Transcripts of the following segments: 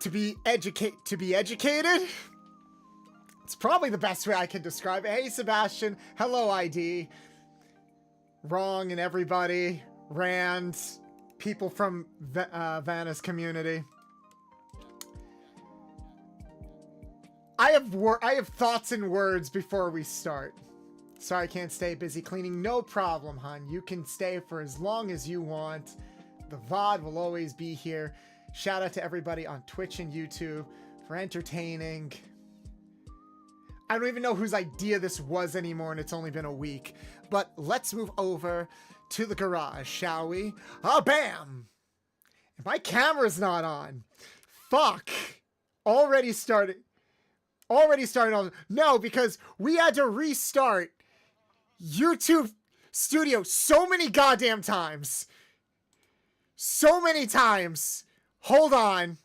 to be educated. It's probably the best way I can describe it. Hey, Sebastian. Hello, ID. Wrong and everybody. Rand. People from Vanna's community. I have thoughts and words before we start. Sorry I can't stay busy cleaning. No problem, hon. You can stay for as long as you want. The VOD will always be here. Shout out to everybody on Twitch and YouTube for entertaining. I don't even know whose idea this was anymore, and it's only been a week. But let's move over to the garage, shall we? Ah, bam! And my camera's not on. Fuck. Already started on. No, because we had to restart YouTube Studio so many goddamn times. So many times. Hold on.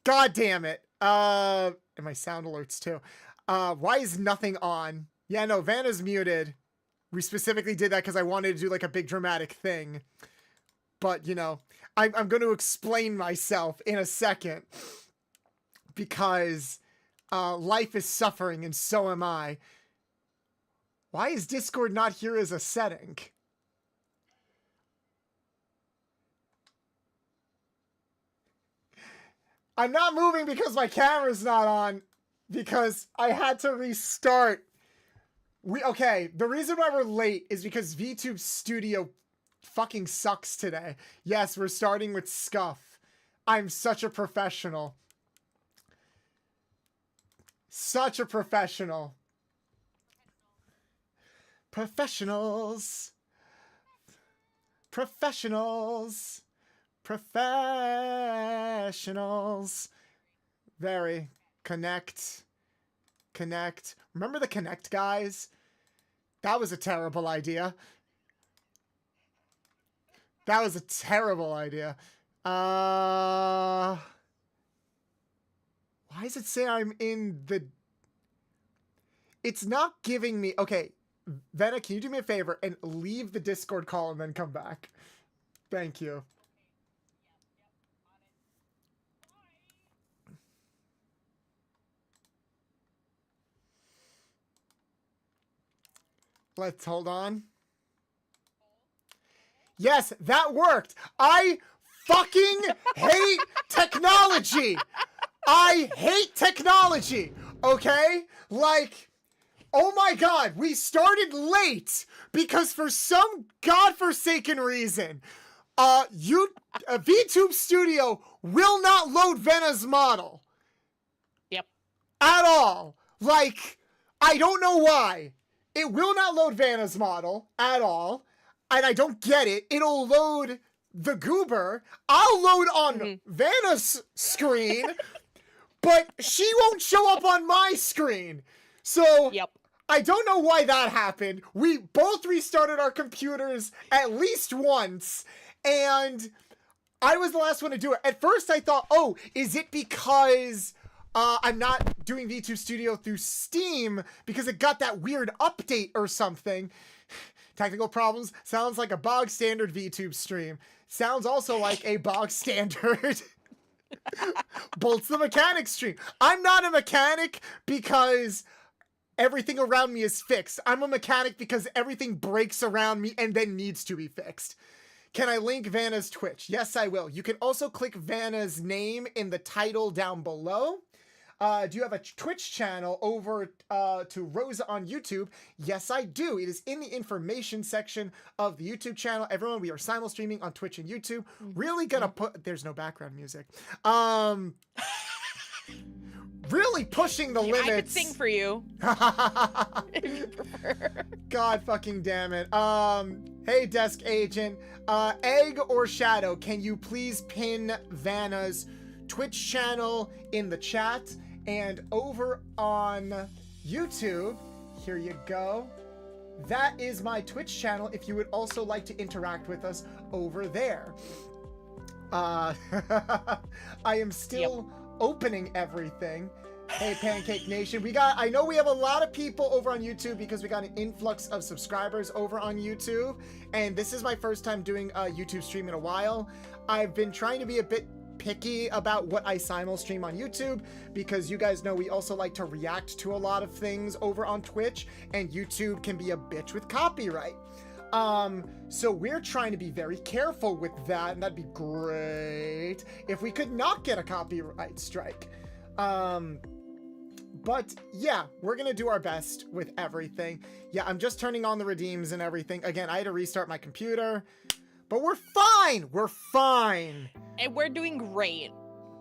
God damn it. And my sound alerts too. Why is nothing on? Yeah, no, Vanna's muted. We specifically did that because I wanted to do like a big dramatic thing. But, you know, I'm going to explain myself in a second. Because life is suffering and so am I. Why is Discord not here as a setting? I'm not moving because my camera's not on. Because I had to restart. Okay, the reason why we're late is because VTube Studio fucking sucks today. Yes, we're starting with Scuff. I'm such a professional. Such a professional. Professionals. Professionals. Professionals. Very. Connect. Remember the Connect guys? That was a terrible idea. Why does it say I'm in the... It's not giving me... Okay, Venna, can you do me a favor and leave the Discord call and then come back? Thank you. Let's hold on. Yes, that worked. I fucking hate technology. I hate technology. Okay? Like, oh my god, we started late because for some godforsaken reason, VTube Studio will not load Venna's model. Yep. At all. Like, I don't know why. It will not load Vanna's model at all. And I don't get it. It'll load the goober. I'll load on Vanna's screen, but she won't show up on my screen. So yep. I don't know why that happened. We both restarted our computers at least once, and I was the last one to do it. At first I thought, oh, is it because... I'm not doing VTube Studio through Steam because it got that weird update or something. Technical problems. Sounds like a bog standard VTube stream. Sounds also like a bog standard Bolts the Mechanic stream. I'm not a mechanic because everything around me is fixed. I'm a mechanic because everything breaks around me and then needs to be fixed. Can I link Vanna's Twitch? Yes, I will. You can also click Vanna's name in the title down below. Do you have a Twitch channel over to Rosa on YouTube? Yes, I do. It is in the information section of the YouTube channel. Everyone, we are simul streaming on Twitch and YouTube. Really gonna put... There's no background music. Really pushing the limits. I could sing for you. If you prefer. God fucking damn it. Hey, desk agent. Egg or Shadow, can you please pin Vanna's Twitch channel in the chat? And over on YouTube, here you go. That is my Twitch channel if you would also like to interact with us over there. I am still opening everything. Hey, Pancake Nation. I know we have a lot of people over on YouTube because we got an influx of subscribers over on YouTube. And this is my first time doing a YouTube stream in a while. I've been trying to be a bit picky about what I simul stream on YouTube because you guys know we also like to react to a lot of things over on Twitch, and YouTube can be a bitch with copyright. So we're trying to be very careful with that, and that'd be great if we could not get a copyright strike. But yeah, we're gonna do our best with everything. Yeah, I'm just turning on the redeems and everything. Again, I had to restart my computer, but we're fine. We're fine. And we're doing great.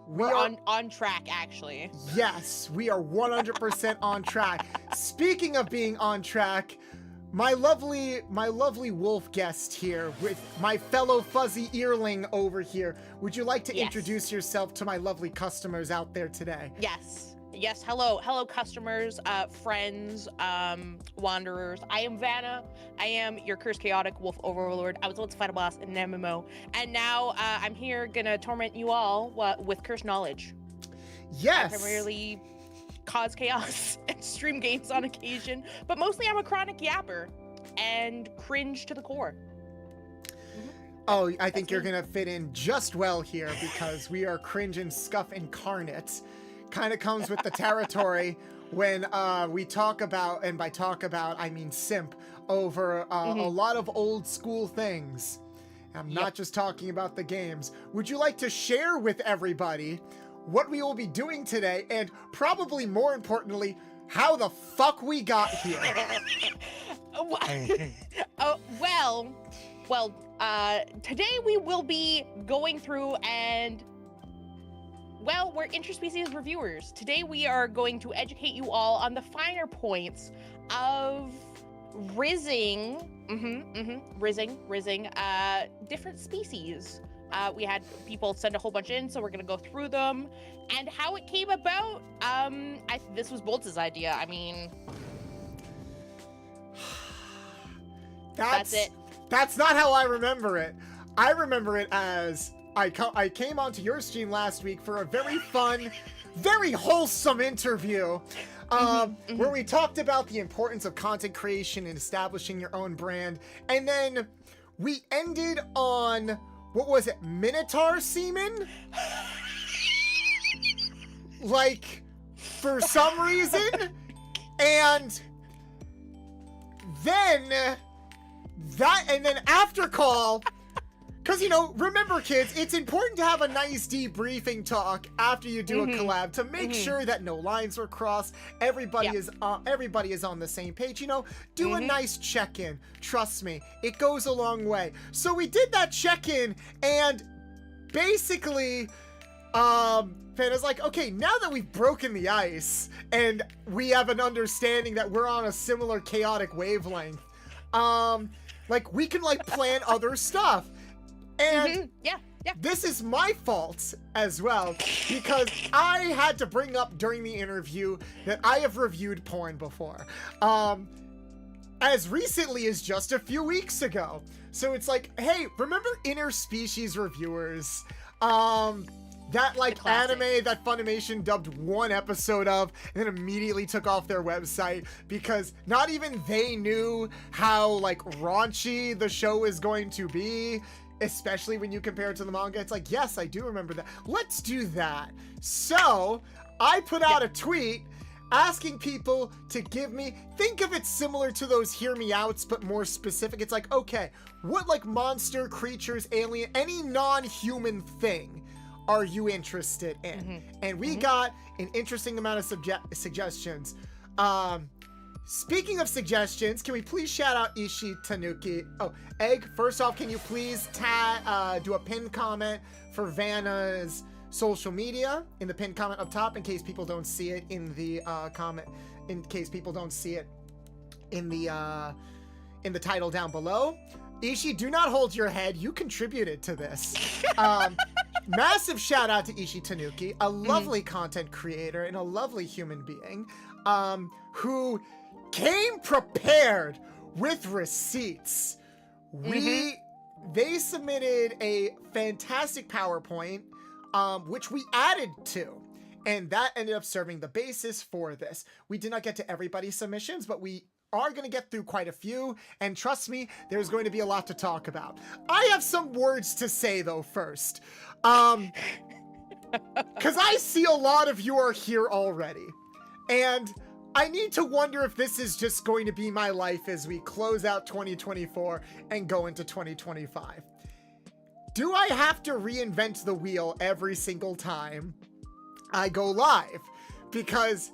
We're on track, actually. Yes, we are 100% on track. Speaking of being on track, my lovely wolf guest here with my fellow fuzzy earling over here. Would you like to introduce yourself to my lovely customers out there today? Yes, hello customers, friends, wanderers. I am Vanna. I am your cursed chaotic wolf overlord. I was able to fight a boss in an MMO, and now I'm here gonna torment you all with cursed knowledge. Yes. I primarily cause chaos and stream games on occasion, but mostly I'm a chronic yapper and cringe to the core. Oh, I think you're gonna fit in just well here because we are cringe and scuff incarnate. Kind of comes with the territory when we talk about, and by talk about I mean simp, over a lot of old school things. I'm not just talking about the games. Would you like to share with everybody what we will be doing today, and probably more importantly, how the fuck we got here? Today we will be going through and we're interspecies reviewers. Today we are going to educate you all on the finer points of rizzing different species. We had people send a whole bunch in, so we're gonna go through them and how it came about. This was Boltz's idea. I mean, that's it. That's not how I remember it. I remember it as I came onto your stream last week for a very fun, very wholesome interview where we talked about the importance of content creation and establishing your own brand. And then we ended on, what was it, Minotaur semen? Like, for some reason. And then after call, because, you know, remember, kids, it's important to have a nice debriefing talk after you do a collab to make sure that no lines were crossed. Everybody is on the same page. You know, do a nice check-in. Trust me, it goes a long way. So we did that check-in, and basically, Vanna's like, okay, now that we've broken the ice and we have an understanding that we're on a similar chaotic wavelength, like, we can, like, plan other stuff. And this is my fault as well, because I had to bring up during the interview that I have reviewed porn before, as recently as just a few weeks ago. So it's like, hey, remember interspecies reviewers? That, like, anime that Funimation dubbed one episode of and then immediately took off their website because not even they knew how, like, raunchy the show is going to be, especially when you compare it to the manga. It's like, yes, I do remember that. Let's do that. So I put out a tweet asking people to give me, think of it similar to those hear me outs, but more specific. It's like, okay, what, like, monster, creatures, alien, any non-human thing are you interested in? And we got an interesting amount of suggestions. Speaking of suggestions, can we please shout out Ishi Tanuki? Oh, Egg, first off, can you please do a pinned comment for Vanna's social media in the pinned comment up top in case people don't see it in the comment, in case people don't see it in the title down below. Ishi, do not hold your head. You contributed to this. Massive shout out to Ishi Tanuki, a lovely content creator and a lovely human being, who came prepared with receipts. They submitted a fantastic PowerPoint, which we added to. And that ended up serving the basis for this. We did not get to everybody's submissions, but we are going to get through quite a few. And trust me, there's going to be a lot to talk about. I have some words to say, though, first. Because I see a lot of you are here already. And I need to wonder if this is just going to be my life as we close out 2024 and go into 2025. Do I have to reinvent the wheel every single time I go live? Because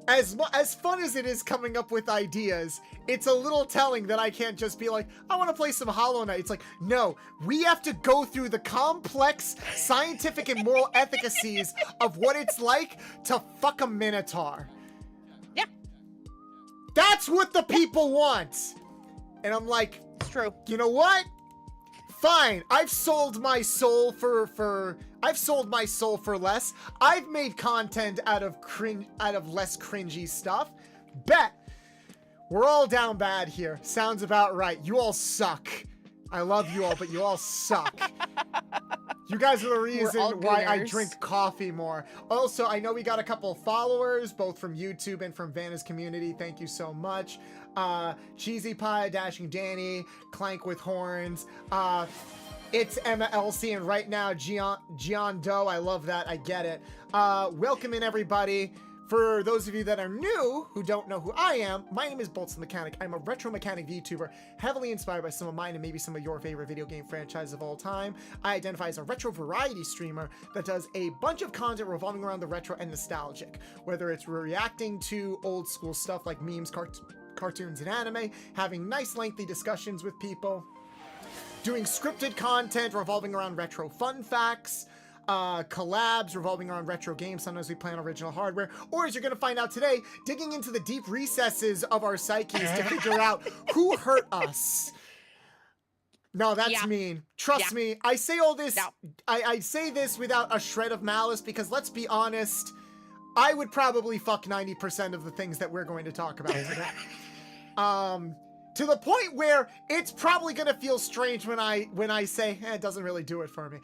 as fun as it is coming up with ideas, it's a little telling that I can't just be like, I want to play some Hollow Knight. It's like, no, we have to go through the complex scientific and moral efficacies of what it's like to fuck a Minotaur. Yeah. That's what the people want. And I'm like, It's true. you know what? Fine, I've sold my soul for less. I've made content out of less cringy stuff. Bet. We're all down bad here. Sounds about right. You all suck. I love you all, but you all suck. You guys are the reason why I drink coffee more. Also, I know we got a couple of followers, both from YouTube and from Vanna's community. Thank you so much. Cheesy Pie, Dashing Danny, Clank with Horns. It's Emma Elsie, and right now, Gian Doe. I love that. I get it. Welcome in, everybody. For those of you that are new, who don't know who I am, my name is Bolts the Mechanic. I'm a retro mechanic VTuber, heavily inspired by some of mine and maybe some of your favorite video game franchises of all time. I identify as a retro variety streamer that does a bunch of content revolving around the retro and nostalgic, whether it's reacting to old school stuff like memes, cartoons, and anime, having nice lengthy discussions with people, doing scripted content revolving around retro fun facts, collabs revolving around retro games. Sometimes we play on original hardware, or as you're going to find out today, digging into the deep recesses of our psyches to figure out who hurt us. No, that's mean. Trust me, I say all this, I say this without a shred of malice, because let's be honest, I would probably fuck 90% of the things that we're going to talk about today. To the point where it's probably gonna feel strange when I say, it doesn't really do it for me.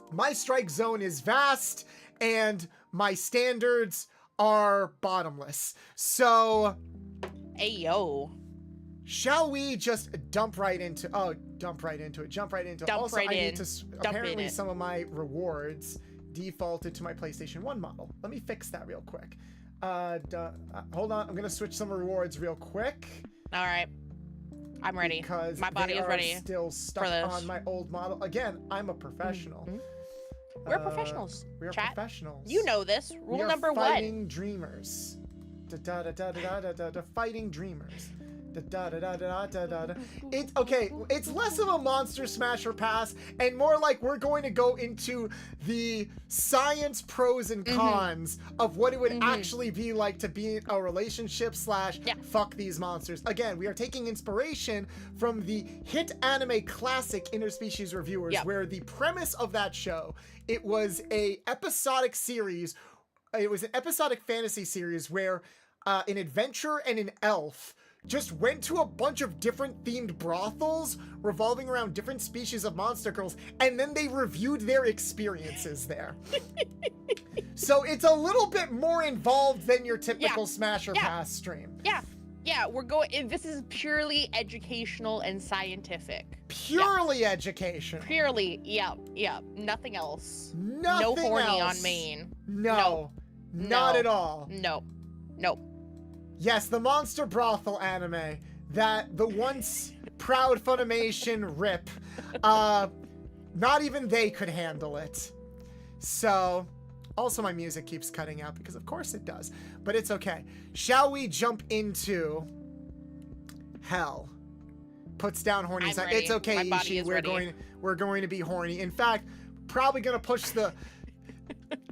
My strike zone is vast, and my standards are bottomless. So, Ayo. Shall we just jump right into it. Also, I need to, apparently some of my rewards defaulted to my PlayStation 1 model. Let me fix that real quick. Hold on, I'm gonna switch some rewards real quick. All right, I'm ready. Because my body is ready. Still stuck on my old model. Again, I'm a professional. Mm-hmm. We're professionals. We are professionals. You know this. Rule number one. Fighting dreamers. Fighting dreamers. It's okay. It's less of a monster smasher pass and more like we're going to go into the science pros and cons of what it would actually be like to be in a relationship / fuck these monsters. Again, we are taking inspiration from the hit anime classic Interspecies Reviewers, where the premise of that show, it was a episodic series. It was an episodic fantasy series where an adventurer and an elf just went to a bunch of different themed brothels revolving around different species of monster girls, and then they reviewed their experiences there. So it's a little bit more involved than your typical Smasher Pass stream. We're going, this is purely educational and scientific. Purely educational. Purely, nothing else. Nothing no horny else. On main. No, not at all. Nope. Yes, the Monster Brothel anime that the once proud Funimation rip, not even they could handle it. So, also my music keeps cutting out because of course it does, but it's okay. Shall we jump into hell? Puts down horny. It's okay, Ishi. We're going to be horny. In fact, probably gonna push the.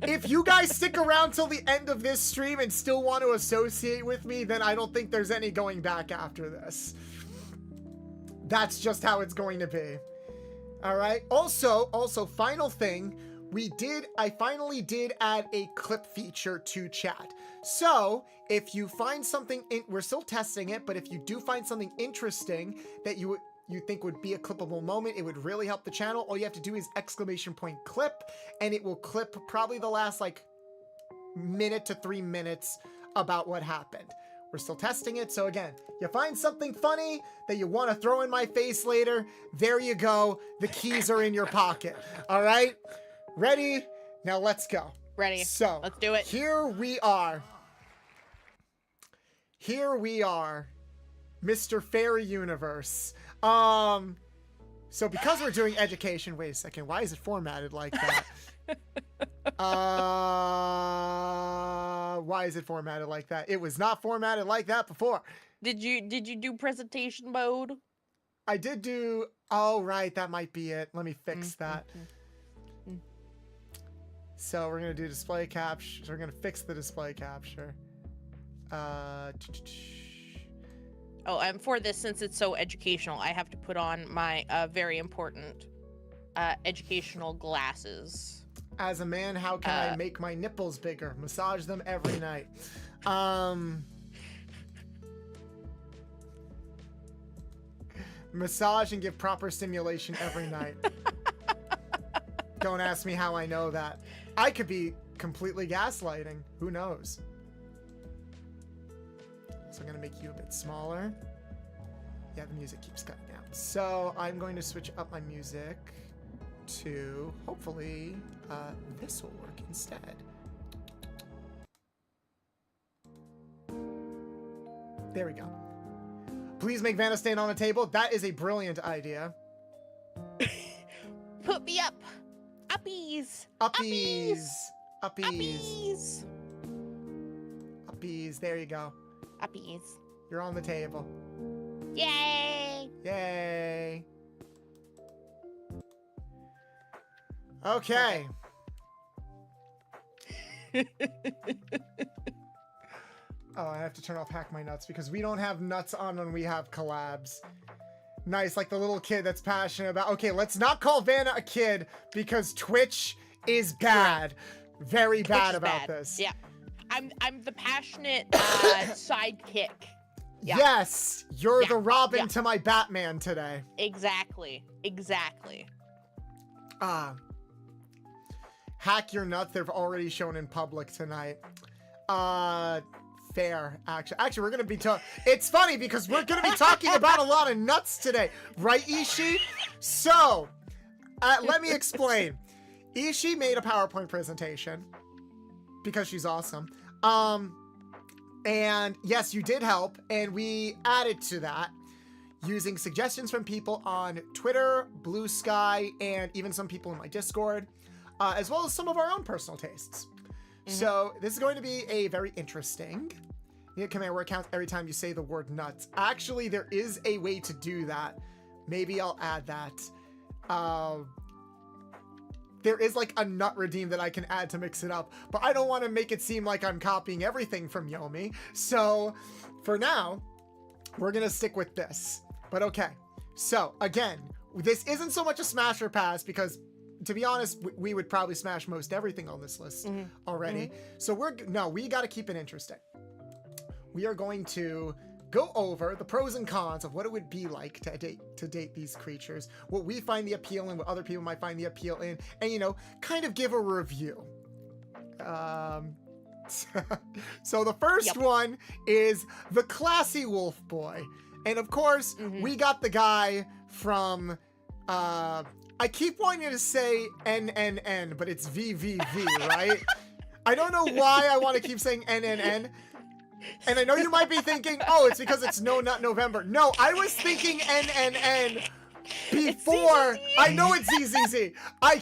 If you guys stick around till the end of this stream and still want to associate with me, then I don't think there's any going back after this. That's just how it's going to be. All right. Also, final thing, I finally did add a clip feature to chat. So if you find something, we're still testing it, but if you do find something interesting that you you think would be a clippable moment. It would really help the channel. All you have to do is !clip, and it will clip probably the last like minute to 3 minutes about what happened. We're still testing it. So again, you find something funny that you want to throw in my face later. There you go. The keys are in your pocket. All right. Ready? Now let's go. Ready. So let's do it. Here we are. Here we are, Mr. Fairy Universe. So because we're doing education, wait a second. Why is it formatted like that? Why is it formatted like that? It was not formatted like that before. Did you do presentation mode? I did do. Oh, right. That might be it. Let me fix that. So we're going to do display capture. So we're going to fix the display capture. Oh, and for this, since it's so educational, I have to put on my very important educational glasses. As a man, how can I make my nipples bigger? Massage them every night. Massage and give proper stimulation every night. Don't ask me how I know that. I could be completely gaslighting. Who knows? So I'm going to make you a bit smaller. Yeah, the music keeps cutting out. So I'm going to switch up my music to, hopefully, this will work instead. There we go. Please make Vanna stand on a table. That is a brilliant idea. Put me up. Uppies. Uppies. Uppies. Uppies. Uppies. There you go. Uppies. You're on the table. Yay. Yay. Okay. Oh, I have to turn off Hack My Nuts because we don't have nuts on when we have collabs. Nice, like the little kid that's passionate about... Okay, let's not call Vanna a kid because Twitch is bad. Very bad about this. Yeah. I'm the passionate sidekick. Yeah. Yes, you're the Robin to my Batman today. Exactly. Exactly. Hack your nuts. They've already shown in public tonight. Fair. Actually, we're gonna be it's funny because we're gonna be talking about a lot of nuts today, right, Ishii? So, let me explain. Ishii made a PowerPoint presentation because she's awesome. And yes, you did help, and we added to that using suggestions from people on Twitter, Blue Sky, and even some people in my Discord, as well as some of our own personal tastes. So this is going to be a very interesting. You need a command word count every time you say the word nuts. Actually, there is a way to do that. Maybe I'll add that. There is like a nut redeem that I can add to mix it up, but I don't want to make it seem like I'm copying everything from Yomi. So for now, we're going to stick with this. But okay. So again, this isn't so much a smash or pass because to be honest, we would probably smash most everything on this list already. So we got to keep it interesting. We are going to go over the pros and cons of what it would be like to date these creatures, what we find the appeal in, what other people might find the appeal in, and, you know, kind of give a review. So the first one is the classy wolf boy. And of course, we got the guy from, I keep wanting to say NNN, but it's VVV, right? I don't know why I want to keep saying NNN. And I know you might be thinking, oh, it's because it's No Nut November. No, I was thinking NNN before. I know it's ZZZ. I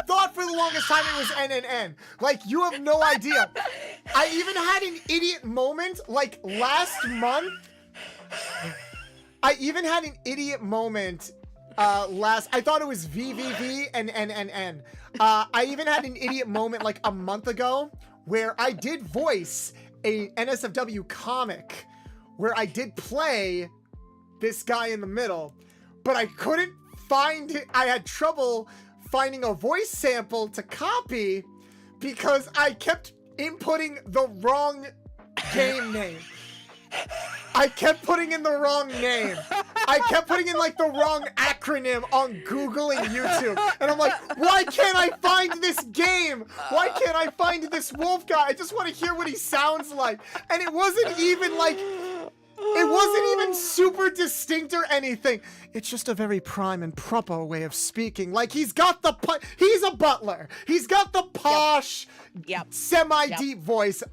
thought for the longest time it was NNN. Like, you have no idea. I even had an idiot moment, like, last month. I even had an idiot moment I thought it was VVV and NNN. I even had an idiot moment like a month ago where I did voice a NSFW comic where I did play this guy in the middle, but I couldn't find it. I had trouble finding a voice sample to copy because I kept inputting the wrong game name. I kept putting in the wrong name. I kept putting in like the wrong acronym on Google and YouTube. And I'm like, why can't I find this game? Why can't I find this wolf guy? I just want to hear what he sounds like. And it wasn't even like, it wasn't even super distinct or anything. It's just a very prime and proper way of speaking. Like he's got the, he's a butler. He's got the posh, semi-deep voice.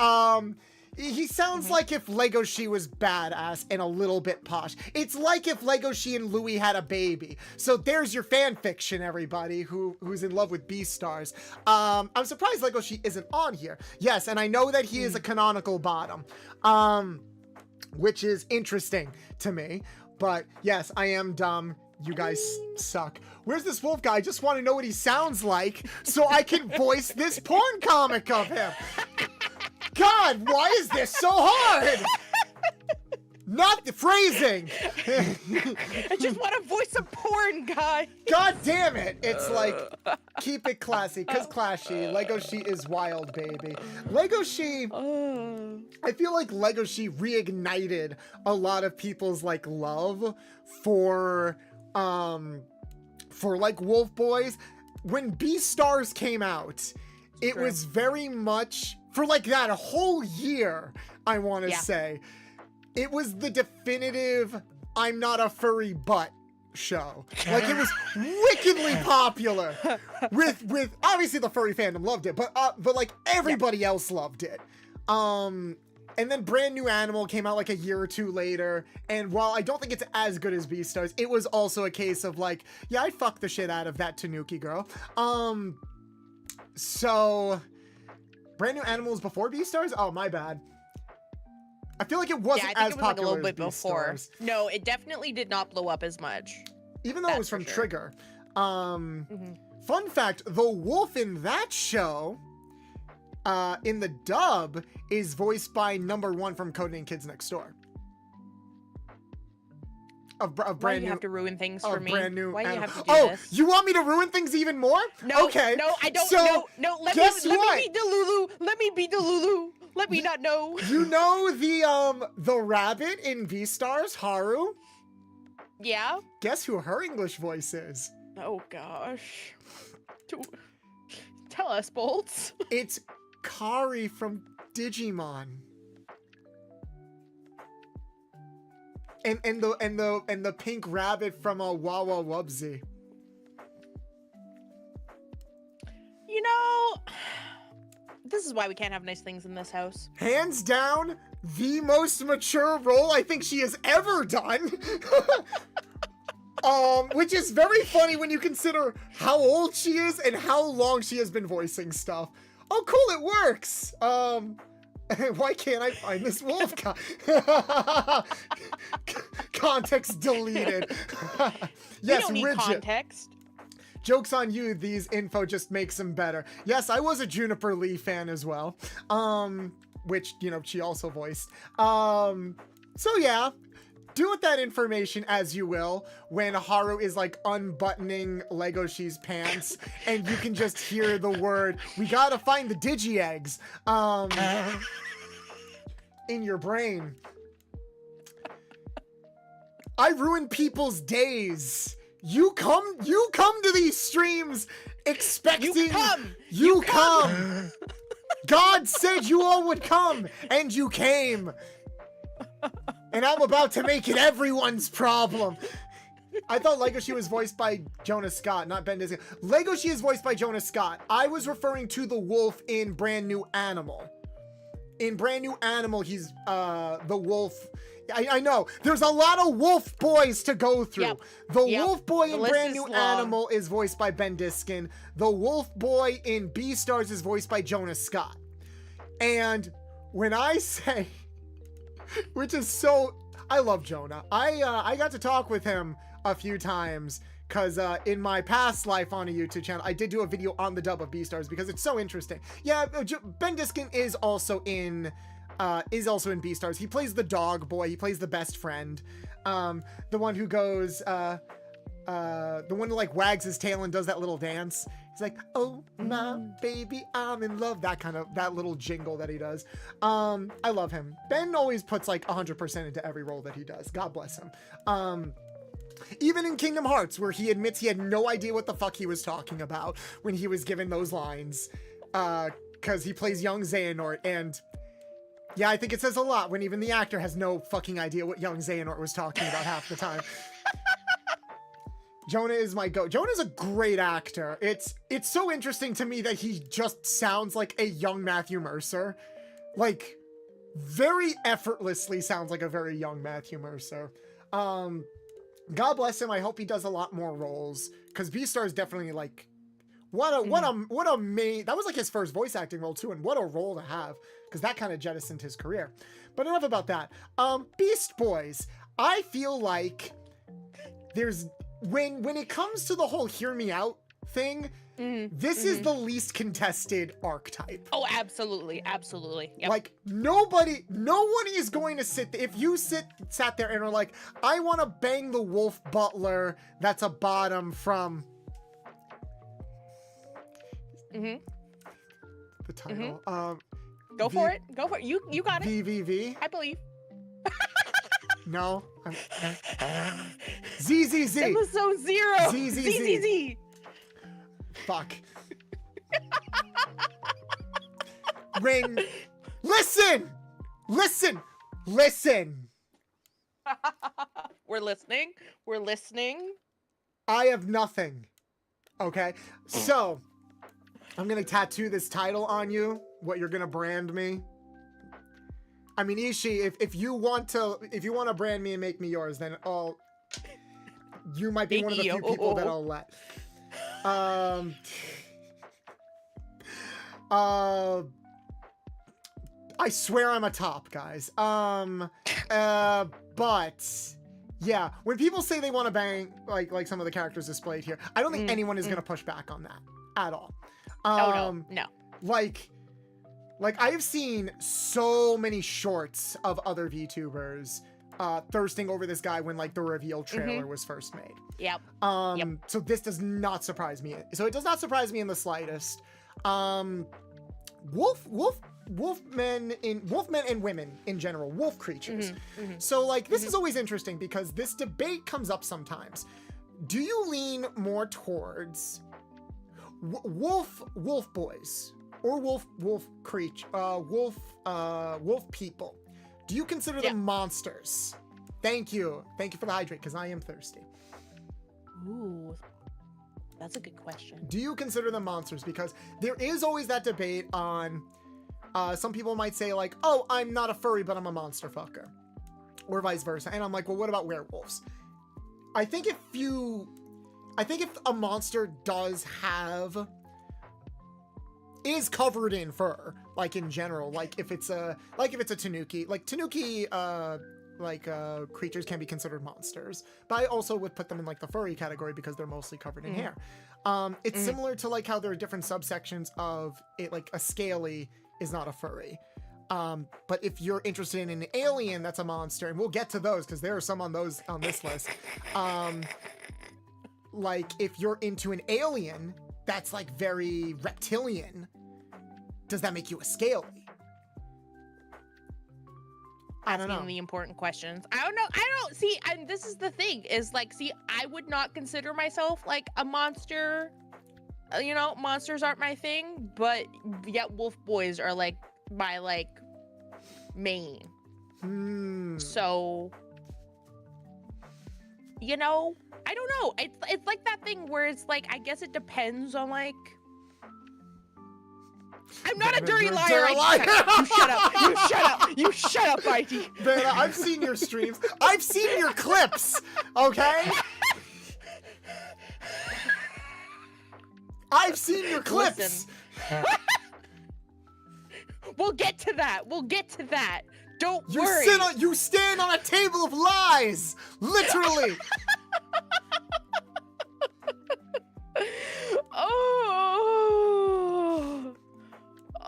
He sounds like if Legoshi was badass and a little bit posh. It's like if Legoshi and Louie had a baby. So there's your fan fiction, everybody who's in love with Beastars. I'm surprised Legoshi isn't on here. Yes, and I know that he is a canonical bottom, which is interesting to me. But yes, I am dumb. You guys suck. Where's this wolf guy? I just want to know what he sounds like so I can voice this porn comic of him. God, why is this so hard? Not the phrasing. I just want to voice a porn guy. God damn it. It's like, keep it classy, because Clashy. Legoshi is wild, baby. Legoshi, I feel like Legoshi reignited a lot of people's like love for like wolf boys. When Beastars came out, it was very much, for like that whole year, I want to say, it was the definitive I'm not a furry butt show. Like it was wickedly popular with obviously the furry fandom loved it, but like everybody else loved it. And then Brand New Animal came out like a year or two later, and while I don't think it's as good as Beastars, it was also a case of like, yeah, I'd fuck the shit out of that Tanuki girl. So Brand New Animals before Beastars? Oh, my bad. I feel like it wasn't as popular like a little bit before. Beastars. No, it definitely did not blow up as much. Even though it was from Trigger. Fun fact, the wolf in that show, in the dub, is voiced by #1 from Codename Kids Next Door. Why do you have to ruin things for me? Why do you have to do this? You want me to ruin things even more? No, okay. No, I don't. So, no. Let guess me what? be Delulu. Let me be Delulu. Let me not know. You know the rabbit in Beastars, Haru? Yeah. Guess who her English voice is? Oh gosh. Tell us, Bolts. It's Kari from Digimon. And the pink rabbit from a Wawa Wubsy. You know, this is why we can't have nice things in this house. Hands down, the most mature role I think she has ever done. Which is very funny when you consider how old she is and how long she has been voicing stuff. Oh, cool, it works. Why can't I find this wolf guy? Context deleted. Yes, we don't need Rigid. context. Joke's on you, these info just makes them better. Yes, I was a Juniper Lee fan as well. Which, you know, she also voiced. So yeah, do with that information as you will when Haru is like unbuttoning Legoshi's pants and you can just hear the word, we gotta find the Digi-Eggs, in your brain. I ruin people's days. You come to these streams expecting you come. God said you all would come, and you came. And I'm about to make it everyone's problem. I thought Legoshi was voiced by Jonah Scott, not Ben Disney. Legoshi is voiced by Jonah Scott. I was referring to the wolf in Brand New Animal. In Brand New Animal, he's the wolf. I know. There's a lot of wolf boys to go through. Yep. The wolf boy in Brand New long. Animal is voiced by Ben Diskin. The wolf boy in Beastars is voiced by Jonah Scott. And when I say, which is so, I love Jonah. I got to talk with him a few times because in my past life on a YouTube channel, I did do a video on the dub of Beastars because it's so interesting. Yeah, Ben Diskin is also in Beastars. He plays the dog boy. He plays the best friend. The one who goes, the one who like wags his tail and does that little dance. He's like, oh my baby, I'm in love. That little jingle that he does. I love him. Ben always puts like 100% into every role that he does. God bless him. Even in Kingdom Hearts, where he admits he had no idea what the fuck he was talking about when he was given those lines, because he plays young Xehanort, and yeah, I think it says a lot when even the actor has no fucking idea what young Xehanort was talking about half the time. Jonah is my goat. Jonah's a great actor. It's so interesting to me that he just sounds like a young Matthew Mercer. Like, very effortlessly sounds like a very young Matthew Mercer. God bless him. I hope he does a lot more roles, because Beastar is definitely like, what a that was like his first voice acting role too, and what a role to have, because that kind of jettisoned his career. But enough about that. Beast Boys. I feel like there's when it comes to the whole hear me out thing, this is the least contested archetype. Oh, absolutely, absolutely. Yep. Like, no one is going to if you sat there and are like, I want to bang the wolf butler that's a bottom from the title. Go for it. You got it. VVV. I believe. No. ZZZ. Episode 0. ZZZ. Fuck. Ring. Listen. We're listening. I have nothing. Okay. So, I'm going to tattoo this title on you. What you're going to brand me. I mean, Ishii, if you want to brand me and make me yours, then you might be one of the few people that I'll let. I swear I'm a top, guys. But yeah, when people say they want to bang like some of the characters displayed here, I don't think anyone is gonna push back on that at all. No. Like I have seen so many shorts of other VTubers thirsting over this guy when like the reveal trailer was first made. Yep. So this does not surprise me. So it does not surprise me in the slightest. Wolfmen and women in general, wolf creatures. So like this is always interesting because this debate comes up sometimes. Do you lean more towards wolf boys or wolf people? Do you consider them monsters? Thank you for the hydrate, because I am thirsty. Ooh, that's a good question. Do you consider them monsters? Because there is always that debate on, some people might say like, oh, I'm not a furry, but I'm a monster fucker. Or vice versa. And I'm like, well, what about werewolves? I think if a monster is covered in fur, like in general, like if it's a tanuki, creatures can be considered monsters, but I also would put them in like the furry category because they're mostly covered in hair. It's similar to like how there are different subsections of it, like a scaly is not a furry. But if you're interested in an alien that's a monster, and we'll get to those because there are some on this list. Like if you're into an alien that's like very reptilian, does that make you a scaly? I don't know. The important questions. I don't know. See, and this is the thing is like, see, I would not consider myself like a monster. You know, monsters aren't my thing, but yet wolf boys are like my like main. So, you know, I don't know. It's like that thing where it's like, I guess it depends on like. I'm not a dirty liar. You shut up. You shut up, IT. Vanna, I've seen your streams. I've seen your clips. Okay. I've seen your clips. Listen. We'll get to that. Don't worry. You stand on a table of lies, literally.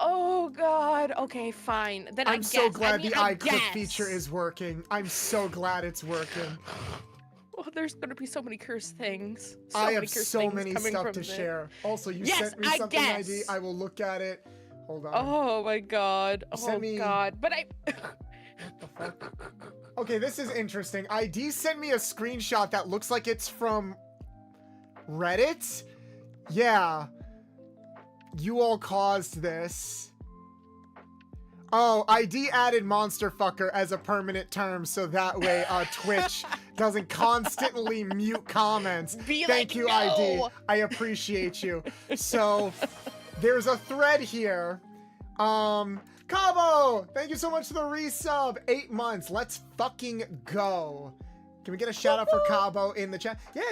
Oh God. Okay, fine. Then I'm so glad the iClick feature is working. I'm so glad it's working. Oh, there's gonna be so many cursed things. I have so many stuff to share. Also, you sent me something ID. I will look at it. Hold on. Oh my God. God. But What the fuck? Okay, this is interesting. ID sent me a screenshot that looks like it's from Reddit. Yeah. You all caused this. Oh, ID added monster fucker as a permanent term so that way Twitch doesn't constantly mute comments. Thank you, no. ID. I appreciate you. So there's a thread here. Cabo, thank you so much for the resub. 8 months. Let's fucking go. Can we get a shout out for Cabo in the chat? Yeah.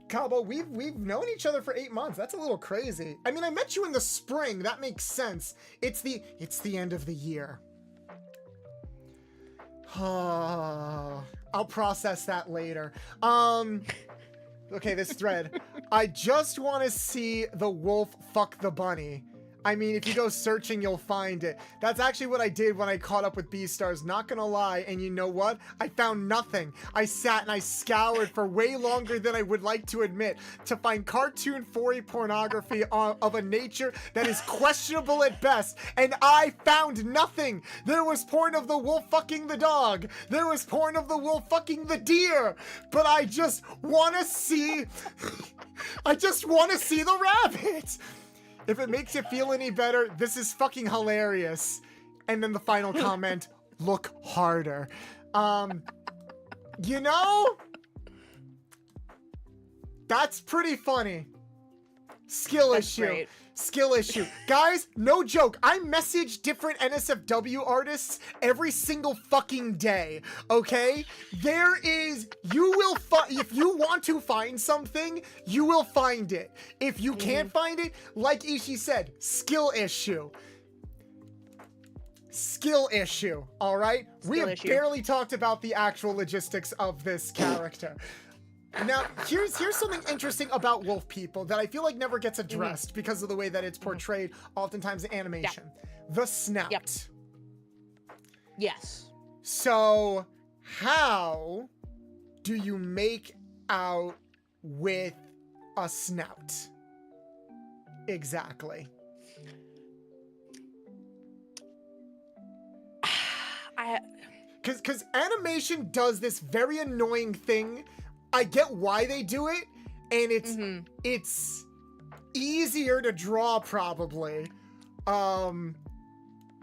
Cabo, we've known each other for 8 months. That's a little crazy. I mean, I met you in the spring. That makes sense. It's the end of the year. I'll process that later. Okay, this thread. I just want to see the wolf fuck the bunny. I mean, if you go searching, you'll find it. That's actually what I did when I caught up with Beastars, not gonna lie. And you know what? I found nothing. I sat and I scoured for way longer than I would like to admit to find cartoon furry pornography of a nature that is questionable at best. And I found nothing. There was porn of the wolf fucking the dog. There was porn of the wolf fucking the deer. But I just want to see... I just want to see the rabbit. If it makes you feel any better, this is fucking hilarious. And then the final comment, look harder. You know? That's pretty funny. Skill issue. Great. Skill issue. Guys, no joke. I message different NSFW artists every single fucking day, okay? There is, you will if you want to find something, you will find it. If you can't find it, like Ishi said, skill issue. Skill issue, all right? We have barely talked about the actual logistics of this character. Now, here's something interesting about wolf people that I feel like never gets addressed because of the way that it's portrayed oftentimes in animation. The snout. Yep. Yes. So, how do you make out with a snout? Exactly. Because animation does this very annoying thing. I get why they do it, and it's easier to draw probably. The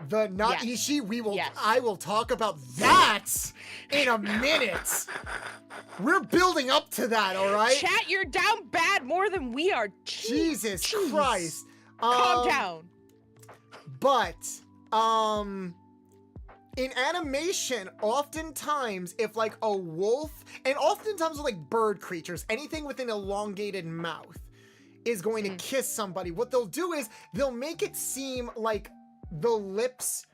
not Ishi, I will talk about that in a minute. We're building up to that, all right? Chat, you're down bad more than we are. Jesus Christ. Calm down. But, in animation, oftentimes, if like a wolf, and oftentimes with like bird creatures, anything with an elongated mouth is going to kiss somebody, what they'll do is they'll make it seem like the lips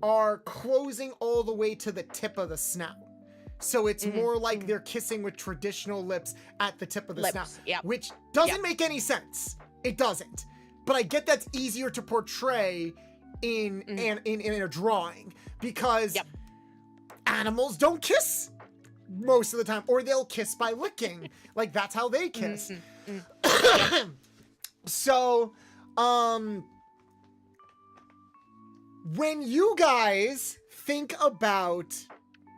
are closing all the way to the tip of the snout. So it's more like they're kissing with traditional lips at the tip of the snout, which doesn't make any sense. It doesn't. But I get that's easier to portray in a drawing because animals don't kiss most of the time, or they'll kiss by licking. Like that's how they kiss. So, when you guys think about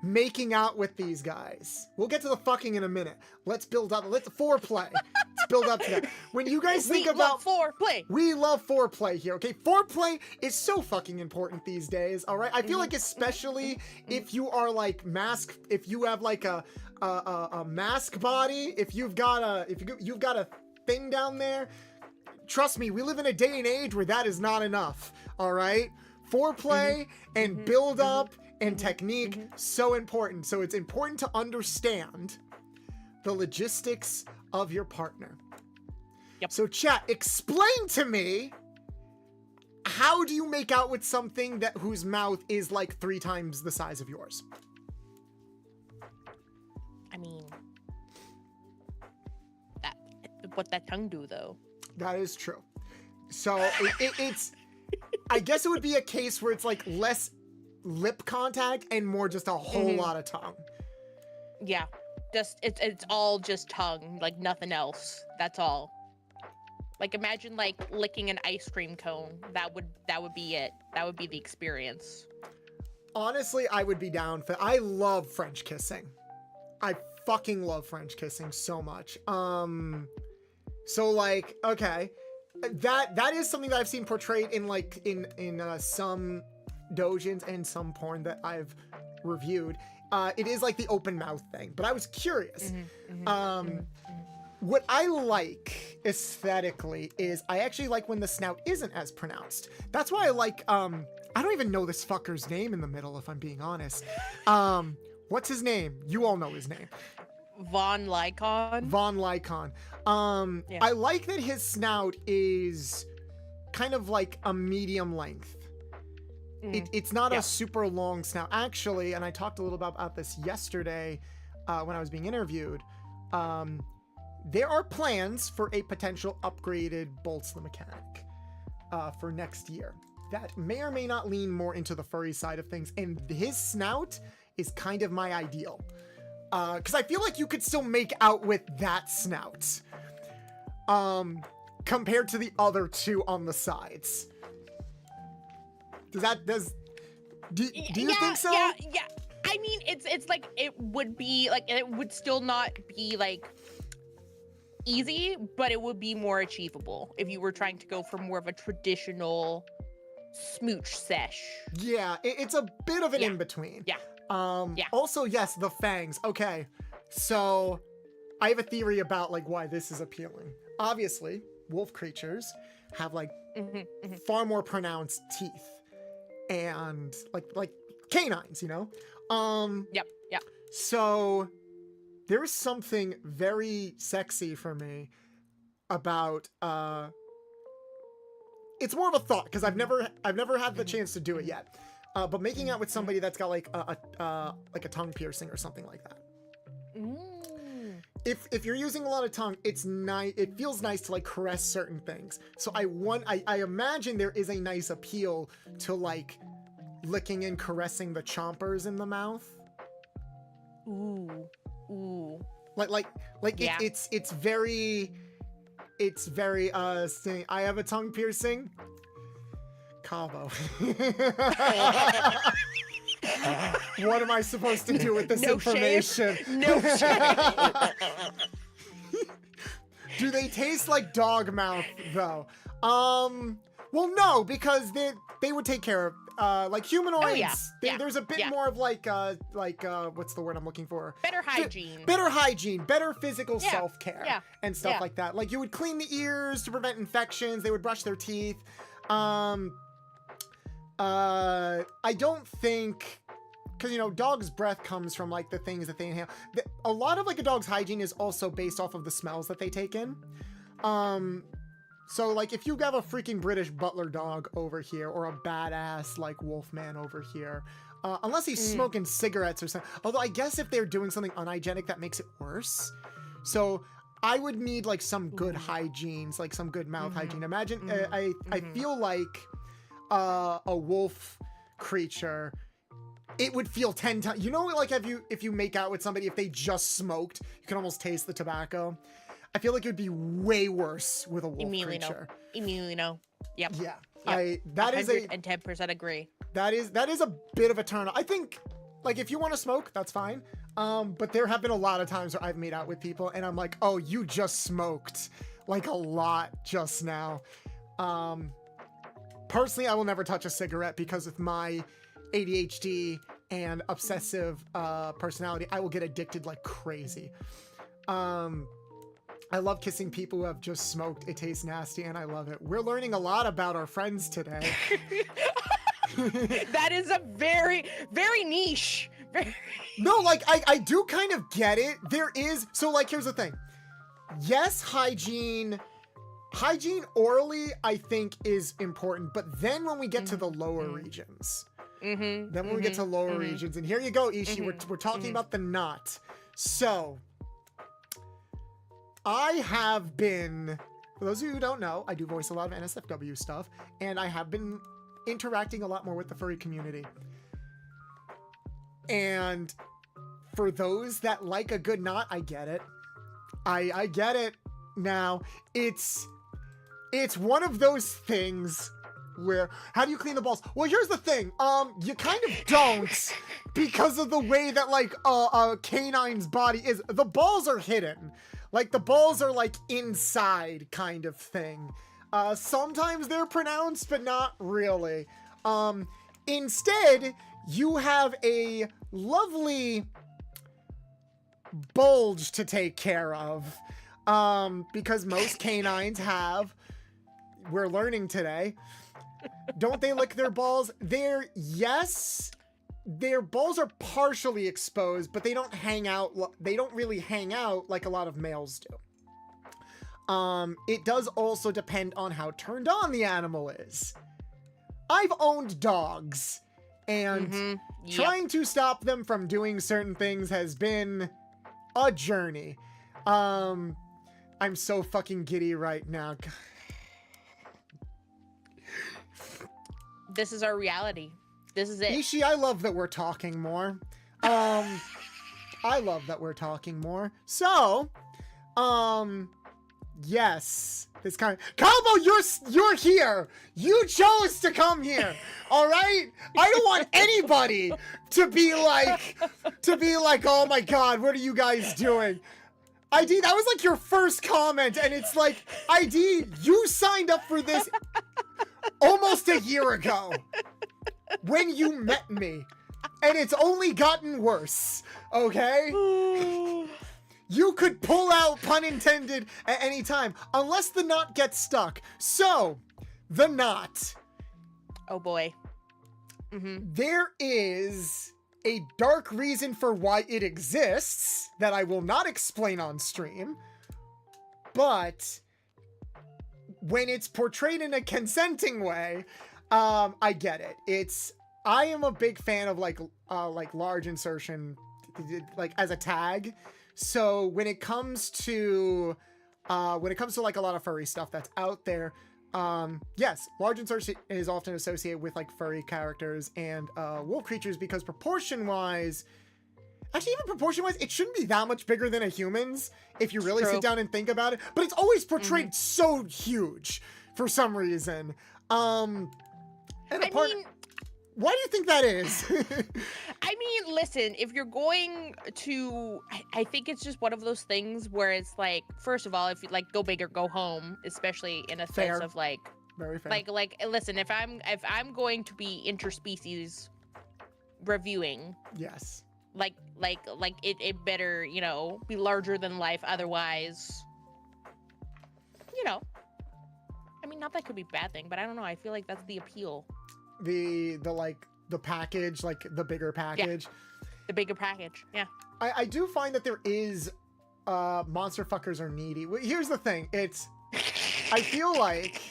making out with these guys, we'll get to the fucking in a minute. Let's build up. Let's foreplay. Let's build up to that. When you guys think about foreplay, we love foreplay here. Okay, foreplay is so fucking important these days. All right, I feel like especially if you are like if you have like a mask body, if you've got a thing down there. Trust me, we live in a day and age where that is not enough. All right, foreplay and build up. And technique, so important. So it's important to understand the logistics of your partner. Yep. So chat, explain to me, how do you make out with something whose mouth is like 3 times the size of yours? I mean, what that tongue do though? That is true. So it's, I guess it would be a case where it's like less lip contact and more just a whole lot of tongue. Yeah, just it's all just tongue, like nothing else. That's all. Like imagine like licking an ice cream cone. That would be it. That would be the experience. honestly, I would be down for. I love French kissing. I fucking love French kissing so much. So like, okay, that is something that I've seen portrayed in like in some doujins and some porn that I've reviewed. It is like the open mouth thing, but I was curious. What I like aesthetically is I actually like when the snout isn't as pronounced. That's why I like, I don't even know this fucker's name in the middle, if I'm being honest. What's his name? You all know his name. Von Lycon. Von Lycon. Yeah. I like that his snout is kind of like a medium length. It's not a super long snout. Actually, and I talked a little about this yesterday when I was being interviewed, there are plans for a potential upgraded Bolts the Mechanic for next year. That may or may not lean more into the furry side of things, and his snout is kind of my ideal. Because I feel like you could still make out with that snout compared to the other two on the sides. Do you think so? Yeah. I mean, it's like it would be like it would still not be like easy, but it would be more achievable if you were trying to go for more of a traditional smooch sesh. Yeah, it's a bit of an in-between. Yeah. Also, yes, the fangs. Okay, so I have a theory about like why this is appealing. Obviously, wolf creatures have like far more pronounced teeth and like canines, you know? Yep. So there's something very sexy for me about it's more of a thought because I've never had the chance to do it yet. But making out with somebody that's got like a tongue piercing or something like that. If you're using a lot of tongue, it's nice. It feels nice to like caress certain things. So I imagine there is a nice appeal to like licking and caressing the chompers in the mouth. Ooh. Like Yeah. it's very saying, I have a tongue piercing. Cabo. What am I supposed to do with this information? No shame. Do they taste like dog mouth though? Well, no, because they would take care of like humanoids. There's a bit more of like what's the word I'm looking for? Better hygiene. Better physical self-care and stuff Yeah. like that. Like you would clean the ears to prevent infections. They would brush their teeth. I don't think, because, you know, dog's breath comes from, like, the things that they inhale. A lot of, like, a dog's hygiene is also based off of the smells that they take in. So, like, if you have a freaking British butler dog over here, or a badass, like, wolfman over here, unless he's smoking cigarettes or something. Although, I guess if they're doing something unhygienic, that makes it worse. So, I would need, like, some good hygienes, like, some good mouth hygiene. Imagine, I feel like a wolf creature, it would feel 10 times, you know, like if you make out with somebody, if they just smoked, you can almost taste the tobacco. I feel like it would be way worse with a wolf creature. Immediately no. Yep. Yeah. That is 110% agree. That is a bit of a turn. I think, like, if you want to smoke, that's fine. But there have been a lot of times where I've made out with people and I'm like, oh, you just smoked like a lot just now. Personally, I will never touch a cigarette because with my ADHD and obsessive personality, I will get addicted like crazy. I love kissing people who have just smoked. It tastes nasty and I love it. We're learning a lot about our friends today. That is a very, very niche. No, like, I do kind of get it. There is, so like, here's the thing. Yes, hygiene orally, I think, is important. But then when we get to the lower regions, then when we get to lower regions, and here you go, Ishi, we're talking about the knot. So, I have been, for those of you who don't know, I do voice a lot of NSFW stuff, and I have been interacting a lot more with the furry community. And for those that like a good knot, I get it. I get it now. It's one of those things how do you clean the balls? Well, here's the thing. You kind of don't, because of the way that like a canine's body is. The balls are hidden. Like the balls are like inside kind of thing. Sometimes they're pronounced, but not really. Instead, you have a lovely bulge to take care of. Because most canines have, we're learning today, don't they lick their balls? Yes, their balls are partially exposed, but they don't hang out. They don't really hang out like a lot of males do. It does also depend on how turned on the animal is. I've owned dogs, and trying to stop them from doing certain things has been a journey. I'm so fucking giddy right now. This is our reality. This is it. Ishi, I love that we're talking more. I love that we're talking more. So, yes. This kind of Calbo, you're here. You chose to come here. All right? I don't want anybody to be like, oh my God, what are you guys doing? ID, that was like your first comment, and it's like, ID, you signed up for this almost a year ago when you met me, and it's only gotten worse, okay? You could pull out, pun intended, at any time, unless the knot gets stuck. So, the knot. Oh boy. Mm-hmm. There is a dark reason for why it exists that I will not explain on stream, but when it's portrayed in a consenting way, I get it. I am a big fan of like large insertion, like as a tag. So when it comes to like a lot of furry stuff that's out there, yes, large insertion is often associated with like furry characters and wolf creatures because proportion wise, it shouldn't be that much bigger than a human's if you really sit down and think about it. But it's always portrayed so huge for some reason. Why do you think that is? I mean, listen, if you're going to, I think it's just one of those things where it's like, first of all, if you like go big or go home, especially in a sense of like, very fair. Like, listen, if I'm going to be interspecies reviewing, yes, like it better, be larger than life. Otherwise, I mean, not that could be a bad thing, but I don't know. I feel like that's the appeal. The package, like the bigger package. Yeah. The bigger package, yeah. I do find that there is monster fuckers are needy. Here's the thing, I feel like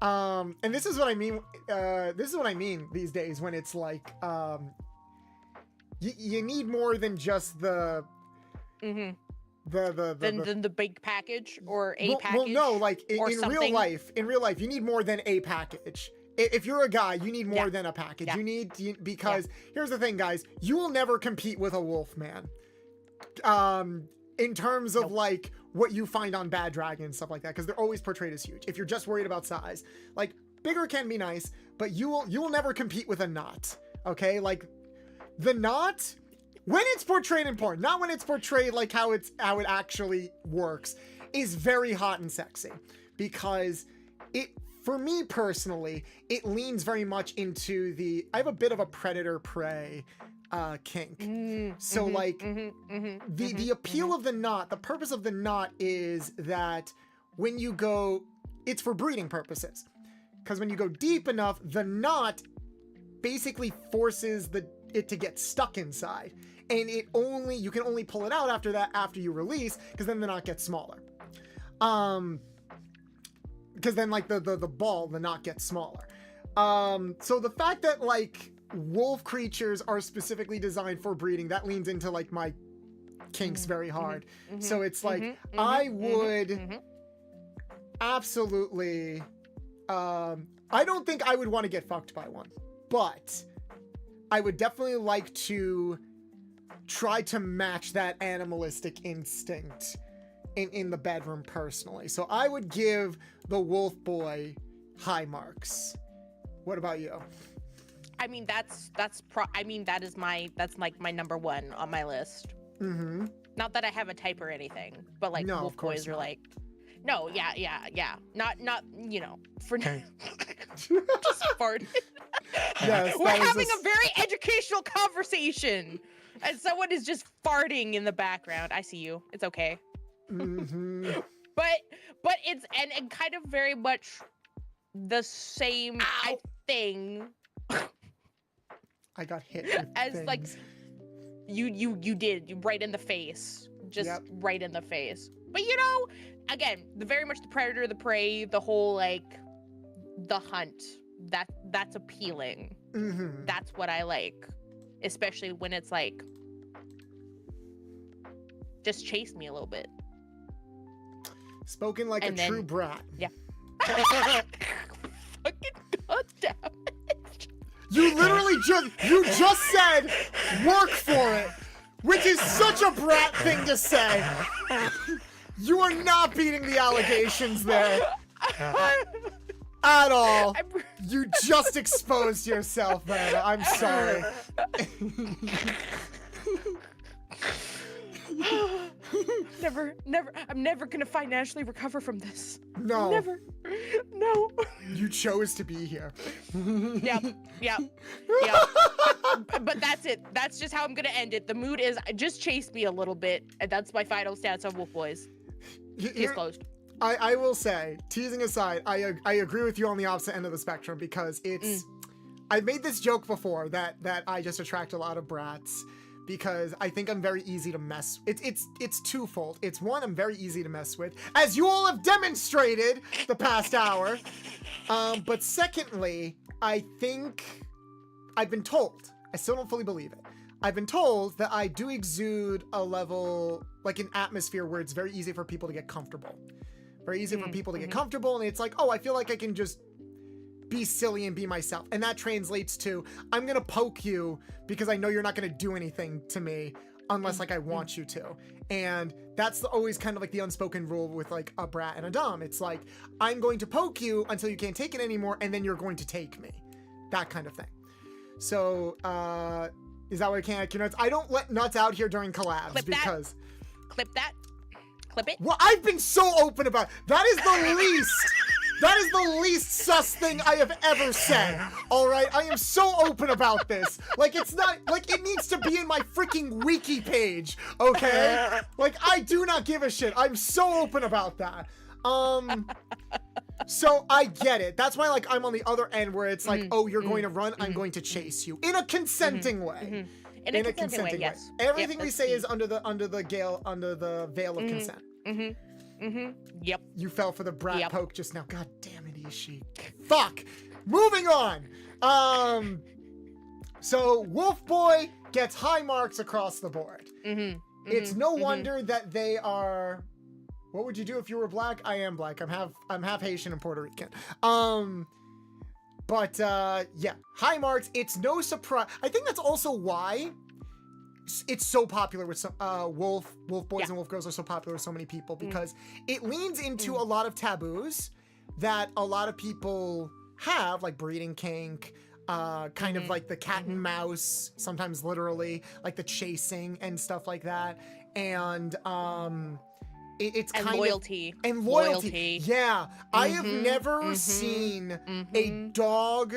and this is what I mean these days when it's like you need more than just the the big package or a package. Well, no, like in real life, you need more than a package. If you're a guy, you need more than a package. Yeah. Because here's the thing, guys, you will never compete with a wolf man. In terms of like what you find on Bad Dragon and stuff like that, because they're always portrayed as huge. If you're just worried about size, like bigger can be nice, but you will never compete with a knot. Okay, like the knot, when it's portrayed in porn, not when it's portrayed like how it actually works, is very hot and sexy because for me personally, it leans very much into I have a bit of a predator-prey kink. The appeal of the knot, the purpose of the knot is that when you go, it's for breeding purposes. Because when you go deep enough, the knot basically forces it to get stuck inside. And you can only pull it out after you release, because then the knot gets smaller. Because then like the knot gets smaller. So the fact that like wolf creatures are specifically designed for breeding, that leans into like my kinks very hard. So it's like I would absolutely I don't think I would want to get fucked by one, but I would definitely like to try to match that animalistic instinct in the bedroom personally. So I would give the wolf boy high marks What about you? I mean, that's like my number one on my list. Mm-hmm. Not that I have a type or anything, but like No, wolf of course boys are not. like, no, yeah. Not for just fart. Yes, We're that is having a very educational conversation, and someone is just farting in the background. I see you. It's okay. Mm-hmm. But it's and kind of very much the same thing I got hit with as things. like you did right in the face, just right in the face. But you know, again, very much the predator, the prey, the whole like the hunt. That's appealing. Mm-hmm. That's what I like, especially when it's like, just chase me a little bit. Spoken like a true brat. Yeah. Fucking goddamn it. You literally just said work for it, which is such a brat thing to say. You are not beating the allegations there at all. You just exposed yourself, man. I'm sorry. Never. I'm never gonna financially recover from this. No. Never. No. You chose to be here. Yep. But that's it. That's just how I'm gonna end it. The mood is just chase me a little bit, and that's my final stance on Wolf Boys. Case closed. I will say, teasing aside, I agree with you on the opposite end of the spectrum because it's. I've made this joke before that I just attract a lot of brats. Because I think I'm very easy to mess. It's twofold. It's one, I'm very easy to mess with, as you all have demonstrated the past hour. But secondly, I think I've been told. I still don't fully believe it. I've been told that I do exude a level, like an atmosphere where it's very easy for people to get comfortable. Very easy for people to get comfortable, and it's like, oh, I feel like I can just be silly and be myself. And that translates to, I'm gonna poke you because I know you're not gonna do anything to me unless like I want you to. And that's always kind of like the unspoken rule with like a brat and a dom. It's like, I'm going to poke you until you can't take it anymore, and then you're going to take me. That kind of thing. So, is that why I can't act your nuts? I don't let nuts out here during collabs because... Clip that. Clip it. Well, I've been so open about it. That is the least... That is the least sus thing I have ever said. All right, I am so open about this. Like, it's not like it needs to be in my freaking wiki page. Okay, like I do not give a shit. I'm so open about that. So I get it. That's why like I'm on the other end where it's like, oh, you're going to run. I'm going to chase you in a consenting way. In a consenting way, yes. Everything we say is under the veil of consent. Yep. You fell for the brat poke just now. God damn it, Ishi. Fuck. Moving on. So Wolf Boy gets high marks across the board. It's no wonder that they are. What would you do if you were black? I am black. I'm half Haitian and Puerto Rican. But yeah, high marks. It's no surprise. I think that's also why it's so popular with some wolf boys and wolf girls are so popular with so many people, because it leans into a lot of taboos that a lot of people have, like breeding kink, kind of like the cat and mouse, sometimes literally like the chasing and stuff like that, and it's kind loyalty. Of and loyalty. Yeah, I have never seen a dog.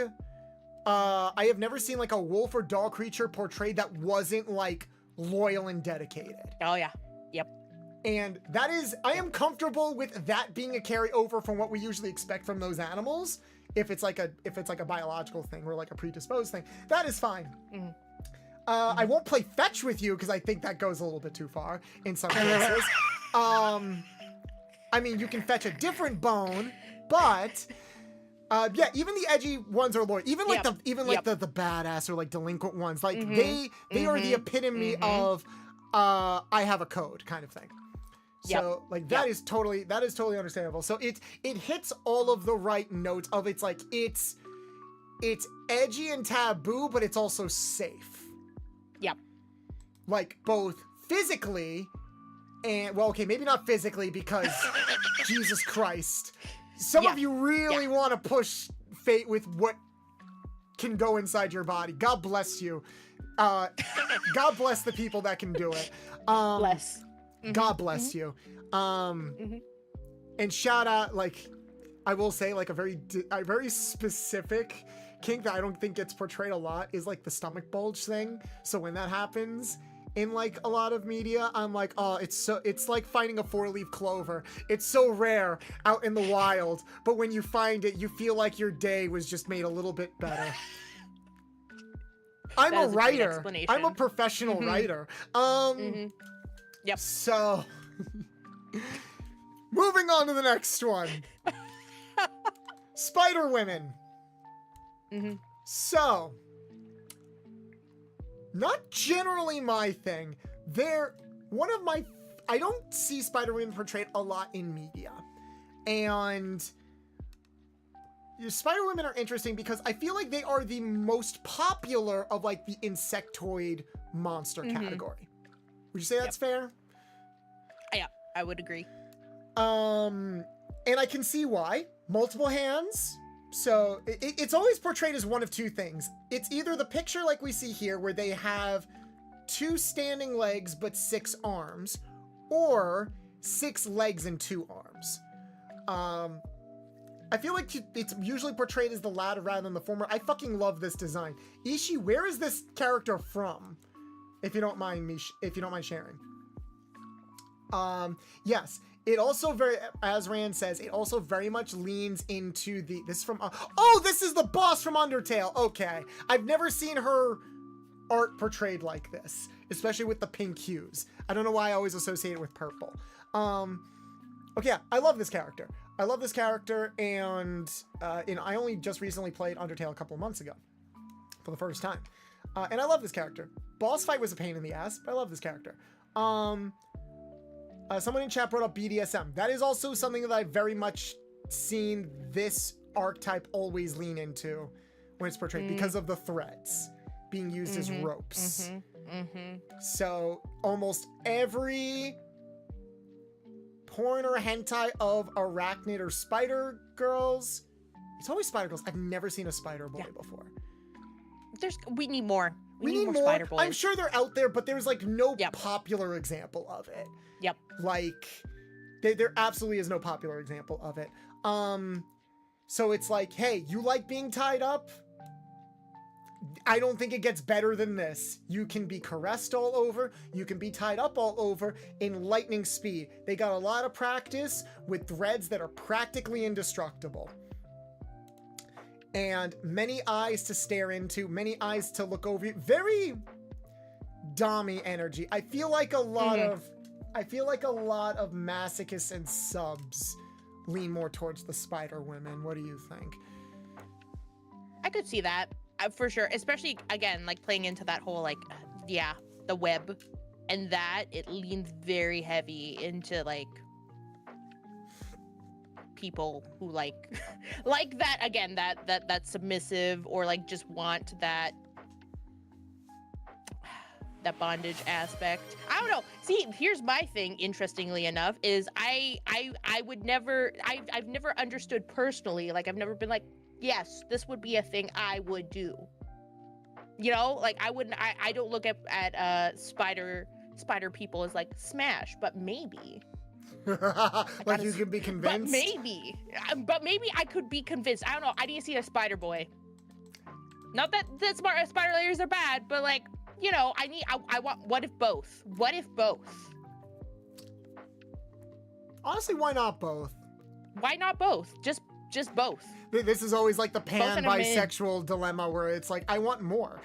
I have never seen like a wolf or dog creature portrayed that wasn't like loyal and dedicated. Oh yeah. Yep. And that is, I am comfortable with that being a carryover from what we usually expect from those animals. If it's like a biological thing or like a predisposed thing, that is fine. I won't play fetch with you because I think that goes a little bit too far in some cases. I mean, you can fetch a different bone, but yeah, even the edgy ones are loyal. Even like the badass or like delinquent ones, like they are the epitome of I have a code kind of thing. So like that is totally understandable. So it hits all of the right notes of it's like it's edgy and taboo, but it's also safe. Yep. Like both physically and, well, okay, maybe not physically because Jesus Christ. Some of you really want to push fate with what can go inside your body. God bless you. God bless the people that can do it. Bless. God bless you. And shout out, like, I will say, like, a very specific kink that I don't think gets portrayed a lot is like the stomach bulge thing. So when that happens in like a lot of media, I'm like, oh, it's like finding a 4-leaf clover. It's so rare out in the wild, but when you find it, you feel like your day was just made a little bit better. I'm a writer. I'm a professional writer. Yep. So moving on to the next one. Spider women. So, not generally my thing. I don't see Spider women portrayed a lot in media. And Spider women are interesting because I feel like they are the most popular of like the insectoid monster category. Would you say that's fair? Yeah, I would agree. And I can see why. Multiple hands. So it's always portrayed as one of two things. It's either the picture like we see here where they have 2 standing legs but 6 arms, or 6 legs and 2 arms. I feel like it's usually portrayed as the latter rather than the former. I fucking love this design. Ishi, where is this character from? If you don't mind sharing. Yes. It also as Rand says, it also very much leans into this is from, this is the boss from Undertale. Okay. I've never seen her art portrayed like this, especially with the pink hues. I don't know why I always associate it with purple. Okay, yeah, I love this character. And I only just recently played Undertale a couple of months ago for the first time. And I love this character. Boss fight was a pain in the ass, but I love this character. Someone in chat brought up BDSM. That is also something that I've very much seen this archetype always lean into when it's portrayed because of the threads being used as ropes. So almost every porn or hentai of arachnid or spider girls, it's always spider girls. I've never seen a spider boy before. We need more. We need more spider boys. I'm sure they're out there, but there's like no popular example of it. Yep. Like there absolutely is no popular example of it. So it's like, hey, you like being tied up? I don't think it gets better than this. You can be caressed all over. You can be tied up all over in lightning speed. They got a lot of practice with threads that are practically indestructible. And many eyes to stare into, many eyes to look over. Very dommy energy. I feel like a lot of masochists and subs lean more towards the spider women. What do you think? I could see that for sure, especially again, like playing into that whole like, the web, and that it leans very heavy into like people who like like that again, that submissive, or like just want that bondage aspect. I don't know. See, here's my thing, interestingly enough, is I've never understood personally, like I've never been like, yes, this would be a thing I would do. You know, like I don't look at spider people as like smash, but maybe. Like you could be convinced? But maybe I could be convinced. I don't know. I need to see a spider boy. Not that spider layers are bad, but like, you know, I want, what if both? What if both? Honestly, why not both? Why not both? Just both. This is always like the pan-bisexual dilemma where it's like, I want more.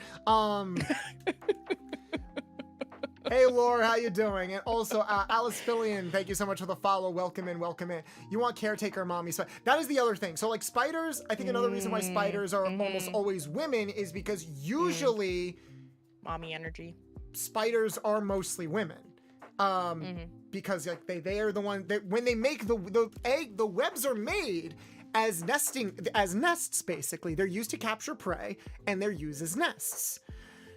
Hey, Laura, how you doing? And also, Alice Fillion, thank you so much for the follow. Welcome in, welcome in. You want caretaker mommy. So that is the other thing. So like spiders, I think another reason why spiders are almost always women is because usually mommy energy. Spiders are mostly women. Because like they are the one that when they make the egg, the webs are made as nests basically. They're used to capture prey and they're used as nests.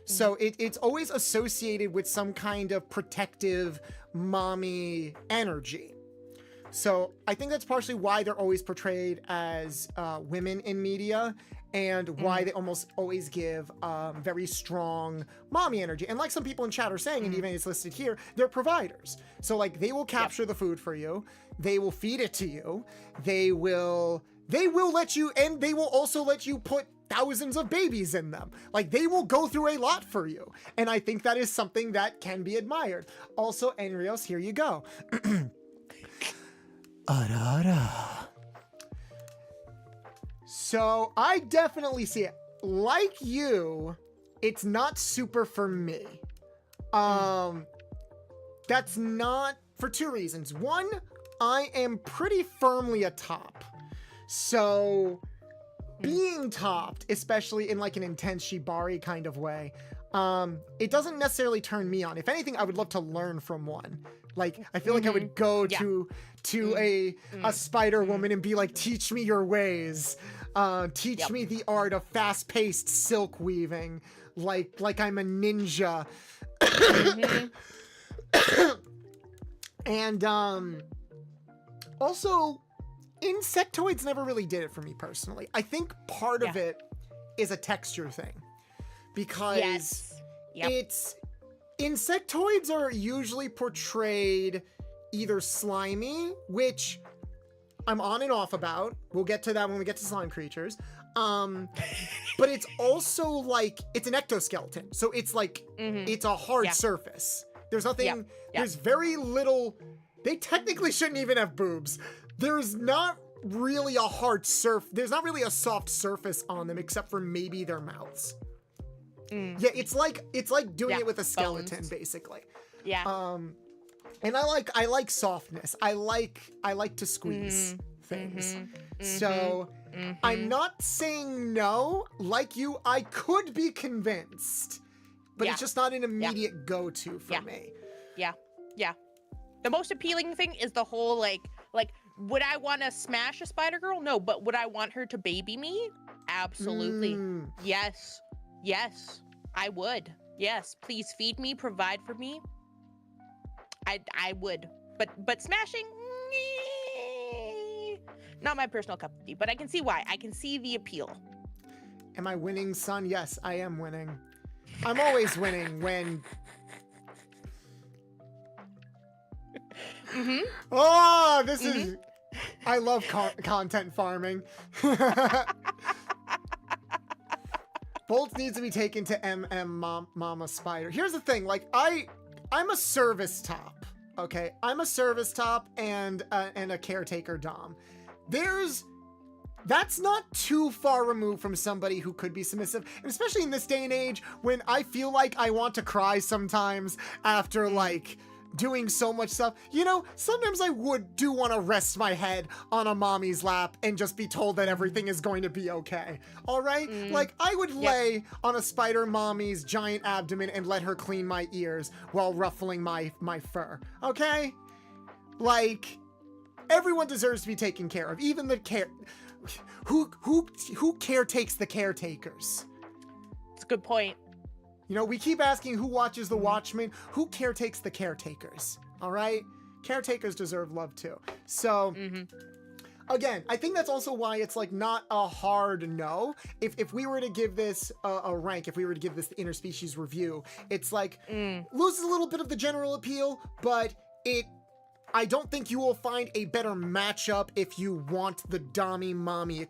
So it's always associated with some kind of protective mommy energy. So I think that's partially why they're always portrayed as women in media, and why they almost always give very strong mommy energy. And like some people in chat are saying, and even it's listed here, they're providers. So like they will capture the food for you, they will feed it to you, they will let you, and they will also let you put thousands of babies in them. Like they will go through a lot for you. And I think that is something that can be admired. Also, Enrios, here you go. So I definitely see it. Like you, it's not super for me. That's not for two reasons. One, I am pretty firmly a top. So being topped, especially in like an intense shibari kind of way, it doesn't necessarily turn me on. If anything, I would love to learn from one. Like, I feel like I would go to a spider woman and be like, teach me your ways. Teach me the art of fast-paced silk weaving. Like I'm a ninja. And, also, insectoids never really did it for me personally. I think part of it is a texture thing. Because it's... Insectoids are usually portrayed either slimy, which I'm on and off about. We'll get to that when we get to slime creatures. But it's also like, it's an ectoskeleton. So it's like, it's a hard surface. There's nothing, there's very little, they technically shouldn't even have boobs. There's not really a hard there's not really a soft surface on them except for maybe their mouths. Yeah, it's like doing it with a skeleton, basically. Yeah. And I like softness. I like to squeeze things. So I'm not saying no. Like you, I could be convinced, but it's just not an immediate go-to for me. Yeah. The most appealing thing is the whole like, would I want to smash a spider girl? No, but would I want her to baby me? Absolutely. Yes, I would. Yes, please feed me, provide for me. I would. But smashing, not my personal cup of tea, but I can see why. I can see the appeal. Am I winning, son? Yes, I am winning. I'm always winning when... Oh, this is... I love content farming. Bolts needs to be taken to Mama Spider. Here's the thing, like I'm a service top, okay? I'm a service top and a caretaker dom. That's not too far removed from somebody who could be submissive, and especially in this day and age when I feel like I want to cry sometimes after like doing so much stuff. You know, sometimes I do want to rest my head on a mommy's lap and just be told that everything is going to be okay. All right? Like, I would lay on a spider mommy's giant abdomen and let her clean my ears while ruffling my fur. Okay? Like, everyone deserves to be taken care of. Even the who caretakes the caretakers? It's a good point. You know, we keep asking who watches the Watchmen, who caretakes the caretakers, all right? Caretakers deserve love too. So, again, I think that's also why it's like not a hard no. If we were to give this a rank, if we were to give this the interspecies review, it's like loses a little bit of the general appeal, but I don't think you will find a better matchup if you want the Dami Mommy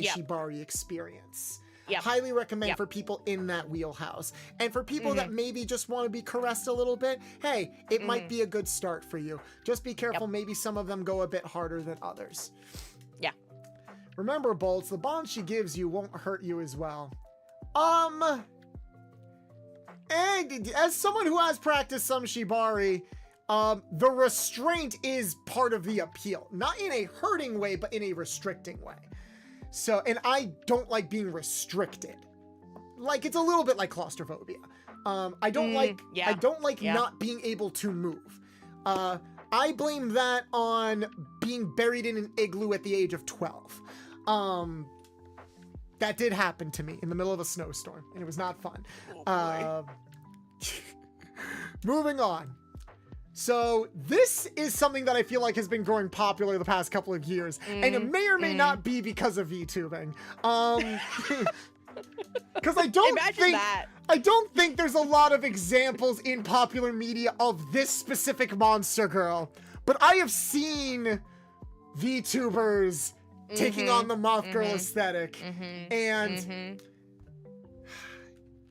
Shibari experience. Highly recommend for people in that wheelhouse. And for people that maybe just want to be caressed a little bit, hey, it might be a good start for you. Just be careful, maybe some of them go a bit harder than others. Yeah. Remember, Bolts, the bond she gives you won't hurt you as well. And as someone who has practiced some Shibari, the restraint is part of the appeal. Not in a hurting way, but in a restricting way. So, and I don't like being restricted. Like, it's a little bit like claustrophobia. I don't like not being able to move. I blame that on being buried in an igloo at the age of 12. That did happen to me in the middle of a snowstorm, and it was not fun. Moving on. So this is something that I feel like has been growing popular the past couple of years, and it may or may not be because of VTubing. Because I don't think there's a lot of examples in popular media of this specific monster girl, but I have seen VTubers taking on the moth girl aesthetic, and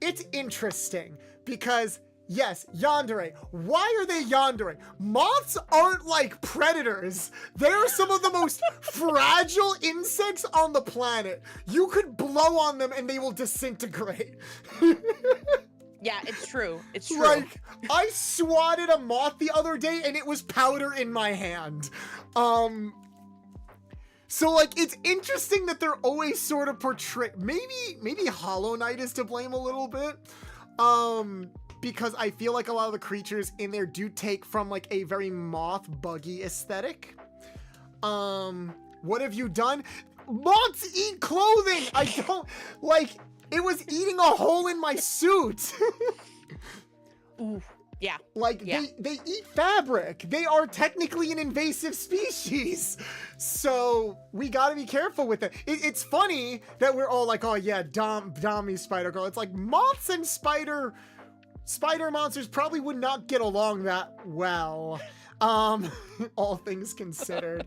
it's interesting because yes, yandere. Why are they yandere? Moths aren't like predators. They're some of the most fragile insects on the planet. You could blow on them and they will disintegrate. Yeah, it's true. It's true. Like, I swatted a moth the other day and it was powder in my hand. So like, it's interesting that they're always sort of portrayed. Maybe Hollow Knight is to blame a little bit. Because I feel like a lot of the creatures in there do take from like a very moth buggy aesthetic. What have you done? Moths eat clothing! I don't, like, it was eating a hole in my suit. Ooh, yeah. Like, yeah. They eat fabric. They are technically an invasive species. So we gotta be careful with it. It's funny that we're all like, oh yeah, Dommy Spider Girl. It's like moths and spider monsters probably would not get along that well, all things considered.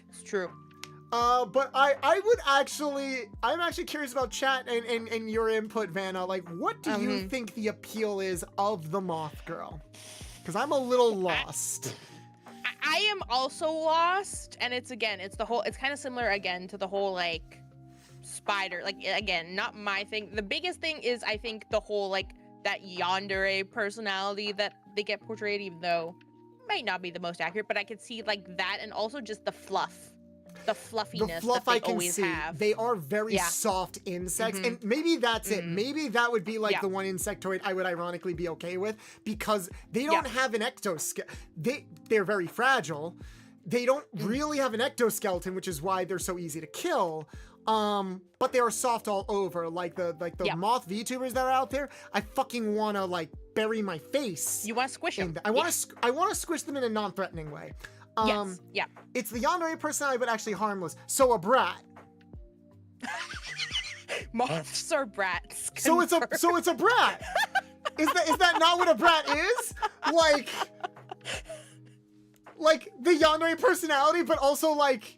It's true. But I'm actually curious about chat and your input, Vanna. Like, what do you think the appeal is of the moth girl? Because I'm a little lost. I am also lost, and it's kind of similar again to the whole like spider, like again, not my thing. The biggest thing is I think the whole like that yandere personality that they get portrayed, even though might not be the most accurate, but I could see like that, and also just the fluff, the fluffiness that they always have. They are very soft insects, and maybe that's it. Maybe that would be like the one insectoid I would ironically be okay with, because they don't have an exoskeleton. They're very fragile. They don't really have an exoskeleton, which is why they're so easy to kill. But they are soft all over, like the moth VTubers that are out there. I fucking want to like bury my face. You want to squish them. I want to squish them in a non-threatening way. Yes. Yeah. It's the yandere personality, but actually harmless. So a brat. Moths are brats. So it's a brat. Is that not what a brat is? Like the yandere personality, but also like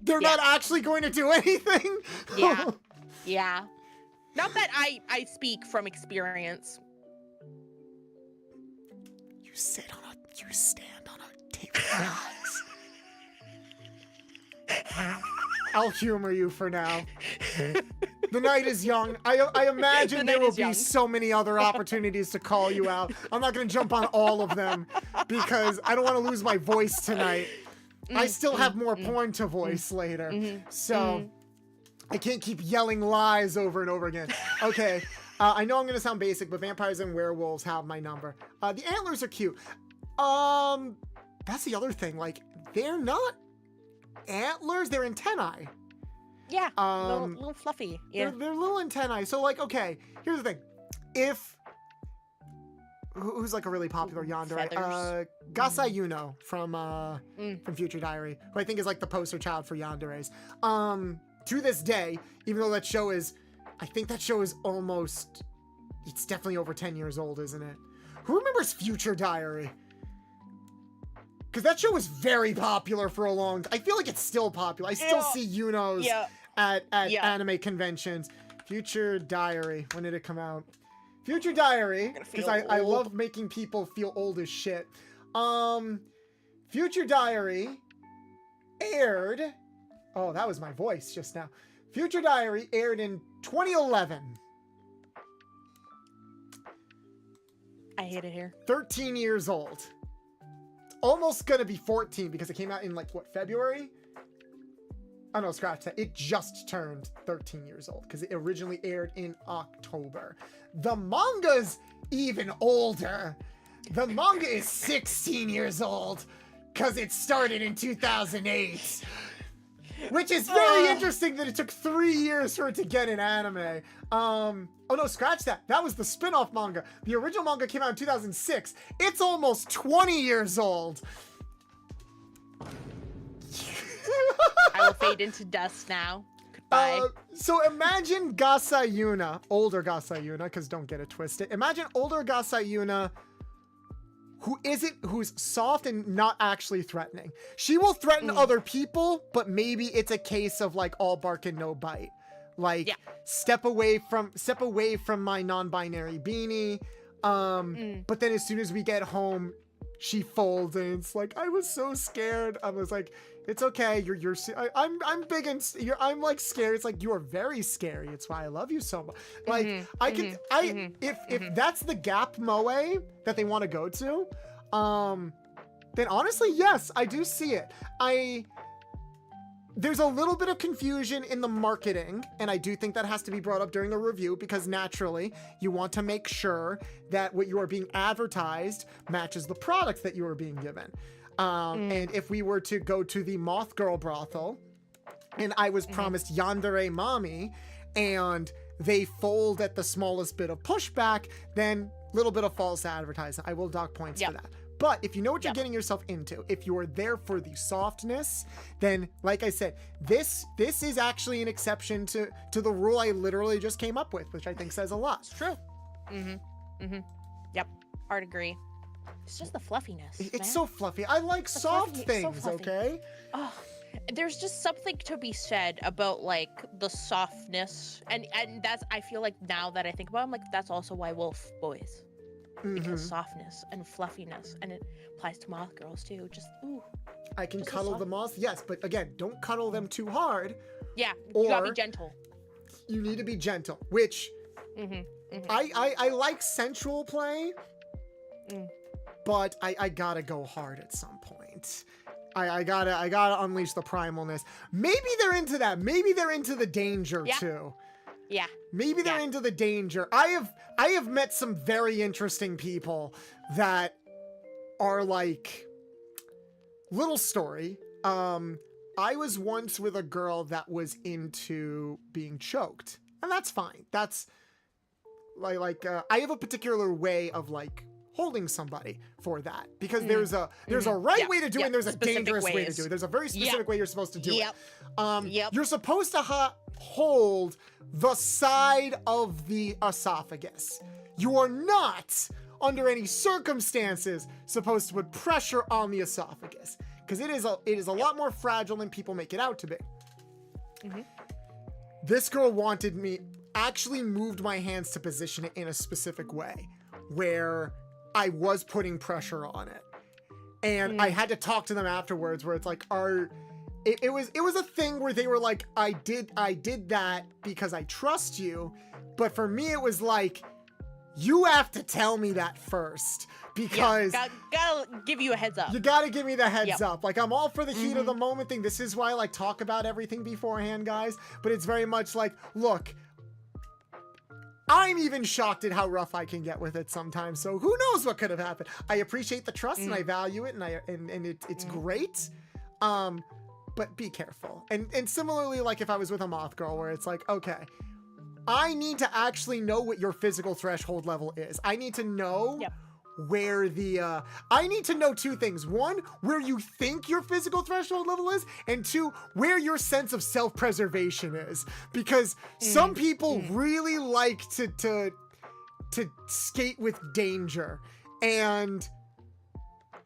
they're not actually going to do anything. Yeah. Yeah. Not that I speak from experience. You stand on a table. I'll humor you for now. The night is young. I imagine there will be so many other opportunities to call you out. I'm not going to jump on all of them because I don't want to lose my voice tonight. I still have more porn to voice later. So I can't keep yelling lies over and over again. Okay. I know I'm going to sound basic, but vampires and werewolves have my number. The antlers are cute. That's the other thing. Like, they're not antlers. They're antennae. Yeah, little fluffy. Yeah, they're little antennae. So like, okay, here's the thing. If who's like a really popular yandere? Gasai Yuno from Future Diary, who I think is like the poster child for yanderes. To this day, even though I think that show is it's definitely over 10 years old, isn't it? Who remembers Future Diary? Because that show was very popular for a long time. I feel like it's still popular. I still see Yunos at anime conventions. Future Diary. When did it come out? Future Diary. Because I love making people feel old as shit. Future Diary aired... Oh, that was my voice just now. Future Diary aired in 2011. I hate it here. 13 years old. Almost gonna be 14 because it came out in like what, February? Oh no, scratch that. It just turned 13 years old because it originally aired in October. The manga's even older. The manga is 16 years old because it started in 2008. Which is very interesting that it took 3 years for it to get an anime. Oh no, scratch that. That was the spin-off manga. The original manga came out in 2006. It's almost 20 years old. I will fade into dust now. Goodbye. So imagine Gasayuna, older Gasayuna, because don't get it twisted. Imagine older Gasayuna who's soft and not actually threatening. She will threaten other people, but maybe it's a case of like all bark and no bite. Like step away from my non-binary beanie. But then as soon as we get home, she folds and it's like, I was so scared. I was like, it's okay. I'm big and I'm like scared. It's like, you are very scary. It's why I love you so much. Like if that's the gap moe that they want to go to, then honestly, yes, I do see it. There's a little bit of confusion in the marketing, and I do think that has to be brought up during a review because naturally you want to make sure that what you are being advertised matches the product that you are being given. And if we were to go to the Moth Girl brothel and I was promised yandere mommy and they fold at the smallest bit of pushback, then little bit of false advertising. I will dock points for that. But if you know what you're getting yourself into, if you are there for the softness, then like I said, this is actually an exception to the rule I literally just came up with, which I think says a lot. It's true. Yep. Hard agree. It's just the fluffiness. It's so fluffy. I like soft things, so okay? Oh, there's just something to be said about like the softness, and that's, I feel like now that I think about it, I'm like, that's also why wolf boys. Because softness and fluffiness, and it applies to moth girls too. Just ooh. I can cuddle the moths, yes, but again, don't cuddle them too hard. Yeah, you gotta be gentle. You need to be gentle, which I like sensual play, but I gotta go hard at some point. I gotta unleash the primalness. Maybe they're into that. Maybe they're into the danger too. Yeah. Maybe they're into the danger. I have met some very interesting people that are like, little story. I was once with a girl that was into being choked, and that's fine. That's like I have a particular way of like holding somebody for that, because there's a right way to do it and there's a dangerous way to do it. There's a very specific way you're supposed to do it. You're supposed to hold the side of the esophagus. You are not, under any circumstances, supposed to put pressure on the esophagus, because it is a lot more fragile than people make it out to be. This girl wanted me, actually moved my hands to position it in a specific way where I was putting pressure on it. And I had to talk to them afterwards where it's like, it was a thing where they were like, I did that because I trust you. But for me, it was like, you have to tell me that first, because gotta give you a heads up. You gotta give me the heads up. Like, I'm all for the heat of the moment thing. This is why I like talk about everything beforehand, guys. But it's very much like, look, I'm even shocked at how rough I can get with it sometimes. So who knows what could have happened? I appreciate the trust and I value it, and it's great. But be careful. And similarly, like if I was with a moth girl where it's like, okay, I need to actually know what your physical threshold level is. I need to know where I need to know two things. One, where you think your physical threshold level is, and two, where your sense of self-preservation is. Because some people really like to skate with danger. And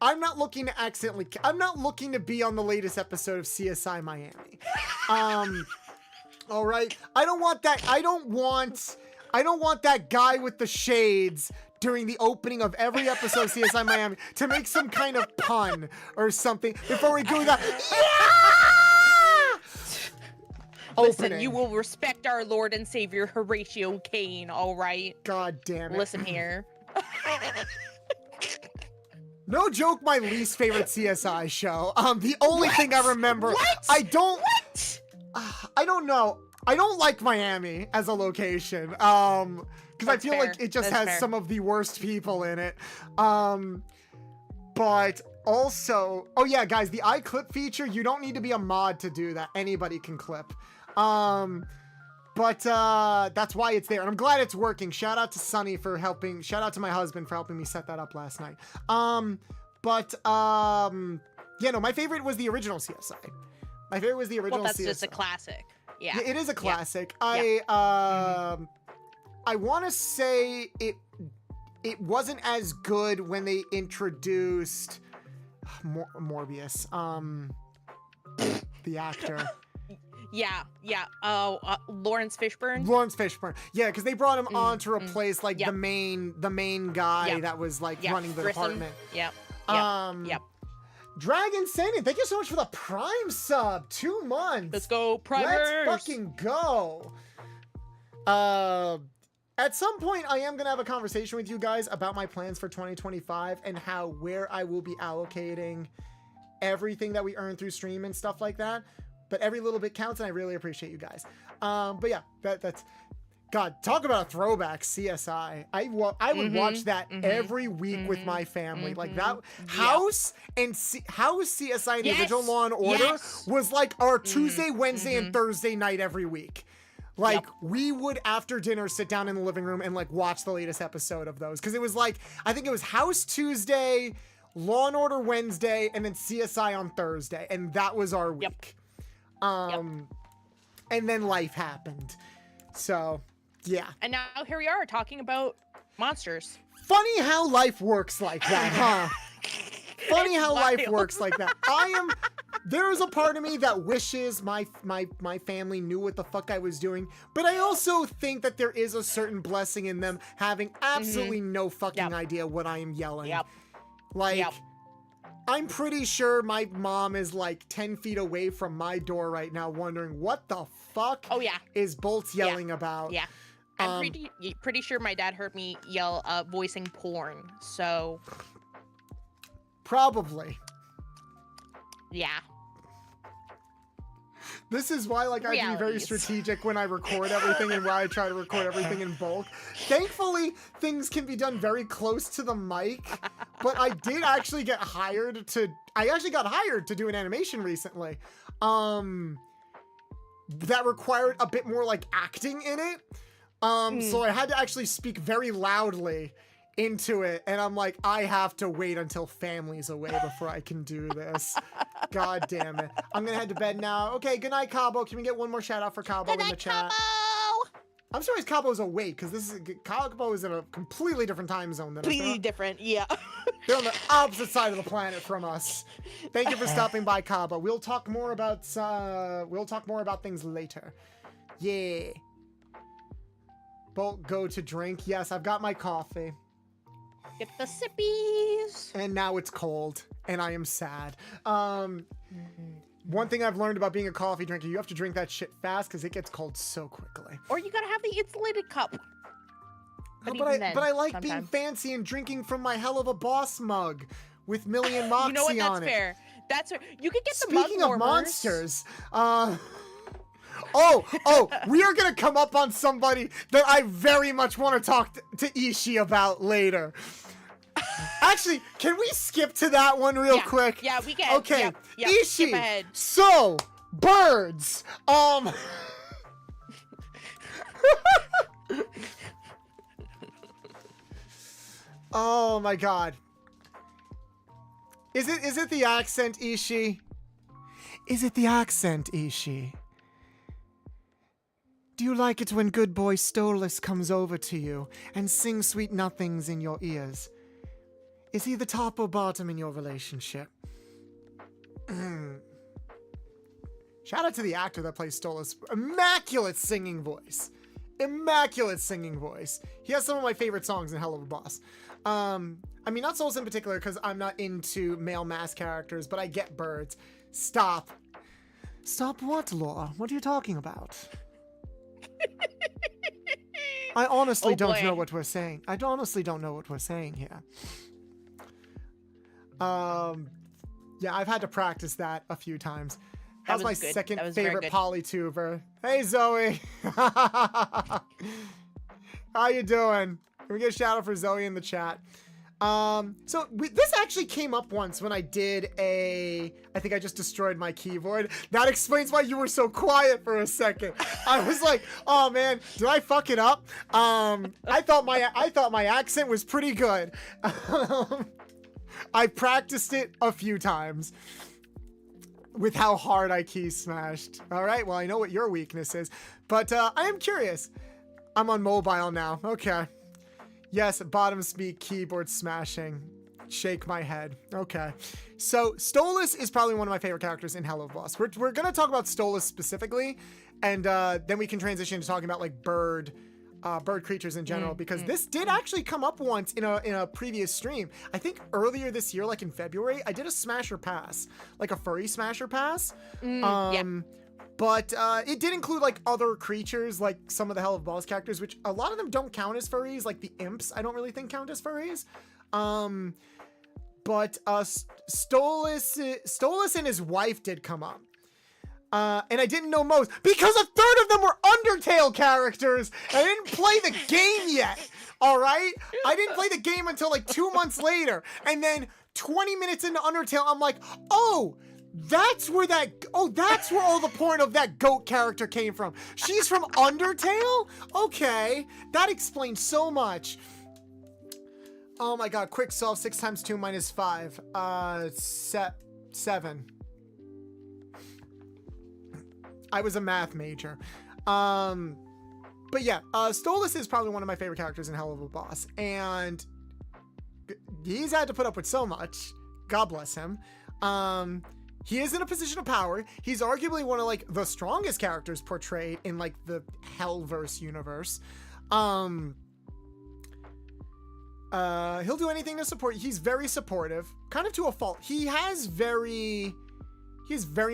I'm not looking to be on the latest episode of CSI Miami. All right. I don't want that guy with the shades during the opening of every episode of CSI Miami to make some kind of pun or something before we do that. Listen, opening. you will respect our Lord and Savior Horatio Kane, all right? God damn it. Listen here. No joke, my least favorite CSI show. The only thing I remember, What? I don't know. I don't like Miami as a location. Because I feel like it just has some of the worst people in it. But Also, oh yeah, guys, the iClip feature, you don't need to be a mod to do that. Anybody can clip. But that's why it's there, and I'm glad it's working. Shout out to Sunny for helping. Shout out to my husband for helping me set that up last night. Yeah, no, my favorite was the original CSI. My favorite was the original Well, that's CSI. just a classic. Yeah. It is a classic. Yeah. I want to say it wasn't as good when they introduced Morbius, the actor. Yeah. Lawrence Fishburne. Lawrence Fishburne. Yeah, because they brought him on to replace like the main guy that was like running the department. Yep. Dragon Sandin, thank you so much for the Prime sub. 2 months. Let's go, Primers. Let's fucking go. At some point, I am gonna have a conversation with you guys about my plans for 2025 and where I will be allocating everything that we earn through stream and stuff like that. But every little bit counts, and I really appreciate you guys. But yeah, that's God. Talk about a throwback, CSI. I would watch that every week with my family. Like that House and House CSI and the original Law and Order was like our Tuesday, Wednesday, and Thursday night every week. Like we would after dinner sit down in the living room and like watch the latest episode of those, because it was like I think it was House Tuesday, Law and Order Wednesday, and then CSI on Thursday, and that was our week. And then life happened. So, yeah. And now here we are talking about monsters. Funny how life works like that, huh? Funny how life works like that. There is a part of me that wishes my family knew what the fuck I was doing, but I also think that there is a certain blessing in them having absolutely no fucking idea what I am yelling. I'm pretty sure my mom is like 10 feet away from my door right now wondering what the fuck is Bolts yelling about. Yeah. I'm pretty sure my dad heard me yell voicing porn, so... Probably. Yeah. This is why, like, I have to be very strategic when I record everything and why I try to record everything in bulk. Thankfully, things can be done very close to the mic, but I did actually get hired to... I actually got hired to do an animation recently. That required a bit more, like, acting in it. So I had to actually speak very loudly into it, and I'm like, I have to wait until family's away before I can do this. God damn it. I'm gonna head to bed now. Okay, good night, Cabo. Can we get one more shout out for Cabo in the chat? Cabo! I'm surprised Cabo's awake, because Cabo is in a completely different time zone than us. Completely different, yeah. They're on the opposite side of the planet from us. Thank you for stopping by, Cabo. We'll talk more about things later. Yeah. Bolt, go to drink. Yes, I've got my coffee. Get the sippies. And now it's cold, and I am sad. One thing I've learned about being a coffee drinker, you have to drink that shit fast because it gets cold so quickly. Or you gotta have the insulated cup. But I like being fancy and drinking from my hell of a boss mug with Million Moxie on it. You know what? That's fair. That's fair. You could get the mug warmers. Speaking of monsters, we are gonna come up on somebody that I very much want to talk to Ishii about later. Actually, can we skip to that one real quick? Yeah, we can. Okay, yep, Ishii. Skip ahead. So, birds. Oh my god. Is it the accent, Ishii? Is it the accent, Ishii? Do you like it when good boy Stolas comes over to you and sings sweet nothings in your ears? Is he the top or bottom in your relationship? Shout out to the actor that plays Stolas. Immaculate singing voice. Immaculate singing voice. He has some of my favorite songs in Hell of a Boss. I mean, not Stolas in particular, because I'm not into male mass characters, but I get birds. Stop. Stop what, Laura? What are you talking about? I honestly don't know what we're saying. I honestly don't know what we're saying here. Yeah, I've had to practice that a few times. That was my second favorite polytuber. Hey, Zoe. How you doing? Can we get a shout out for Zoe in the chat? This actually came up once when I did I think I just destroyed my keyboard. That explains why you were so quiet for a second. I was like, oh man, did I fuck it up? I thought my accent was pretty good. I practiced it a few times with how hard I key smashed. All right, well, I know what your weakness is, but I am curious. I'm on mobile now. Okay. Yes, bottom speak, keyboard smashing. Shake my head. Okay. So Stolas is probably one of my favorite characters in Hello Boss. We're going to talk about Stolas specifically, and then we can transition to talking about like bird creatures in general, because this did actually come up once in a previous stream. I think earlier this year, like in February, I did a smasher pass, like a furry smasher pass. But it did include like other creatures, like some of the Hell of Boss characters, which a lot of them don't count as furries. Like the imps, I don't really think count as furries. But Stolas and his wife did come up. And I didn't know most because a third of them were Undertale characters. I didn't play the game yet. All right, I didn't play the game until like 2 months later, and then 20 minutes into Undertale, I'm like, oh. That's where all the point of that goat character came from. She's from Undertale? Okay, that explains so much. Oh my god, quick solve, 6 times 2 minus 5. 7. I was a math major. But yeah, Stolas is probably one of my favorite characters in Hell of a Boss, and he's had to put up with so much. God bless him. He is in a position of power. He's arguably one of like the strongest characters portrayed in like the Hellverse universe. He'll do anything to support. He's very supportive, kind of to a fault. He's very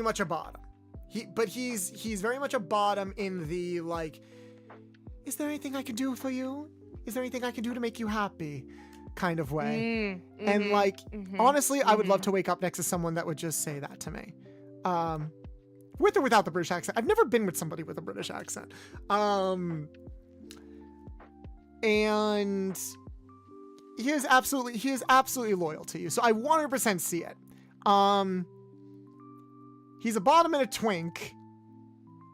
much a bottom. He's very much a bottom in the like, is there anything I can do for you? Is there anything I can do to make you happy? Kind of way. And like, honestly, I would love to wake up next to someone that would just say that to me. With or without the British accent. I've never been with somebody with a British accent. And he is absolutely loyal to you. So I 100% see it. He's a bottom and a twink.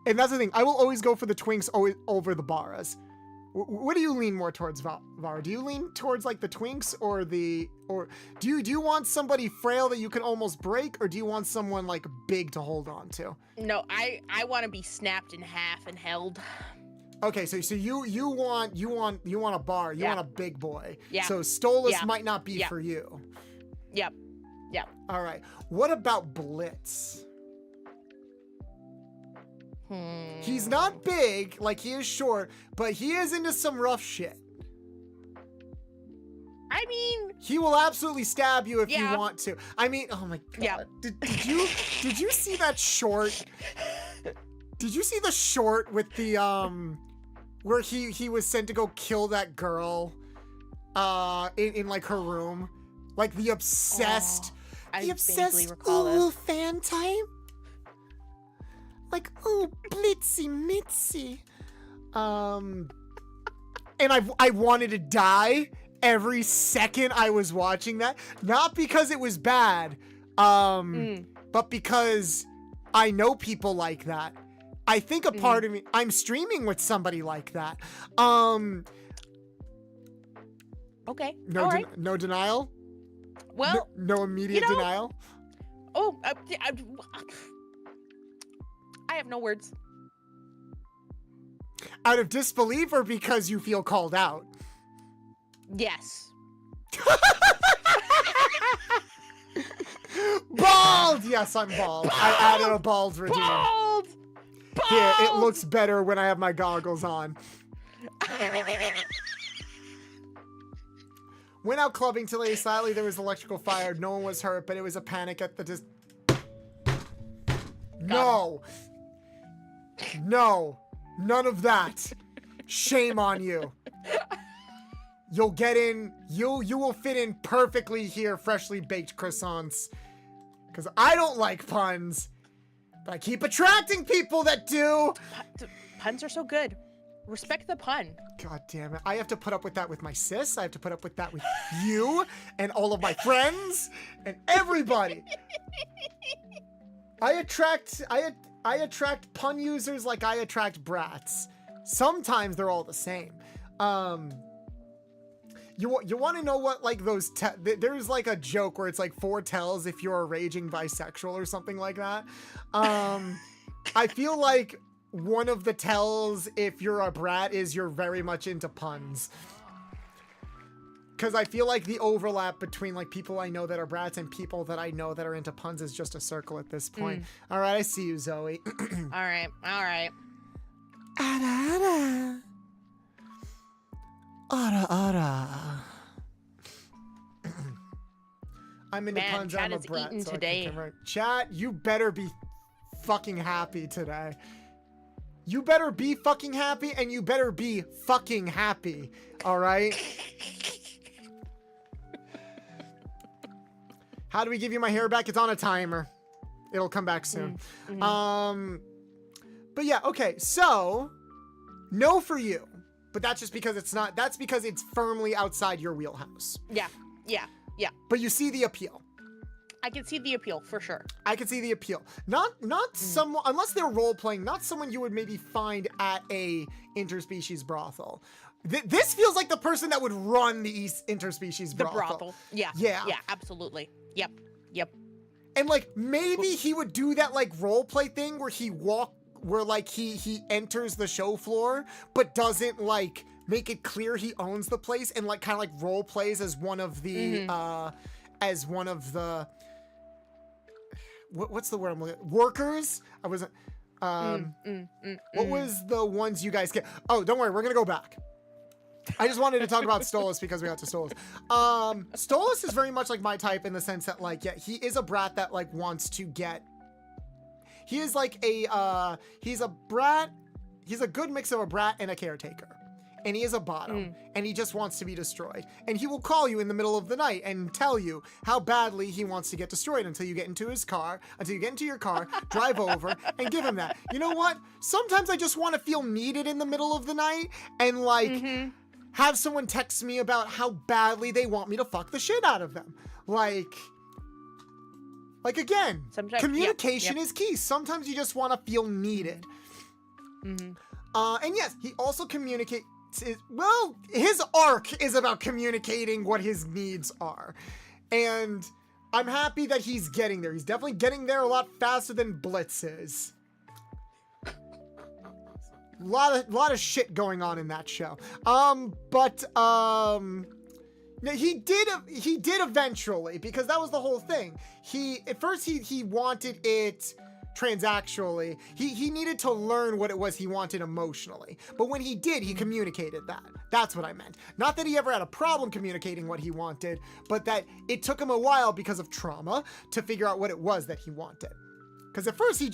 And that's the thing. I will always go for the twinks over the Baras. What do you lean more towards, Vara? Do you lean towards like the twinks or do you want somebody frail that you can almost break, or do you want someone like big to hold on to? No, I want to be snapped in half and held. Okay, so you want a bar, you want a big boy. Yeah. So Stolas might not be for you. Yep. All right. What about Blitz? He's not big, like he is short, but he is into some rough shit. I mean, he will absolutely stab you if you want to. I mean, oh my god. Yeah. Did you see that short? Did you see the short with the where he was sent to go kill that girl in like her room? Like the obsessed ooh, fan time? Like, oh, blitzy mitzy. And I wanted to die every second I was watching that. Not because it was bad, but because I know people like that. I think a part of me, I'm streaming with somebody like that. Okay. No denial? Well, no immediate denial? Oh, I have no words. Out of disbelief or because you feel called out? Yes. Bald! Yes, I'm bald. I added a bald routine. Bald! Here, it looks better when I have my goggles on. Went out clubbing today. Sadly, there was electrical fire. No one was hurt, but it was a panic at the No, none of that. Shame on you. You'll get in, you will fit in perfectly here, freshly baked croissants. Because I don't like puns, but I keep attracting people that do. Puns are so good. Respect the pun. God damn it. I have to put up with that with my sis. I have to put up with that with you and all of my friends and everybody. I attract pun users like I attract brats. Sometimes they're all the same. You want to know what, like, those there's like a joke where it's like 4 tells if you're a raging bisexual or something like that. I feel like one of the tells if you're a brat is you're very much into puns. Because I feel like the overlap between, like, people I know that are brats and people that I know that are into puns is just a circle at this point. All right, I see you, Zoe. All right. Ara, ara. Ara, ara. I'm into puns, Chad I'm a is brat. eating So today. Chat, you better be fucking happy today. You better be fucking happy, and you better be fucking happy. All right? How do we give you my hair back? It's on a timer. It'll come back soon. But yeah, okay. So, no for you. But that's just because it's not, that's because it's firmly outside your wheelhouse. Yeah. But you see the appeal. I can see the appeal for sure. I can see the appeal. Not someone, unless they're role playing, not someone you would maybe find at a interspecies brothel. This feels like the person that would run the interspecies brothel. The brothel. Yeah, absolutely. Yep. And like maybe he would do that like role play thing where he enters the show floor but doesn't like make it clear he owns the place, and like kind of like role plays as one of the what's the word I'm looking at? Workers? I wasn't what was the ones you guys get? Oh, don't worry, we're gonna go back. I just wanted to talk about Stolas because we got to Stolas. Stolas is very much like my type in the sense that, like, yeah, he is a brat that like wants to get. He is like a he's a brat. He's a good mix of a brat and a caretaker, and he is a bottom, and he just wants to be destroyed. And he will call you in the middle of the night and tell you how badly he wants to get destroyed until you get into his car, until you get into your car, drive over, and give him that. You know what? Sometimes I just want to feel needed in the middle of the night and like. Have someone text me about how badly they want me to fuck the shit out of them. Like again, sometimes, communication is key. Sometimes you just want to feel needed. And yes, he also communicates. Well, his arc is about communicating what his needs are. And I'm happy that he's getting there. He's definitely getting there a lot faster than Blitz is. Lot of shit going on in that show. He did eventually, because that was the whole thing. At first he wanted it transactionally. He needed to learn what it was he wanted emotionally. But when he did, he communicated that. That's what I meant. Not that he ever had a problem communicating what he wanted, but that it took him a while because of trauma to figure out what it was that he wanted. Because at first he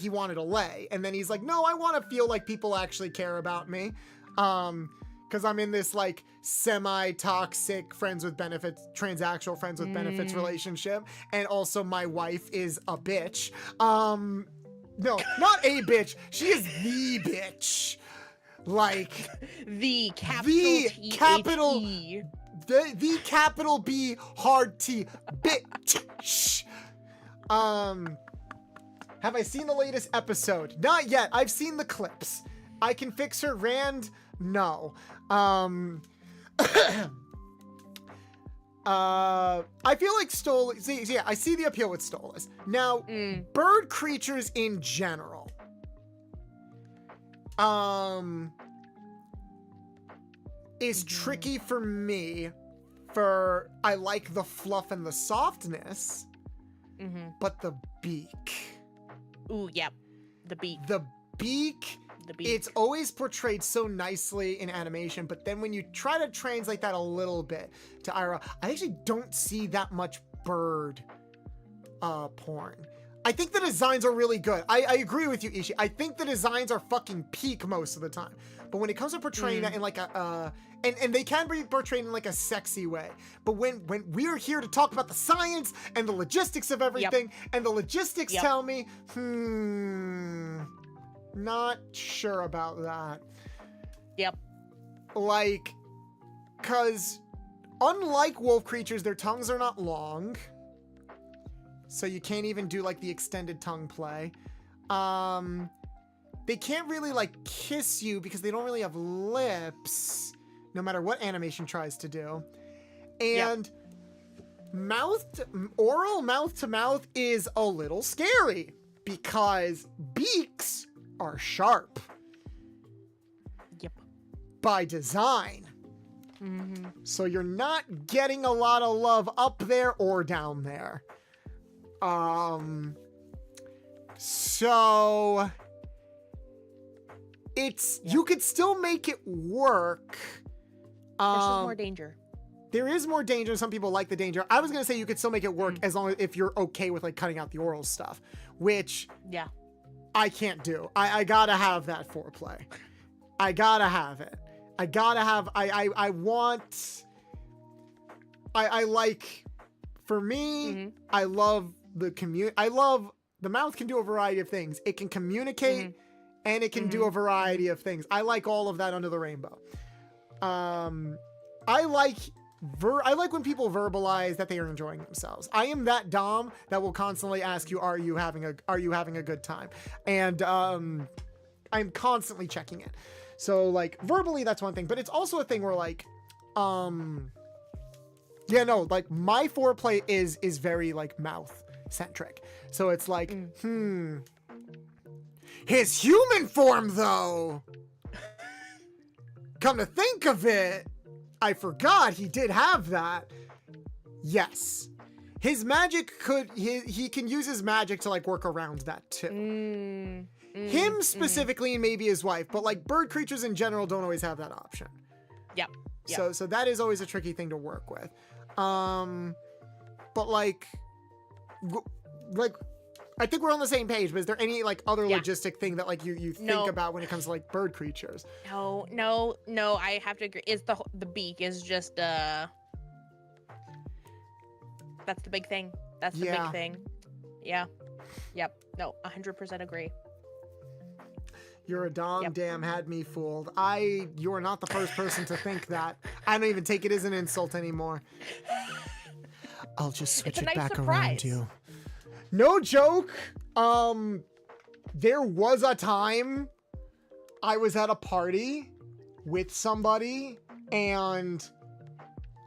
wanted a lay, and then he's like, no, I want to feel like people actually care about me. Because I'm in this like semi-toxic friends with benefits, transactional friends with benefits relationship, and also my wife is a bitch. No, not a bitch. She is the bitch. Like the capital T-H-E. The capital B hard T bitch. Have I seen the latest episode? Not yet. I've seen the clips. I can fix her. Rand? No. I feel like Stolas. See, yeah, I see the appeal with Stolas. Now, bird creatures in general. Is tricky for me. I like the fluff and the softness, but the beak. Ooh, yep. The beak. The beak. It's always portrayed so nicely in animation, but then when you try to translate that a little bit to IRL, I actually don't see that much bird porn. I think the designs are really good. I agree with you, Ishi. I think the designs are fucking peak most of the time. But when it comes to portraying that in like a and they can be portrayed in like a sexy way. But when we're here to talk about the science and the logistics of everything, and the logistics tell me, not sure about that. Yep. Like, because unlike wolf creatures, their tongues are not long. So you can't even do like the extended tongue play. They can't really like kiss you because they don't really have lips, no matter what animation tries to do. And oral mouth to mouth is a little scary because beaks are sharp. Yep. By design. So you're not getting a lot of love up there or down there. So it's you could still make it work. There's still more danger. There is more danger. Some people like the danger. I was gonna say you could still make it work as long as if you're okay with like cutting out the oral stuff, which I can't do. I gotta have that foreplay. I gotta have it. I gotta have. I want. I like. For me, I love the I love the mouth can do a variety of things. It can communicate, and it can do a variety of things. I like all of that under the rainbow. I like when people verbalize that they are enjoying themselves. I am that dom that will constantly ask you, "Are you having a good time?" And I'm constantly checking it. So like verbally, that's one thing, but it's also a thing where like, yeah, no, like my foreplay is very like mouth centric. So it's like, his human form though. Come to think of it, I forgot he did have that. Yes. His magic he can use his magic to like work around that too. Him specifically and maybe his wife, but like bird creatures in general don't always have that option. Yep. So that is always a tricky thing to work with. But like I think we're on the same page, but is there any like other logistic thing that like you think about when it comes to like bird creatures? No, I have to agree. Is the beak is just that's the big thing. That's the big thing. Yeah. Yep. No, 100% agree. You're a damn had me fooled. You are not the first person to think that. I don't even take it as an insult anymore. I'll just switch it back around you. No joke. There was a time I was at a party with somebody and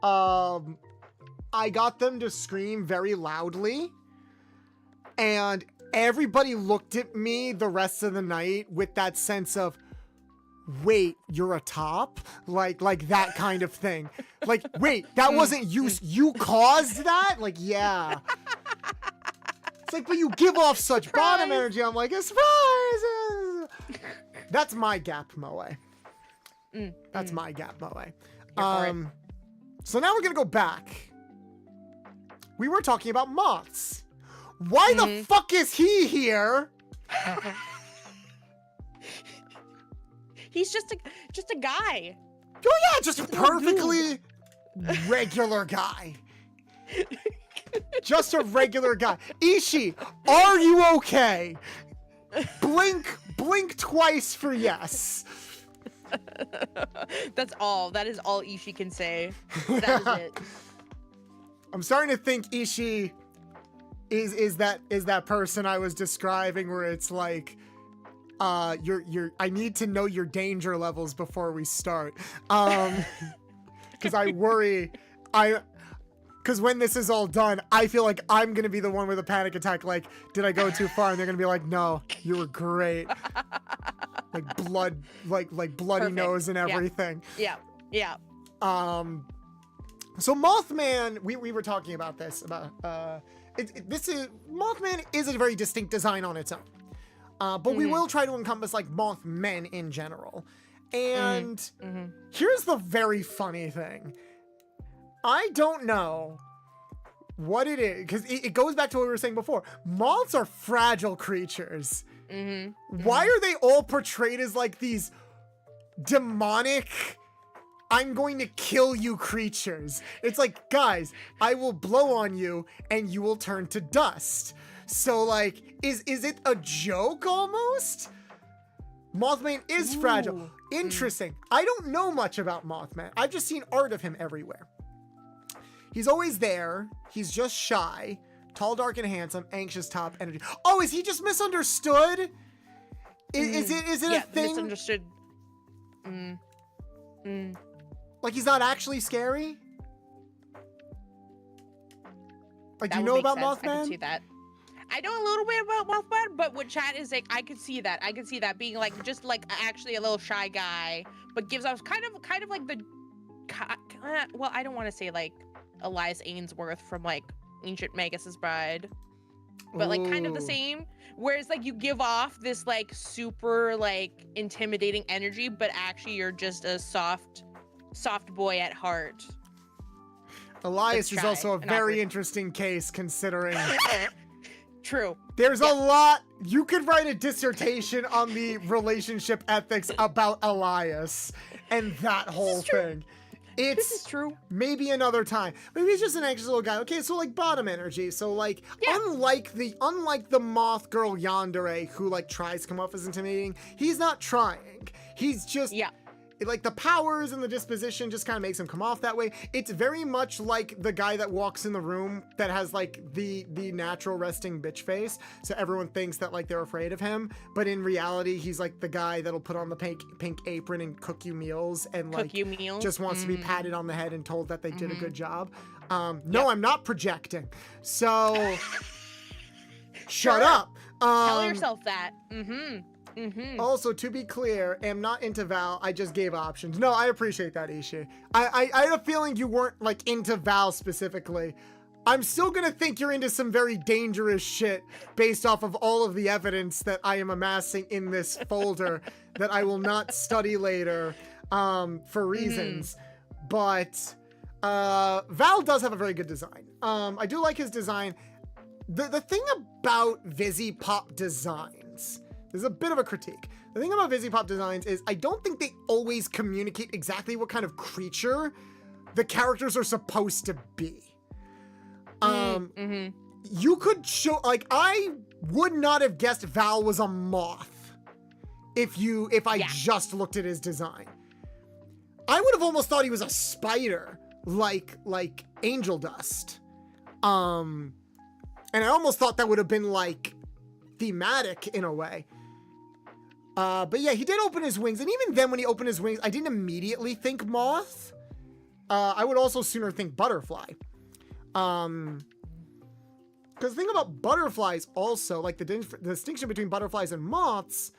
I got them to scream very loudly and everybody looked at me the rest of the night with that sense of, wait, you're a top? Like that kind of thing. Like, wait, that wasn't you caused that? Like, yeah. It's like, but you give off such bottom energy. I'm like, a surprise! That's my gap moe. That's my gap moe. So now we're gonna go back. We were talking about moths. Why the fuck is he here? He's just a guy. Oh yeah, just a perfectly regular guy. Just a regular guy. Ishi, are you okay? Blink twice for yes. That's all. That is all Ishi can say. That is it. I'm starting to think Ishi is that person I was describing where it's like I need to know your danger levels before we start. Cuz I worry because when this is all done, I feel like I'm going to be the one with a panic attack like, did I go too far? And they're going to be like, "No, you were great." Like blood like bloody Perfect. Nose and everything. Yeah. So Mothman, we were talking about this about Mothman is a very distinct design on its own. But we will try to encompass like Mothmen in general. And here's the very funny thing. I don't know what it is, because it goes back to what we were saying before. Moths are fragile creatures. Why are they all portrayed as like these demonic, I'm going to kill you creatures? It's like, guys, I will blow on you and you will turn to dust. So like, is it a joke almost? Mothman is fragile. Interesting. I don't know much about Mothman. I've just seen art of him everywhere. He's always there. He's just shy. Tall, dark, and handsome. Anxious, top energy. Oh, is he just misunderstood? Is it a thing? Misunderstood. Like he's not actually scary? Like, do you know about Mothman? I can see that. I know a little bit about Mothman, but what chat is like, I could see that. I could see that being like just like actually a little shy guy, but gives us kind of like the, well, I don't want to say like Elias Ainsworth from like Ancient Magus's Bride, but like kind of the same. Whereas like you give off this like super like intimidating energy, but actually you're just a soft boy at heart. Elias is also a very interesting case considering. True. There's a lot. You could write a dissertation on the relationship ethics about Elias and that whole thing. This is true. Maybe another time. Maybe he's just an anxious little guy. Okay, so like bottom energy. So like unlike the moth girl Yandere who like tries to come off as intimidating, he's not trying. He's just like the powers and the disposition just kind of makes him come off that way. It's very much like the guy that walks in the room that has like the natural resting bitch face. So everyone thinks that like they're afraid of him, but in reality, he's like the guy that'll put on the pink apron and cook you meals and like just wants to be patted on the head and told that they did a good job. No, I'm not projecting. So shut up. Tell yourself that. Also, to be clear, am not into Val. I just gave options. No, I appreciate that, Ishi. I had a feeling you weren't like into Val specifically. I'm still gonna think you're into some very dangerous shit based off of all of the evidence that I am amassing in this folder that I will not study later for reasons. But Val does have a very good design. I do like his design. The thing about VisiPop designs, there's a bit of a critique. The thing about VisiPop designs is I don't think they always communicate exactly what kind of creature the characters are supposed to be. You could show, like, I would not have guessed Val was a moth if I just looked at his design. I would have almost thought he was a spider, like Angel Dust. And I almost thought that would have been like thematic in a way. But yeah, he did open his wings, and even then when he opened his wings, I didn't immediately think moth. I would also sooner think butterfly. Because the thing about butterflies also, like the distinction between butterflies and moths,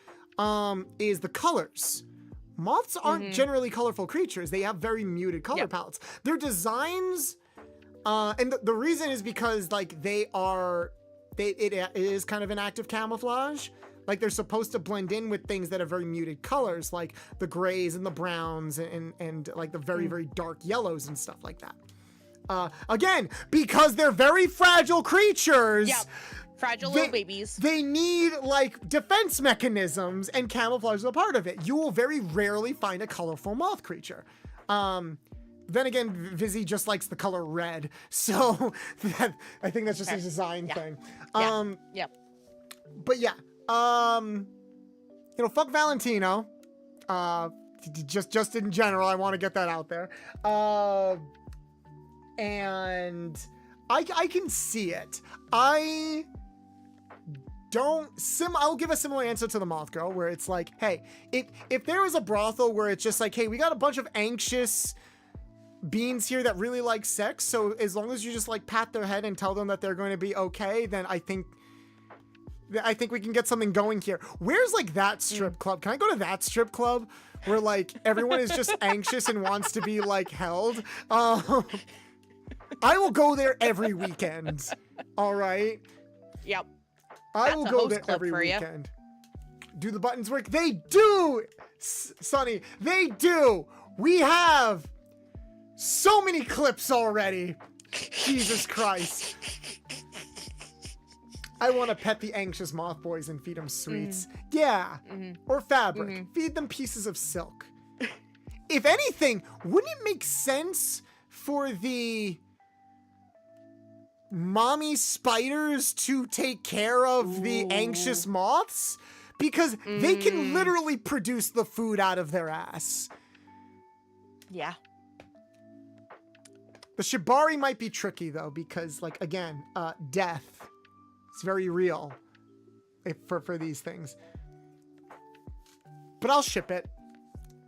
is the colors. Moths aren't generally colorful creatures. They have very muted color palettes. Their designs, and the reason is because like it is kind of an active camouflage. Like they're supposed to blend in with things that have very muted colors, like the grays and the browns and like the very, very dark yellows and stuff like that. Again, because they're very fragile creatures. Yeah, fragile little babies. They need like defense mechanisms, and camouflage is a part of it. You will very rarely find a colorful moth creature. Then again, Visi just likes the color red, so I think that's just a design thing. But yeah. Fuck Valentino. Just in general, I want to get that out there. And I can see it. I'll give a similar answer to the Moth Girl, where it's like, hey, if there was a brothel where it's just like, hey, we got a bunch of anxious beings here that really like sex, so as long as you just like pat their head and tell them that they're going to be okay, then I think we can get something going here. Where's like that strip club? Can I go to that strip club where like everyone is just anxious and wants to be like held? I will go there every weekend. All right. Yep. I will go there every weekend. Do the buttons work? They do, Sonny. They do. We have so many clips already. Jesus Christ. I want to pet the anxious moth boys and feed them sweets. Yeah. Or fabric. Feed them pieces of silk. If anything, wouldn't it make sense for the mommy spiders to take care of the anxious moths? because they can literally produce the food out of their ass. Yeah. The shibari might be tricky though, because like, again, death. It's very real for these things. But I'll ship it.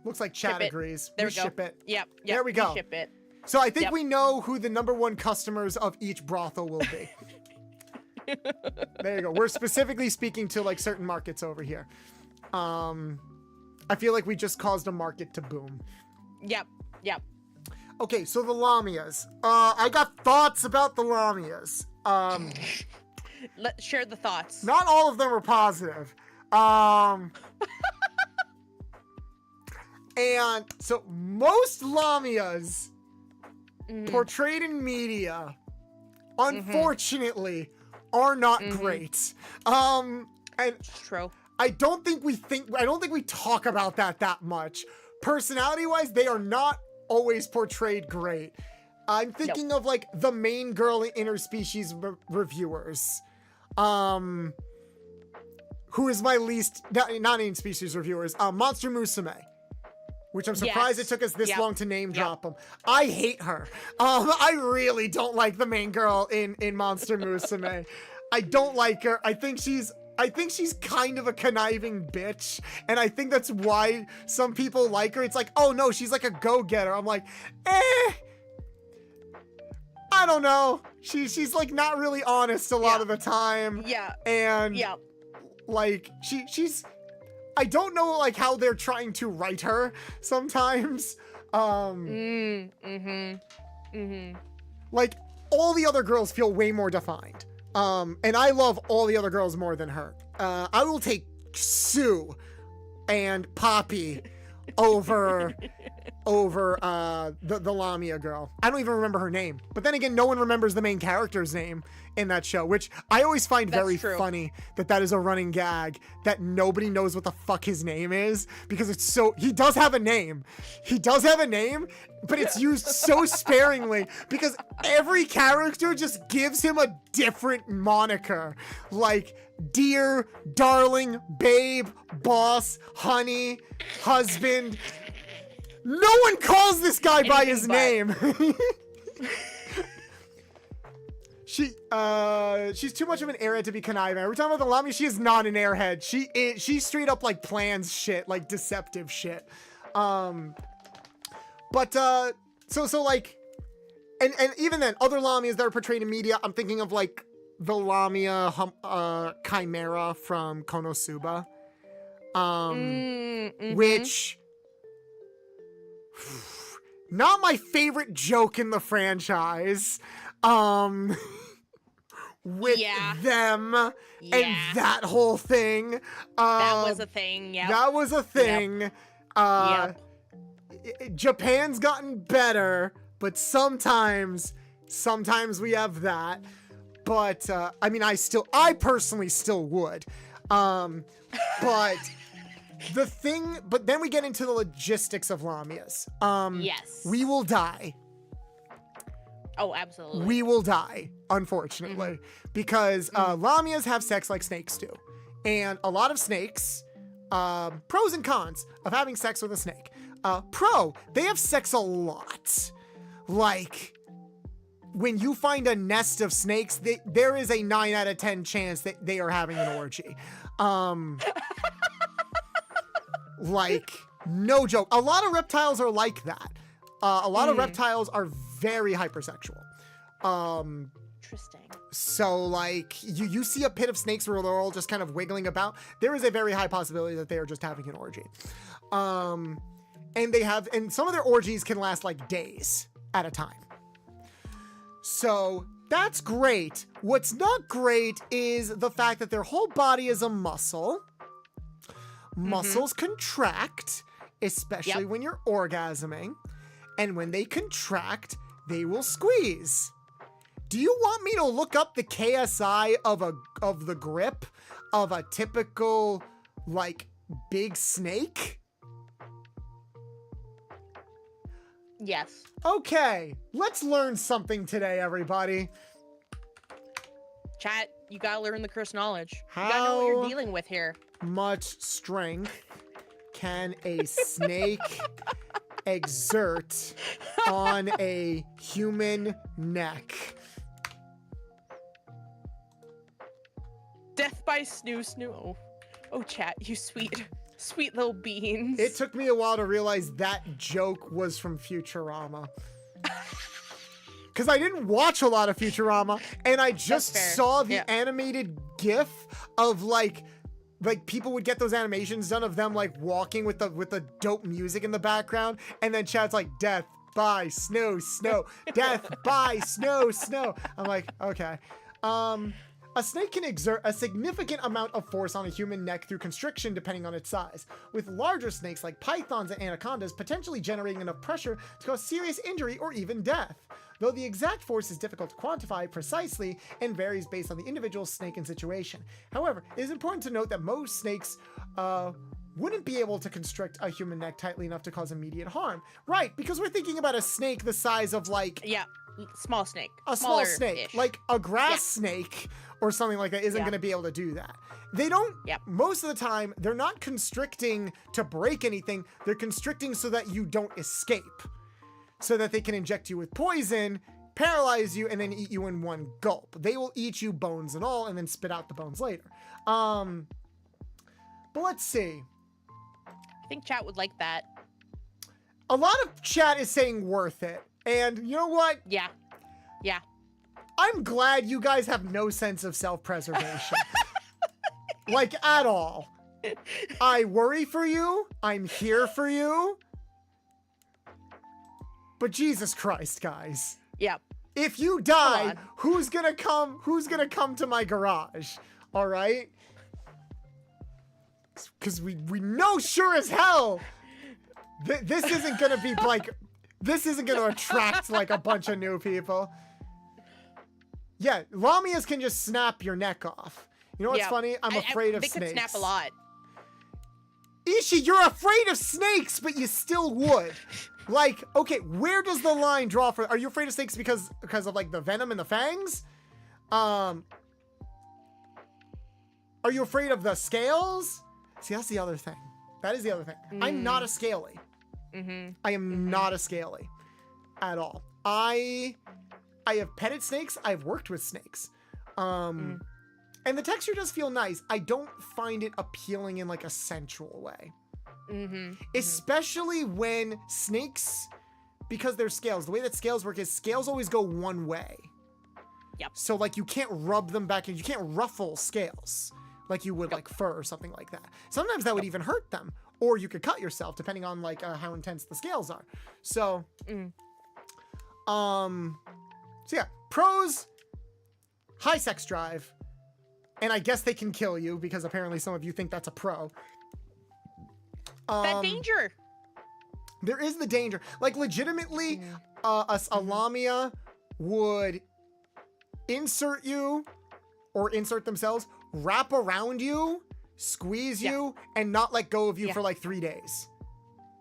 Looks like chat agrees. There we we go. ship it. Yep. There we go. Ship it. So I think we know who the #1 customers of each brothel will be. There you go. We're specifically speaking to like certain markets over here. I feel like we just caused a market to boom. Yep. Yep. Okay, so the Lamias. I got thoughts about the Lamias. Let's share the thoughts. Not all of them are positive. And so most Lamias portrayed in media, unfortunately, are not great. And It's true. I don't think we talk about that much. Personality-wise, they are not always portrayed great. I'm thinking of like the main girl interspecies reviewers. Who is my least, not interspecies reviewers, Monster Musume. Which I'm surprised it took us this long to name drop them. I hate her. I really don't like the main girl in Monster Musume. I don't like her. I think she's kind of a conniving bitch, and I think that's why some people like her. It's like, oh no, she's like a go-getter. I'm like, I don't know. She's like not really honest a lot of the time. Yeah. And like she's I don't know like how they're trying to write her sometimes. Like all the other girls feel way more defined. And I love all the other girls more than her. I will take Sue and Poppy over the Lamia girl. I don't even remember her name. But then again, no one remembers the main character's name in that show, which I always find very funny that is a running gag, that nobody knows what the fuck his name is, because it's so, he does have a name. He does have a name, but it's used so sparingly because every character just gives him a different moniker. Like dear, darling, babe, boss, honey, husband. No one calls this guy by his name. She's too much of an airhead to be conniving. Every time with the Lamia, she is not an airhead. She straight up like plans shit, like deceptive shit. So like, and even then, other Lamias that are portrayed in media, I'm thinking of like the Lamia Chimera from Konosuba, which. Not my favorite joke in the franchise. With them and that whole thing. That was a thing, That was a thing. Japan's gotten better, but sometimes we have that. But, I mean, I personally still would. But... but then we get into the logistics of Lamias. Yes. We will die. Oh, absolutely. We will die, unfortunately, because Lamias have sex like snakes do. And a lot of snakes, pros and cons of having sex with a snake. They have sex a lot. Like, when you find a nest of snakes, there is a 9 out of 10 chance that they are having an orgy. Like, no joke. A lot of reptiles are like that. A lot of reptiles are very hypersexual. Interesting. So, like, you see a pit of snakes where they're all just kind of wiggling about. There is a very high possibility that they are just having an orgy. And some of their orgies can last, like, days at a time. So, that's great. What's not great is the fact that their whole body is a muscle. Muscles contract, especially when you're orgasming. And when they contract, they will squeeze. Do you want me to look up the KSI of the grip of a typical, like, big snake? Yes. Okay, let's learn something today, everybody. Chat, you gotta learn the curse knowledge. You gotta know what you're dealing with here. much strength can a snake exert on a human neck? Death by snoo. Oh, chat, you sweet little beans. It took me a while to realize that joke was from Futurama. Because I didn't watch a lot of Futurama, and I just saw the animated GIF of like people would get those animations done of them like walking with the dope music in the background, and then chat's like, death by snow, death by snow. I'm like, okay. A snake can exert a significant amount of force on a human neck through constriction depending on its size, with larger snakes like pythons and anacondas potentially generating enough pressure to cause serious injury or even death. Though the exact force is difficult to quantify precisely and varies based on the individual snake and situation. However, it is important to note that most snakes wouldn't be able to constrict a human neck tightly enough to cause immediate harm. Right, because we're thinking about a snake the size of like... Yeah, small snake. A small snake. Like a grass snake or something like that isn't going to be able to do that. They don't... Most of the time, they're not constricting to break anything. They're constricting so that you don't escape. So that they can inject you with poison, paralyze you, and then eat you in one gulp. They will eat you bones and all, and then spit out the bones later. But let's see. I think chat would like that. A lot of chat is saying worth it. And you know what? Yeah. I'm glad you guys have no sense of self-preservation. Like, at all. I worry for you. I'm here for you. But Jesus Christ, guys. Yep. If you die, who's gonna come to my garage? All right? Because we know sure as hell this isn't gonna be like, this isn't gonna attract like a bunch of new people. Yeah, Lamias can just snap your neck off. You know what's funny? I'm afraid of snakes. They could snap a lot. Ishi, you're afraid of snakes, but you still would. Like, okay, where does the line draw for? Are you afraid of snakes because of like the venom and the fangs? Are you afraid of the scales? See, that's the other thing. That is the other thing. I'm not a scaly. I am not a scaly at all. I have petted snakes. I've worked with snakes. And the texture does feel nice. I don't find it appealing in like a sensual way. Especially when snakes, because they're scales, the way that scales work is scales always go one way. Yep. So like you can't rub them back and you can't ruffle scales like you would like fur or something like that. Sometimes that would even hurt them, or you could cut yourself depending on like how intense the scales are. So, so yeah, pros, high sex drive, and I guess they can kill you because apparently some of you think that's a pro. That danger. There is the danger. Like legitimately, a Lamia would insert you or insert themselves, wrap around you, squeeze you, and not let go of you for like 3 days.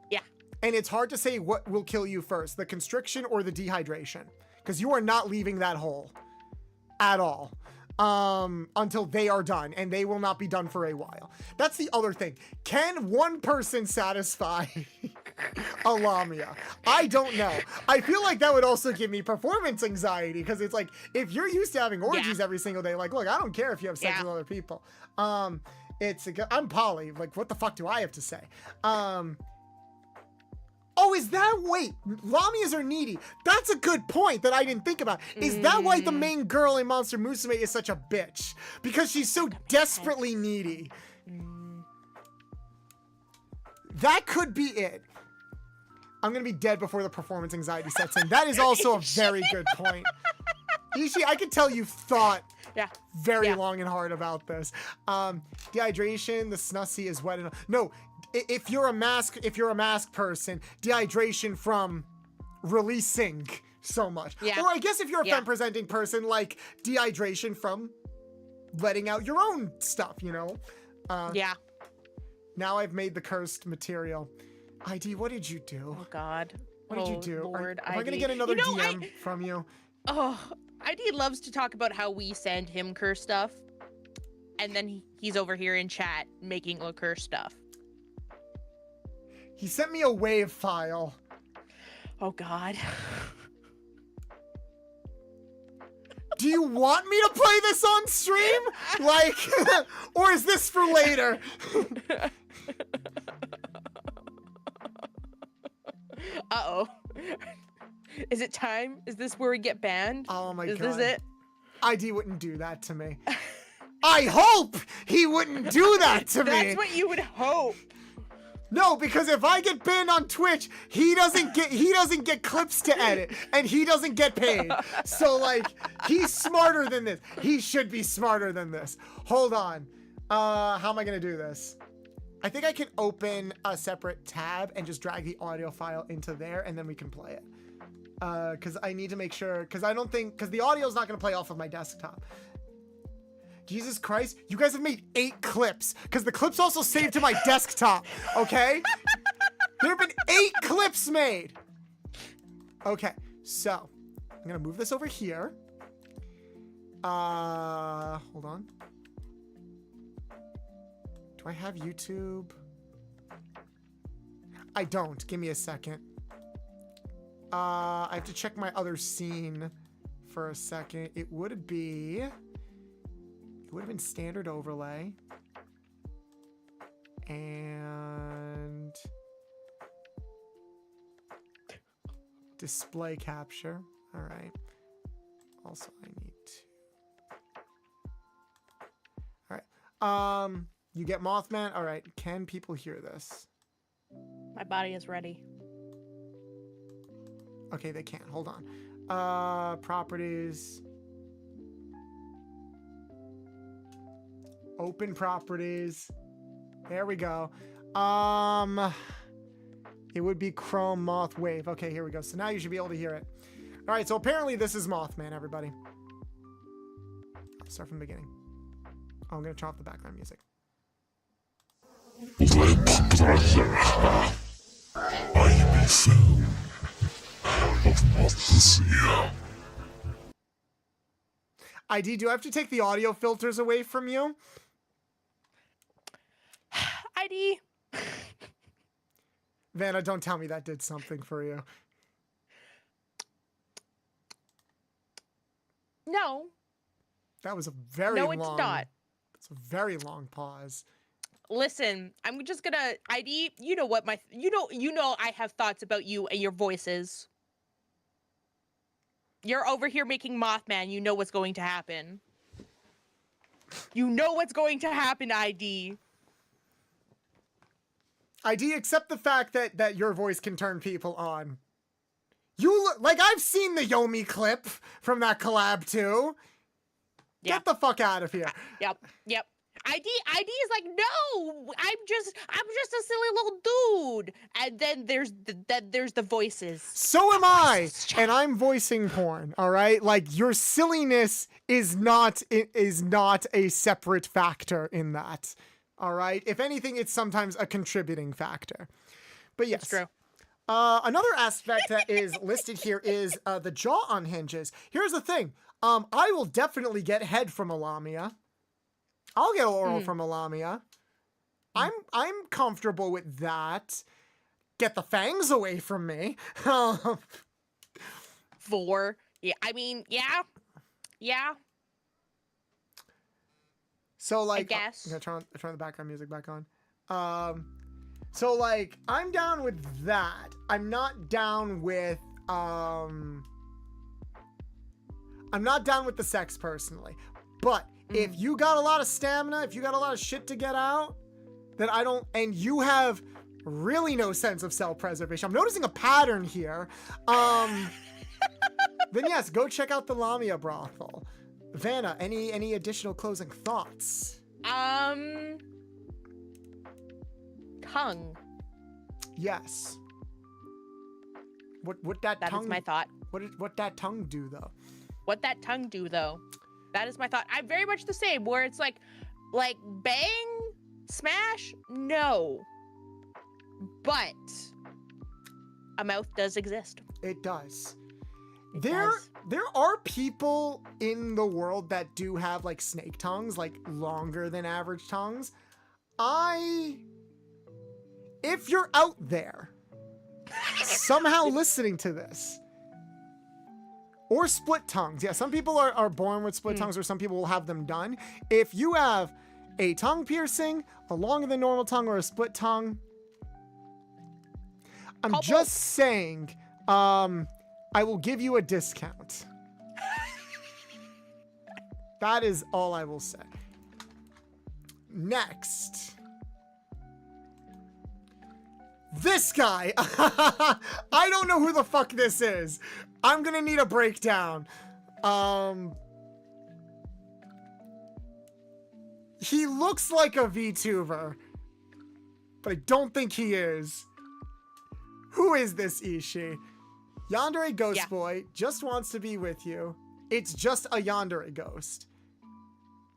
Yeah. And it's hard to say what will kill you first, the constriction or the dehydration, because you are not leaving that hole at all. Until they are done, and they will not be done for a while. That's the other thing. Can one person satisfy a Lamia? I don't know. I feel like that would also give me performance anxiety, because it's like, if you're used to having orgies every single day, like, look, I don't care if you have sex with other people. I'm poly. Like, what the fuck do I have to say? Oh, is that, wait, Lamias are needy. That's a good point that I didn't think about. Is that why the main girl in Monster Musume is such a bitch? Because she's so desperately needy. That could be it. I'm gonna be dead before the performance anxiety sets in. That is also a very good point. Ishi, I could tell you've thought very long and hard about this. Dehydration, the snussie is wet enough. No, if you're a mask person, dehydration from releasing so much. Or I guess if you're a femme presenting person, like dehydration from letting out your own stuff, you know? Now I've made the cursed material. ID, what did you do? Oh God. What did you do? Lord, am I gonna get another DM from you? Oh, ID loves to talk about how we send him curse stuff. and then he's over here in chat making liquor stuff. He sent me a wave file. Oh God. Do you want me to play this on stream? Like, or is this for later? Uh-oh. Is it time? Is this where we get banned? Oh my God. Is this it? ID wouldn't do that to me. I hope he wouldn't do that to me. That's what you would hope. No, because if I get banned on Twitch, he doesn't get clips to edit, and he doesn't get paid. So like, he's smarter than this. He should be smarter than this. Hold on. How am I gonna do this? I think I can open a separate tab and just drag the audio file into there, and then we can play it. Because I need to make sure, because the audio is not gonna play off of my desktop. Jesus Christ, you guys have made 8 clips, because the clips also saved to my desktop, okay? There have been 8 clips made. Okay, so I'm gonna move this over here. Hold on. Do I have YouTube? I don't. Give me a second. I have to check my other scene for a second. It would have been standard overlay. And display capture. All right. Also, I need to. All right. You get Mothman. All right. Can people hear this? My body is ready. Okay, they can't. Hold on. Properties. Open properties. There we go. It would be Chrome Moth Wave. Okay, here we go. So now you should be able to hear it. All right, so apparently this is Mothman, everybody. I'll start from the beginning. Oh, I'm going to turn off the background music. ID, do I have to take the audio filters away from you? ID. Vanna, don't tell me that did something for you. No. That was a very long... No, it's not. It's a very long pause. Listen, I'm just gonna... ID, you know what my... You know I have thoughts about you and your voices. You're over here making Mothman. You know what's going to happen. You know what's going to happen, ID. ID, accept the fact that your voice can turn people on. You look like I've seen the Yomi clip from that collab too. Yeah. Get the fuck out of here. Yep. ID is like, no, I'm just a silly little dude. And then there's the voices. So am I, and I'm voicing porn. All right, like your silliness is not a separate factor in that. All right. If anything, it's sometimes a contributing factor. But yes. That's true. Another aspect that is listed here is the jaw unhinges. Here's the thing. I will definitely get head from a lamia. I'll get oral from a lamia. I'm comfortable with that. Get the fangs away from me. Yeah, I mean, yeah. So like, I guess. I'm gonna turn the background music back on. So like, I'm down with that. I'm not down with I'm not down with the sex personally. But if you got a lot of stamina, if you got a lot of shit to get out, then and you have really no sense of self-preservation. I'm noticing a pattern here. Then yes, go check out the Lamia brothel. Vanna, any additional closing thoughts? Tongue. Yes. What that tongue? That is my thought. What that tongue do though? What that tongue do though? That is my thought. I'm very much the same. Where it's like bang, smash, no. But a mouth does exist. It does. There are people in the world that do have like snake tongues, like longer than average tongues. If you're out there somehow listening to this, or split tongues. Yeah, some people are born with split tongues, or some people will have them done. If you have a tongue piercing, a longer than normal tongue, or a split tongue, I'm just saying, I will give you a discount. That is all I will say. Next. This guy. I don't know who the fuck this is. I'm gonna need a breakdown. He looks like a VTuber, but I don't think he is. Who is this Ishii? Yandere Ghost Boy just wants to be with you. It's just a Yandere ghost.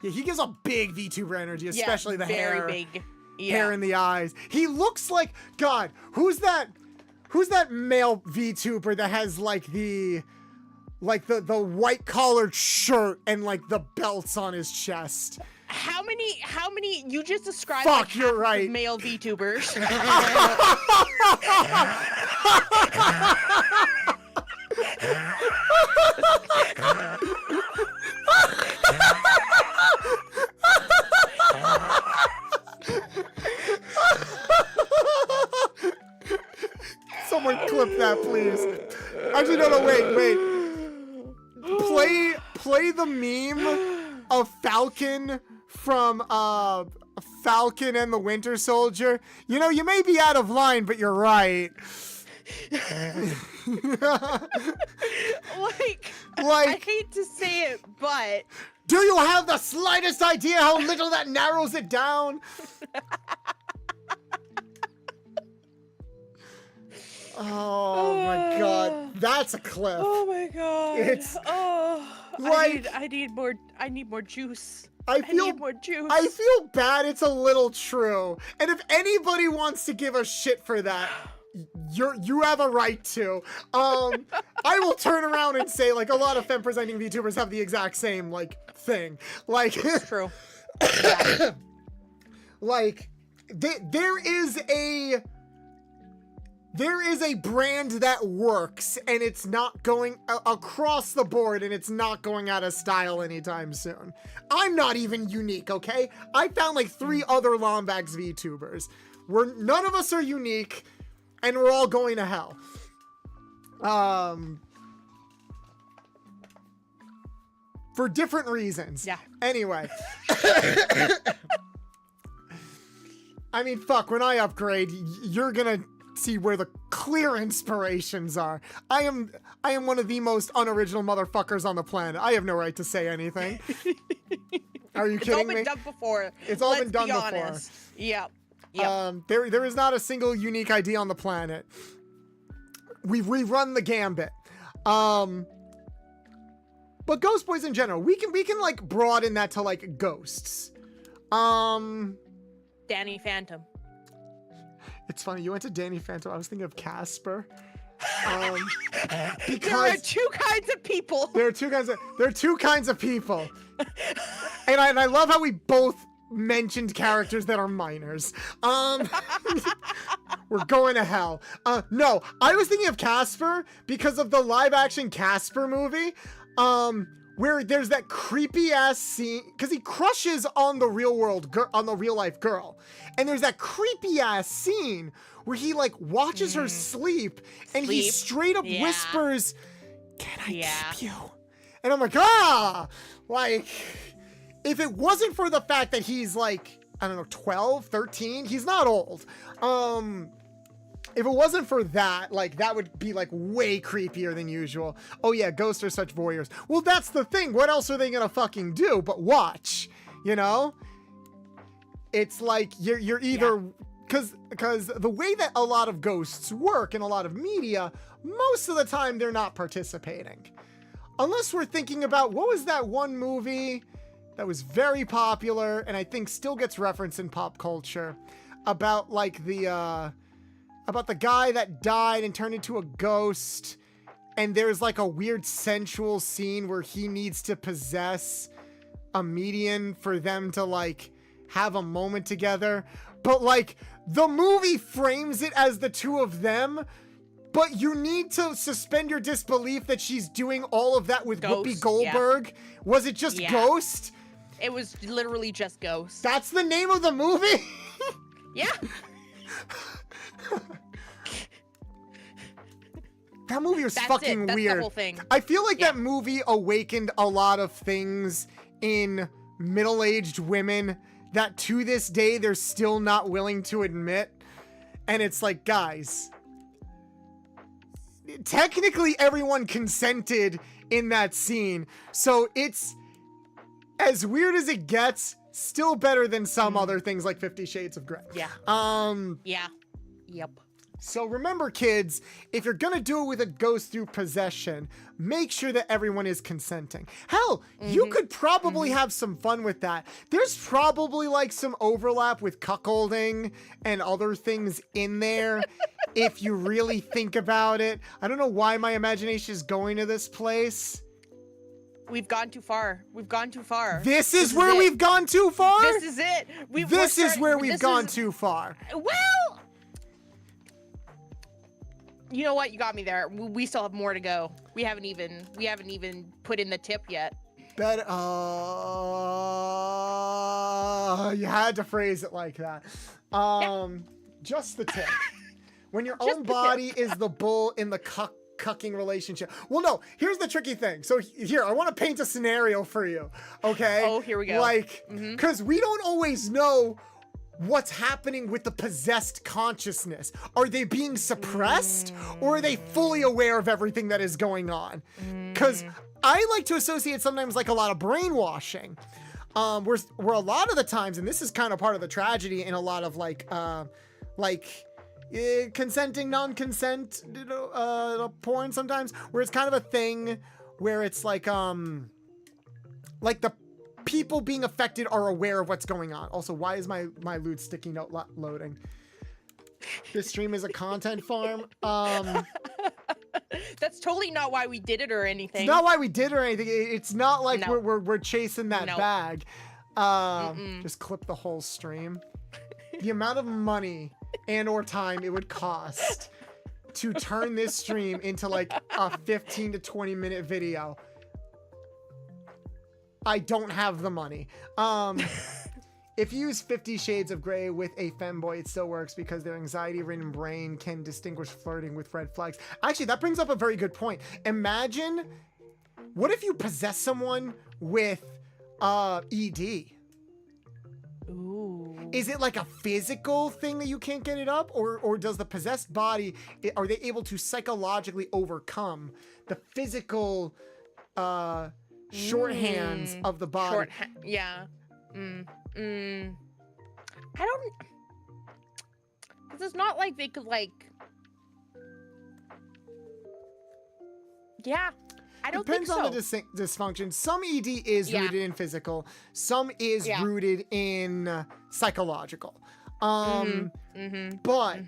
Yeah, he gives a big VTuber energy, especially the hair. Very big. Hair in the eyes. He looks like, God, who's that male VTuber that has like the white collared shirt and like the belts on his chest? How many you just described? Fuck, like you're right. Male VTubers. Someone clip that, please. Actually, no, wait. Play the meme of Falcon from Falcon and the Winter Soldier. You know, you may be out of line, but you're right. like I hate to say it, but do you have the slightest idea how little that narrows it down? Oh my God, that's a clip. Oh my God. It's like I need more juice. I need more juice. I feel bad. It's a little true. And if anybody wants to give a shit for that, you have a right to. I will turn around and say, like, a lot of femme-presenting VTubers have the exact same like thing. Like, it's true. Like, there is a brand that works, and it's not going across the board, and it's not going out of style anytime soon. I'm not even unique, okay? I found like 3 other Lombax VTubers. None of us are unique, and we're all going to hell. For different reasons. Yeah. Anyway. I mean, fuck, when I upgrade, you're gonna see where the clear inspirations are. I am one of the most unoriginal motherfuckers on the planet. I have no right to say anything. Are you kidding me? It's all been done before. It's all been done before. Honest. Yep. There is not a single unique idea on the planet. We've rerun the gambit. But Ghost Boys in general, we can like broaden that to like ghosts. Danny Phantom. It's funny, you went to Danny Phantom. I was thinking of Casper. Because there are 2 kinds of people. There are two kinds of people. And I love how we both mentioned characters that are minors. We're going to hell. No, I was thinking of Casper because of the live action Casper movie. Where there's that creepy ass scene, because he crushes on the real life girl, and there's that creepy ass scene where he like watches her sleep, and he straight up whispers, "Can I keep you?" And I'm like, like, if it wasn't for the fact that he's like, I don't know, 12, 13, he's not old. If it wasn't for that, like, that would be, like, way creepier than usual. Oh, yeah, ghosts are such voyeurs. Well, that's the thing. What else are they gonna fucking do but watch? You know? It's like, you're either... Because the way that a lot of ghosts work in a lot of media, most of the time they're not participating. Unless we're thinking about, what was that one movie that was very popular, and I think still gets referenced in pop culture, about, like, about the guy that died and turned into a ghost, and there's like a weird sensual scene where he needs to possess a median for them to like have a moment together. But like the movie frames it as the two of them, but you need to suspend your disbelief that she's doing all of that with Ghost, Whoopi Goldberg. Yeah. Was it just Ghost? It was literally just Ghost. That's the name of the movie? Yeah. That movie was fucking That's weird. The whole thing. I feel like that movie awakened a lot of things in middle-aged women that to this day they're still not willing to admit. And it's like, guys, technically everyone consented in that scene. So it's as weird as it gets, still better than some other things like 50 Shades of Grey. Yeah. Yeah. Yep. So remember, kids, if you're gonna do it with a ghost through possession, make sure that everyone is consenting. Hell, you could probably have some fun with that. There's probably like some overlap with cuckolding and other things in there if you really think about it. I don't know why my imagination is going to this place. We've gone too far. We've gone too far. This is where we've gone too far? This is it. This is where we've gone too far. Well, you know what? You got me there. We still have more to go. We haven't even put in the tip yet. You had to phrase it like that. Just the tip. When your own body is the bull in the cucking relationship. Well, no, here's the tricky thing. So here, I want to paint a scenario for you. Okay? Oh, here we go. Like, because we don't always know what's happening with the possessed consciousness. Are they being suppressed or are they fully aware of everything that is going on? Because I like to associate sometimes like a lot of brainwashing. Where a lot of the times, and this is kind of part of the tragedy in a lot of consenting, non-consent, porn sometimes, where it's kind of a thing where it's like the people being affected are aware of what's going on. Also, why is my lewd sticky note loading? This stream is a content farm. That's totally not why we did it or anything. It's not why we did or anything. It's not like we're chasing that bag. Just clip the whole stream. The amount of money and or time it would cost to turn this stream into like a 15 to 20 minute video. I don't have the money. If you use 50 Shades of Grey with a femboy, it still works because their anxiety-ridden brain can distinguish flirting with red flags. Actually, that brings up a very good point. Imagine, what if you possess someone with ED? Ooh. Is it like a physical thing that you can't get it up? Or does the possessed body, are they able to psychologically overcome the physical shorthands of the body? Yeah. I don't, because it's not like they could like, I don't Depends think so. on the dysfunction. Some ED is rooted in physical. Some is rooted in psychological. But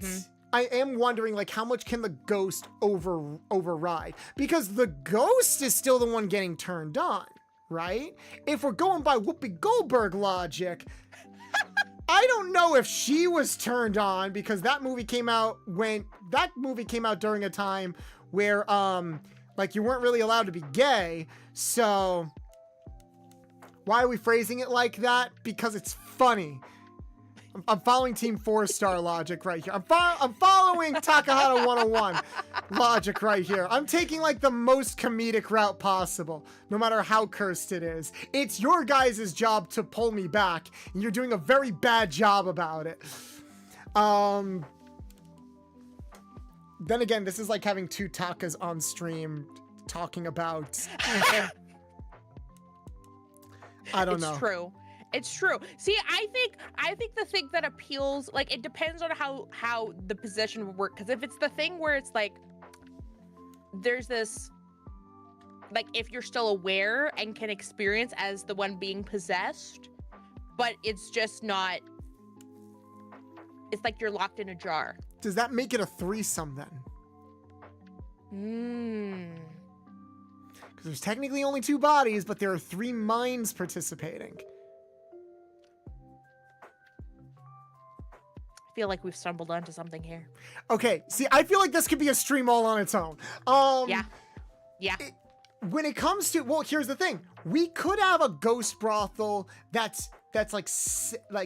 I am wondering, like, how much can the ghost override? Because the ghost is still the one getting turned on, right? If we're going by Whoopi Goldberg logic, I don't know if she was turned on because that movie came out during a time where, like, you weren't really allowed to be gay. So why are we phrasing it like that? Because it's funny. I'm following Team 4-star logic right here. I'm following Takahata 101 logic right here. I'm taking like the most comedic route possible, no matter how cursed it is. It's your guys' job to pull me back, and you're doing a very bad job about it. Then again, this is like having two Takas on stream talking about... I don't know. It's true. It's true. See, I think the thing that appeals, like, it depends on how the possession would work. Because if it's the thing where it's like, there's this, like, if you're still aware and can experience as the one being possessed, but it's just not, it's like you're locked in a jar. Does that make it a threesome then? there's technically only 2 bodies, but there are 3 minds participating. I feel like we've stumbled onto something here. Okay, see, I feel like this could be a stream all on its own. Yeah. When it comes to, well, here's the thing. We could have a ghost brothel that's like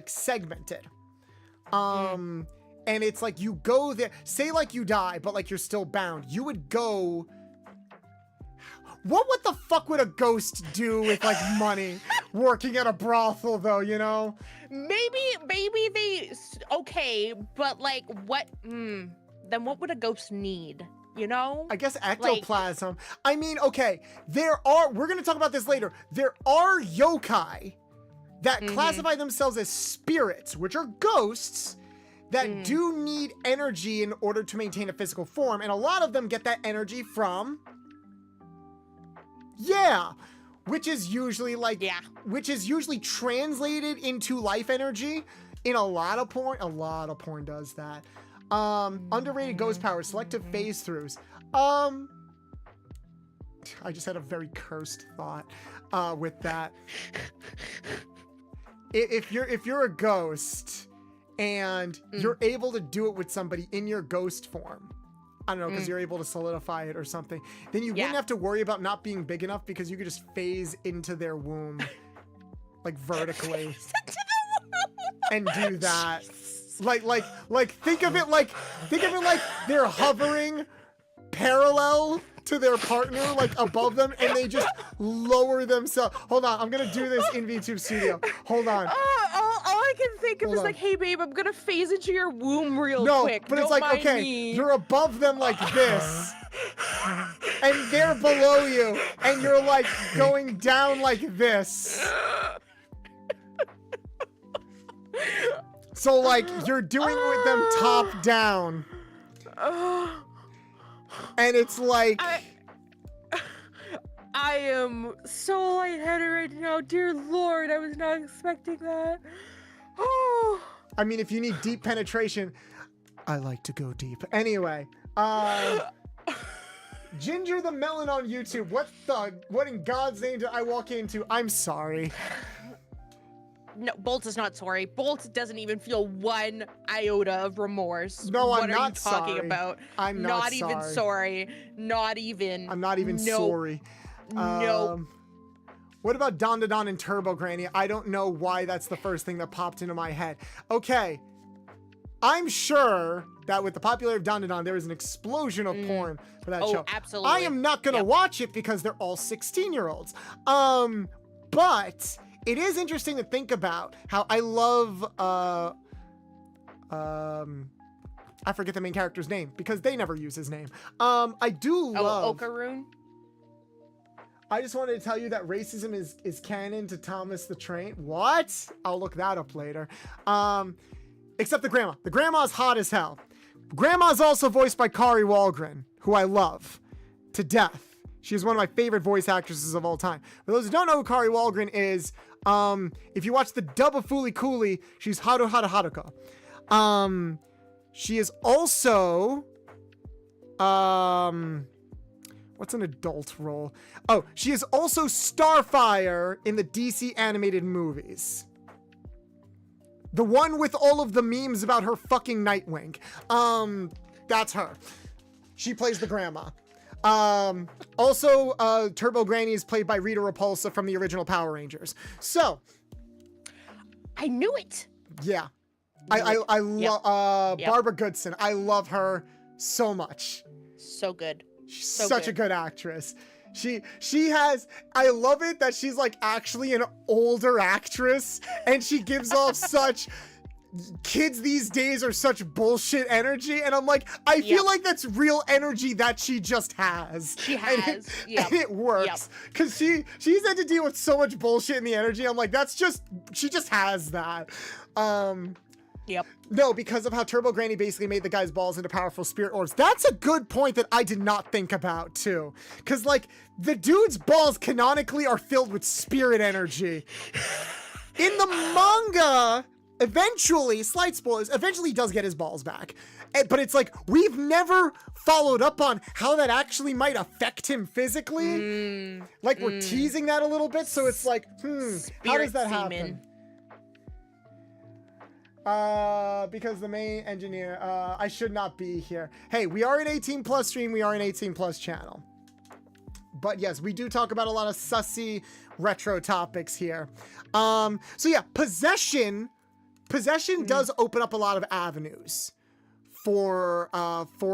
segmented. And it's like you go there, say like you die, but like you're still bound. You would go. What the fuck would a ghost do with like money working at a brothel though, you know? Maybe they, okay, but like what, then what would a ghost need? You know? I guess ectoplasm. Like, I mean, okay, we're gonna talk about this later. There are yokai that classify themselves as spirits, which are ghosts that do need energy in order to maintain a physical form. And a lot of them get that energy from, which is usually like, which is usually translated into life energy in a lot of porn. A lot of porn does that. Underrated ghost power, selective phase throughs. I just had a very cursed thought with that. If you're a ghost and you're able to do it with somebody in your ghost form, I don't know, because you're able to solidify it or something, then you wouldn't have to worry about not being big enough because you could just phase into their womb like vertically and do that. Like think of it like they're hovering parallel to their partner, like above them, and they just lower themselves. Hold on, I'm gonna do this in VTube Studio. Hold on. All I can think of is like, hey babe, I'm gonna phase into your womb real quick. No, but it's like, okay, you're above them like this, and they're below you, and you're like going down like this. So like you're doing it with them top down. And it's like I am so lightheaded right now. Dear Lord, I was not expecting that. I mean, if you need deep penetration, I like to go deep. Anyway, Ginger the Melon on YouTube. What in God's name did I walk into? I'm sorry. No, Bolt is not sorry. Bolt doesn't even feel one iota of remorse. No, I'm not sorry. What are you talking about? I'm not even sorry. Not even. I'm not even sorry. No. What about Don Da Don and Turbo Granny? I don't know why that's the first thing that popped into my head. Okay. I'm sure that with the popularity of Don Da Don, there is an explosion of porn for that show. Absolutely. I am not going to watch it because they're all 16-year-olds. But it is interesting to think about how I love, I forget the main character's name because they never use his name. I do love... Okaroon? I just wanted to tell you that racism is canon to Thomas the Train. What? I'll look that up later. Except the grandma. The grandma's hot as hell. Grandma's also voiced by Kari Wahlgren, who I love to death. She's one of my favorite voice actresses of all time. For those who don't know who Kari Wahlgren is, if you watch the dub of Fooly Cooley, she's Haru Hara Haruka. She is also, what's an adult role? Oh, she is also Starfire in the DC animated movies. The one with all of the memes about her fucking Nightwing. That's her. She plays the grandma. Also, Turbo Granny is played by Rita Repulsa from the original Power Rangers. So, I knew it. Yeah, I love Barbara Goodson. I love her so much. So good. She's such a good actress. She has, I love it that she's like actually an older actress and she gives off such, kids these days are such bullshit energy, and I'm like, I feel like that's real energy that she just has. She has, and it works. Because she's had to deal with so much bullshit in the energy. I'm like, she just has that. No, because of how Turbo Granny basically made the guy's balls into powerful spirit orbs. That's a good point that I did not think about, too. Because, like, the dude's balls canonically are filled with spirit energy. In the manga, eventually, slight spoilers, eventually he does get his balls back. But it's like, we've never followed up on how that actually might affect him physically. Like, we're teasing that a little bit, so it's like, how does that happen? Because the main engineer, I should not be here. Hey, we are an 18 plus stream, we are an 18 plus channel. But yes, we do talk about a lot of sussy retro topics here. So yeah, possession does open up a lot of avenues for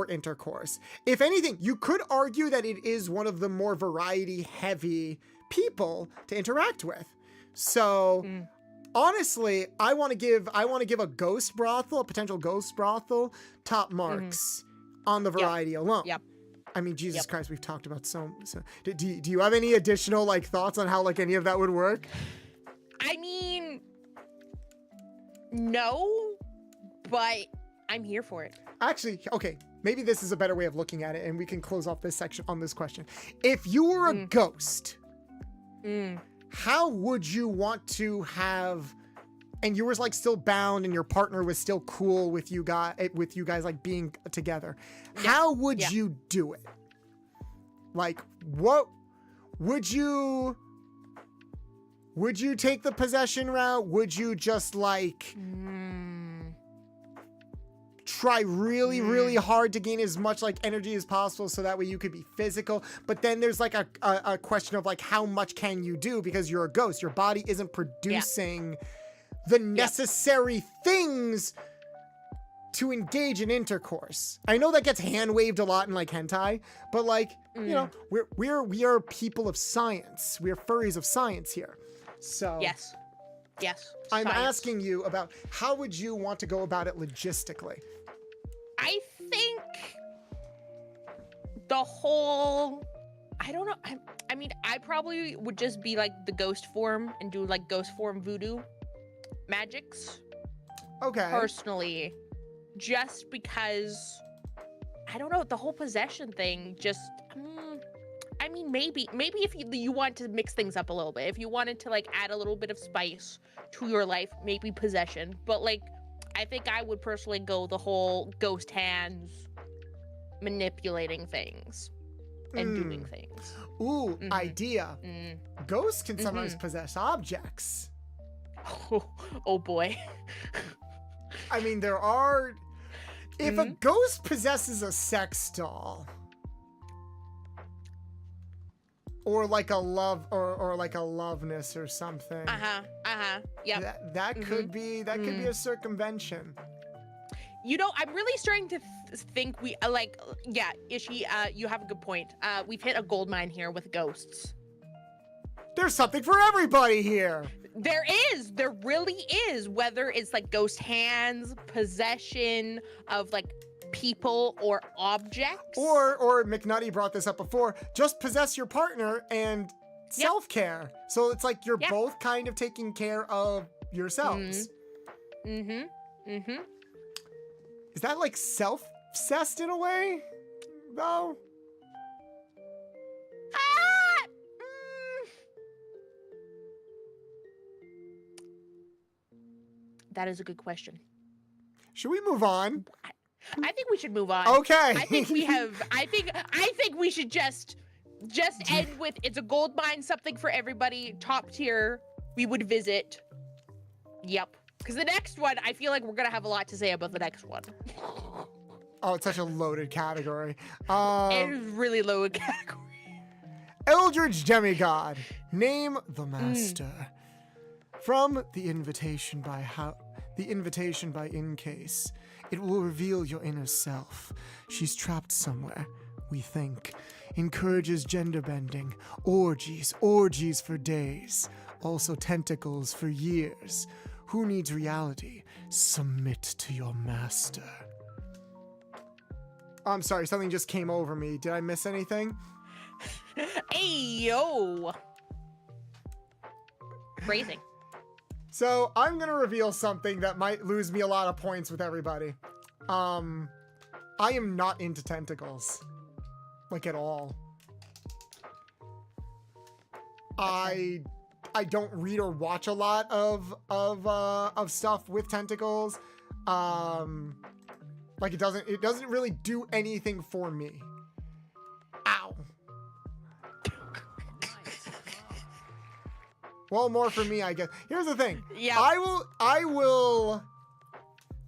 intercourse. If anything, you could argue that it is one of the more variety heavy people to interact with. So honestly, I want to give a ghost brothel, a potential ghost brothel, top marks on the variety alone. Yep. I mean, Jesus Christ, we've talked about so. Do you have any additional like thoughts on how like any of that would work? I mean, no, but I'm here for it. Actually, okay, maybe this is a better way of looking at it, and we can close off this section on this question. If you were a ghost, how would you want to have, and you were like still bound, and your partner was still cool with you guys like being together? How would you do it? Like, what would you take the possession route? Would you just like try really hard to gain as much like energy as possible so that way you could be physical? But then there's like a question of like, how much can you do? Because you're a ghost, your body isn't producing the necessary things to engage in intercourse. I know that gets hand waved a lot in like hentai, but like, you know, we are people of science. We're furries of science here. So yes. I'm Science. asking you about how would you want to go about it logistically? I think the whole, I don't know. I mean, I probably would just be like the ghost form and do like ghost form voodoo magics. Okay. Personally, just because, I don't know, the whole possession thing just, I mean, maybe if you want to mix things up a little bit, if you wanted to like add a little bit of spice to your life, maybe possession. But like, I think I would personally go the whole ghost hands, manipulating things and doing things. Ooh, idea. Ghosts can sometimes possess objects. Oh boy. I mean, there are, if a ghost possesses a sex doll, or like a love, or like a loveness or something. Yeah. That could be a circumvention. You know, I'm really starting to think we Ishi, you have a good point. We've hit a gold mine here with ghosts. There's something for everybody here. There really is. Whether it's like ghost hands, possession of like people or objects, or McNutty brought this up before, just possess your partner and self-care. So it's like you're both kind of taking care of yourselves. Is that like self-obsessed in a way though? That is a good question. Should we move on? I think we should move on. Okay. I think we should just end with, it's a gold mine, something for everybody, top tier. We would visit. Yep. Because the next one, I feel like we're gonna have a lot to say about the next one. Oh, it's such a loaded category. It is really loaded category. Eldritch Demigod, name the master. From the invitation by Incase, it will reveal your inner self. She's trapped somewhere, we think. Encourages gender bending, orgies for days. Also tentacles for years. Who needs reality? Submit to your master. I'm sorry, something just came over me. Did I miss anything? Hey, yo. Phrasing. So I'm gonna reveal something that might lose me a lot of points with everybody. I am not into tentacles, like at all. I I don't read or watch a lot of stuff with tentacles. Like it doesn't really do anything for me. Ow. Well, more for me, I guess. Here's the thing. Yeah. I will.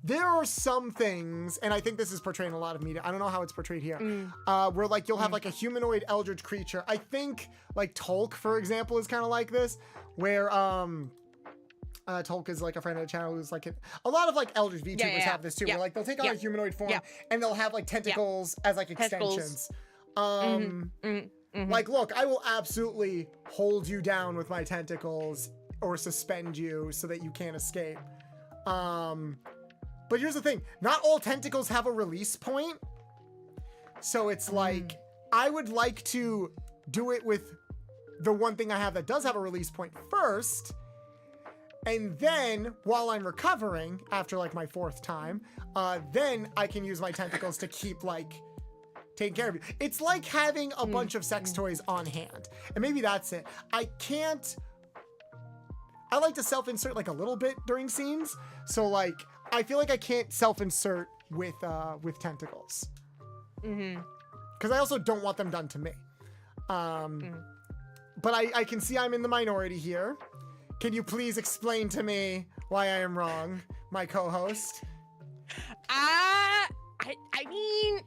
There are some things, and I think this is portrayed in a lot of media. I don't know how it's portrayed here. Where like you'll have like a humanoid eldritch creature. I think like Tolk, for example, is kind of like this, where Tolk is like a friend of the channel who's like a lot of like eldritch VTubers have this too. Where like they'll take on a humanoid form and they'll have like tentacles as like extensions. Like, look, I will absolutely hold you down with my tentacles or suspend you so that you can't escape. But here's the thing, not all tentacles have a release point. So it's like, I would like to do it with the one thing I have that does have a release point first. And then while I'm recovering after like my 4th time, then I can use my tentacles to keep like taking care of you. It's like having a bunch of sex toys on hand. And maybe that's it. I like to self-insert like a little bit during scenes. So like, I feel like I can't self-insert with tentacles. Because I also don't want them done to me. But I can see I'm in the minority here. Can you please explain to me why I am wrong, my co-host? I mean,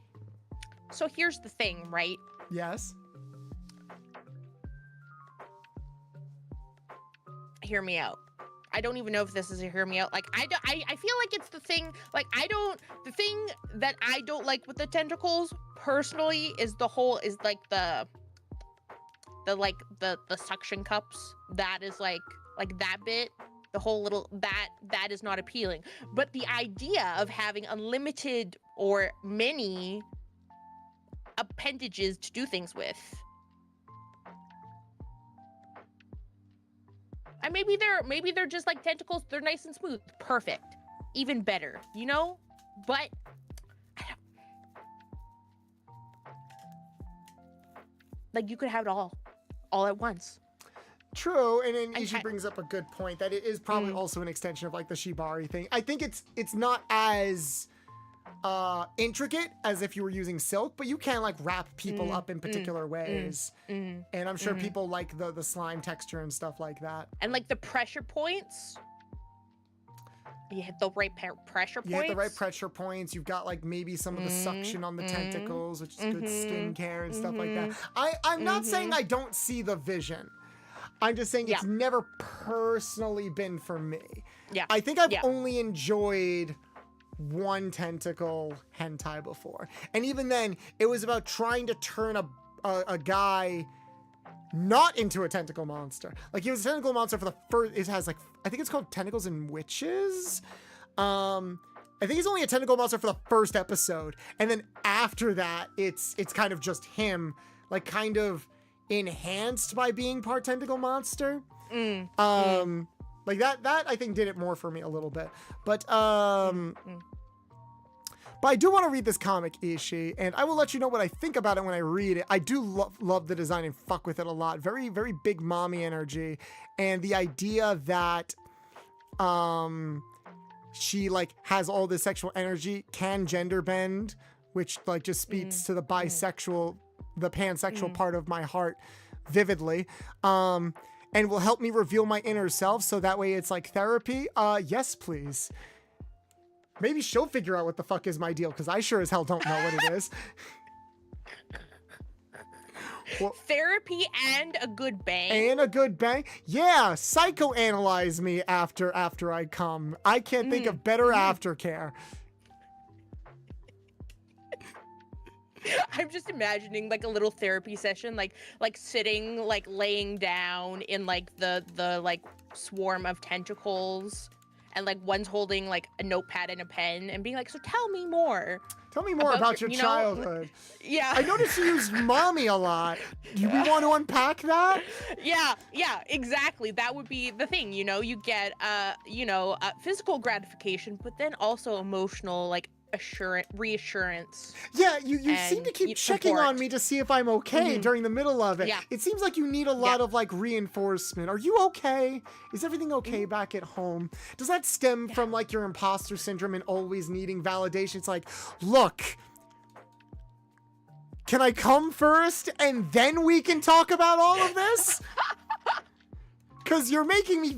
so here's the thing, right? Yes. Hear me out. I don't even know if this is a hear me out. Like, I feel like it's the thing, like, the thing that I don't like with the tentacles, personally, is the suction cups. That is like that bit, the whole little, that is not appealing. But the idea of having unlimited or many appendages to do things with. And maybe they're just like tentacles, they're nice and smooth. Perfect. Even better, you know? But like you could have it all at once. True, and then Ishi brings up a good point that it is probably also an extension of like the Shibari thing. I think it's not as intricate as if you were using silk, but you can like wrap people up in particular ways. And I'm sure people like the slime texture and stuff like that. And like the pressure points. You hit the right pressure points. You hit the right pressure points. You've got like maybe some of the suction on the tentacles, which is good skincare and stuff like that. I'm not saying I don't see the vision. I'm just saying it's never personally been for me. Yeah. I think I've only enjoyed one tentacle hentai before. And even then, it was about trying to turn a guy not into a tentacle monster. Like, he was a tentacle monster for the first, it has like, I think it's called Tentacles and Witches. I think he's only a tentacle monster for the first episode. And then after that, it's kind of just him, like kind of enhanced by being part tentacle monster. Like that I think did it more for me a little bit. But but I do want to read this comic, Ishi, and I will let you know what I think about it when I read it. I do love the design and fuck with it a lot. Very, very big mommy energy. And the idea that she like has all this sexual energy, can gender bend, which like just speaks to the bisexual, the pansexual part of my heart vividly. And will help me reveal my inner self, so that way it's like therapy. Yes, please. Maybe she'll figure out what the fuck is my deal, because I sure as hell don't know what it is. Well, therapy and a good bang. And a good bang? Yeah, psychoanalyze me after I come. I can't think of better aftercare. I'm just imagining like a little therapy session, like sitting, like laying down in like the like swarm of tentacles, and like one's holding like a notepad and a pen and being like, so tell me more. Tell me more about your childhood. Yeah. I noticed you used mommy a lot. Do we want to unpack that? Yeah, exactly. That would be the thing, you know, you get, physical gratification, but then also emotional, like reassurance. Yeah, you seem to keep checking on me to see if I'm okay during the middle of it. Yeah. It seems like you need a lot of like reinforcement. Are you okay? Is everything okay back at home? Does that stem from like your imposter syndrome and always needing validation? It's like, look, can I come first and then we can talk about all of this? Because you're making me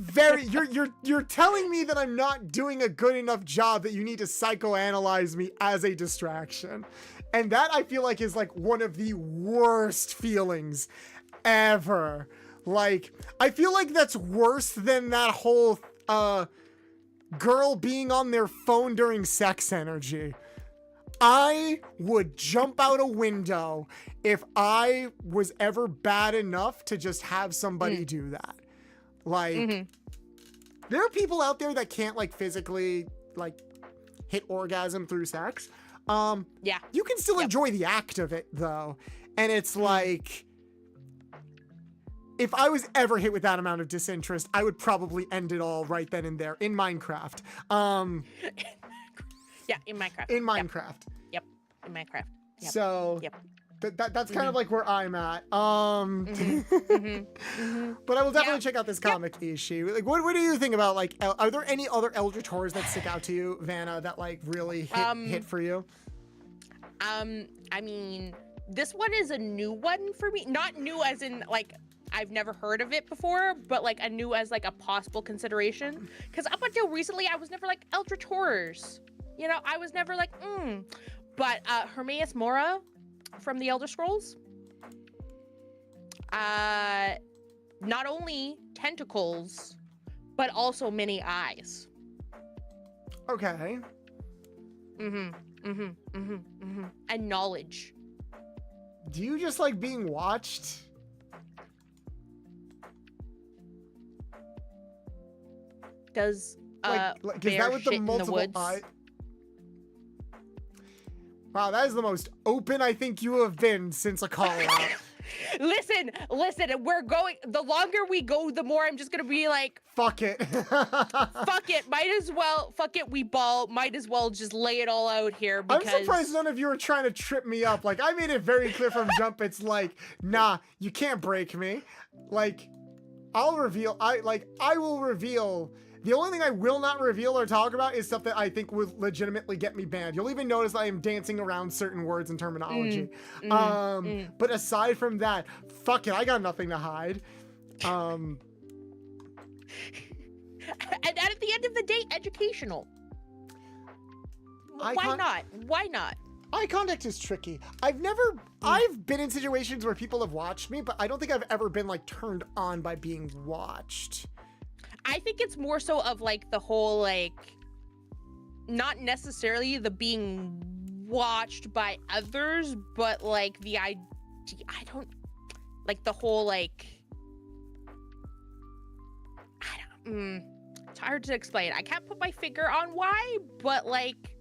you're telling me that I'm not doing a good enough job, that you need to psychoanalyze me as a distraction. And that I feel like is like one of the worst feelings ever. Like, I feel like that's worse than that whole girl being on their phone during sex energy. I would jump out a window if I was ever bad enough to just have somebody do that. Like, there are people out there that can't like physically like hit orgasm through sex. Yeah. You can still enjoy the act of it though. And it's like, if I was ever hit with that amount of disinterest, I would probably end it all right then and there in Minecraft. Yeah, in Minecraft. In Minecraft. Yep. In Minecraft. Yep. So that's kind of like where I'm at. But I will definitely check out this comic, Ishi. Like, what do you think about, like, are there any other Eldritch horrors that stick out to you, Vanna, that like really hit for you? I mean, this one is a new one for me. Not new as in like I've never heard of it before, but like a new as like a possible consideration. Because up until recently, I was never like Eldritch horrors. You know, I was never like, But Hermaeus Mora from the Elder Scrolls. Not only tentacles, but also many eyes. Okay. And knowledge. Do you just like being watched? Does like is that with the multiple eyes? Wow, that is the most open I think you have been since a call out. Listen, we're going, the longer we go, the more I'm just gonna be like, fuck it. Fuck it, we ball, might as well just lay it all out here because... I'm surprised none of you are trying to trip me up. Like, I made it very clear from jump, it's like, nah, you can't break me. Like, I will reveal. The only thing I will not reveal or talk about is stuff that I think would legitimately get me banned. You'll even notice that I am dancing around certain words and terminology. But aside from that, fuck it, I got nothing to hide. And at the end of the day, educational. Why not? Eye contact is tricky. I've been in situations where people have watched me, but I don't think I've ever been like turned on by being watched. I think it's more so of like the whole like, not necessarily the being watched by others, but like the idea, I don't, like the whole like, it's hard to explain. I can't put my finger on why, but like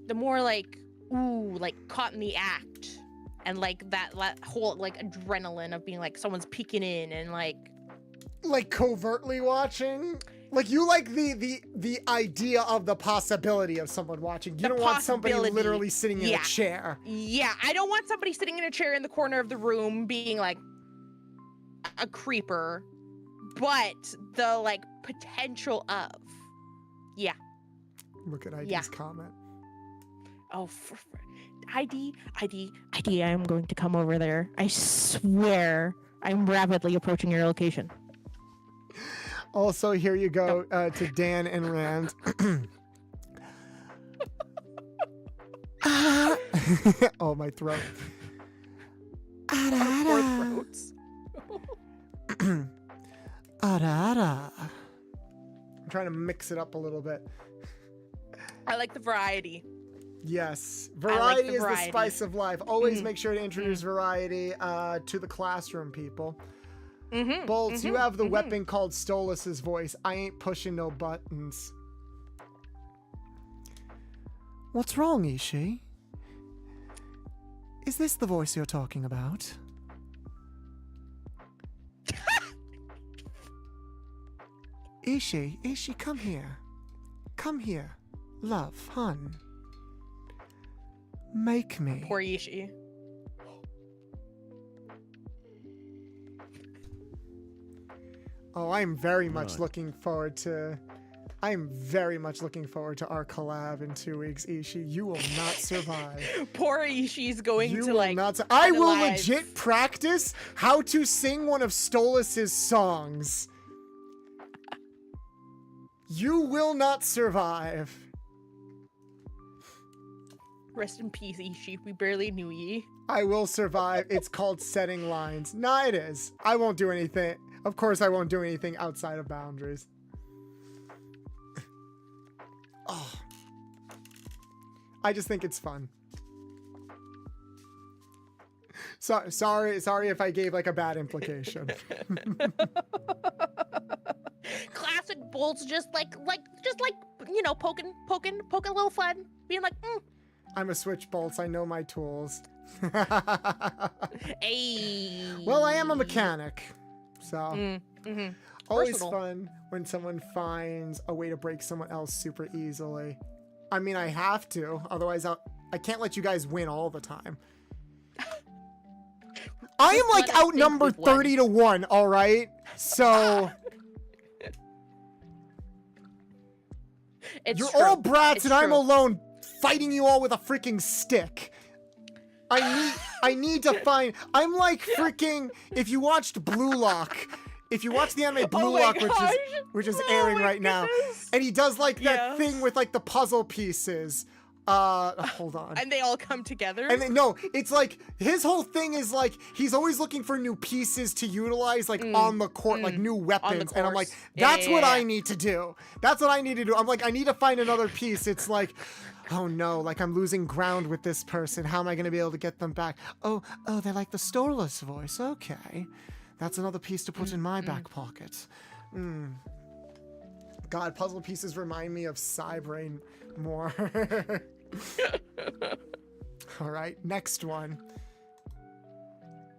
the more like, ooh, like caught in the act, and like that whole like adrenaline of being like someone's peeking in and like covertly watching. Like, you like the idea of the possibility of someone watching. You don't want somebody literally sitting in a chair. Yeah, I don't want somebody sitting in a chair in the corner of the room being like a creeper, but the like potential of, yeah. Look at ID's comment. Oh, ID, I am going to come over there. I swear, I'm rapidly approaching your location. Also, here you go to Dan and Rand. Oh, my throat. Our poor throats. I'm trying to mix it up a little bit. I like the variety. Yes, variety is the spice of life. Always make sure to introduce variety to the classroom, people. Bolts, you have the weapon called Stolas's voice. I ain't pushing no buttons. What's wrong, Ishi? Is this the voice you're talking about? Ishi, come here. Come here. Love, hun. Make me. Poor Ishi. Oh, I'm very much looking forward to... I'm very much looking forward to our collab in 2 weeks, Ishi. You will not survive. Poor Ishi's going You to, will like... not I will analyze. legit practice how to sing one of Stolas's songs. You will not survive. Rest in peace, Ishi. We barely knew ye. I will survive. It's called setting lines. Nah, it is. I won't do anything. Of course, I won't do anything outside of boundaries. Oh. I just think it's fun. Sorry if I gave like a bad implication. Classic Bolts, just like you know, poking a little fun, being like, I'm a switch bolts. I know my tools. Hey. Well, I am a mechanic, so always Versatile. fun when someone finds a way to break someone else super easily. I mean, I have to, otherwise I can't let you guys win all the time. I am like outnumbered 30 to 1, all right? So It's you're true. all brats It's and I'm true. alone fighting you all with a freaking stick. I need to find... I'm like freaking... If you watched Blue Lock... If you watch the anime Blue Oh my Lock, gosh. which is Oh airing my right now, goodness. and he does like that Yes. thing with like the puzzle pieces. Hold on. And they all come together. And then, no, it's like his whole thing is like he's always looking for new pieces to utilize, like on the court, like new weapons. And I'm like, course. Yeah, that's yeah, what yeah. I need to do. That's what I need to do. I'm like, I need to find another piece. It's like, oh no, like I'm losing ground with this person. How am I going to be able to get them back? Oh, they like the Stolas voice. Okay, that's another piece to put in my back pocket. God, puzzle pieces remind me of Psybrain more. All right, next one.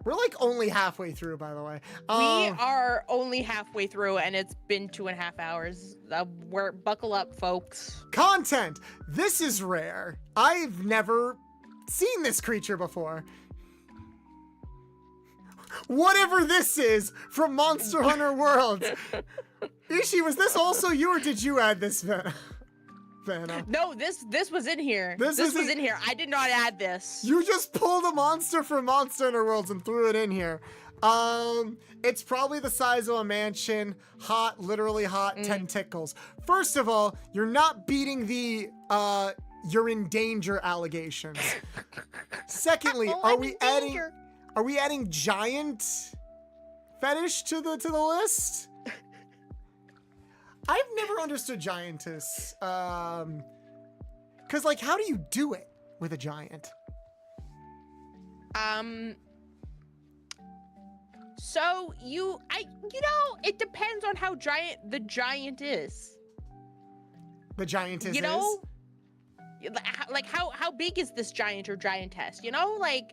We're like only halfway through, by the way. We are only halfway through, and it's been 2.5 hours. We're buckle up, folks. Content. This is rare. I've never seen this creature before. Whatever this is from Monster Hunter World. Ishi, was this also you, or did you add this, Vanna? No, this was in here. This This is was in here. I did not add this. You just pulled a monster from Monster Hunter Worlds and threw it in here. It's probably the size of a mansion. Hot, literally hot, 10 tickles. First of all, you're not beating the you're in danger allegations. Secondly, Oh, are I'm we in adding danger. are we adding giant fetish to the list? I've never understood giantess. Cause like, how do you do it with a giant? So you know, it depends on how giant the giant is. The giantess You know, is? like how big is this giant or giantess? You know, like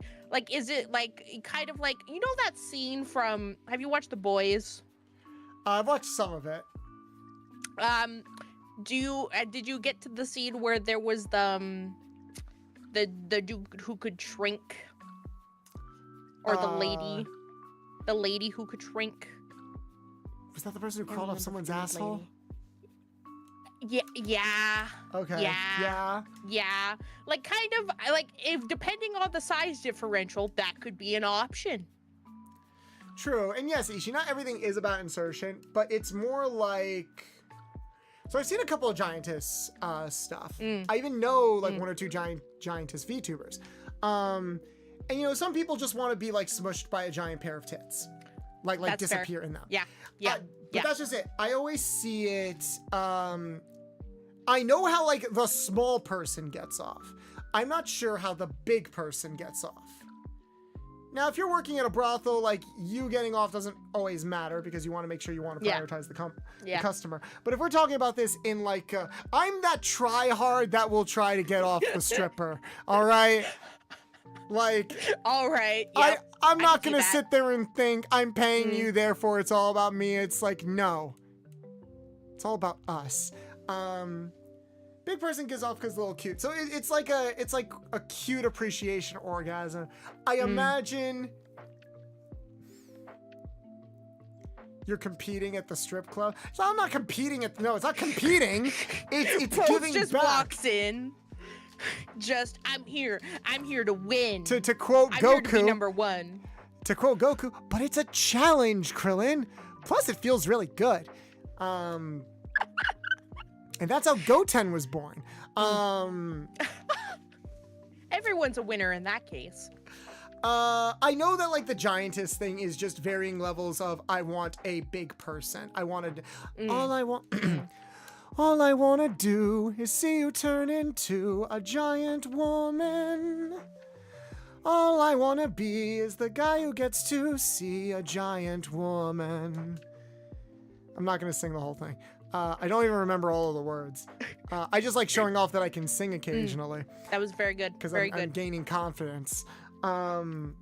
is it like kind of like, you know, that scene from? Have you watched The Boys? I've watched some of it. Did you get to the scene where there was the dude who could shrink, or the lady who could shrink? Was that the person who crawled up someone's asshole? Yeah. Okay. Yeah. Like kind of like, if depending on the size differential, that could be an option. True. And yes, Ishi, not everything is about insertion, but it's more like... So I've seen a couple of giantess stuff. I even know like one or two giantess VTubers. And you know, some people just want to be like smushed by a giant pair of tits. Like That's disappear fair. in them. Yeah. But that's just it. I always see it. I know how like the small person gets off. I'm not sure how the big person gets off. Now, if you're working at a brothel, like, you getting off doesn't always matter because you want to make sure you want to prioritize the customer. But if we're talking about this in like, I'm that try-hard that will try to get off the stripper. All right? Like, All right. Yep. I'm not can see going to that. sit there and think I'm paying you, therefore it's all about me. It's like, no. It's all about us. Big person gives off because a little cute. So it's like a cute appreciation orgasm. I imagine you're competing at the strip club. So I'm not competing at no, it's not competing. It's Post giving just back. walks in. Just I'm here to win. To quote I'm Goku. here to be number one. To quote Goku, but it's a challenge, Krillin. Plus, it feels really good. And that's how Goten was born. Everyone's a winner in that case. I know that like the giantess thing is just varying levels of I want a big person. I wanted all I want. All I want to do is see you turn into a giant woman. All I want to be is the guy who gets to see a giant woman. I'm not going to sing the whole thing. I don't even remember all of the words. I just like showing off that I can sing occasionally. That was very good. Because I'm gaining confidence. So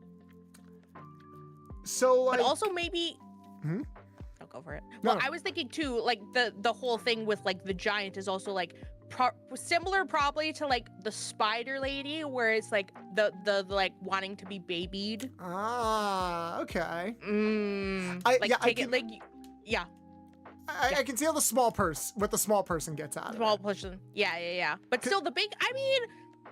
like... But also maybe... I'll go for it. Well, I was thinking too, like the whole thing with like the giant is also like similar probably to like the spider lady, where it's like the like wanting to be babied. Ah, okay. I can see how the small person gets out of it. Small person. Yeah. But still the big, I mean,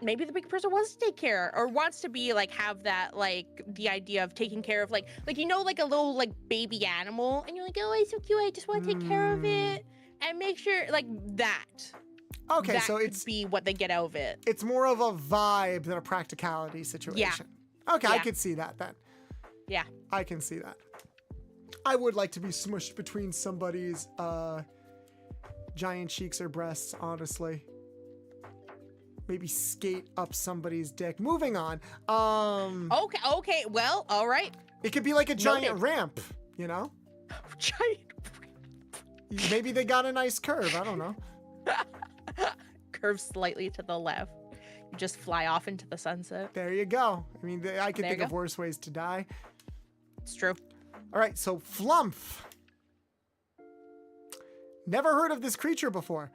maybe the big person wants to take care or wants to be like have that like the idea of taking care of like you know, like a little like baby animal and you're like, oh, it's so cute, I just want to take care of it and make sure like that. Okay, that so could it's be what they get out of it. It's more of a vibe than a practicality situation. Yeah. Okay, I could see that then. Yeah. I can see that. I would like to be smushed between somebody's giant cheeks or breasts, honestly. Maybe skate up somebody's dick. Moving on. Okay. Well, all right. It could be like a giant ramp, you know? Giant ramp. Maybe they got a nice curve. I don't know. Curve slightly to the left. You just fly off into the sunset. There you go. I mean, I could think of worse ways to die. It's true. All right, so Flumph. Never heard of this creature before.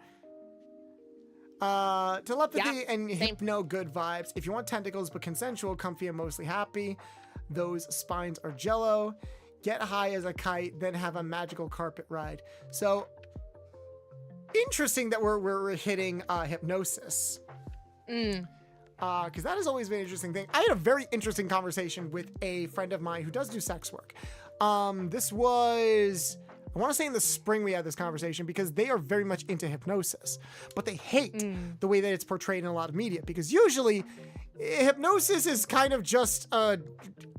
Telepathy and hypno, good vibes. If you want tentacles but consensual, comfy and mostly happy, those spines are jello. Get high as a kite, then have a magical carpet ride. So interesting that we're hitting hypnosis. Because that has always been an interesting thing. I had a very interesting conversation with a friend of mine who does do sex work. This was, I want to say in the spring we had this conversation because they are very much into hypnosis, but they hate the way that it's portrayed in a lot of media because usually hypnosis is kind of just a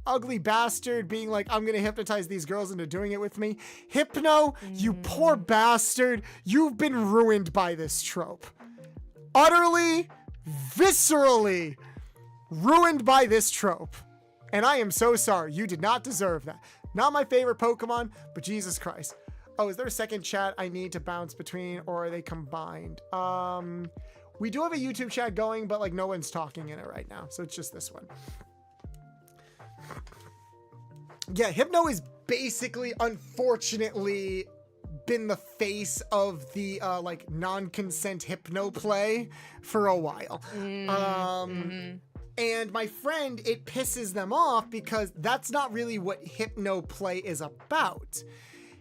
ugly bastard being like, I'm going to hypnotize these girls into doing it with me. Hypno, you poor bastard, you've been ruined by this trope. Utterly, viscerally ruined by this trope. And I am so sorry. You did not deserve that. Not my favorite Pokemon, but Jesus Christ. Oh, is there a second chat I need to bounce between, or are they combined? We do have a YouTube chat going, but like no one's talking in it right now. So it's just this one. Yeah, Hypno is basically, unfortunately, been the face of the like non-consent hypno play for a while. And my friend, it pisses them off because that's not really what hypno play is about.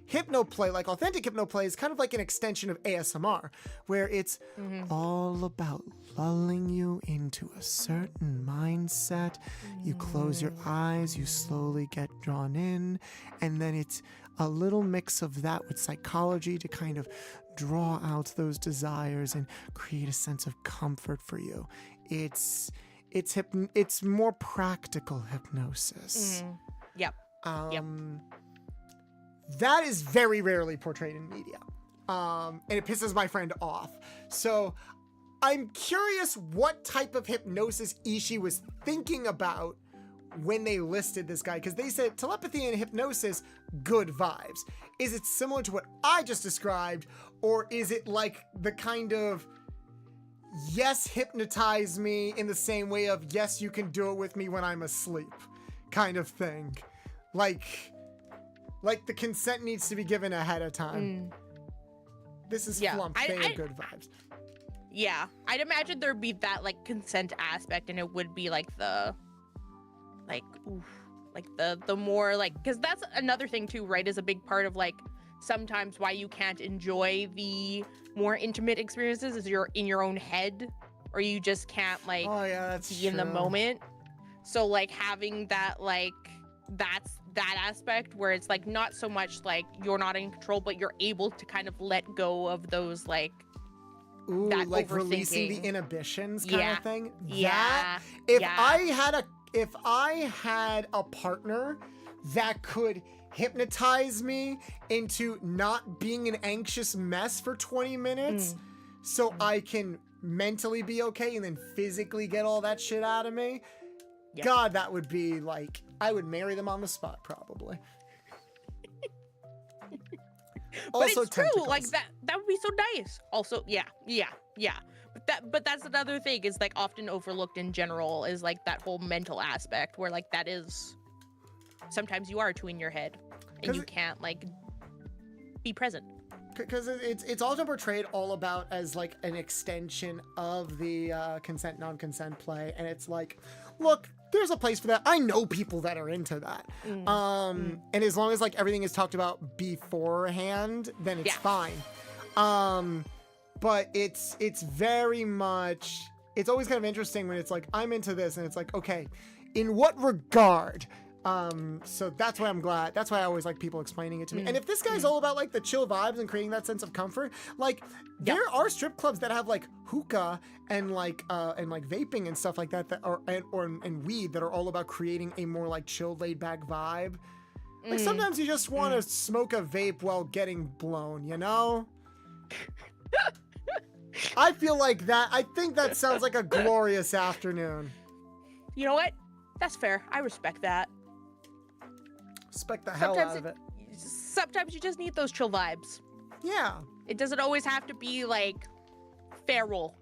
Hypno play, like authentic hypno play, is kind of like an extension of ASMR, where it's all about lulling you into a certain mindset. You close your eyes, you slowly get drawn in, and then it's a little mix of that with psychology to kind of draw out those desires and create a sense of comfort for you. It's more practical hypnosis. Yep. That is very rarely portrayed in media. And it pisses my friend off. So I'm curious what type of hypnosis Ishii was thinking about when they listed this guy, because they said telepathy and hypnosis, good vibes. Is it similar to what I just described, or is it like the kind of yes, hypnotize me in the same way of yes, you can do it with me when I'm asleep kind of thing? Like the consent needs to be given ahead of time. This is Flump. They have good vibes. Yeah, I'd imagine there'd be that like consent aspect, and it would be like the, like, oof, like the more like, because that's another thing too, right? Is a big part of like sometimes why you can't enjoy the more intimate experiences is you're in your own head, or you just can't like Oh yeah, that's be in the moment. So like having that like that's that aspect where it's like not so much like you're not in control, but you're able to kind of let go of those like. Ooh, that like releasing the overthinking. inhibitions kind of thing. Yeah. If Yeah. I had a partner that could hypnotize me into not being an anxious mess for 20 minutes so I can mentally be okay and then physically get all that shit out of me. Yep. God, that would be like, I would marry them on the spot probably. But Also it's true, tentacles. like that would be so nice. Also, yeah. But that's another thing is like often overlooked in general is like that whole mental aspect where like that is sometimes you are too in your head and you can't like be present. Because it's often portrayed all about as like an extension of the consent non-consent play, and it's like, look, there's a place for that. I know people that are into that. And as long as like everything is talked about beforehand, then it's fine. But it's very much, it's always kind of interesting when it's like, I'm into this, and it's like, okay, in what regard? So that's why I'm glad. That's why I always like people explaining it to me. And if this guy's all about like the chill vibes and creating that sense of comfort, like there are strip clubs that have like hookah and like vaping and stuff like that are and weed that are all about creating a more like chill, laid back vibe. Like sometimes you just want to smoke a vape while getting blown, you know? I feel like that. I think that sounds like a glorious afternoon. You know what? That's fair. I respect that. Respect the hell out of it. Sometimes you just need those chill vibes. Yeah. It doesn't always have to be like feral.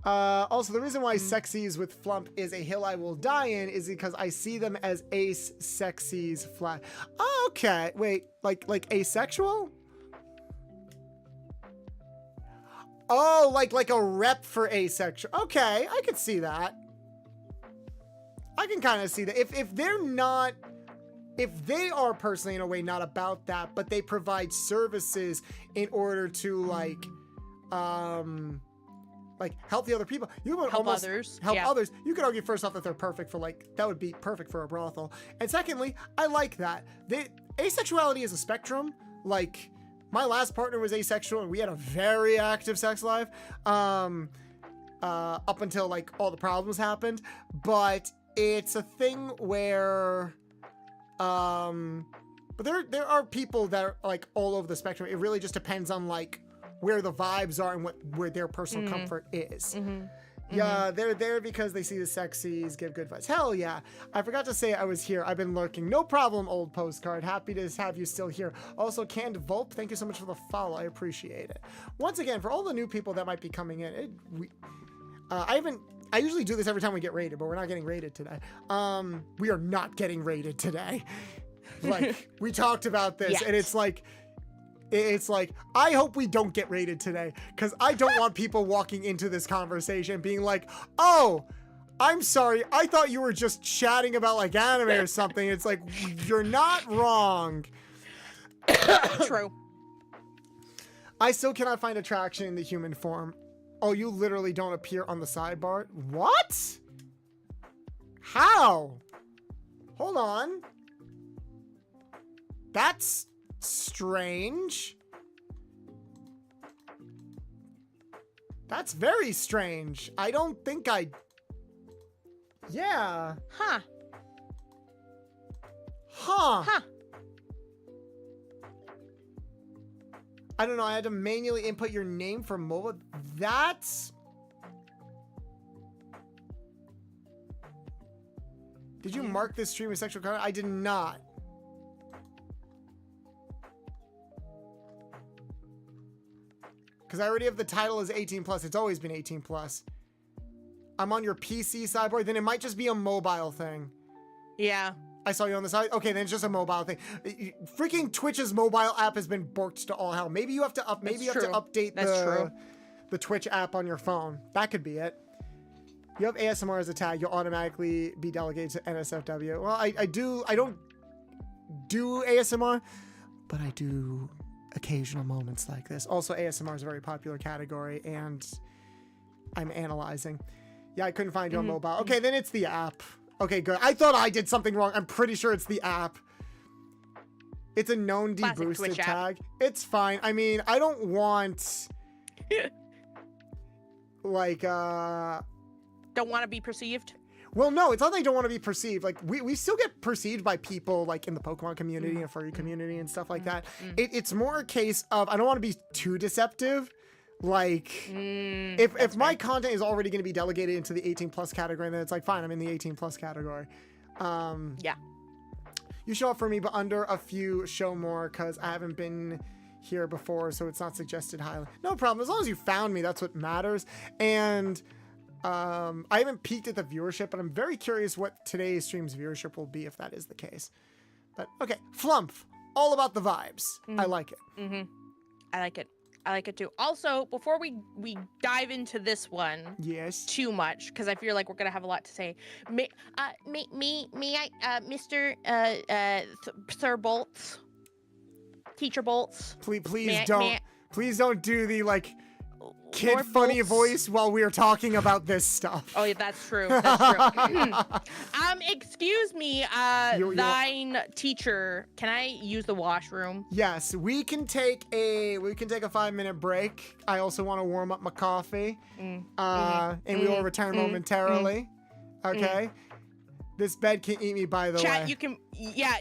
Also, the reason why sexies with flump is a hill I will die in is because I see them as ace sexies flat. Oh, okay. Wait, like asexual? Oh, like a rep for asexual. Okay, I could see that. I can kind of see that. If they're not, if they are personally in a way not about that, but they provide services in order to like help the other people. You would Help almost others. help others. You could argue first off that they're perfect for like, that would be perfect for a brothel. And secondly, I like that. Asexuality is a spectrum. Like my last partner was asexual and we had a very active sex life. Up until like all the problems happened. But it's a thing where, but there are people that are like all over the spectrum. It really just depends on like where the vibes are and where their personal comfort is. Yeah, they're there because they see the sexies, give good vibes. Hell yeah. I forgot to say I was here. I've been lurking. No problem, old postcard. Happy to have you still here. Also, Canned Volp, thank you so much for the follow. I appreciate it. Once again, for all the new people that might be coming in, I usually do this every time we get rated, but we're not getting rated today. We are not getting rated today. Like, we talked about this, and it's like, I hope we don't get rated today, because I don't want people walking into this conversation being like, oh, I'm sorry, I thought you were just chatting about like anime or something. It's like, you're not wrong. True. I still cannot find attraction in the human form. Oh, you literally don't appear on the sidebar? What? How? Hold on. That's strange. That's very strange. I don't think Yeah. Huh. I don't know. I had to manually input your name for mobile. That's... Did you mark this stream as sexual content? I did not. Because I already have the title as 18 plus. It's always been 18 plus. I'm on your PC sideboard. Then it might just be a mobile thing. Yeah. I saw you on the side. Okay, then it's just a mobile thing. Freaking Twitch's mobile app has been borked to all hell. Maybe you have to update the Twitch app on your phone. That could be it. You have ASMR as a tag, you'll automatically be delegated to NSFW. Well, I don't do ASMR, but I do occasional moments like this. Also, ASMR is a very popular category, and I'm analyzing. Yeah, I couldn't find you on mobile. Okay, then it's the app. Okay, good. I thought I did something wrong. I'm pretty sure it's the app. It's a known deboosted tag. It's fine. I mean, I don't want like Don't want to be perceived. Well, no, it's not that I don't want to be perceived. Like, we still get perceived by people, like, in the Pokemon community and furry community and stuff like that. It's more a case of, I don't want to be too deceptive. Like, if my content is already going to be delegated into the 18+ category, then it's like, fine, I'm in the 18+ category. Yeah. You show up for me, but under a few show more, because I haven't been here before, so it's not suggested highly. No problem. As long as you found me, that's what matters. And I haven't peeked at the viewership, but I'm very curious what today's stream's viewership will be if that is the case. But okay, Flumph, all about the vibes. I like it. I like it. I like it too. Also, before we dive into this one, yes, too much, because I feel like we're gonna have a lot to say. May I, Mr. Sir Bolts, Teacher Bolts. Please don't do the like kid Lord funny Bolts. voice while we are talking about this stuff. Oh, yeah, that's true. That's true. Excuse me, thine teacher. Can I use the washroom? Yes, we can take a 5-minute break. I also want to warm up my coffee. And we will return momentarily. Okay. This bed can eat me, by the way.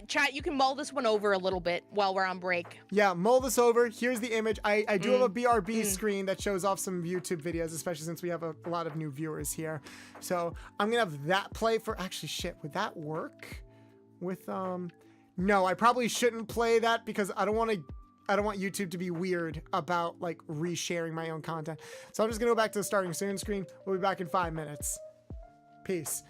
Chat, you can mull this one over a little bit while we're on break. Yeah, mull this over. Here's the image. I do have a BRB screen that shows off some YouTube videos, especially since we have a lot of new viewers here. So I'm gonna have that play for, actually shit, would that work with, no, I probably shouldn't play that because I don't want YouTube to be weird about like resharing my own content. So I'm just gonna go back to the starting soon screen. We'll be back in 5 minutes. Peace.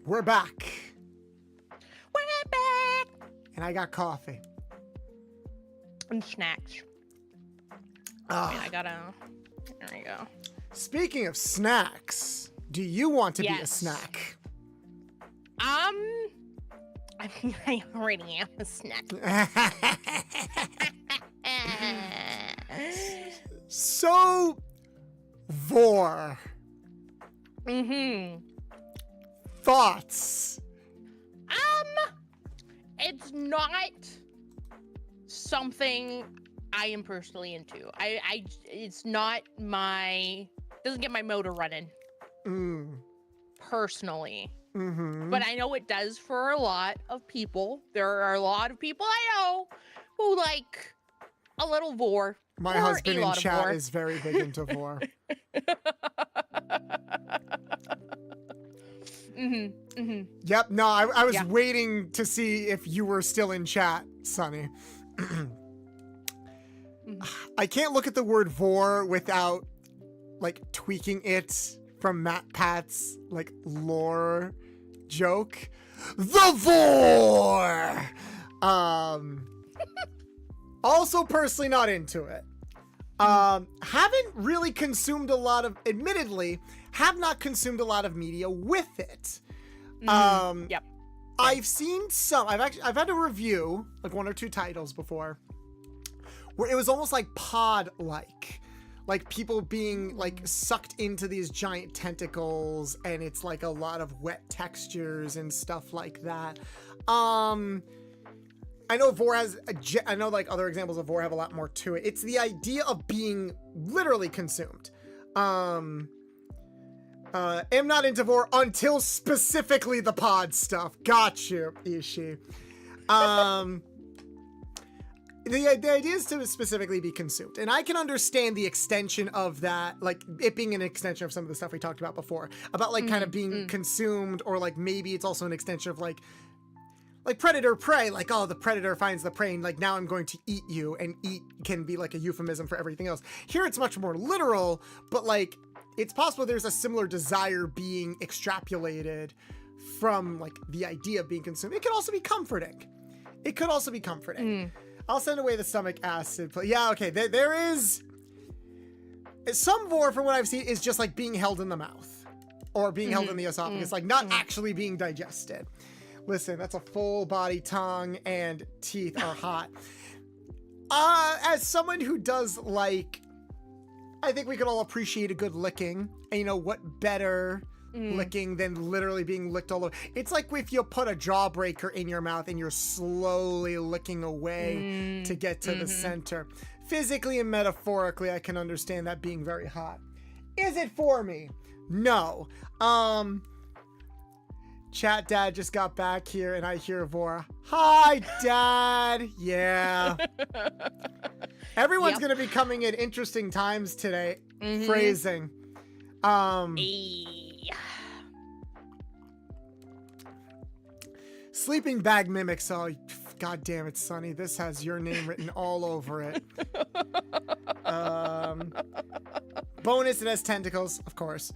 We're back. We're back. And I got coffee. And snacks. Ah. I gotta. There you go. Speaking of snacks, do you want to be a Yes. snack? I mean, I already am a snack. So, Vor, Mm-hmm. thoughts? It's not something I am personally into. It's not doesn't get my motor running personally. Mm-hmm. But I know it does for a lot of people. There are a lot of people I know who like a little vor. My or husband a in lot of chat vor. is very big into Vor. Mm-hmm. Mm-hmm. Yep, no, I was Yeah. waiting to see if you were still in chat, Sonny. I can't look at the word Vor without, like, tweaking it from Matt Pat's, like, lore joke. The Vor! Also personally not into it. Haven't really consumed a lot of, admittedly, have not consumed a lot of media with it. Yep. I've seen some, I've had a review, like 1 or 2 titles before, where it was almost like pod-like. Like people being like sucked into these giant tentacles, and it's like a lot of wet textures and stuff like that. I know Vor has, I know like other examples of Vor have a lot more to it. It's the idea of being literally consumed. Am not into Vor until specifically the pod stuff. Got you, Ishi. The idea is to specifically be consumed. And I can understand the extension of that, like it being an extension of some of the stuff we talked about before, about like kind of being consumed, or like maybe it's also an extension of like predator prey, like, oh, the predator finds the prey and like now I'm going to eat you, and eat can be like a euphemism for everything else. Here it's much more literal, but like it's possible there's a similar desire being extrapolated from like the idea of being consumed. It could also be comforting. It could also be comforting. I'll send away the stomach acid. Yeah, okay. There is some Vor, from what I've seen, is just like being held in the mouth or being held in the esophagus, like not actually being digested. Listen, that's a full body tongue and teeth are hot. As someone who does like, I think we could all appreciate a good licking, and you know what better licking than literally being licked all over. It's like if you put a jawbreaker in your mouth and you're slowly licking away to get to the center. Physically and metaphorically, I can understand that being very hot. Is it for me? No. Chat Dad just got back here and I hear Vora. Hi, Dad. Yeah. Everyone's going to be coming in interesting times today. Phrasing. Sleeping bag mimics. Oh, God damn it, Sonny. This has your name written all over it. Bonus, it has tentacles, of course.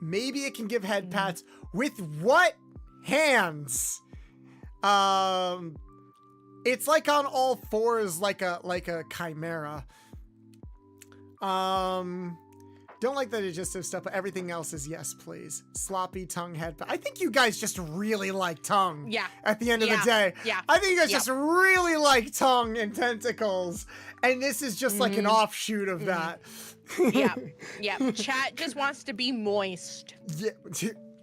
Maybe it can give head pats. With what hands? It's like on all fours, like a chimera. Don't like the digestive stuff, but everything else is yes, please. Sloppy tongue head. I think you guys just really like tongue. Yeah. At the end of the day. Yeah. I think you guys just really like tongue and tentacles. And this is just like an offshoot of that. Yeah. Yeah. Chat just wants to be moist. Yeah.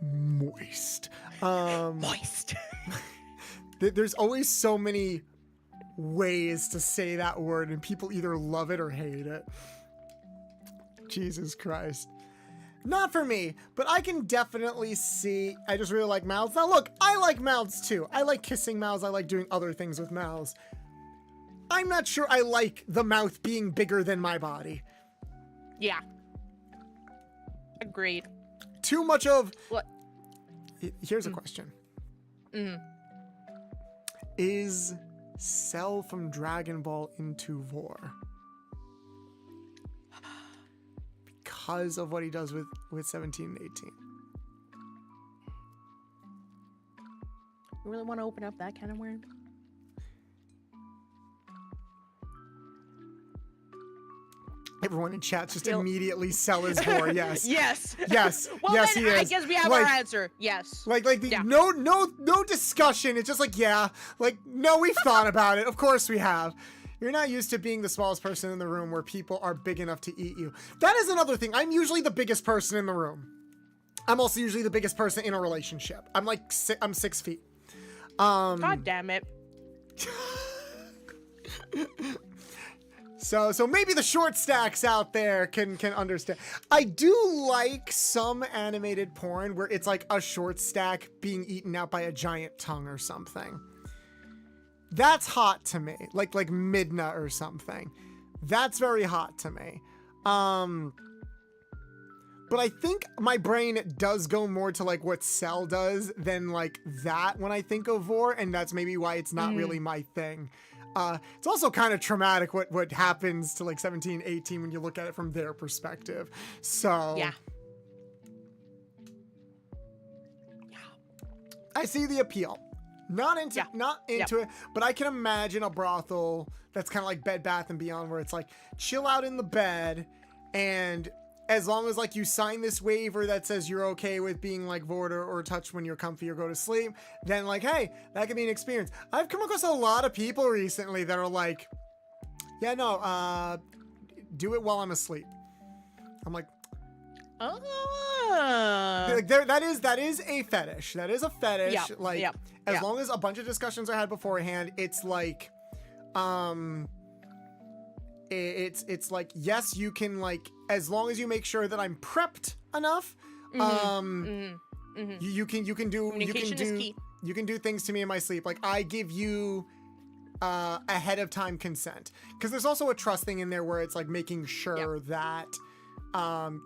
Moist. Moist. There's always so many ways to say that word, and people either love it or hate it. Jesus Christ. Not for me, but I can definitely see, I just really like mouths. Now look, I like mouths too. I like kissing mouths. I like doing other things with mouths. I'm not sure I like the mouth being bigger than my body. Yeah. Agreed. Too much of... What? Here's a question. Is Cell from Dragon Ball into Vor? Because of what he does with 17 and 18. You really want to open up that kind of worm? Everyone in chat just immediately Cell is Vor. Yes. Yes. Yes. Well, yes, then he is. I guess we have our answer. Yes. No discussion. It's just like, yeah, like, no, we've thought about it. Of course we have. You're not used to being the smallest person in the room where people are big enough to eat you. That is another thing. I'm usually the biggest person in the room. I'm also usually the biggest person in a relationship. I'm like, I'm 6 feet. God damn it. So maybe the short stacks out there can understand. I do like some animated porn where it's like a short stack being eaten out by a giant tongue or something. That's hot to me. Like Midna or something. That's very hot to me. But I think my brain does go more to like what Cell does than like that when I think of Vor, and that's maybe why it's not really my thing. It's also kind of traumatic what happens to like 17, 18 when you look at it from their perspective. So yeah. I see the appeal. Not into it, but I can imagine a brothel that's kind of like Bed Bath & Beyond, where it's like chill out in the bed, and as long as like you sign this waiver that says you're okay with being like vored or touched when you're comfy or go to sleep, then like, hey, that could be an experience. I've come across a lot of people recently that are like, yeah, no, do it while I'm asleep. I'm like, like that is a fetish. That is a fetish. As long as a bunch of discussions are had beforehand, it's like, it's like, yes, you can, like, as long as you make sure that I'm prepped enough, you can do things to me in my sleep. Like, I give you ahead of time consent, because there's also a trust thing in there where it's like making sure that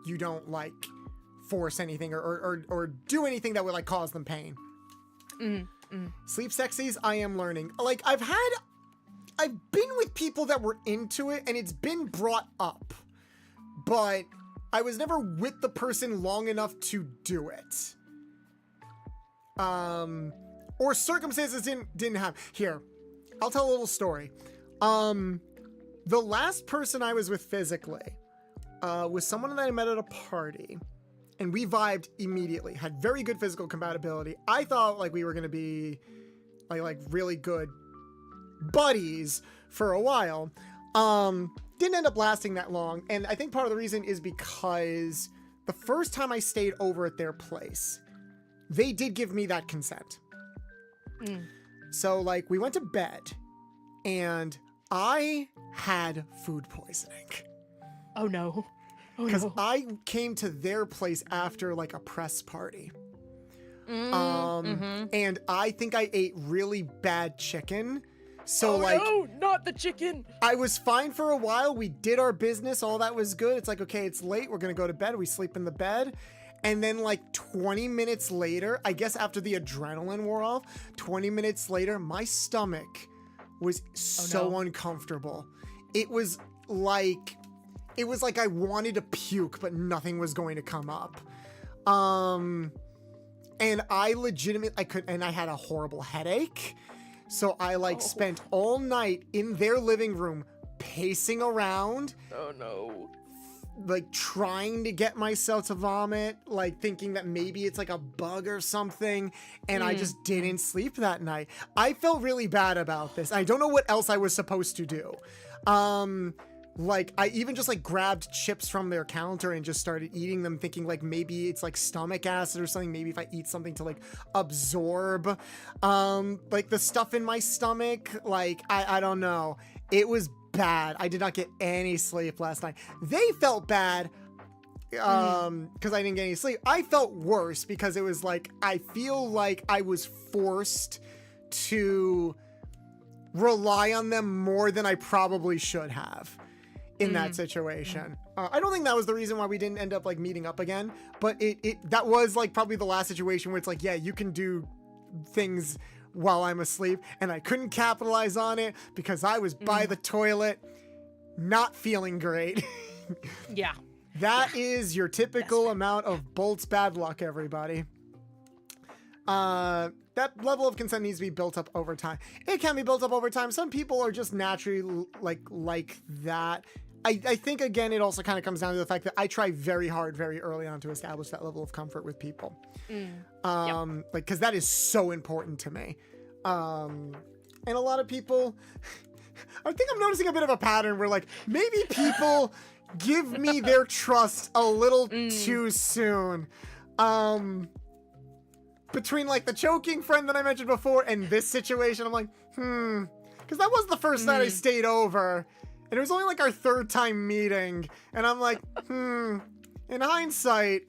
you don't like force anything or do anything that would like cause them pain. Sleep sexies, I am learning. Like, I've been with people that were into it and it's been brought up, but I was never with the person long enough to do it. Or circumstances didn't happen. Here, I'll tell a little story. The last person I was with physically was someone that I met at a party, and we vibed immediately, had very good physical compatibility. I thought like we were gonna be like really good buddies for a while. Didn't end up lasting that long, and I think part of the reason is because the first time I stayed over at their place, they did give me that consent. So like we went to bed and I had food poisoning. Oh no. Because I came to their place after like a press party. And I think I ate really bad chicken. So no, not the chicken. I was fine for a while. We did our business. All that was good. It's like, okay, it's late. We're going to go to bed. We sleep in the bed. And then like 20 minutes later, I guess after the adrenaline wore off, 20 minutes later, my stomach was so uncomfortable. It was like I wanted to puke, but nothing was going to come up. And I legitimately, and I had a horrible headache. So I like spent all night in their living room pacing around. Oh no. Like trying to get myself to vomit, like thinking that maybe it's like a bug or something, and I just didn't sleep that night. I felt really bad about this. I don't know what else I was supposed to do. Like I even just like grabbed chips from their counter and just started eating them, thinking like maybe it's like stomach acid or something. Maybe if I eat something to like absorb like the stuff in my stomach. Like I don't know. It was bad. I did not get any sleep last night. They felt bad because I didn't get any sleep. I felt worse because it was like I feel like I was forced to rely on them more than I probably should have in that situation. I don't think that was the reason why we didn't end up like meeting up again, but that was like probably the last situation where it's like, yeah, you can do things while I'm asleep, and I couldn't capitalize on it because I was by the toilet not feeling great. Yeah. That is your typical amount of Bolt's bad luck, everybody. That level of consent needs to be built up over time. It can be built up over time. Some people are just naturally like that. I think, again, it also kind of comes down to the fact that I try very hard very early on to establish that level of comfort with people. Like, because that is so important to me. And a lot of people, I think I'm noticing a bit of a pattern where, like, maybe people give me their trust a little too soon. Between, like, the choking friend that I mentioned before and this situation, I'm like, because that was the first night I stayed over. And it was only like our third time meeting. And I'm like, in hindsight,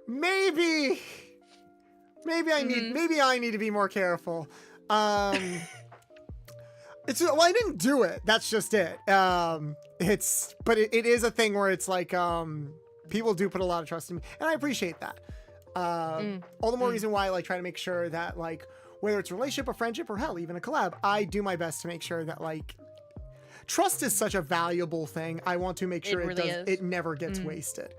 maybe I need to be more careful. Well, I didn't do it. That's just it. But it is a thing where it's like, people do put a lot of trust in me, and I appreciate that. All the more reason why I like try to make sure that, like, whether it's a relationship, a friendship, or hell, even a collab, I do my best to make sure that, like, trust is such a valuable thing. I want to make sure it never gets wasted.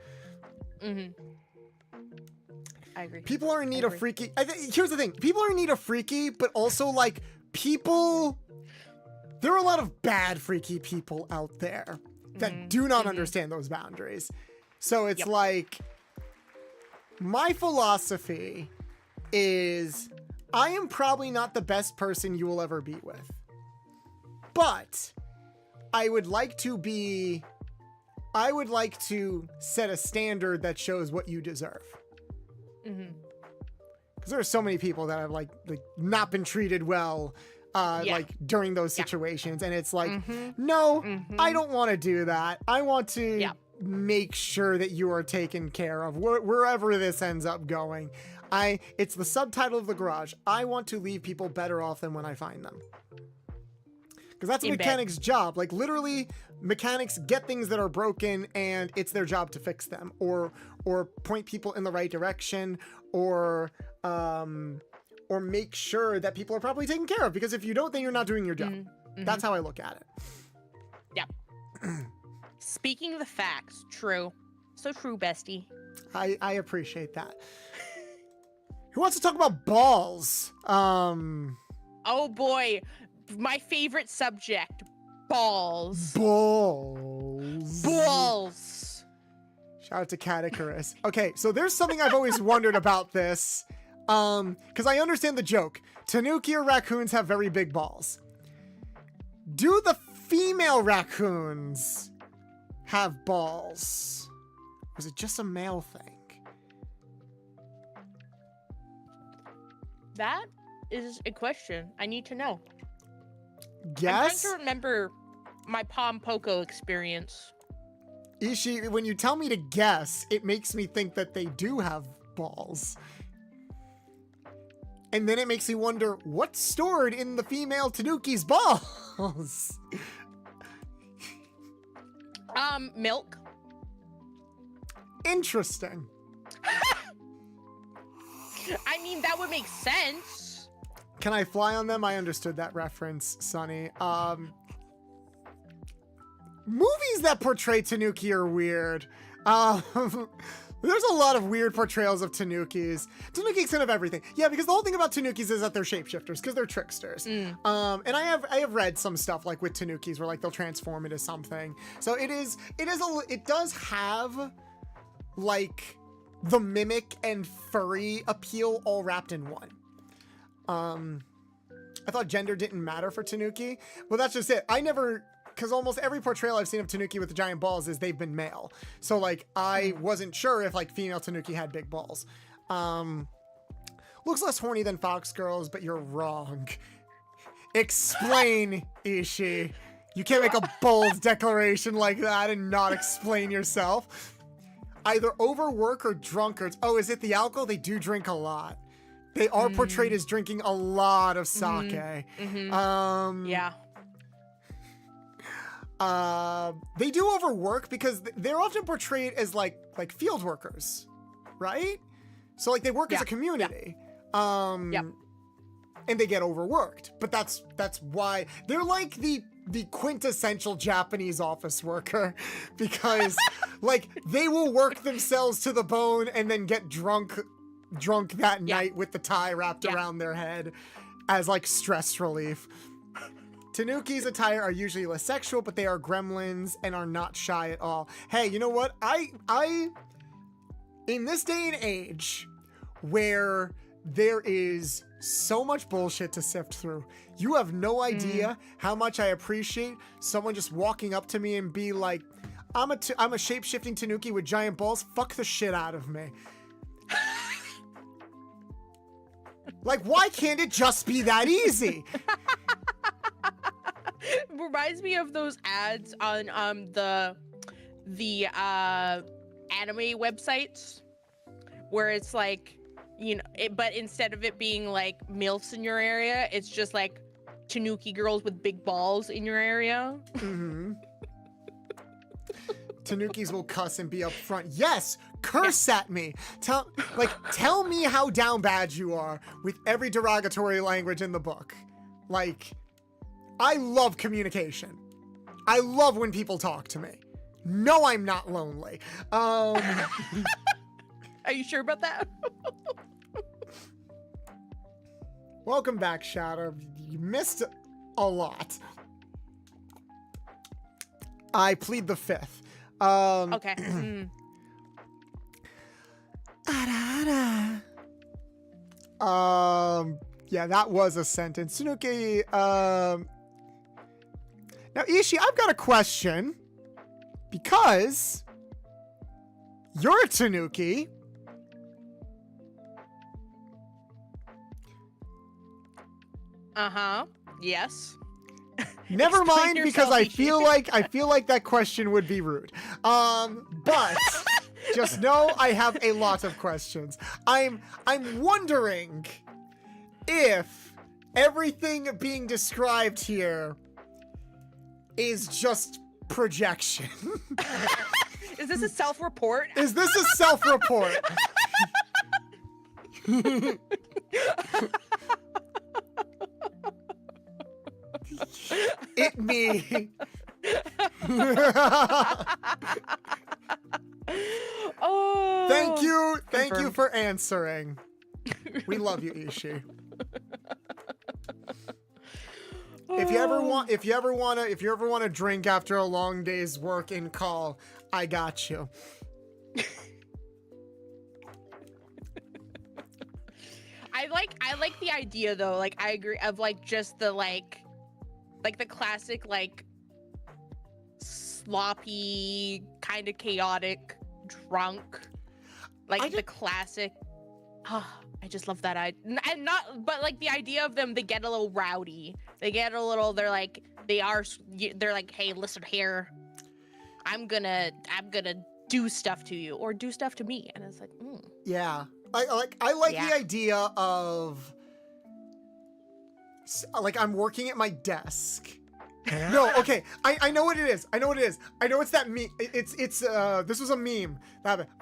I agree. People are in need of freaky. Here's the thing. People are in need of freaky, but also, like, there are a lot of bad freaky people out there that do not understand those boundaries. So it's like, my philosophy is I am probably not the best person you will ever be with, but I would like to set a standard that shows what you deserve. Because there are so many people that have like not been treated well like during those situations, and it's like, no, I don't want to do that. I want to make sure that you are taken care of wherever this ends up going. It's the subtitle of the garage. I want to leave people better off than when I find them. Because that's a mechanic's job. Like, literally, mechanics get things that are broken, and it's their job to fix them, or point people in the right direction, or make sure that people are properly taken care of. Because if you don't, then you're not doing your job. That's how I look at it. Yeah. Speaking the facts, true. So true, bestie. I appreciate that. Who wants to talk about balls? Oh boy. My favorite subject, balls. Balls. Shout out to Cat Icarus. Okay, so there's something I've always wondered about this. Because I understand the joke. Tanuki or raccoons have very big balls. Do the female raccoons have balls? Or is it just a male thing? That is a question I need to know. Guess? I'm trying to remember my Pom Poko experience. Ishi, when you tell me to guess, it makes me think that they do have balls. And then it makes me wonder what's stored in the female Tanuki's balls. Milk. Interesting. I mean, that would make sense. Can I fly on them? I understood that reference, Sonny. Movies that portray Tanuki are weird. There's a lot of weird portrayals of Tanukis. Tanuki's kind of everything. Yeah, because the whole thing about Tanukis is that they're shapeshifters, because they're tricksters. And I have read some stuff like with Tanukis where like they'll transform into something. So it does have like the mimic and furry appeal all wrapped in one. I thought gender didn't matter for Tanuki. Well, that's just it. Because almost every portrayal I've seen of Tanuki with the giant balls is they've been male. So, like, I wasn't sure if, like, female Tanuki had big balls. Looks less horny than fox girls, but you're wrong. Explain, Ishii. You can't make a bold declaration like that and not explain yourself. Either overwork or drunkards. Oh, is it the alcohol? They do drink a lot. They are portrayed as drinking a lot of sake. Yeah. They do overwork because they're often portrayed as like field workers, right? So like they work as a community. And they get overworked. But that's why they're like the quintessential Japanese office worker, because like they will work themselves to the bone and then get drunk that night with the tie wrapped around their head as like stress relief. Tanuki's attire are usually less sexual, but they are gremlins and are not shy at all. Hey, you know what? I in this day and age where there is so much bullshit to sift through, you have no idea how much I appreciate someone just walking up to me and be like, I'm a shape-shifting Tanuki with giant balls. Fuck the shit out of me. Like, why can't it just be that easy? Reminds me of those ads on the anime websites where it's like, you know, but instead of it being like MILFs in your area, it's just like Tanuki girls with big balls in your area. Tanukis will cuss and be upfront. Yes, curse at me. Tell me how down bad you are with every derogatory language in the book. Like, I love communication. I love when people talk to me. No, I'm not lonely. Are you sure about that? Welcome back, Shadow. You missed a lot. I plead the fifth. Okay. Yeah, that was a sentence. Tanuki, now, Ishii, I've got a question. Because you're a Tanuki. Yes. Never mind, because I feel like that question would be rude. But just know I have a lot of questions. I'm wondering if everything being described here is just projection. Is this a self-report? Is this a self-report? It me. Oh. Thank you for answering. We love you, Ishii. If you ever want to drink after a long day's work in call, I got you. I like the idea though. Like I agree of like just the like the classic like sloppy kind of chaotic drunk, like the classic. I just love that. But like the idea of them, they get a little rowdy. They're like, they're like, hey, listen here, I'm gonna do stuff to you or do stuff to me, and it's like, yeah, I like the idea of like I'm working at my desk. No, okay, I know what it is. I know it's that meme. It's this was a meme.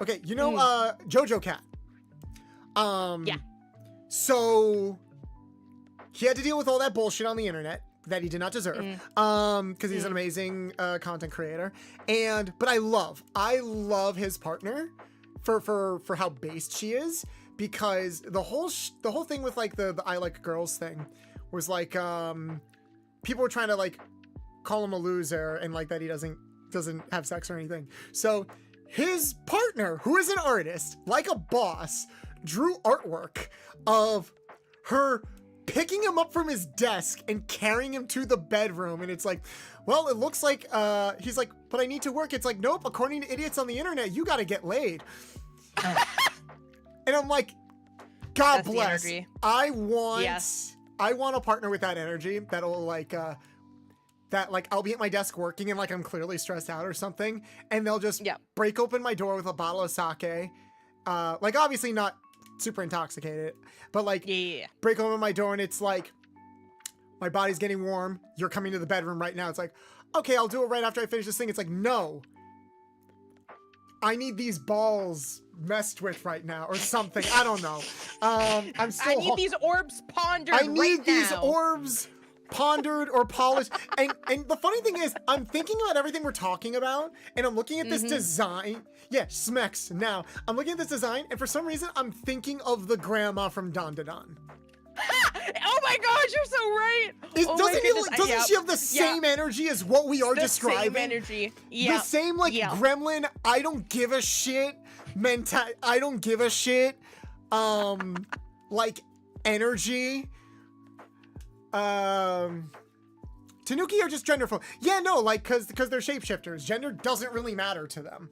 Okay, you know Jojo Cat. Yeah. So he had to deal with all that bullshit on the internet that he did not deserve. Because he's an amazing content creator. But I love his partner for how based she is, because the whole thing with like the I like girls thing was like people were trying to like call him a loser and like that he doesn't have sex or anything. So his partner, who is an artist, like a boss, drew artwork of her picking him up from his desk and carrying him to the bedroom. And it's like, well, it looks like he's like, but I need to work. It's like, nope, according to idiots on the internet, you got to get laid. And I'm like, God That's bless. the energy. I want Yes. a partner with that energy that'll like I'll be at my desk working and like I'm clearly stressed out or something, and they'll just break open my door with a bottle of sake. Like obviously not super intoxicated, but like break open my door and it's like, my body's getting warm. You're coming to the bedroom right now. It's like, okay, I'll do it right after I finish this thing. It's like, no, I need these balls messed with right now or something. I don't know. I'm still. I need these orbs pondered. I need right these now. orbs pondered or polished. And the funny thing is, I'm thinking about everything we're talking about, and I'm looking at this design. Yeah, Smex. Now I'm looking at this design, and for some reason, I'm thinking of the grandma from Don Da Don. Oh my gosh, you're so right. Doesn't she have the same energy as what we are describing? The same energy. Yeah. The same like gremlin, I don't give a shit, I don't give a shit, like energy. Tanuki are just genderful. Yeah, no, like cause they're shapeshifters. Gender doesn't really matter to them.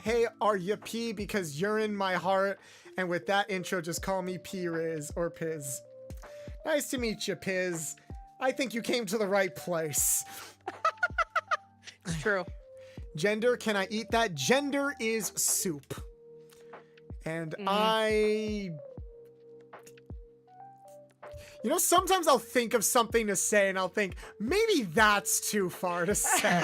Hey, are you P? Because you're in my heart. And with that intro, just call me P-Riz or Piz. Nice to meet you, Piz. I think you came to the right place. It's true. Gender, can I eat that? Gender is soup. And you know, sometimes I'll think of something to say and I'll think, maybe that's too far to say.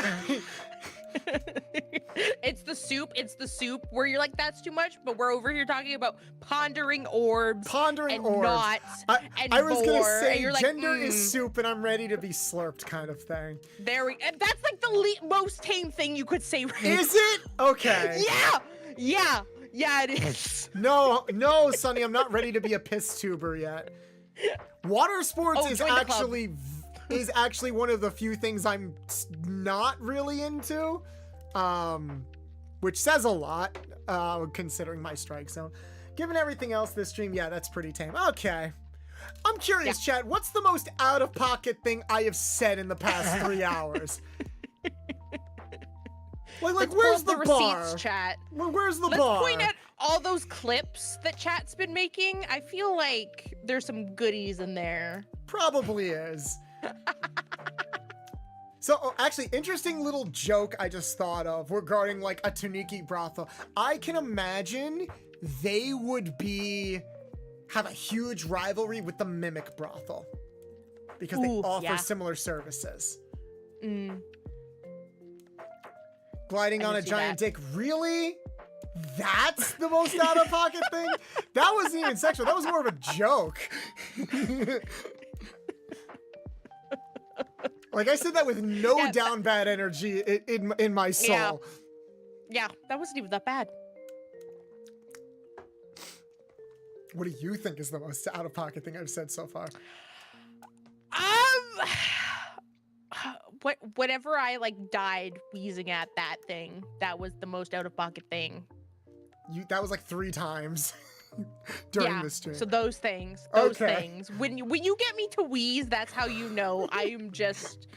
It's the soup where you're like, that's too much, but we're over here talking about pondering orbs. Pondering and orbs. Knots and I was going to say like, gender is soup and I'm ready to be slurped kind of thing. That's like the most tame thing you could say right Is it? Okay. Yeah, it is. No, Sonny, I'm not ready to be a piss tuber yet. Water sports is actually one of the few things I'm not really into, which says a lot, considering my strike zone. Given everything else this stream, yeah, that's pretty tame. Okay. I'm curious, chat, what's the most out-of-pocket thing I have said in the past 3 hours? Like where's the bar? Receipts, chat. Where's the bar? Let's point at all those clips that chat's been making. I feel like there's some goodies in there. Probably is. So, actually, interesting little joke I just thought of regarding like a Taniki brothel. I can imagine they would have a huge rivalry with the Mimic brothel because they offer similar services. Gliding on a giant dick. Really? That's the most out-of-pocket thing? That wasn't even sexual. That was more of a joke. Like, I said that with no down bad energy in my soul. Yeah, that wasn't even that bad. What do you think is the most out-of-pocket thing I've said so far? Whenever I like died wheezing at that thing, that was the most out-of-pocket thing. That was like 3 times during the stream. So those things. When you get me to wheeze, that's how you know I am just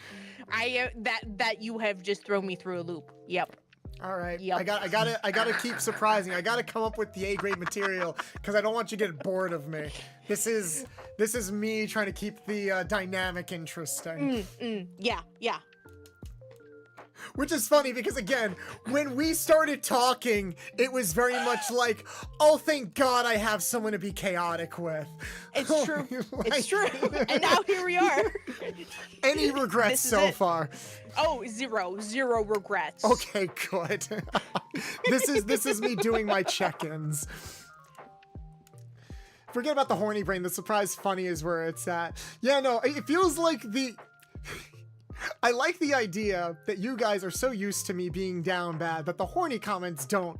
that you have just thrown me through a loop. Yep. All right. Yep. I gotta keep surprising. I gotta come up with the A-grade material because I don't want you to get bored of me. This is me trying to keep the dynamic interesting. Yeah. Which is funny because, again, when we started talking, it was very much like, oh, thank God I have someone to be chaotic with. It's true. It's true. And now here we are. Any regrets so far? Oh, zero regrets. Okay, good. This is me doing my check-ins. Forget about the horny brain. The surprise funny is where it's at. Yeah, no, it feels like I like the idea that you guys are so used to me being down bad that the horny comments don't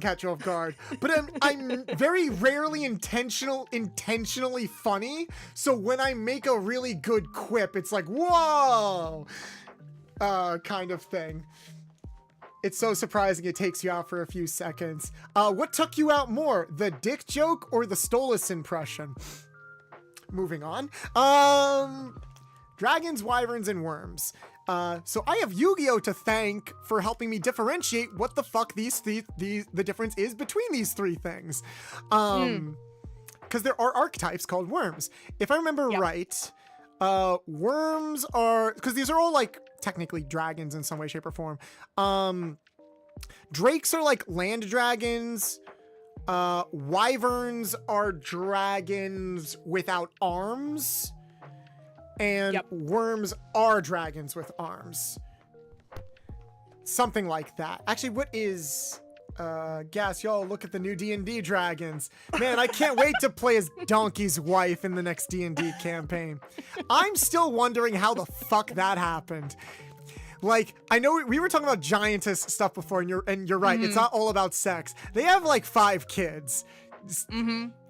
catch you off guard. But I'm very rarely intentionally funny. So when I make a really good quip, it's like, whoa, kind of thing. It's so surprising it takes you out for a few seconds. What took you out more, the dick joke or the Stolas impression? Moving on. Dragons, wyverns, and worms. So I have Yu-Gi-Oh to thank for helping me differentiate what the fuck the difference is between these three things. Because there are archetypes called worms. If I remember right, worms are, because these are all like technically dragons in some way, shape, or form. Drakes are like land dragons. Wyverns are dragons without arms. And worms are dragons with arms. Something like that. Actually, what is... Gas, y'all, look at the new D&D dragons. Man, I can't wait to play as Donkey's wife in the next D&D campaign. I'm still wondering how the fuck that happened. Like, I know we were talking about giantess stuff before, and you're right. It's not all about sex. They have like 5 kids.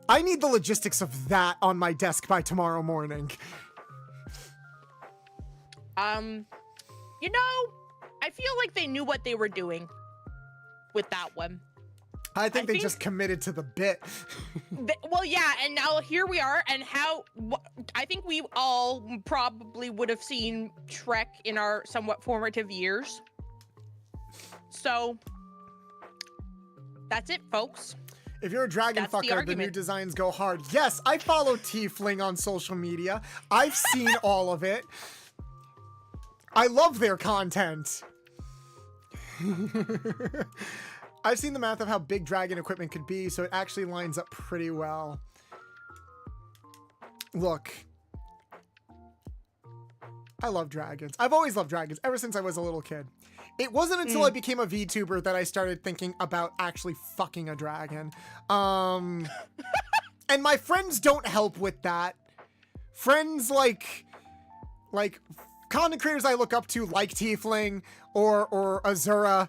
I need the logistics of that on my desk by tomorrow morning. You know, I feel like they knew what they were doing with that one. I think they just committed to the bit. Well, yeah, and now here we are, and I think we all probably would have seen Shrek in our somewhat formative years. So, that's it, folks. If you're a dragon fucker, the new designs go hard. Yes, I follow Tiefling on social media. I've seen all of it. I love their content. I've seen the math of how big dragon equipment could be, so it actually lines up pretty well. Look. I love dragons. I've always loved dragons, ever since I was a little kid. It wasn't until I became a VTuber that I started thinking about actually fucking a dragon. And my friends don't help with that. Friends like content creators I look up to, like Tiefling or Azura,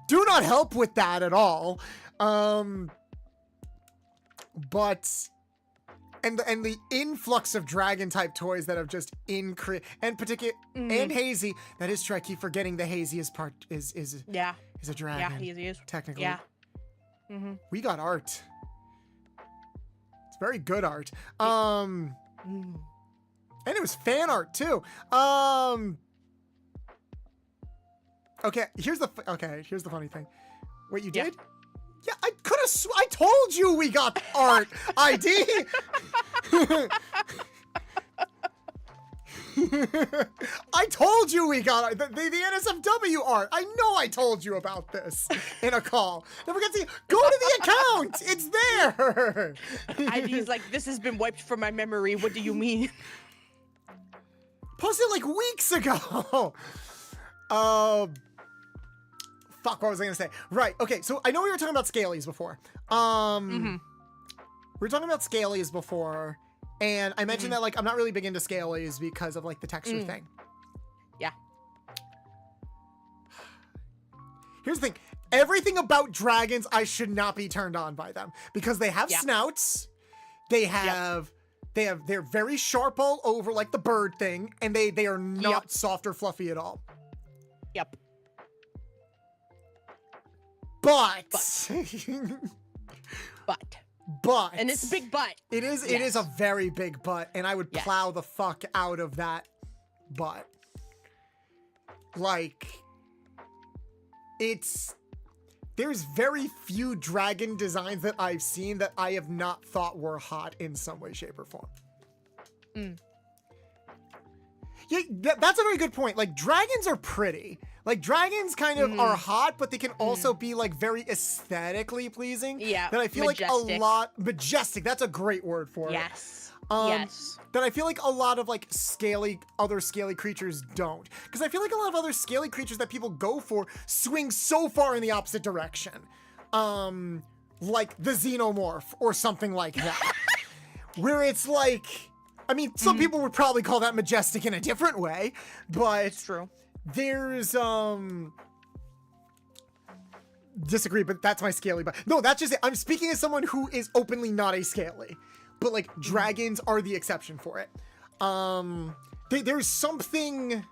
do not help with that at all. But and the influx of dragon type toys that have just increased, and and Hazy, that is true. I keep forgetting the haziest part is a dragon. Yeah, Hazy is technically. Yeah. We got art. It's very good art. And it was fan art too. Okay, here's the funny thing. Wait, you did? Yeah, I could have. I told you we got art ID. I told you we got the NSFW art. I know I told you about this in a call. Don't forget to go to the account. It's there. Posted like weeks ago. Fuck, what was I gonna say? Right, okay, so I know we were talking about scalies before. We were talking about scalies before, and I mentioned that, like, I'm not really big into scalies because of, like, the texture thing. Yeah. Here's the thing. Everything about dragons, I should not be turned on by them. Because they have snouts, they're very sharp all over, like the bird thing, and they are not soft or fluffy at all. Yep. But. And it's a big butt. It is a very big butt, and I would plow the fuck out of that butt. Like, there's very few dragon designs that I've seen that I have not thought were hot in some way, shape, or form. Yeah, that's a very good point. Like, dragons are pretty. Like, dragons kind of are hot, but they can also be, like, very aesthetically pleasing. Yeah, that I feel like a lot... Majestic, that's a great word for it. Yes. That I feel like a lot of, like, other scaly creatures don't. Because I feel like a lot of other scaly creatures that people go for swing so far in the opposite direction. Like the xenomorph or something like that. Where it's like... I mean, some people would probably call that majestic in a different way, but It's true. there's disagree, but that's my scaly. But no, that's just it. I'm speaking as someone who is openly not a scaly, but like dragons are the exception for it. There's something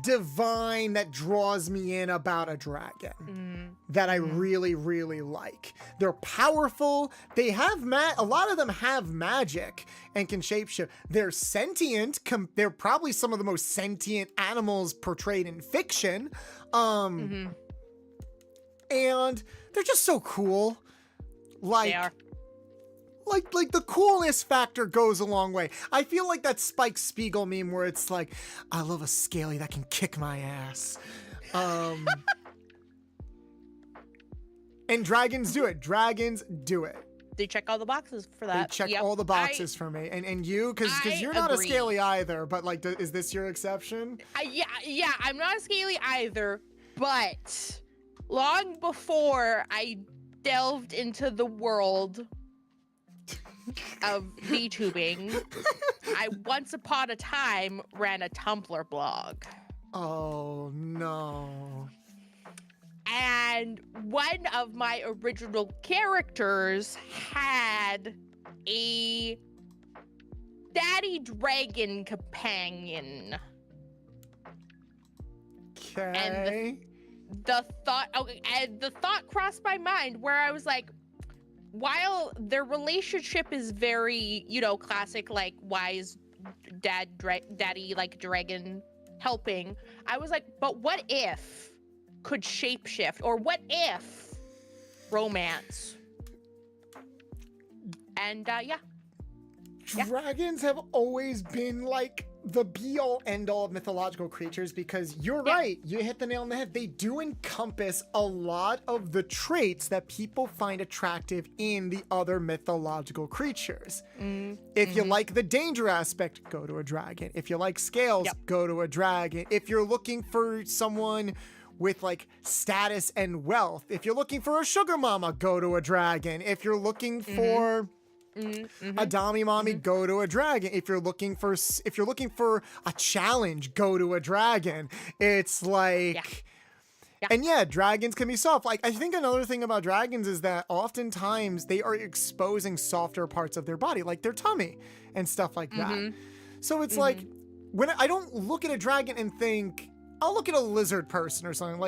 divine that draws me in about a dragon that I really, really like. They're powerful. They have a lot of them have magic and can shapeshift. They're sentient. They're probably some of the most sentient animals portrayed in fiction. And they're just so cool. Like, They are. Like the coolness factor goes a long way. I feel like that Spike Spiegel meme where it's like, I love a scaly that can kick my ass. And dragons do it. Dragons do it. They check all the boxes for that. They check all the boxes for me. And you, because you're not agree. a scaly either, but like, is this your exception? Yeah, I'm not a scaly either, but long before I delved into the world of VTubing, I once upon a time ran a Tumblr blog. Oh no. And one of my original characters had a daddy dragon companion. Okay. The thought crossed my mind where I was like, while their relationship is very, classic, like wise daddy, like dragon helping, I was like, but what if could shapeshift, or what if romance? And Dragons have always been like the be-all end-all of mythological creatures, because you're right, you hit the nail on the head. They do encompass a lot of the traits that people find attractive in the other mythological creatures. If you like the danger aspect, go to a dragon. If you like scales, go to a dragon. If you're looking for someone with like status and wealth, if you're looking for a sugar mama, go to a dragon. If you're looking for a Dami mommy, go to a dragon. If you're looking for a challenge, go to a dragon. It's like, and dragons can be soft. Like, I think another thing about dragons is that oftentimes they are exposing softer parts of their body, like their tummy and stuff like that. So it's like, when I don't look at a dragon and think, I'll look at a lizard person or something,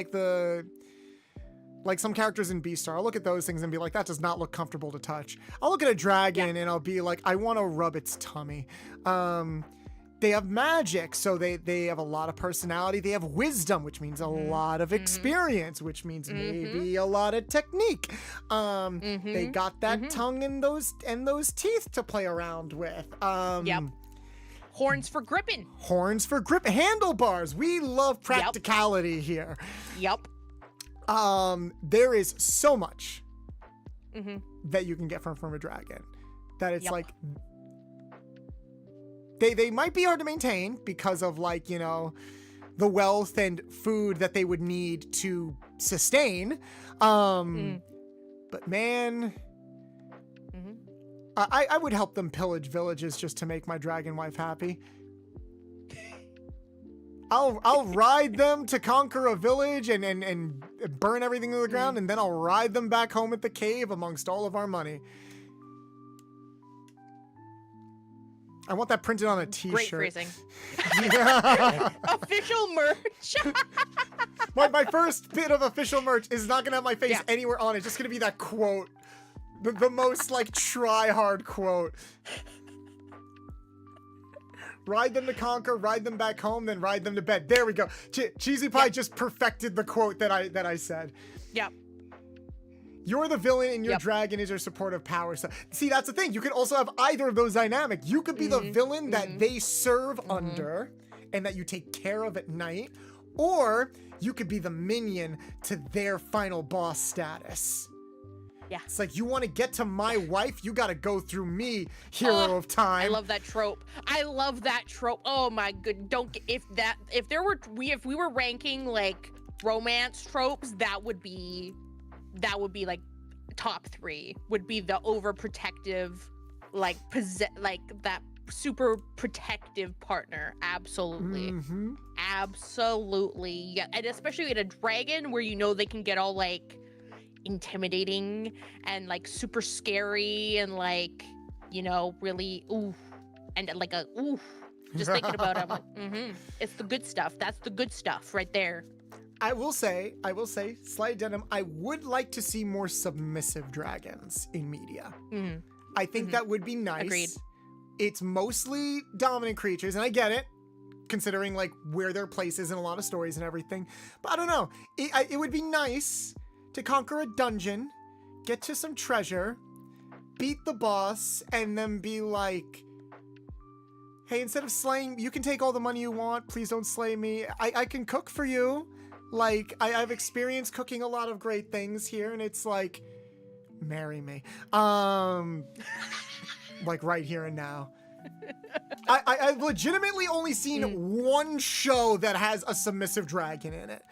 like some characters in Beastar. I'll look at those things and be like, that does not look comfortable to touch. I'll look at a dragon and I'll be like, I want to rub its tummy. They have magic, so they have a lot of personality. They have wisdom, which means a lot of experience, which means maybe a lot of technique. They got that tongue and those teeth to play around with. Horns for gripping. Handlebars. We love practicality here. There is so much that you can get from a dragon that it's like, they might be hard to maintain because of like, the wealth and food that they would need to sustain. But man, I would help them pillage villages just to make my dragon wife happy. I'll ride them to conquer a village and burn everything to the ground, and then I'll ride them back home at the cave amongst all of our money. I want that printed on a t-shirt. Great phrasing. Official merch. my first bit of official merch is not gonna have my face anywhere on it. It's just gonna be that quote. The most like try-hard quote. Ride them to conquer, ride them back home, then ride them to bed. There we go. Cheesy Pie just perfected the quote that I said. You're the villain and your dragon is your supportive power. So, see, that's the thing. You can also have either of those dynamics. You could be the villain that they serve under and that you take care of at night, or you could be the minion to their final boss status. It's like, you want to get to my wife, you got to go through me, hero of time. I love that trope. Oh my good. If we were ranking like romance tropes, that would be like top 3 would be the overprotective, like that super protective partner. Absolutely. Mm-hmm. Absolutely. Yeah. And especially in a dragon where you know they can get all like intimidating and like super scary and like, you know, really oof. And like a oof. Just thinking about it, I'm like, it's the good stuff. That's the good stuff right there. I will say, slight addendum, I would like to see more submissive dragons in media. Mm-hmm. I think that would be nice. Agreed. It's mostly dominant creatures, and I get it, considering like where their place is in a lot of stories and everything. But I don't know. It would be nice to conquer a dungeon, get to some treasure, beat the boss, and then be like, hey, instead of slaying, you can take all the money you want. Please don't slay me. I can cook for you. Like, I've experienced cooking a lot of great things here, and it's like, marry me. Like right here and now. I've legitimately only seen one show that has a submissive dragon in it.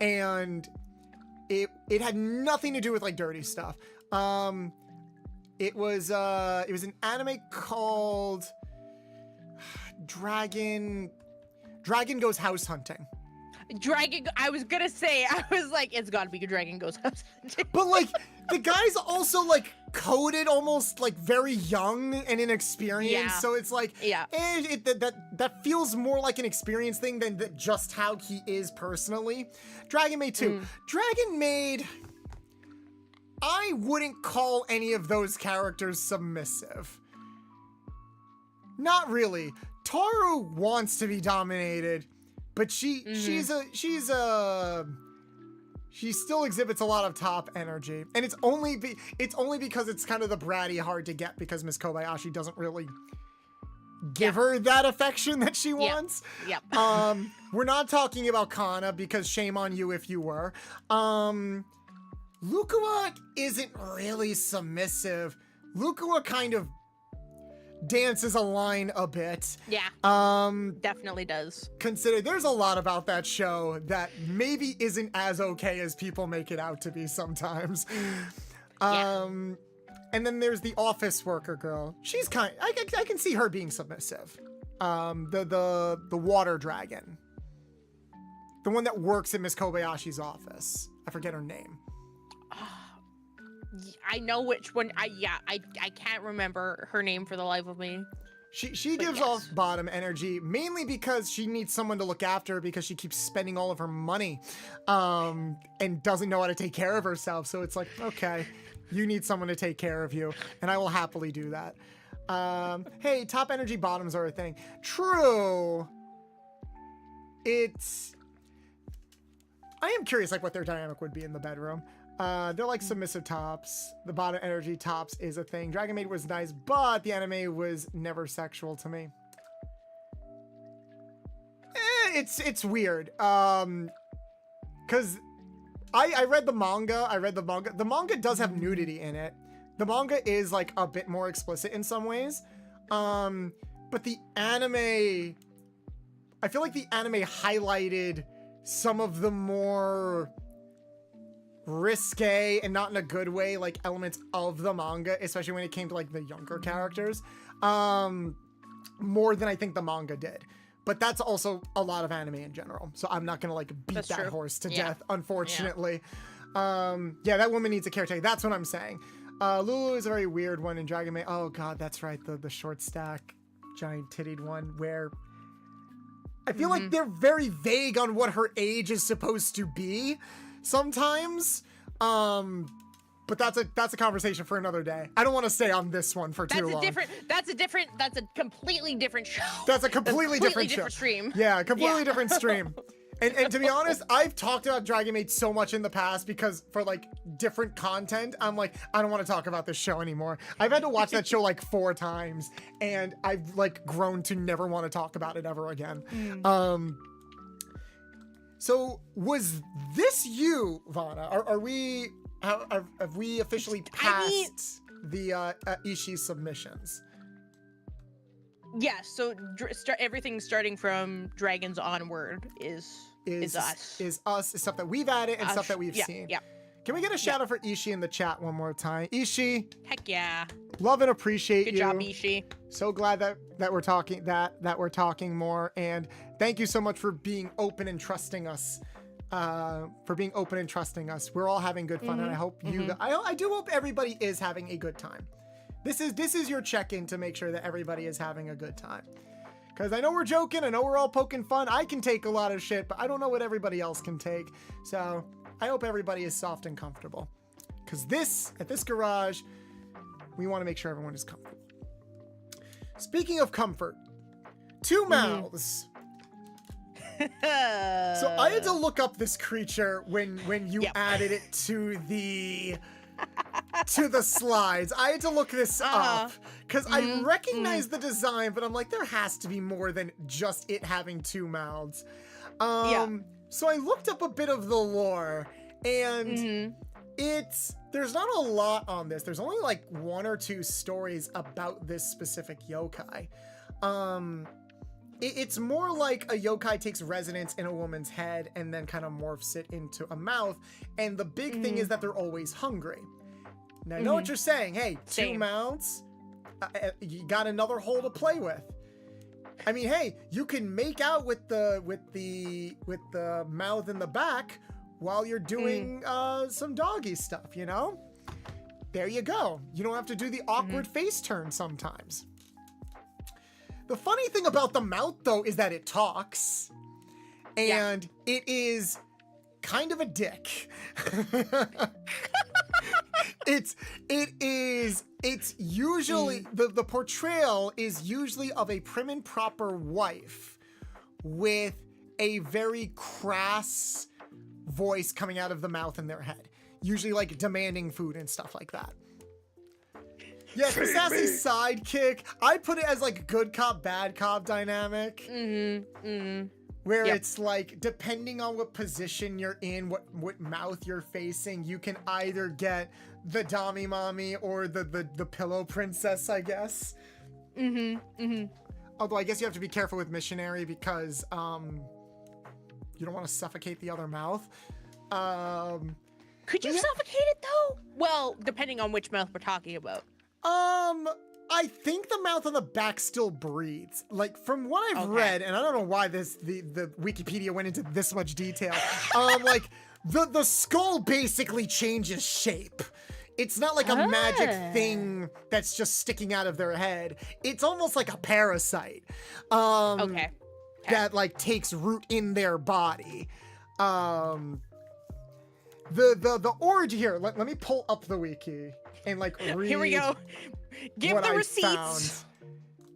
And it had nothing to do with like dirty stuff. It was an anime called Dragon Goes House Hunting. I was gonna say, I was like, it's gotta be a Dragon Goes House Hunting. But like, the guy's also like coded almost like very young and inexperienced. Yeah. So it's like, that feels more like an experience thing than just how he is personally. Dragon Maid 2. Dragon Maid, I wouldn't call any of those characters submissive. Not really. Taru wants to be dominated, but she still exhibits a lot of top energy, and it's only because it's kind of the bratty hard to get because Miss Kobayashi doesn't really give her that affection that she wants. Yep. We're not talking about Kana because shame on you if you were. Lukua isn't really submissive. Lukua kind of dances a line a bit. Yeah. Definitely does. Consider there's a lot about that show that maybe isn't as okay as people make it out to be sometimes. And then there's the office worker girl. She's I can see her being submissive. The water dragon. The one that works in Miss Kobayashi's office. I forget her name. I know which one. I can't remember her name for the life of me. She gives off bottom energy mainly because she needs someone to look after her because she keeps spending all of her money, and doesn't know how to take care of herself. So it's like, okay, you need someone to take care of you, and I will happily do that. Hey, top energy bottoms are a thing. True. I am curious like what their dynamic would be in the bedroom. They're like submissive tops. The bottom energy tops is a thing. Dragon Maid was nice, but the anime was never sexual to me. It's weird. Cause I read the manga. The manga does have nudity in it. The manga is like a bit more explicit in some ways. But the anime, I feel like the anime highlighted some of the more risque and not in a good way like elements of the manga, especially when it came to like the younger characters, more than I think the manga did. But that's also a lot of anime in general, so I'm not gonna like beat that horse to death, unfortunately. That woman needs a caretaker. That's what I'm saying. Lulu is a very weird one in Dragon Maid. Oh god, that's right, the short stack giant tittied one where I feel like they're very vague on what her age is supposed to be sometimes. But that's a conversation for another day. I don't want to stay on this one for too long. That's a completely different show. That's a completely different stream. Yeah, completely different stream. And to be honest, I've talked about Dragon Maid so much in the past because for like different content, I'm like, I don't want to talk about this show anymore. I've had to watch that show like 4 times and I've like grown to never want to talk about it ever again. So was this you, Vana? Have we officially passed the Ishii's submissions? Yes, so everything starting from Dragons onward is us. Is us, is stuff that we've added and stuff that we've seen. Yeah. Can we get a shout out for Ishi in the chat one more time? Ishi, Heck yeah. love and appreciate Good you. job, Ishi. So glad that we're talking that we're talking more, and thank you so much for being open and trusting us. We're all having good fun, and I hope I do hope everybody is having a good time. This is your check-in to make sure that everybody is having a good time. Because I know we're joking, I know we're all poking fun. I can take a lot of shit, but I don't know what everybody else can take. So I hope everybody is soft and comfortable. Because at this garage, we want to make sure everyone is comfortable. Speaking of comfort, 2 mouths. So I had to look up this creature when you added it to the slides. I had to look this up because I recognize the design, but I'm like, there has to be more than just it having 2 mouths. So I looked up a bit of the lore, and there's not a lot on this. There's only like 1 or 2 stories about this specific yokai. It's more like a yokai takes residence in a woman's head and then kind of morphs it into a mouth. And the big thing is that they're always hungry. Now, I know what you're saying. Hey, 2 mouths, you got another hole to play with. I mean, hey, you can make out with the mouth in the back while you're doing some doggy stuff, you know? There you go. You don't have to do the awkward face turn sometimes. The funny thing about the mouth, though, is that it talks, and it is kind of a dick. It's usually, the portrayal is usually of a prim and proper wife with a very crass voice coming out of the mouth in their head, usually like demanding food and stuff like that. Yeah, the sassy sidekick. I put it as like good cop, bad cop dynamic. Where it's like, depending on what position you're in, what mouth you're facing, you can either get the Dami Mommy or the Pillow Princess, I guess. Although I guess you have to be careful with Missionary because you don't want to suffocate the other mouth. Could you suffocate it though? Well, depending on which mouth we're talking about. I think the mouth on the back still breathes. Like, from what I've read, and I don't know why the Wikipedia went into this much detail. Like, the skull basically changes shape. It's not like a magic thing that's just sticking out of their head. It's almost like a parasite. That like takes root in their body. The origin here. Let me pull up the wiki and like read. Here we go. Give the receipts.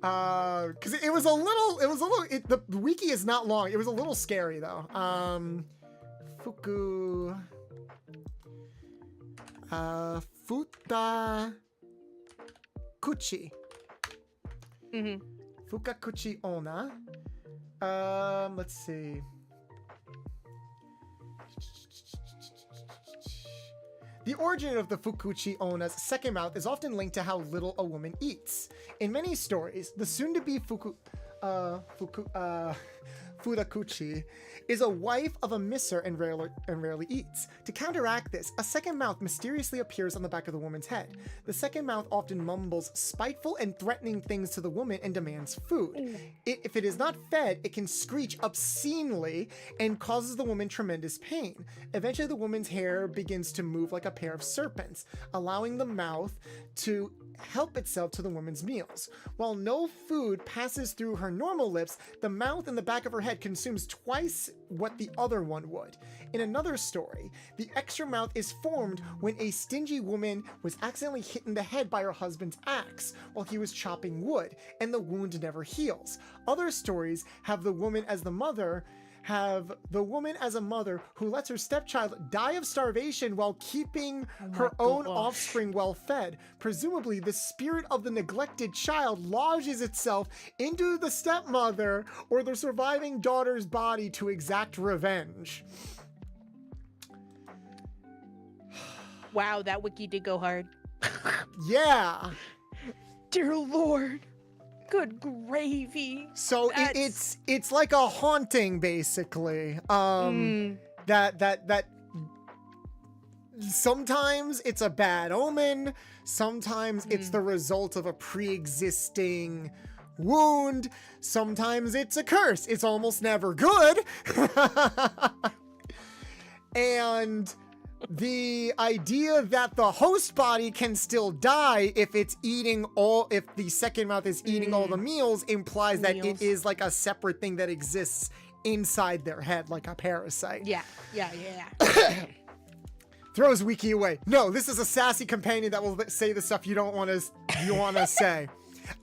Because it was a little. The wiki is not long. It was a little scary though. Futakuchi. Fukakuchi Ona. Let's see. The origin of the Fukuchi Ona's second mouth is often linked to how little a woman eats. In many stories, the soon-to-be Futakuchi is a wife of a misser and rarely eats. To counteract this, a second mouth mysteriously appears on the back of the woman's head. The second mouth often mumbles spiteful and threatening things to the woman and demands food. If it is not fed, it can screech obscenely and causes the woman tremendous pain. Eventually, the woman's hair begins to move like a pair of serpents, allowing the mouth to help itself to the woman's meals. While no food passes through her normal lips, the mouth in the back of her head consumes twice what the other one would. In another story, the extra mouth is formed when a stingy woman was accidentally hit in the head by her husband's axe while he was chopping wood, and the wound never heals. Other stories have the woman as a mother who lets her stepchild die of starvation while keeping her own offspring well fed. Presumably, the spirit of the neglected child lodges itself into the stepmother or the surviving daughter's body to exact revenge. Wow, that wiki did go hard. Yeah. Dear Lord. Good gravy. So it's like a haunting, basically. That sometimes it's a bad omen. Sometimes it's the result of a pre-existing wound. Sometimes it's a curse. It's almost never good. And the idea that the host body can still die if it's if the second mouth is eating all the meals implies that it is like a separate thing that exists inside their head, like a parasite. Yeah. Throws Wiki away. No, this is a sassy companion that will say the stuff you don't want to say.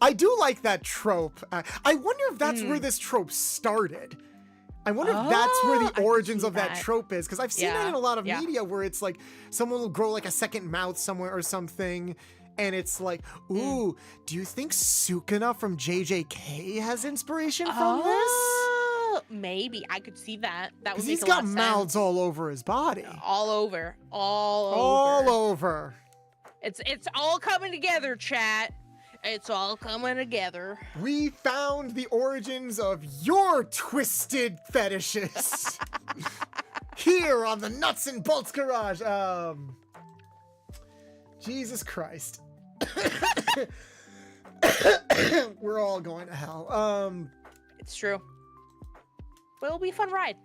I do like that trope. I wonder if that's where this trope started. I wonder if that's where the origins of that trope is, because I've seen that in a lot of media where it's like someone will grow like a second mouth somewhere or something, and it's like, ooh, do you think Sukuna from JJK has inspiration from this? Maybe. I could see that. That would make He's a lot got of mouths sense. all over his body. All over. It's all coming together, chat. It's all coming together. We found the origins of your twisted fetishes here on the Nuts and Bolts Garage. Jesus Christ. We're all going to hell. It's true. But it'll be a fun ride.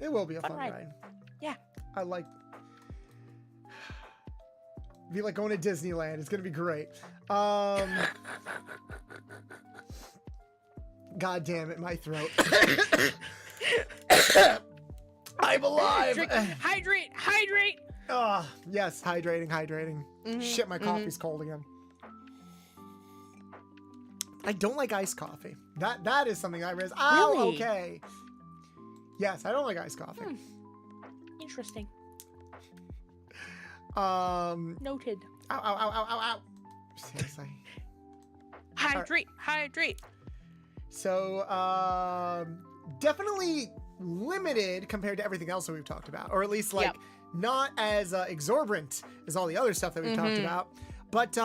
It will be a fun ride. Yeah. I like. Be like going to Disneyland. It's gonna be great. God damn it, my throat. I'm alive. Hydrate. Yes, hydrating. Shit, my coffee's cold again. I don't like iced coffee. That is something I raised. Oh, Really? okay. Yes, I don't like iced coffee. Interesting. Ow, Noted. ow, ow, ow, ow, ow. Seriously. Hydrate. So, definitely limited compared to everything else that we've talked about, or at least like not as exorbitant as all the other stuff that we've talked about. But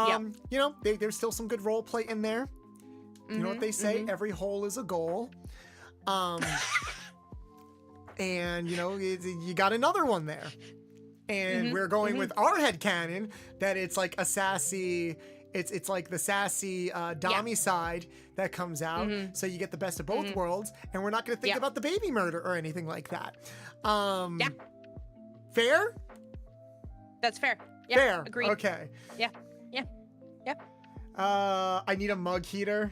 you know, there's still some good role play in there. You know what they say? Every hole is a goal. And you know, you got another one there. And we're going with our headcanon that it's like a sassy, it's like the sassy Dami side that comes out. So you get the best of both worlds, and we're not going to think about the baby murder or anything like that. Fair? That's fair. Yeah, fair. Agreed. Okay. Yeah. I need a mug heater.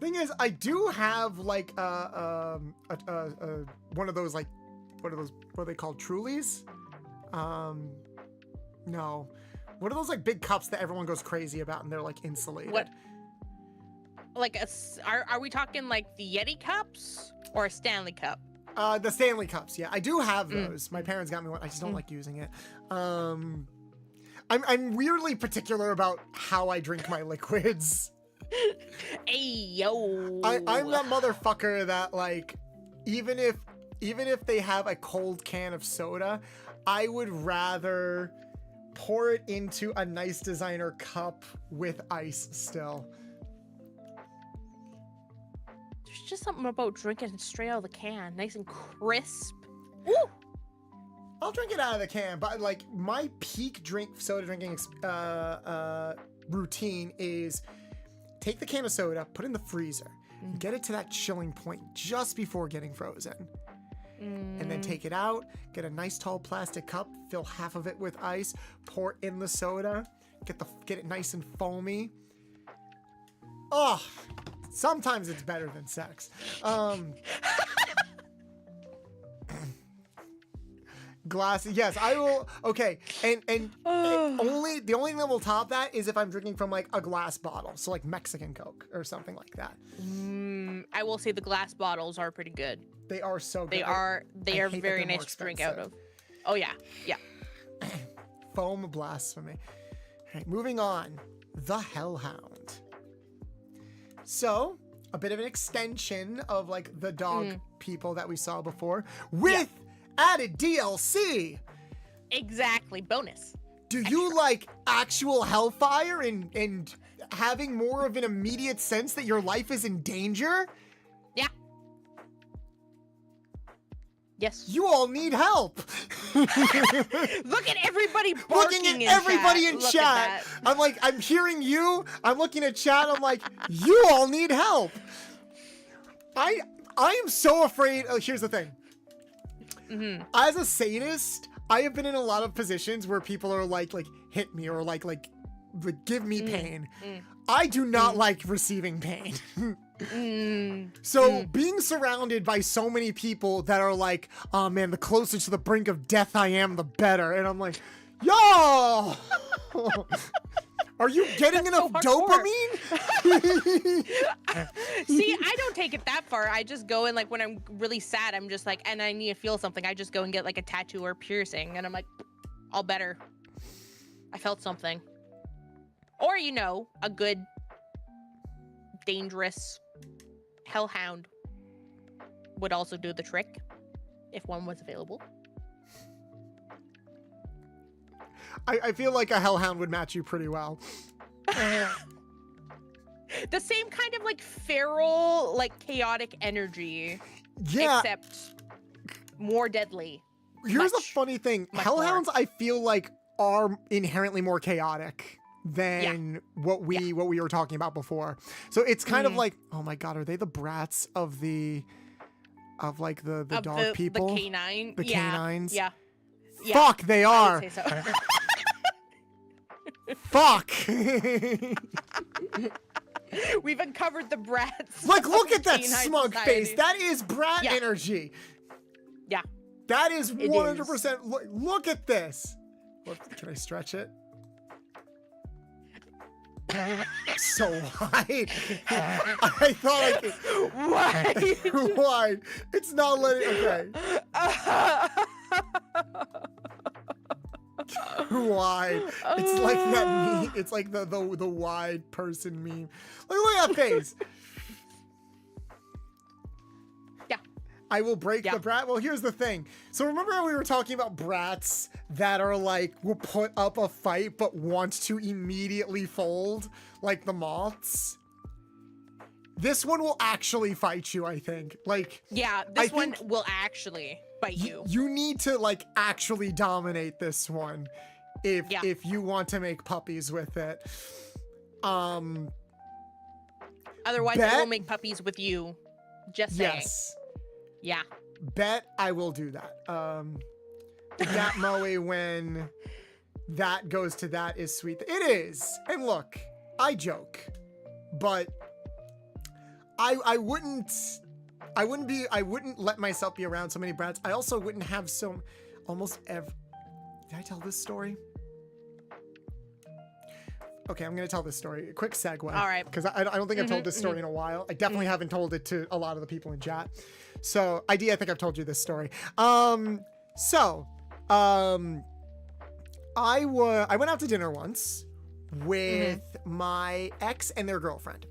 Thing is, I do have like one of those like, what are they called? Trulies? No. What are those like big cups that everyone goes crazy about and they're like insulated? What? Like are we talking like the Yeti cups or a Stanley cup? The Stanley cups. Yeah, I do have those. My parents got me one. I just don't like using it. I'm weirdly particular about how I drink my liquids. Hey yo. I'm that motherfucker that like, even if they have a cold can of soda, I would rather pour it into a nice designer cup with ice still. There's just something about drinking it straight out of the can, nice and crisp. Woo! I'll drink it out of the can, but like my peak soda drinking routine is take the can of soda, put it in the freezer, get it to that chilling point just before getting frozen. And then take it out, get a nice tall plastic cup, fill half of it with ice, pour in the soda, get it nice and foamy. Oh, sometimes it's better than sex. Glass, yes, I will. Okay, and the only thing that will top that is if I'm drinking from like a glass bottle, so like Mexican Coke or something like that. I will say the glass bottles are pretty good. They are so good. They are very nice to drink out of. Oh yeah. Foam blasphemy. All right, moving on. The Hellhound. So, a bit of an extension of like the dog people that we saw before with added DLC. Exactly, bonus. Do you like actual hellfire and having more of an immediate sense that your life is in danger? Yeah. Yes. You all need help. Look at everybody barking Looking at everybody in Look chat. I'm like, I'm hearing you. I'm looking at chat. I'm like, you all need help. I am so afraid. Oh, here's the thing. As a sadist, I have been in a lot of positions where people are like hit me or like give me pain. I do not like receiving pain. So being surrounded by so many people that are like, oh man, the closer to the brink of death I am, the better. And I'm like, yo, are you getting enough dopamine? See, I don't take it that far. I just go and like when I'm really sad, I'm just like, and I need to feel something. I just go and get like a tattoo or piercing, and I'm like, all better. I felt something. Or, you know, a good, dangerous hellhound would also do the trick if one was available. I feel like a hellhound would match you pretty well. The same kind of like feral, like chaotic energy. Yeah. Except more deadly. Here's the funny thing. Hellhounds, more. I feel like, are inherently more chaotic than what we were talking about before. So it's kind of like, oh my god, are they the brats of the dog people? The canine. The canines? Yeah. Fuck, they are. I would say so. Fuck. We've uncovered the brats. Like, look at that canine smug society. face. That is brat energy. Yeah. That is 100%. Look at this. Can I stretch it? So wide. I thought I could. Wide. It's not letting. Okay. Wide. It's like that meme. It's like the wide person meme. Look at that face. Yeah. I will break the brat. Well, here's the thing. So remember how we were talking about brats that are like, will put up a fight but want to immediately fold, like the moths? This one will actually fight you, I think. Like, yeah, this one will actually bite you. You need to like actually dominate this one if you want to make puppies with it. Otherwise, it will make puppies with you. Just saying. Yes. Yeah. Bet I will do that. That moe when that goes to that is sweet. It is. And look, I joke, but I wouldn't let myself be around so many brats. I also wouldn't have did I tell this story? Okay, I'm gonna tell this story. A quick segue. All right. Because I don't think I've told this story in a while. I definitely haven't told it to a lot of the people in chat. So, I think I've told you this story. I went out to dinner once with my ex and their girlfriend.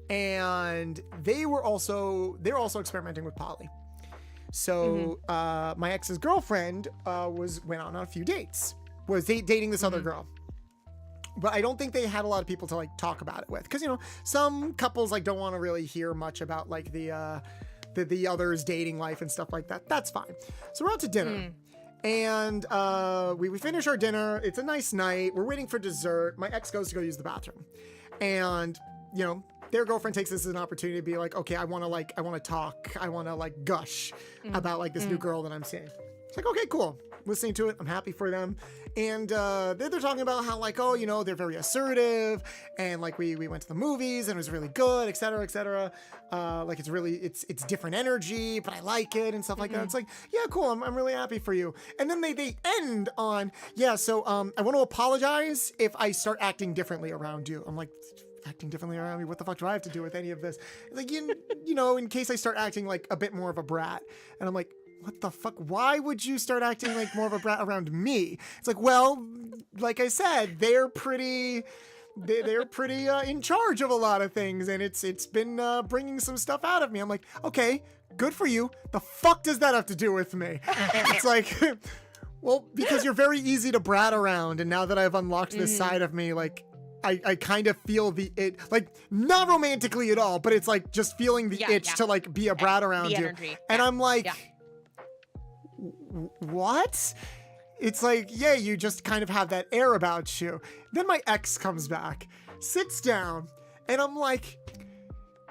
And they're also experimenting with poly. So my ex's girlfriend went on a few dates, was dating this other girl. But I don't think they had a lot of people to like talk about it with, because, you know, some couples like don't want to really hear much about like the other's dating life and stuff like that. That's fine. So we're out to dinner. And we finish our dinner. It's a nice night. We're waiting for dessert. My ex goes to go use the bathroom. And, you know, their girlfriend takes this as an opportunity to be like, okay, I want to talk. I want to like gush about like this new girl that I'm seeing. It's like, okay, cool. Listening to it. I'm happy for them. And they're talking about how like, oh, you know, they're very assertive. And like we went to the movies and it was really good, et cetera, et cetera. Like it's different energy, but I like it and stuff like that. It's like, yeah, cool. I'm really happy for you. And then they end on, yeah, so I want to apologize if I start acting differently around you. I'm like, acting differently around me? What the fuck do I have to do with any of this? Like, you know, in case I start acting like a bit more of a brat. And I'm like, what the fuck? Why would you start acting like more of a brat around me? It's like, well, like I said, they're pretty in charge of a lot of things, and it's been bringing some stuff out of me. I'm like, okay, good for you. The fuck does that have to do with me? It's like, well, because you're very easy to brat around, and now that I've unlocked this side of me, like, I kind of feel it, like, not romantically at all, but it's like just feeling the itch to like be a brat around you. Energy. And I'm like, what? It's like, yeah, you just kind of have that air about you. Then my ex comes back, sits down, and I'm like,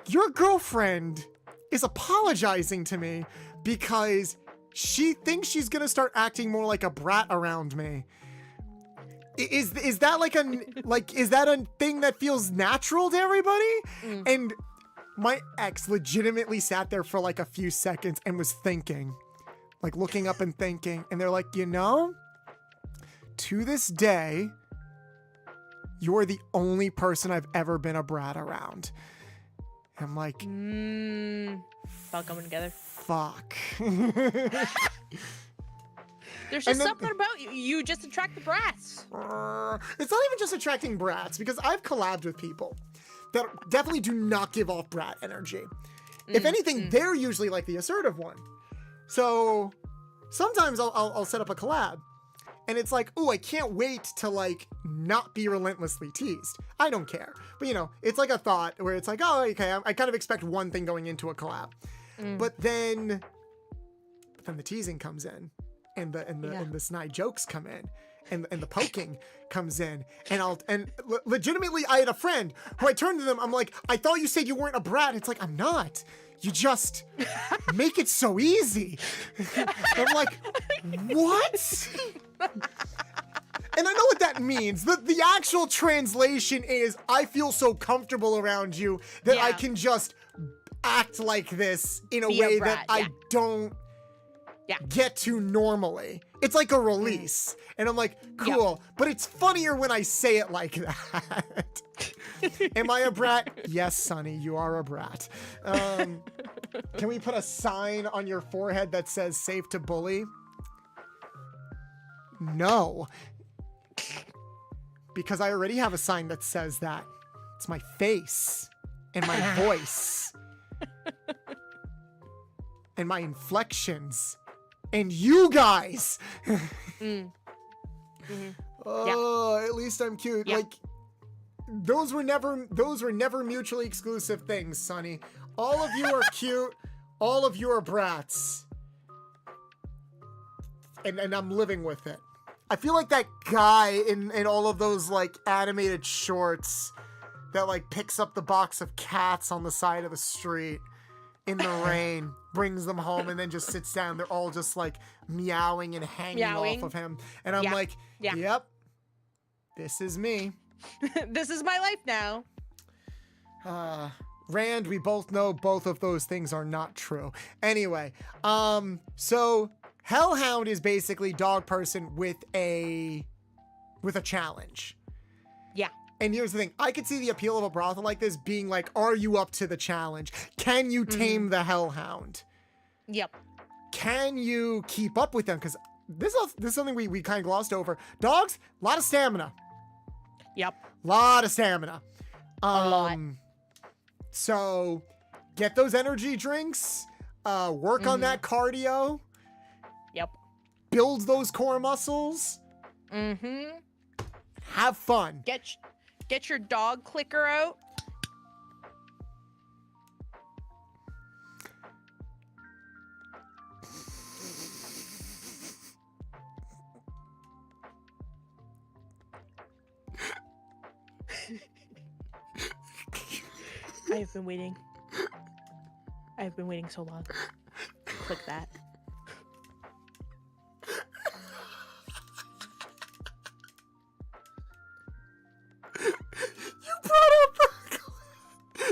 your girlfriend is apologizing to me because she thinks she's gonna start acting more like a brat around me. Is that is that a thing that feels natural to everybody? And my ex legitimately sat there for like a few seconds and was thinking, like looking up and thinking, and they're like, you know, to this day, you're the only person I've ever been a brat around. I'm like, all coming together. Fuck. There's just something about you. You just attract the brats. It's not even just attracting brats, because I've collabed with people that definitely do not give off brat energy. If anything, they're usually like the assertive one. So sometimes I'll set up a collab, and it's like, ooh, I can't wait to like not be relentlessly teased. I don't care. But you know, it's like a thought where it's like, oh, okay, I kind of expect one thing going into a collab. But then the teasing comes in, and the snide jokes come in, and the poking comes in, and legitimately I had a friend who I turned to them, I'm like, I thought you said you weren't a brat. It's like, I'm not. You just make it so easy. I'm like, what? And I know what that means. The actual translation is, I feel so comfortable around you that I can just act like this in a way that I don't get to normally. It's like a release. And I'm like, cool. But it's funnier when I say it like that. Am I a brat? Yes, Sonny, you are a brat. Can we put a sign on your forehead that says safe to bully? No. Because I already have a sign that says that. It's my face and my voice and my inflections and you guys. Oh, at least I'm cute. Like, those were never mutually exclusive things, Sonny. All of you are cute. All of you are brats. And I'm living with it. I feel like that guy in all of those like animated shorts that like picks up the box of cats on the side of the street in the rain, brings them home, and then just sits down. They're all just like meowing and hanging off of him. And I'm like, yep, this is me. This is my life now. Rand, we both know both of those things are not true. Anyway, so Hellhound is basically dog person with a challenge. Yeah. And here's the thing. I could see the appeal of a brothel like this being like, are you up to the challenge? Can you tame the Hellhound? Yep. Can you keep up with them? Because this is something we kind of glossed over. Dogs, a lot of stamina. Yep. Lot of stamina. A lot. So get those energy drinks, work on that cardio. Yep. Build those core muscles. Have fun. Get your dog clicker out. I've been waiting. I've been waiting so long. Click that.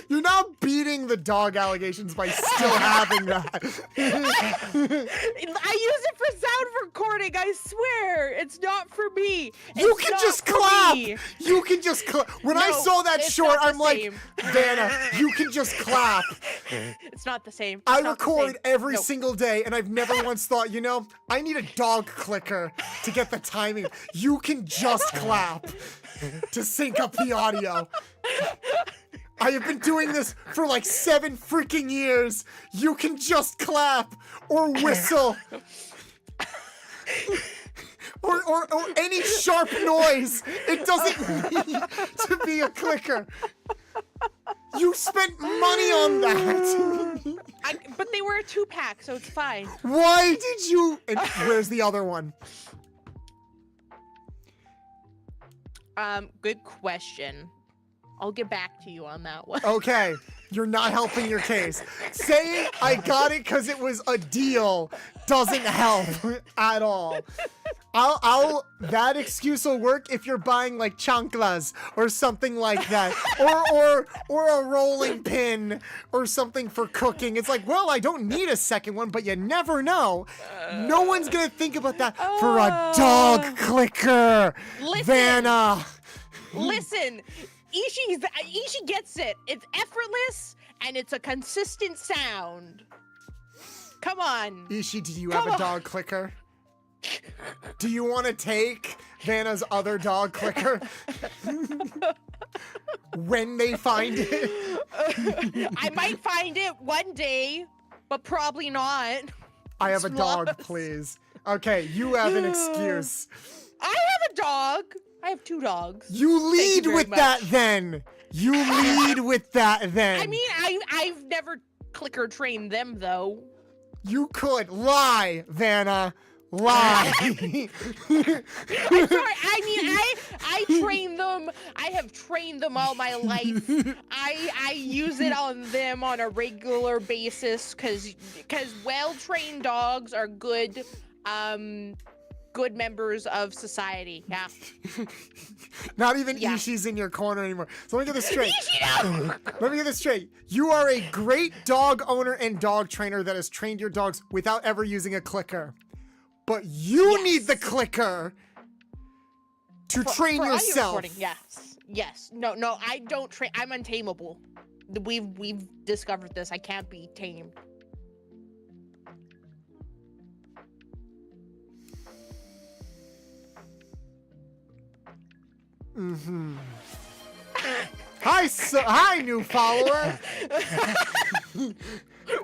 You're not beating the dog allegations by still having that. I use it for sound recording, I swear. It's not for me. You can just clap. You can just clap. When I saw that short, I'm like, Vanna, you can just clap. It's not the same. I record every single day, and I've never once thought, you know, I need a dog clicker to get the timing. You can just clap to sync up the audio. I have been doing this for like 7 freaking years. You can just clap or whistle. or any sharp noise. It doesn't need to be a clicker. You spent money on that. But they were a 2-pack, so it's fine. Why did you? And where's the other one? Good question. I'll get back to you on that one. Okay, you're not helping your case. Saying I got it because it was a deal doesn't help at all. That excuse will work if you're buying like chanclas or something like that, or a rolling pin or something for cooking. It's like, well, I don't need a second one, but you never know. No one's gonna think about that for a dog clicker, Vanna. Listen, Ishi gets it. It's effortless and it's a consistent sound. Come on. Ishi, do you have a dog clicker? Do you want to take Vanna's other dog clicker? When they find it? I might find it one day, but probably not. I have a dog, please. Okay, you have an excuse. I have a dog. I have 2 dogs. You lead with that then. You lead with that then. I mean, I've never clicker trained them though. You could lie, Vanna. Lie. I'm sorry. I mean, I train them. I have trained them all my life. I use it on them on a regular basis because well-trained dogs are good good members of society. Yeah. Not even Ishi's in your corner anymore. So let me get this straight. Let me get this straight. You are a great dog owner and dog trainer that has trained your dogs without ever using a clicker. But you need the clicker to train yourself. Yes. No, I don't train. I'm untamable. We've discovered this. I can't be tamed. Mm-hmm. Hi, new follower.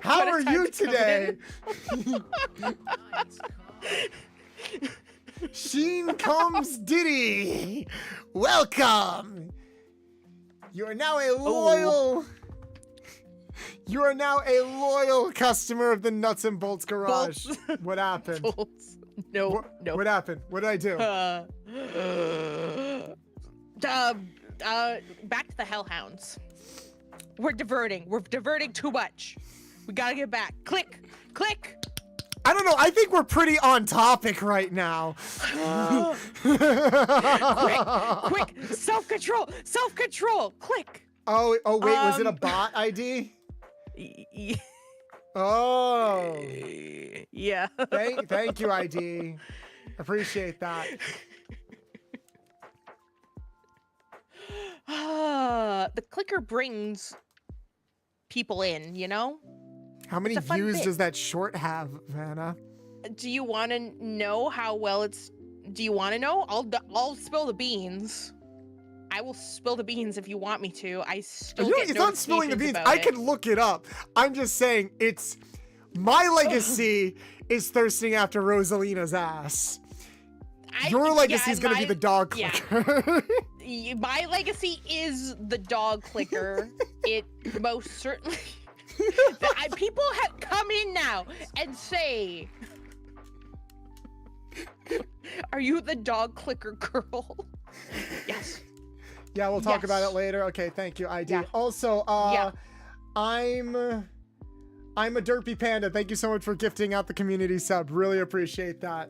How are you today? Sheen comes Diddy. Welcome. You are now a loyal. You are now a loyal customer of the Nuts and Bolts Garage. What happened? No. What happened? What did I do? Back to the Hellhounds. We're diverting too much. We gotta get back. Click. I don't know. I think we're pretty on topic right now. Quick. Self-control. Click. Oh, wait. Was it a bot ID? Oh. Yeah. Thank you, ID. Appreciate that. The clicker brings people in, you know? How many views does that short have, Vanna? Do you want to know how well it's... Do you want to know? I'll spill the beans. I will spill the beans if you want me to. I still get it's not spilling the beans. about I it. can look it up. I'm just saying it's... My legacy is thirsting after Rosalina's ass. Your legacy is going to be the dog clicker. Yeah. My legacy is the dog clicker. It most certainly... People have come in now and say, "Are you the dog clicker girl?" Yes. Yeah, we'll talk about it later. Okay, thank you, ID. Yeah. Also, I'm a derpy panda. Thank you so much for gifting out the community sub. Really appreciate that.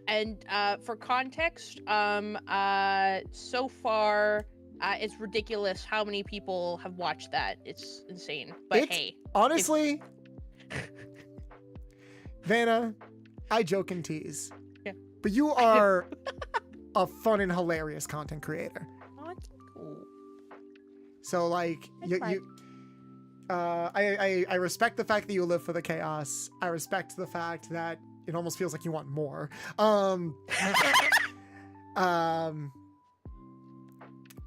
And for context, so far, it's ridiculous how many people have watched that. It's insane. But hey, honestly, Vanna, I joke and tease. Yeah. But you are a fun and hilarious content creator. Oh, that's cool. So like I respect the fact that you live for the chaos. I respect the fact that it almost feels like you want more.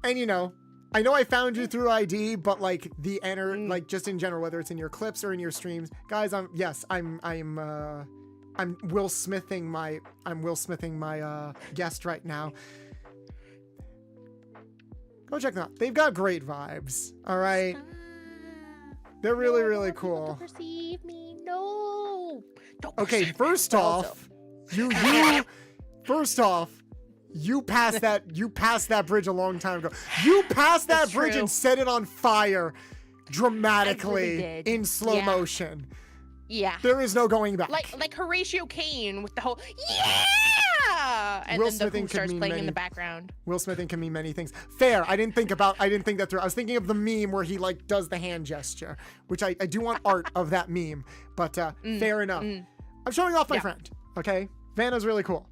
And you know, I know I found you through ID, but like like just in general, whether it's in your clips or in your streams, guys, I'm Will Smithing my guest right now. Go check them out. They've got great vibes. All right. They're really, No, I don't really want people cool. to perceive me. No. Don't Okay, perceive me. first But also- off, you passed that bridge a long time ago. You passed that That's bridge true. and set it on fire dramatically did. in slow Yeah. motion. Yeah. There is no going back. Like Horatio Kane with the whole yeah, and Will then the Smithing Who could starts mean playing in many- the background. Will Smithing can mean many things. Fair. I didn't think that through. I was thinking of the meme where he like does the hand gesture, which I do want art of that meme, but fair enough. I'm showing off my friend, okay? Vanna's really cool.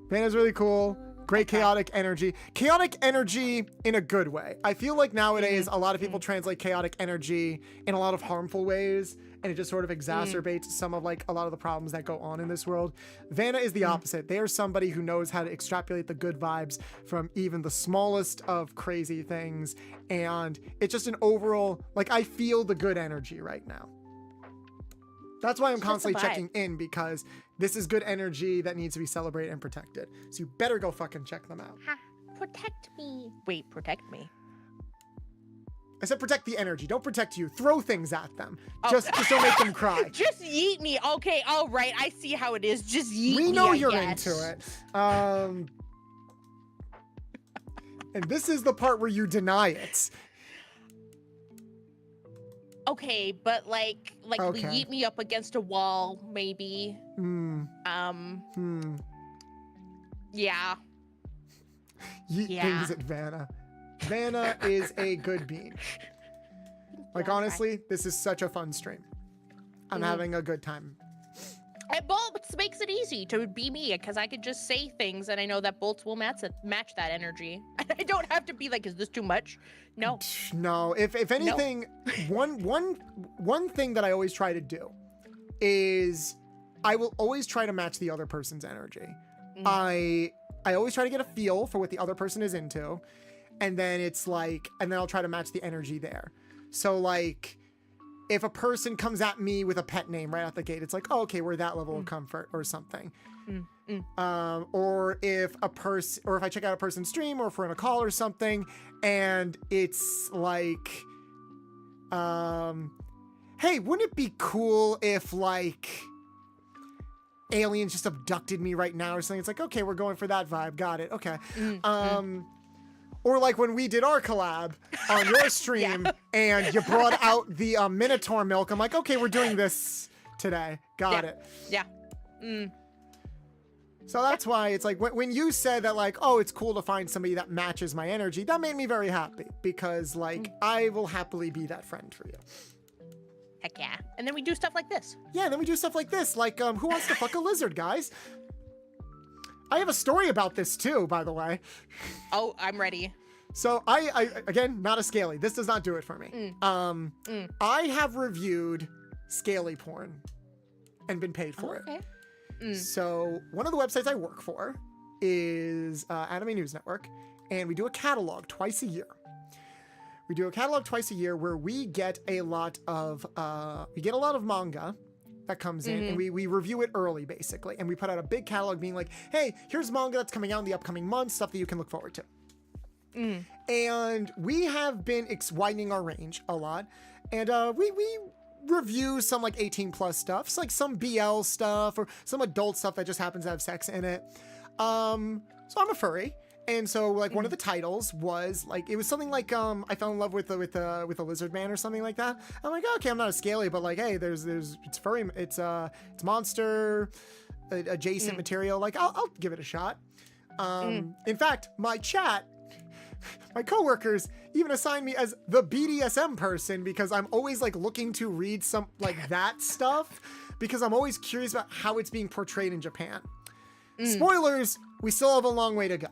Vanna's really cool. Great chaotic energy. Chaotic energy in a good way. I feel like nowadays a lot of people translate chaotic energy in a lot of harmful ways, and it just sort of exacerbates some of like a lot of the problems that go on in this world. Vanna is the opposite. They are somebody who knows how to extrapolate the good vibes from even the smallest of crazy things, and it's just an overall, like, I feel the good energy right now. That's why I'm It's just a constantly vibe. checking in, because this is good energy that needs to be celebrated and protected. So you better go fucking check them out. Ha, protect me. Wait, protect me. I said protect the energy. Don't protect you. Throw things at them. Oh. Just don't make them cry. Just yeet me. Okay, all right. I see how it is. Just yeet me. We know I you're guess. into it. And this is the part where you deny it. Okay, but like the Okay. yeet me up against a wall, maybe. Yeah. Yeet Yeah. things at Vanna. Vanna is a good bean. Like, honestly, this is such a fun stream. I'm having a good time. And Bolts makes it easy to be me because I could just say things and I know that Bolts will match that energy. I don't have to be like, is this too much? No. No, if anything, one thing that I always try to do is I will always try to match the other person's energy. I always try to get a feel for what the other person is into, and then it's like, and then I'll try to match the energy there. So like, if a person comes at me with a pet name right out the gate, it's like, oh, okay, we're that level of comfort or something. Or if I check out a person's stream, or if we're in a call or something, and it's like, hey, wouldn't it be cool if like aliens just abducted me right now or something? It's like, okay, we're going for that vibe. Got it. Okay. Or like when we did our collab on your stream and you brought out the Minotaur milk. I'm like, okay, we're doing this today. Got it. Yeah. So that's why it's like when you said that, like, oh, it's cool to find somebody that matches my energy, that made me very happy, because like I will happily be that friend for you. Heck yeah. And then we do stuff like this. Yeah, and then we do stuff like this, like who wants to fuck a lizard, guys? I have a story about this too, by the way. Oh, I'm ready. So I again, not a scaly. This does not do it for me. I have reviewed scaly porn and been paid for it. So one of the websites I work for is Anime News Network, and we do a catalog twice a year. We do a catalog twice a year where we get a lot of manga that comes in, and we review it early, basically, and we put out a big catalog being like, hey, here's manga that's coming out in the upcoming months, stuff that you can look forward to. And we have been widening our range a lot, and we review some like 18 plus stuff, so like some BL stuff or some adult stuff that just happens to have sex in it. So I'm a furry. And so, like, one of the titles was like, it was something like, I fell in love with a lizard man or something like that. I'm like, okay, I'm not a scaly, but like, hey, it's furry, it's monster adjacent material. Like, I'll give it a shot. In fact, my coworkers even assign me as the BDSM person, because I'm always like looking to read some like that stuff, because I'm always curious about how it's being portrayed in Japan. Spoilers, we still have a long way to go.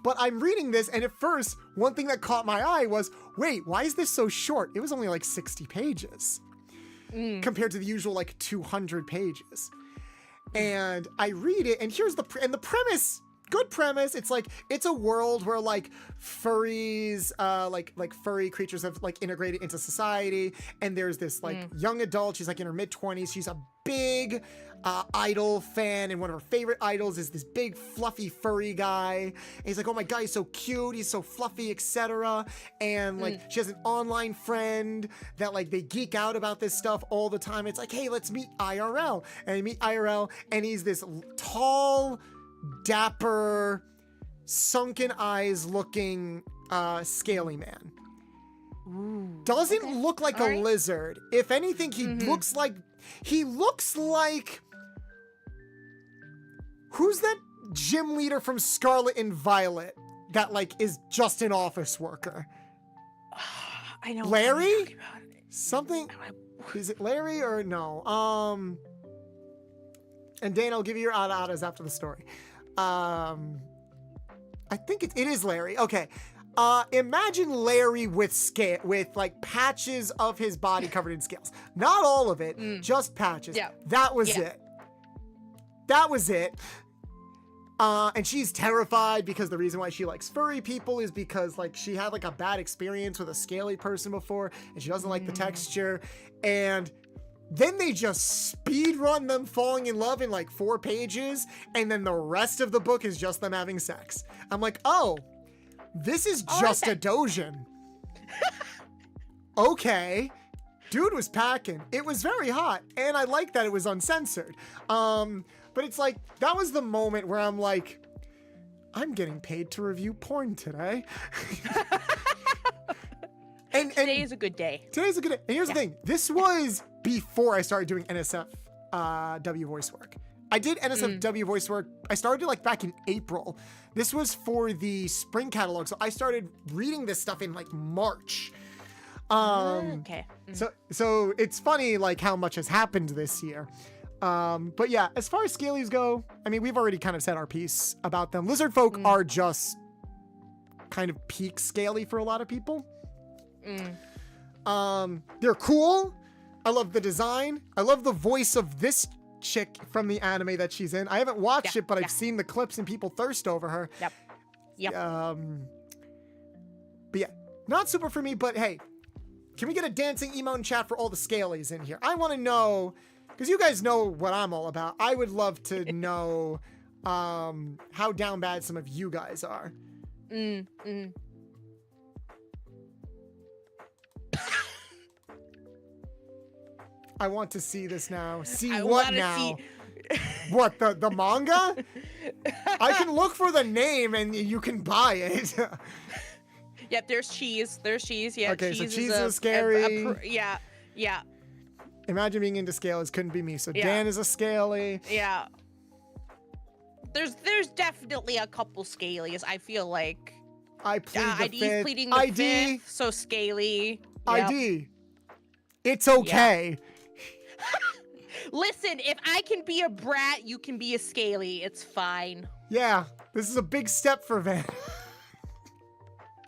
But I'm reading this, and at first, one thing that caught my eye was, wait, why is this so short? It was only like 60 pages compared to the usual like 200 pages. And I read it, and here's the premise good premise. It's like, it's a world where like furries, like furry creatures have like integrated into society. And there's this like young adult. She's like in her mid-20s. She's a big idol fan, and one of her favorite idols is this big fluffy furry guy. And he's like, oh my god, he's so cute, he's so fluffy, etc. And like she has an online friend that like they geek out about this stuff all the time. It's like, hey, let's meet IRL. And they meet IRL, and he's this tall, dapper, sunken eyes looking scaly man. Ooh, Doesn't look like All a right. lizard. If anything, he looks like who's that gym leader from Scarlet and Violet that like is just an office worker? I know. Larry? what you're talking about. Something? Is it Larry or no? And Dan, I'll give you your ada-adas after the story. I think it is Larry. Okay. Imagine Larry with like patches of his body covered in scales. Not all of it, just patches. Yeah. That was it. That was it. And she's terrified because the reason why she likes furry people is because like she had like a bad experience with a scaly person before, and she doesn't like the texture. And then they just speed run them falling in love in like 4 pages, and then the rest of the book is just them having sex. I'm like, oh, this is just a dojin. Okay. Dude was packing. It was very hot, and I like that it was uncensored. But it's like, that was the moment where I'm like, I'm getting paid to review porn today. and Today is a good day. Today's a good day. And here's the thing. This was before I started doing NSFW voice work. I did NSFW voice work. I started like back in April. This was for the spring catalog. So I started reading this stuff in like March. Okay. So it's funny like how much has happened this year. But yeah, as far as scalies go, I mean, we've already kind of said our piece about them. Lizard folk are just kind of peak scaly for a lot of people. They're cool. I love the design. I love the voice of this chick from the anime that she's in. I haven't watched it, but I've seen the clips and people thirst over her. Yep. But yeah, not super for me, but hey, can we get a dancing emote in chat for all the scalies in here? I want to know, because you guys know what I'm all about. I would love to know how down bad some of you guys are. I want to see this now. See what now? What, the manga? I can look for the name and you can buy it. Yep, there's cheese. Yeah. Okay, so cheese a is scary. Yeah. Imagine being into scales. Couldn't be me. So Yeah. Dan is a scaly. Yeah. There's definitely a couple scalies. I feel like I plead the ID's fifth. pleading the ID. fifth, so scaly. Yep. ID. It's okay. Listen, if I can be a brat, you can be a scaly. It's fine. Yeah, this is a big step for Van.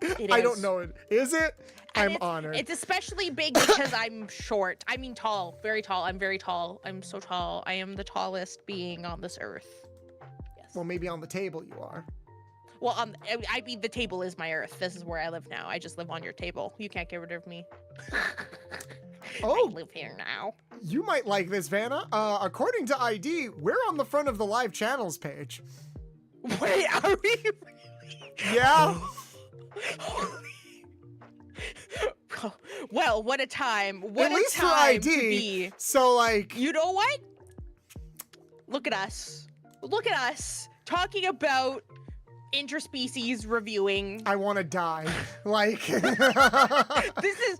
It I is. don't know it. Is it? And I'm honored. It's especially big because I'm short. I mean tall. Very tall. I'm very tall. I'm so tall. I am the tallest being on this earth. Yes. Well, maybe on the table you are. Well, I mean, the table is my earth. This is where I live now. I just live on your table. You can't get rid of me. Oh. I live here now. You might like this, Vanna. According to ID, we're on the front of the live channels page. Wait, are we really? Yeah. Well, what a time. What At a least for time to ID. be. So, like... You know what? Look at us. Look at us talking about interspecies reviewing. I want to die. Like... This is...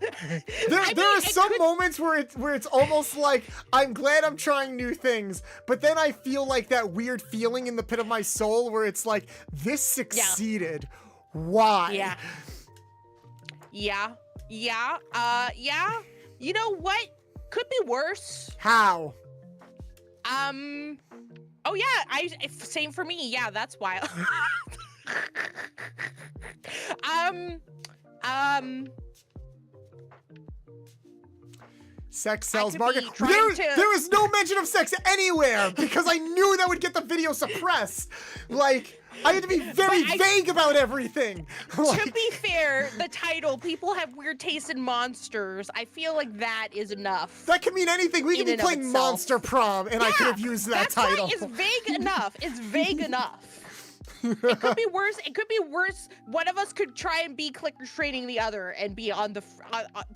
There are some moments where it's almost like I'm glad I'm trying new things, but then I feel like that weird feeling in the pit of my soul where it's like, this succeeded. Why? Yeah. You know what? Could be worse. How? Oh yeah, same for me. Yeah, that's why. Sex sells could market. be trying to- There is no mention of sex anywhere because I knew that would get the video suppressed. Like, I had to be very vague about everything. To be fair, the title, people have weird taste in monsters. I feel like that is enough. That could mean anything. We could be playing Monster Prom, and I could have used that title. It's vague enough. It's vague enough. It could be worse. It could be worse. One of us could try and be clicker trading the other and be on the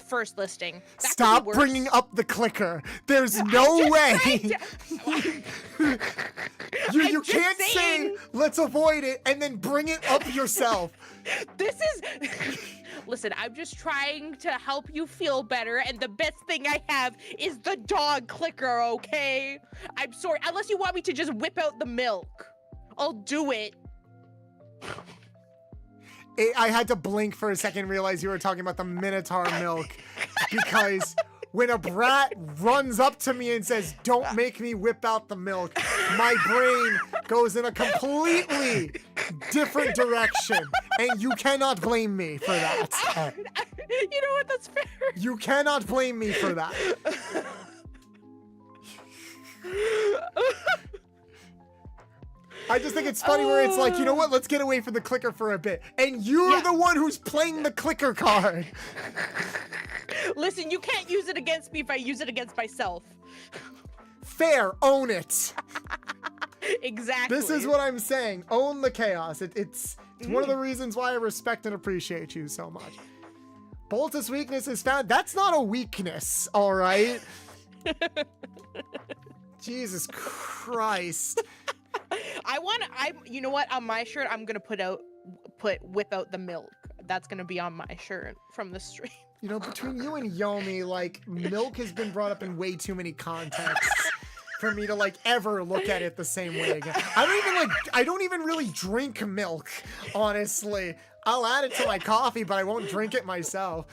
first listing. That Stop bringing up the clicker. There's no way. You can't say, let's avoid it, and then bring it up yourself. This is... Listen, I'm just trying to help you feel better, and the best thing I have is the dog clicker, okay? I'm sorry. Unless you want me to just whip out the milk. I'll do it. I had to blink for a second, realize you were talking about the Minotaur milk, because when a brat runs up to me and says, don't make me whip out the milk, my brain goes in a completely different direction, and you cannot blame me for that. You know what? That's fair. You cannot blame me for that. I just think it's funny where it's like, you know what, let's get away from the clicker for a bit. And you're the one who's playing the clicker card. Listen, you can't use it against me if I use it against myself. Fair, own it. Exactly. This is what I'm saying. Own the chaos. It's one of the reasons why I respect and appreciate you so much. Boltus weakness is found. That's not a weakness, all right? Jesus Christ. You know what? On my shirt, I'm gonna whip out the milk. That's gonna be on my shirt from the stream. You know, between you and Yomi, like, milk has been brought up in way too many contexts for me to, like, ever look at it the same way again. I don't even really drink milk, honestly. I'll add it to my coffee, but I won't drink it myself.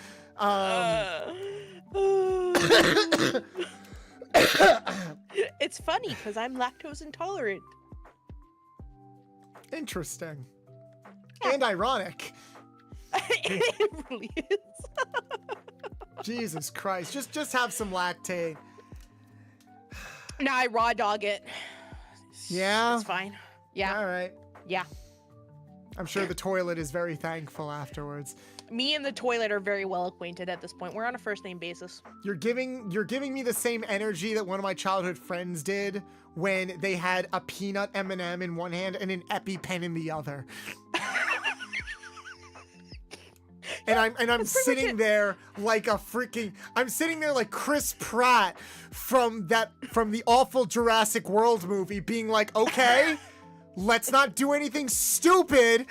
It's funny, because I'm lactose intolerant. Interesting. And ironic. It really is. Jesus Christ. Just have some lactate. Nah, I raw dog it. Yeah? It's fine. Yeah. All right. Yeah. I'm sure the toilet is very thankful afterwards. Me and the toilet are very well acquainted at this point. We're on a first name basis. You're giving me the same energy that one of my childhood friends did when they had a peanut M&M in one hand and an EpiPen in the other. And I'm sitting there like I'm sitting there like Chris Pratt from the awful Jurassic World movie, being like, okay, let's not do anything stupid.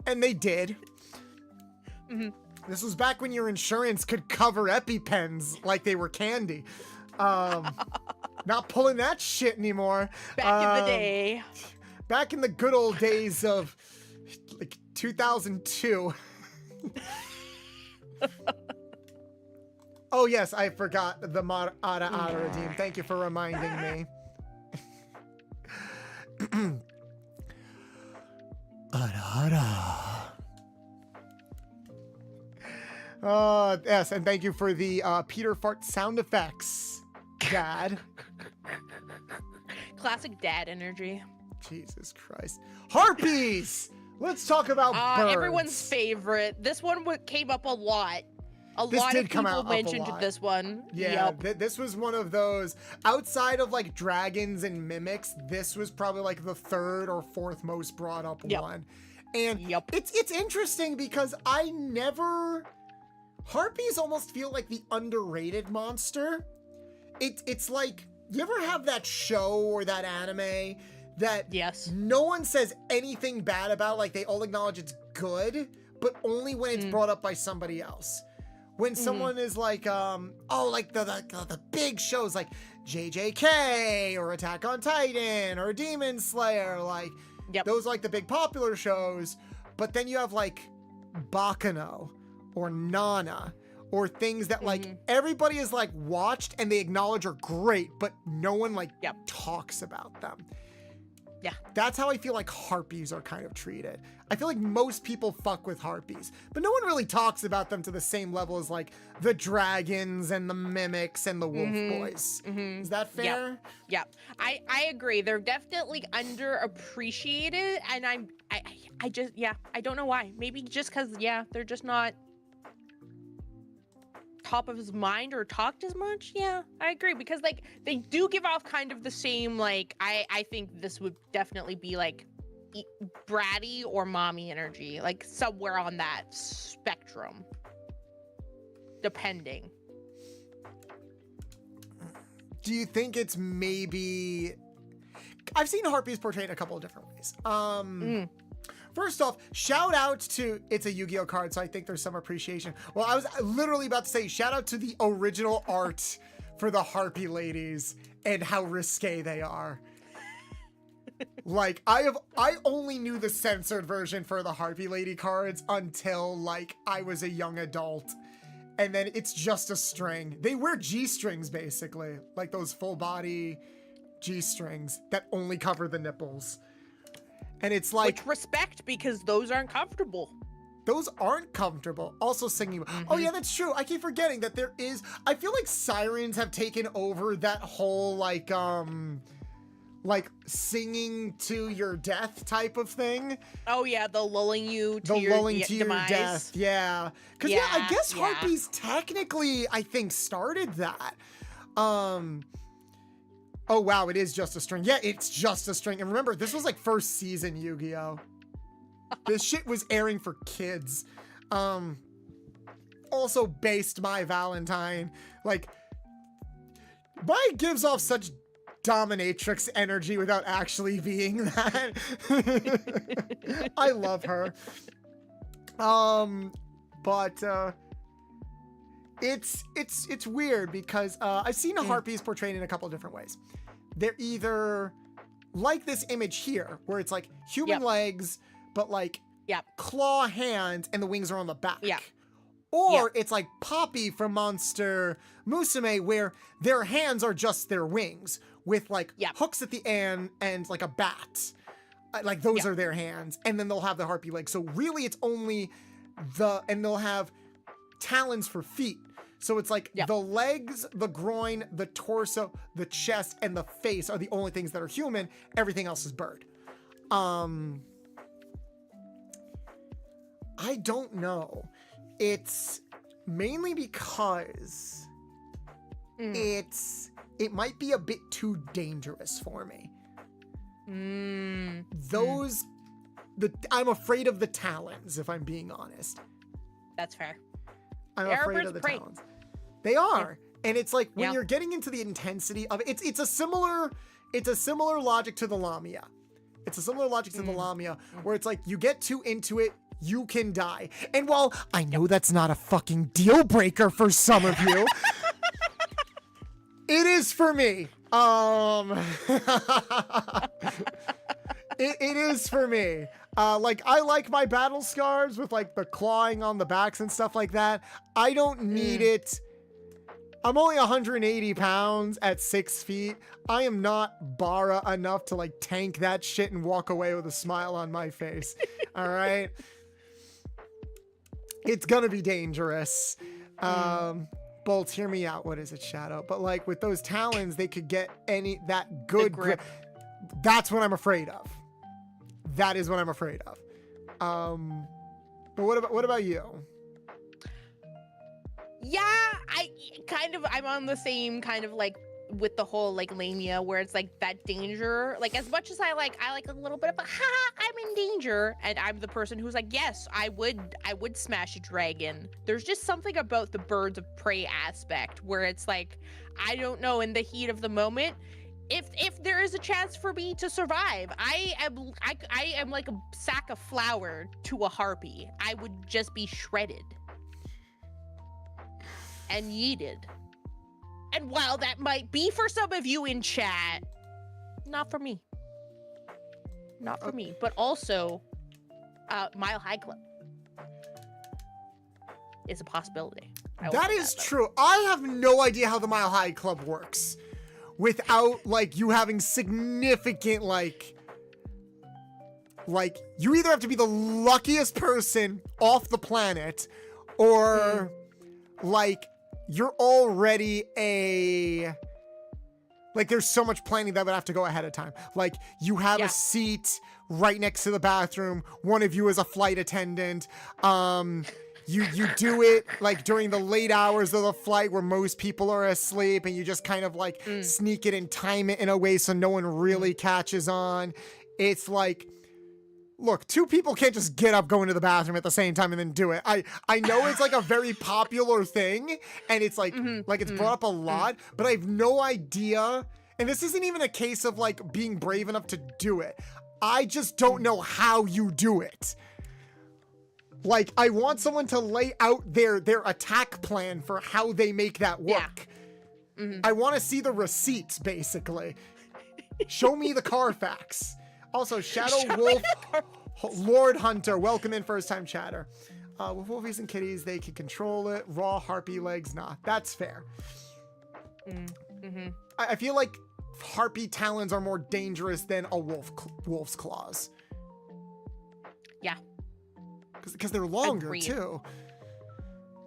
And they did. Mm-hmm. This was back when your insurance could cover EpiPens like they were candy. Not pulling that shit anymore. Back in the day. Back in the good old days of like 2002. Oh yes, I forgot the mod Ada redeem. Thank you for reminding me. Yes, and thank you for the Peter fart sound effects, Dad. Classic dad energy. Jesus Christ. Harpies! Let's talk about birds. Everyone's favorite. This one came up a lot. A This lot did of come people out mentioned up a lot. this one. Yeah, Yep. this was one of those, outside of like dragons and mimics, this was probably like the third or fourth most brought up one. And it's interesting because harpies almost feel like the underrated monster. It's like, you ever have that show or that anime that no one says anything bad about, like they all acknowledge it's good, but only when it's brought up by somebody else. When someone is like, like the big shows like JJK or Attack on Titan or Demon Slayer, like those are like the big popular shows. But then you have like Bakano or Nana or things that like everybody is like watched and they acknowledge are great, but no one like talks about them. Yeah. That's how I feel like harpies are kind of treated. I feel like most people fuck with harpies, but no one really talks about them to the same level as like the dragons and the mimics and the wolf boys. Is that fair? Yeah. I agree. They're definitely underappreciated, and I just, I don't know why. Maybe just because, they're just not top of his mind or talked as much. Yeah, I agree, because like they do give off kind of the same, like I think this would definitely be like bratty or mommy energy, like somewhere on that spectrum, depending. Do you think it's maybe... I've seen harpies portrayed a couple of different ways. First off, shout out to, it's a Yu-Gi-Oh card, so I think there's some appreciation. Well, I was literally about to say, shout out to the original art for the harpy ladies and how risque they are. Like, I only knew the censored version for the harpy lady cards until like I was a young adult. And then it's just a string. They wear G-strings basically, like those full body G-strings that only cover the nipples. And it's like... Which respect, because those aren't comfortable. Those aren't comfortable. Also singing... Oh yeah, that's true. I keep forgetting that there is... I feel like sirens have taken over that whole like singing to your death type of thing. Oh yeah, the lulling you to your demise. Death. Yeah. Because I guess harpies technically, I think, started that. Oh wow, it is just a string. Yeah, it's just a string. And remember, this was like first season Yu-Gi-Oh! This shit was airing for kids. Also based My Valentine. Like, Mai gives off such dominatrix energy without actually being that. I love her. But it's weird because I've seen harpies portrayed in a couple of different ways. They're either like this image here, where it's like human legs, but like claw hands and the wings are on the back. Or it's like Poppy from Monster Musume, where their hands are just their wings with like hooks at the end and like a bat. Like those are their hands. And then they'll have the harpy legs. So really it's only and they'll have talons for feet. So it's like the legs, the groin, the torso, the chest, and the face are the only things that are human. Everything else is bird. I don't know. It's mainly because it might be a bit too dangerous for me. I'm afraid of the talons, if I'm being honest. That's fair. I'm afraid of the talons. They are. And it's like when you're getting into the intensity of it, it's a similar logic to the Lamia. It's a similar logic to the Lamia, where it's like you get too into it, you can die. And while I know that's not a fucking deal breaker for some of you, it is for me. It is for me. Like, I like my battle scars with like the clawing on the backs and stuff like that. I don't need it. I'm only 180 pounds at 6 feet. I am not Bara enough to like tank that shit and walk away with a smile on my face. All right. It's gonna be dangerous. Bolts, hear me out. What is it, Shadow? But like with those talons, they could get that good grip. That's what I'm afraid of. That is what I'm afraid of. But what about you? Yeah, I'm on the same kind of like with the whole like Lamia, where it's like that danger. Like as much as I like a little bit of a I'm in danger, and I'm the person who's like, yes, I would smash a dragon. There's just something about the birds of prey aspect where it's like, I don't know, in the heat of the moment, if there is a chance for me to survive, I am like a sack of flour to a harpy. I would just be shredded and yeeted. And while that might be for some of you in chat, not for me. Not for me. But also, Mile High Club is a possibility. That is true. I have no idea how the Mile High Club works without like you having significant like Like, you either have to be the luckiest person off the planet, or like you're already like, there's so much planning that would have to go ahead of time. Like, you have a seat right next to the bathroom. One of you is a flight attendant. You do it like during the late hours of the flight where most people are asleep, and you just kind of like sneak it and time it in a way so no one really catches on. It's like, look, two people can't just get up, go into the bathroom at the same time and then do it. I know it's like a very popular thing, and it's like it's brought up a lot, but I have no idea. And this isn't even a case of like being brave enough to do it. I just don't know how you do it. Like, I want someone to lay out their attack plan for how they make that work. Yeah. I want to see the receipts, basically. Show me the Carfax. Also, Shadow Wolf, Lord Hunter, welcome in, first time chatter. With wolfies and kitties, they can control it. Raw harpy legs, nah, that's fair. I feel like harpy talons are more dangerous than a wolf's claws. Yeah. Because they're longer, too.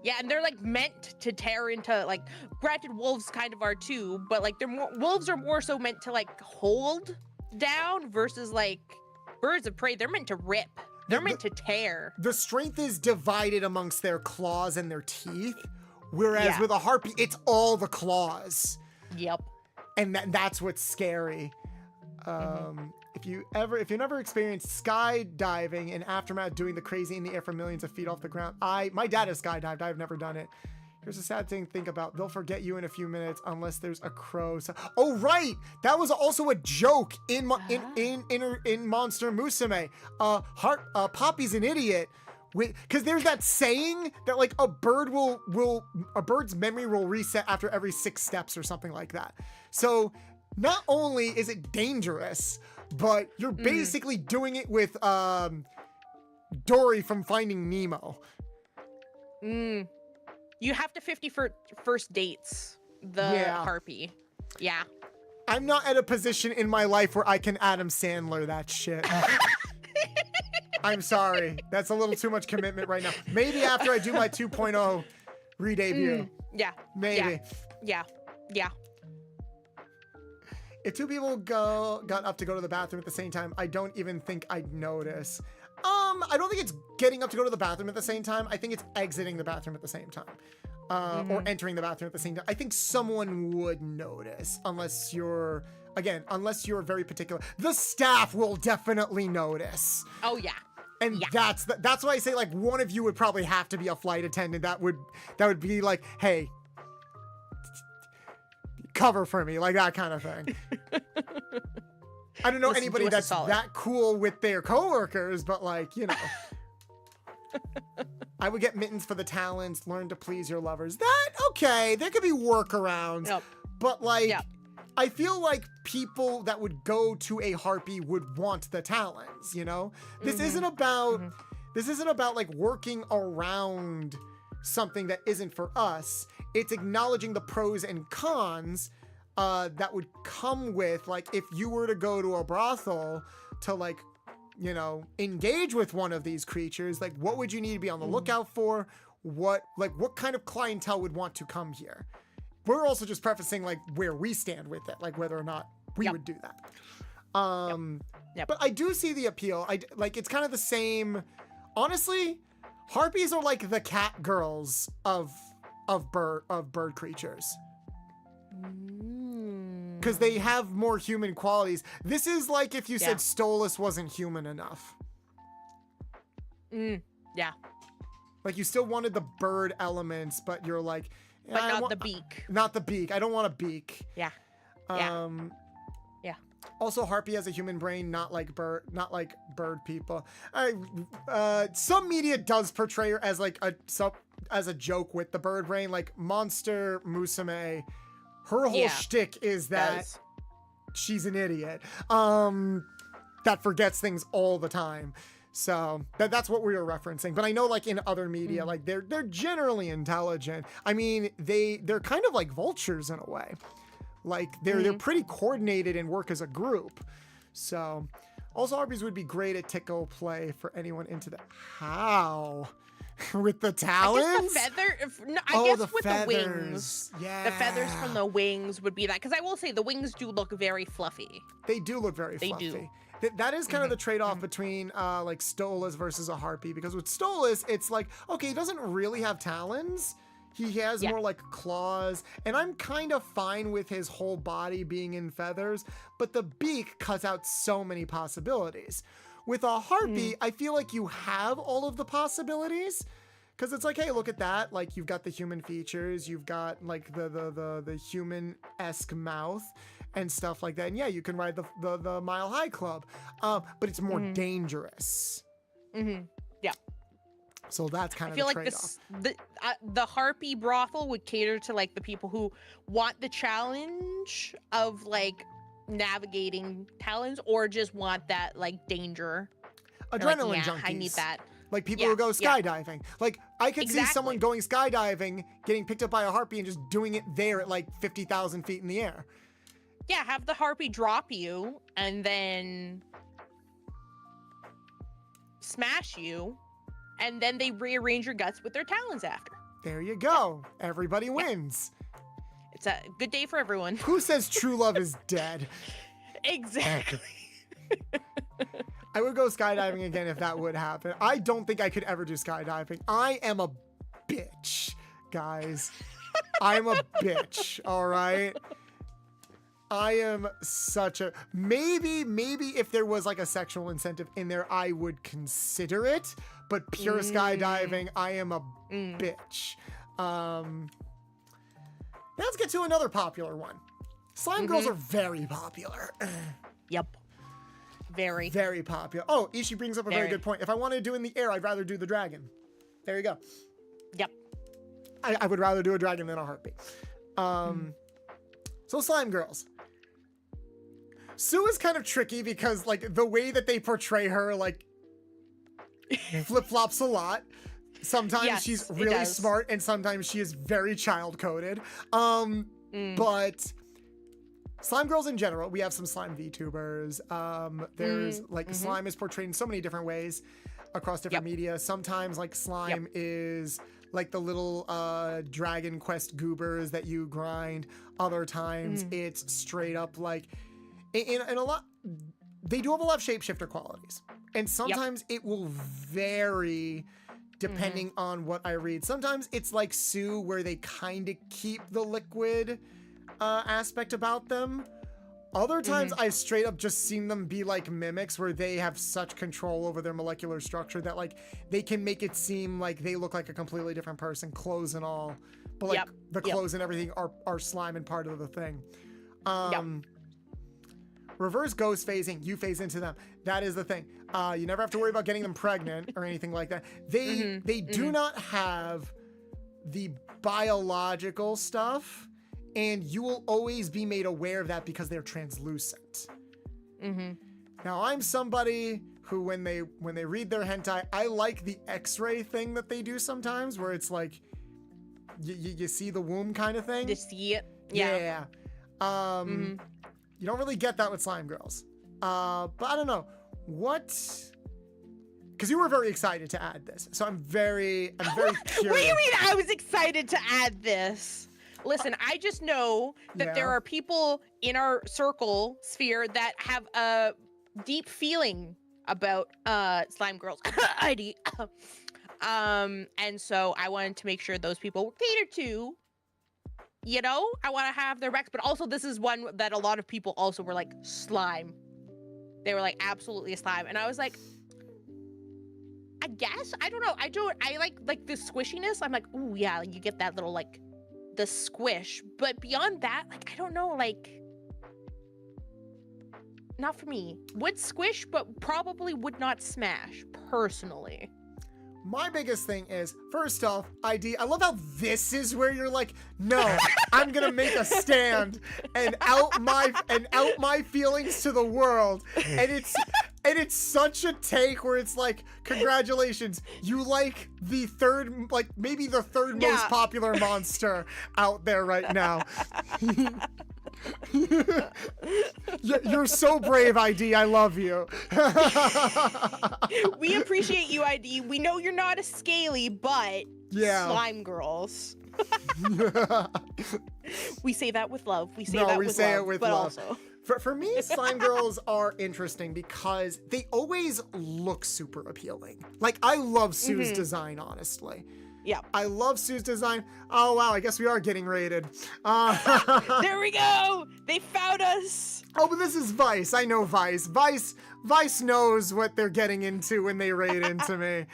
Yeah, and they're like meant to tear into, like, granted wolves kind of are too, but like wolves are more so meant to like hold down versus like birds of prey. They're meant to rip. They're meant to tear. The strength is divided amongst their claws and their teeth, whereas with a harpy, it's all the claws. Yep. And that's what's scary. If you never experienced skydiving and aftermath, doing the crazy in the air from millions of feet off the ground, my dad has skydived. I've never done it. Here's a sad thing to think about. They'll forget you in a few minutes unless there's a crow. Oh, right. That was also a joke in Monster Musume. Poppy's an idiot. Because there's that saying that like a bird's memory will reset after every 6 steps or something like that. So not only is it dangerous, but you're basically doing it with Dory from Finding Nemo. You have to 50 for first dates the harpy. Yeah. I'm not at a position in my life where I can Adam Sandler that shit. I'm sorry. That's a little too much commitment right now. Maybe after I do my 2.0 re-debut. Yeah. Maybe. Yeah. If two people got up to go to the bathroom at the same time, I don't even think I'd notice. I don't think it's getting up to go to the bathroom at the same time. I think it's exiting the bathroom at the same time. Or entering the bathroom at the same time. I think someone would notice, unless you're very particular. The staff will definitely notice. Oh, yeah. And that's why I say, like, one of you would probably have to be a flight attendant. That would be like, hey, cover for me, like that kind of thing. I don't know anybody that's that cool with their coworkers, but like, you know. I would get mittens for the talents, learn to please your lovers. Okay, there could be workarounds. Yep. But like, I feel like people that would go to a harpy would want the talents, you know? This isn't about like working around something that isn't for us. It's acknowledging the pros and cons that would come with, like, if you were to go to a brothel to, like, you know, engage with one of these creatures, like, what would you need to be on the lookout for? What kind of clientele would want to come here? We're also just prefacing, like, where we stand with it, like, whether or not we would do that. But I do see the appeal. It's kind of the same. Honestly, harpies are like the cat girls of bird creatures. Because they have more human qualities. This is like if you said Stolas wasn't human enough. Yeah. Like, you still wanted the bird elements, but you're like... But not the beak. Not the beak. I don't want a beak. Yeah. Also, harpy has a human brain, not like bird people. Some media does portray her as like as a joke with the bird brain, like Monster Musume. Her whole shtick is that she's an idiot that forgets things all the time. So that's what we were referencing. But I know, like, in other media, like they're generally intelligent. I mean, they're kind of like vultures in a way. Like they're pretty coordinated and work as a group. So Also, harpies would be great at tickle play for anyone into the how. With the talons? I guess the feather. I guess with the wings. Yeah. The feathers from the wings would be that. Because I will say the wings do look very fluffy. They do look very fluffy. Do. That is kind of the trade-off between like Stolas versus a harpy. Because with Stolas, it's like, okay, he doesn't really have talons. He has more like claws. And I'm kind of fine with his whole body being in feathers. But the beak cuts out so many possibilities. With a harpy, I feel like you have all of the possibilities, because it's like, hey, look at that. Like, you've got the human features, you've got like the human-esque mouth and stuff like that. And yeah, you can ride the Mile High Club, but it's more dangerous. Yeah. So that's kind of the the trade-off. trade-off. The harpy brothel would cater to like the people who want the challenge of like navigating talons, or just want that like danger, adrenaline like, junkies. I need that. Like people who go skydiving. Like I could see someone going skydiving, getting picked up by a harpy and just doing it there at like 50,000 feet in the air. Yeah, have the harpy drop you and then smash you, and then they rearrange your guts with their talons after. There you go. Everybody wins. It's a good day for everyone. Who says true love is dead? Exactly. I would go skydiving again if that would happen. I don't think I could ever do skydiving. I am a bitch, guys. I'm a bitch, all right? I am such a... Maybe if there was like a sexual incentive in there, I would consider it. But pure skydiving, I am a bitch. Let's get to another popular one. Slime girls are very popular. Yep. Very. Very popular. Oh, Ishi brings up a very good point. If I want to do in the air, I'd rather do the dragon. There you go. Yep. I would rather do a dragon than a harpy. So slime girls. Sue is kind of tricky because like the way that they portray her like flip-flops a lot. Sometimes she's really smart and sometimes she is very child-coded. But slime girls in general, we have some slime VTubers. There's like slime is portrayed in so many different ways across different media. Sometimes like slime is like the little Dragon Quest goobers that you grind. Other times it's straight up like in a lot, they do have a lot of shapeshifter qualities. And sometimes it will vary depending on what I read. Sometimes it's like Sue where they kind of keep the liquid aspect about them. Other times I've straight up just seen them be like mimics where they have such control over their molecular structure that like they can make it seem like they look like a completely different person, clothes and all. But like the clothes and everything are slime and part of the thing. Reverse ghost phasing, you phase into them. That is the thing. You never have to worry about getting them pregnant or anything like that. They do not have the biological stuff, and you will always be made aware of that because they're translucent. Now, I'm somebody who, when they read their hentai, I like the X-ray thing that they do sometimes, where it's like you see the womb kind of thing. To see it. Yeah. You don't really get that with slime girls. But I don't know. Because you were very excited to add this. So I'm very curious. What do you mean I was excited to add this? Listen, I just know that there are people in our circle sphere that have a deep feeling about slime girls. ID. And so I wanted to make sure those people were catered to. You know, I want to have their backs, but also this is one that a lot of people also were like, slime. They were like, absolutely a slime. And I was like, I guess, I don't know. I like the squishiness. I'm like, ooh, yeah, you get that little like the squish. But beyond that, like, I don't know, like, not for me. Would squish, but probably would not smash, personally. My biggest thing is, first off, ID. I love how this is where you're like, no, I'm gonna make a stand and out my feelings to the world, and it's such a take where it's like, congratulations, you like the third, like maybe the third most popular monster out there right now. You're so brave, ID. I love you. We appreciate you, ID. We know you're not a scaly, but slime girls. We say that with love. We say it with love. Also. For me, slime girls are interesting because they always look super appealing. Like, I love Sue's design, honestly. Yeah. I love Sue's design. Oh, wow, I guess we are getting rated. There we go! They found us! Oh, but this is Vice. I know Vice. Vice knows what they're getting into when they raid into me.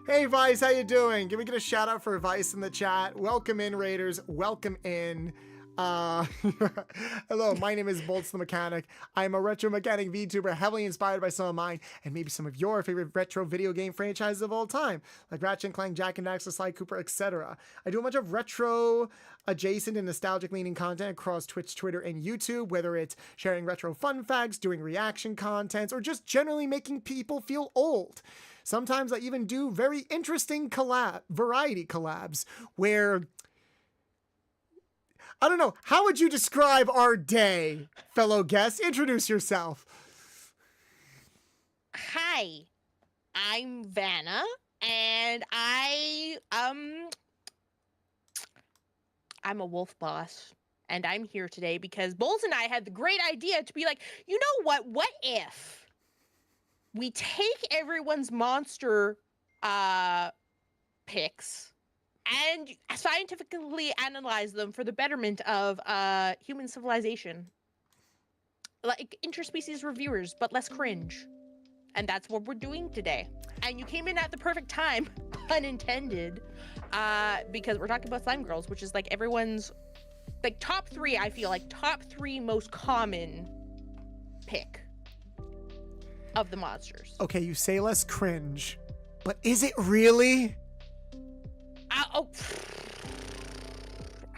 Hey, Vice, how you doing? Can we get a shout out for Vice in the chat? Welcome in, Raiders. Welcome in. Hello, my name is Bolts the Mechanic. I'm a retro mechanic VTuber heavily inspired by some of mine and maybe some of your favorite retro video game franchises of all time, like Ratchet and Clank, Jak and Daxter, Sly Cooper, etc. I do a bunch of retro adjacent and nostalgic leaning content across Twitch, Twitter, and YouTube, whether it's sharing retro fun facts, doing reaction contents, or just generally making people feel old. Sometimes I even do very interesting variety collabs where, I don't know, how would you describe our day, fellow guests? Introduce yourself. Hi, I'm Vanna, and I'm a wolf boss, and I'm here today because Bolts and I had the great idea to be like, you know what if we take everyone's monster picks and scientifically analyze them for the betterment of human civilization. Like interspecies reviewers, but less cringe. And that's what we're doing today. And you came in at the perfect time, pun intended, because we're talking about slime girls, which is like everyone's, like top 3, I feel like top 3 most common pick of the monsters. Okay, you say less cringe, but is it really?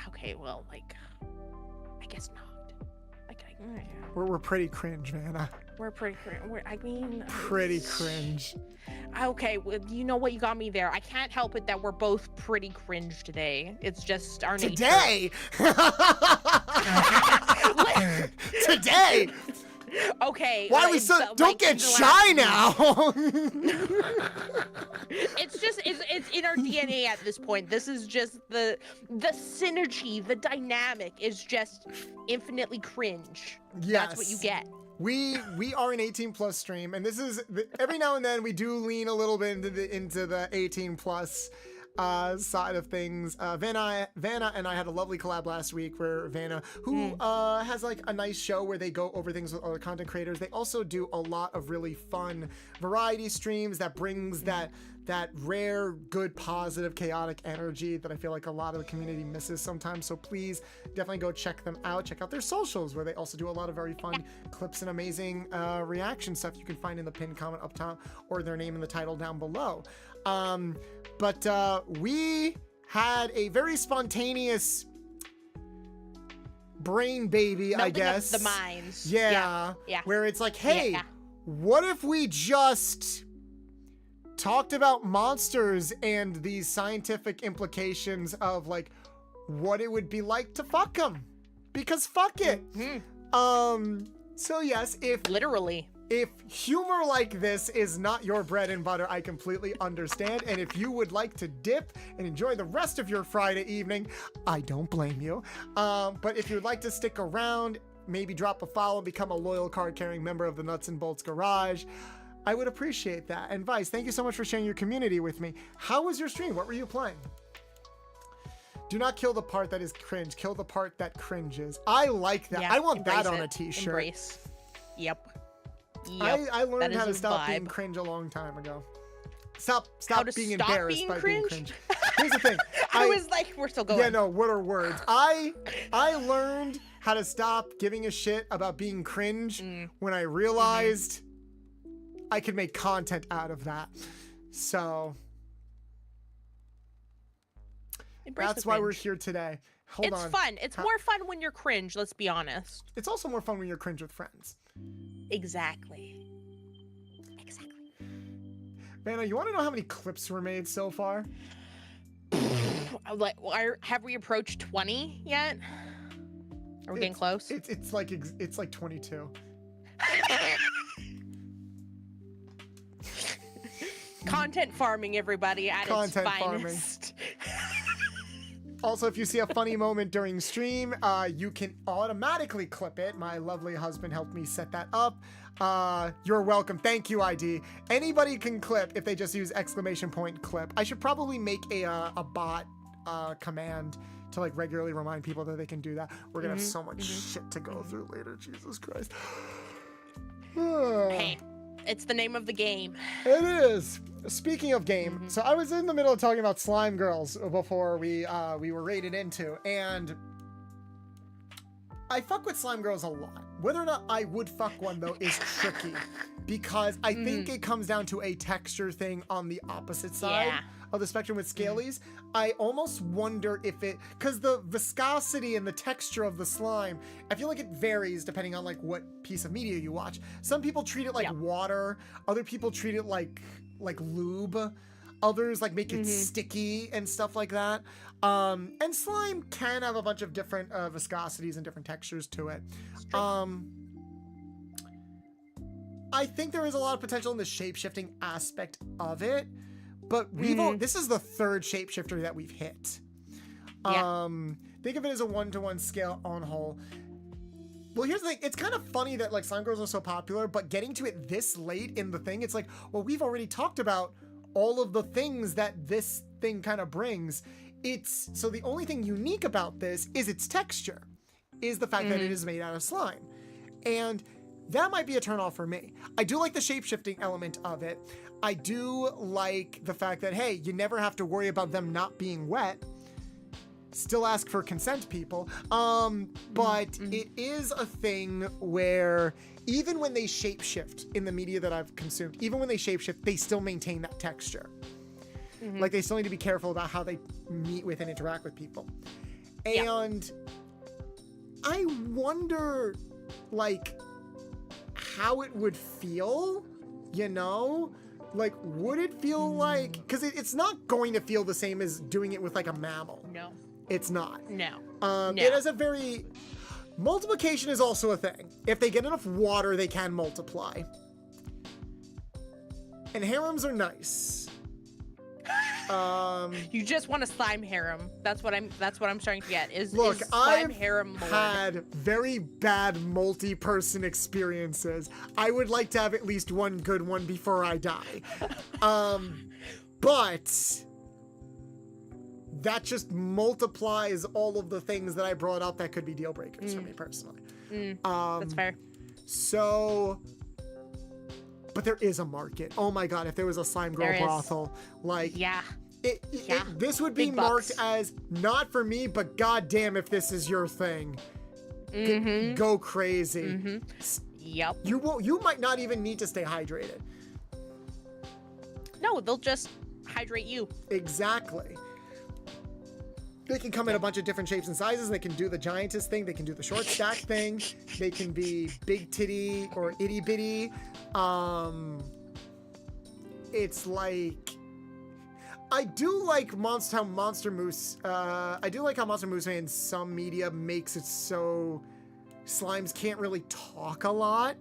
Okay, well, like, I guess not. Like, We're pretty cringe, Vanna. We're pretty cringe. Pretty cringe. Okay, well, you know what, you got me there. I can't help it that we're both pretty cringe today. It's just our nature. Today? Today? Okay. Why are we so? Don't get shy now. It's in our DNA at this point. This is just the synergy, the dynamic is just infinitely cringe. Yes. That's what you get. We are an 18+ stream, and this is every now and then we do lean a little bit into the 18+ side of things. Vanna and I had a lovely collab last week where Vanna, who has like a nice show where they go over things with other content creators, they also do a lot of really fun variety streams that brings that rare, good, positive, chaotic energy that I feel like a lot of the community misses sometimes. So please definitely go check them out. Check out their socials where they also do a lot of very fun clips and amazing reaction stuff you can find in the pinned comment up top or their name in the title down below. But we had a very spontaneous brain baby, I guess. The minds. Yeah. Where it's like, hey, what if we just talked about monsters and these scientific implications of like what it would be like to fuck them? Because fuck it. So yes, if humor like this is not your bread and butter, I completely understand. And if you would like to dip and enjoy the rest of your Friday evening, I don't blame you. But if you'd like to stick around, maybe drop a follow, become a loyal card-carrying member of the Nuts and Bolts Garage, I would appreciate that. And Vice, thank you so much for sharing your community with me. How was your stream? What were you playing? Do not kill the part that is cringe. Kill the part that cringes. I like that. I want that on a t-shirt. Embrace. Yep. I learned how to stop being cringe a long time ago. Stop being embarrassed by being cringe. Here's the thing. I was like, we're still going. Yeah, no, what are words? I learned how to stop giving a shit about being cringe when I realized I could make content out of that. So that's why we're here today. Hold on. It's fun. It's more fun when you're cringe, let's be honest. It's also more fun when you're cringe with friends. Exactly. Vanna, you want to know how many clips were made so far? Like, have we approached 20 yet? Are we getting close? It's like 22. Content farming, everybody, at its finest. Also, if you see a funny moment during stream, you can automatically clip it. My lovely husband helped me set that up. You're welcome. Thank you, ID. Anybody can clip if they just use !clip. I should probably make a bot command to like regularly remind people that they can do that. We're gonna have so much shit to go through later. Jesus Christ. Hey, it's the name of the game. It is. Speaking of game, so I was in the middle of talking about slime girls before we were raided into, and I fuck with slime girls a lot. Whether or not I would fuck one though is tricky, because I think it comes down to a texture thing on the opposite side of the spectrum with scalies. I almost wonder if it, because the viscosity and the texture of the slime, I feel like it varies depending on like what piece of media you watch. Some people treat it like water, other people treat it like lube, others like make it sticky and stuff like that. And slime can have a bunch of different viscosities and different textures to it. I think there is a lot of potential in the shape-shifting aspect of it, but this is the third shapeshifter that we've hit. Think of it as a 1-to-1 scale on whole. Well, here's the thing. It's kind of funny that like slime girls are so popular, but getting to it this late in the thing, it's like, well, we've already talked about all of the things that this thing kind of brings. So the only thing unique about this is its texture, is the fact that it is made out of slime. And that might be a turnoff for me. I do like the shape-shifting element of it. I do like the fact that, hey, you never have to worry about them not being wet. Still ask for consent, people. But it is a thing where even when they shapeshift in the media that I've consumed, even when they shapeshift, they still maintain that texture. Like they still need to be careful about how they meet with and interact with people. And I wonder, like, how it would feel, you know? Like, would it feel like, because it's not going to feel the same as doing it with like a mammal. No. It's not. No. It has a very, multiplication is also a thing. If they get enough water, they can multiply. And harems are nice. You just want a slime harem. That's what I'm starting to get. Is slime I've harem lord. had very bad multi-person experiences. I would like to have at least one good one before I die. But that just multiplies all of the things that I brought up that could be deal breakers for me personally. That's fair. So, but there is a market. Oh my God, if there was a slime girl brothel, like, this would be marked as not for me, but goddamn if this is your thing. Go crazy. Yep. You might not even need to stay hydrated. No, they'll just hydrate you. Exactly. They can come in a bunch of different shapes and sizes. They can do the giantess thing. They can do the short stack thing. They can be big titty or itty bitty. It's like, I do like how Monster Moose, I do like how Monster Moose in some media makes it so slimes can't really talk a lot,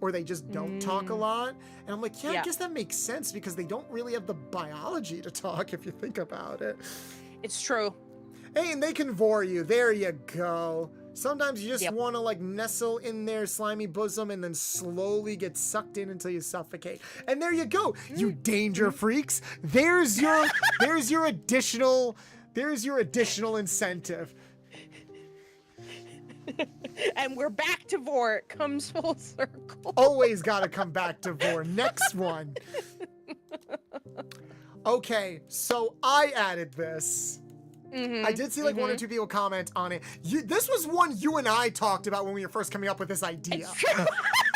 or they just don't talk a lot. And I'm like, I guess that makes sense because they don't really have the biology to talk if you think about it. It's true. Hey, and they can vor you. There you go. Sometimes you just want to like nestle in their slimy bosom and then slowly get sucked in until you suffocate. And there you go, you danger freaks. There's your additional incentive. And we're back to vor. It comes full circle. Always gotta come back to vor. Next one. Okay, so I added this. I did see like one or two people comment on it. This was one you and I talked about when we were first coming up with this idea.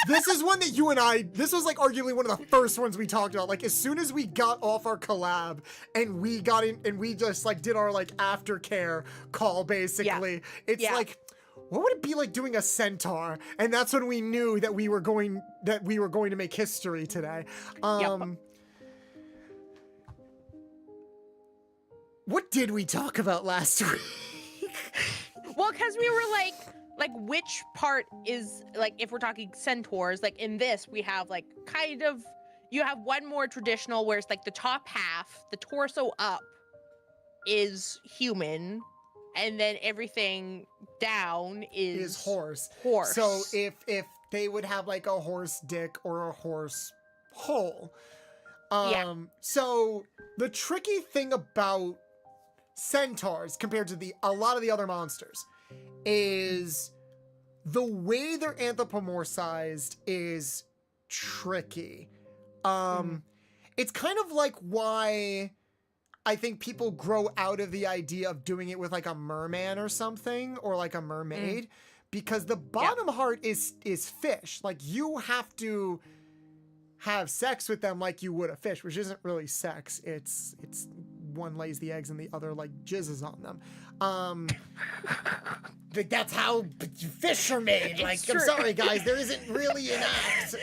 This is one that this was like arguably one of the first ones we talked about. Like as soon as we got off our collab and we got in and we just like did our like aftercare call basically. It's like, what would it be like doing a centaur? And that's when we knew that we were going to make history today. What did we talk about last week? Well, because we were like, like which part is like, if we're talking centaurs, like in this we have like kind of, you have one more traditional where it's like the top half, the torso up is human, and then everything down is horse. Horse. So if they would have like a horse dick or a horse hole. So the tricky thing about centaurs compared to a lot of the other monsters is the way they're anthropomorphized is tricky. It's kind of like why I think people grow out of the idea of doing it with like a merman or something, or like a mermaid, because the bottom heart is fish. Like you have to have sex with them like you would a fish, which isn't really sex. It's one lays the eggs and the other like jizzes on them. That's how fish are made. Like, I'm sorry guys, there isn't really an act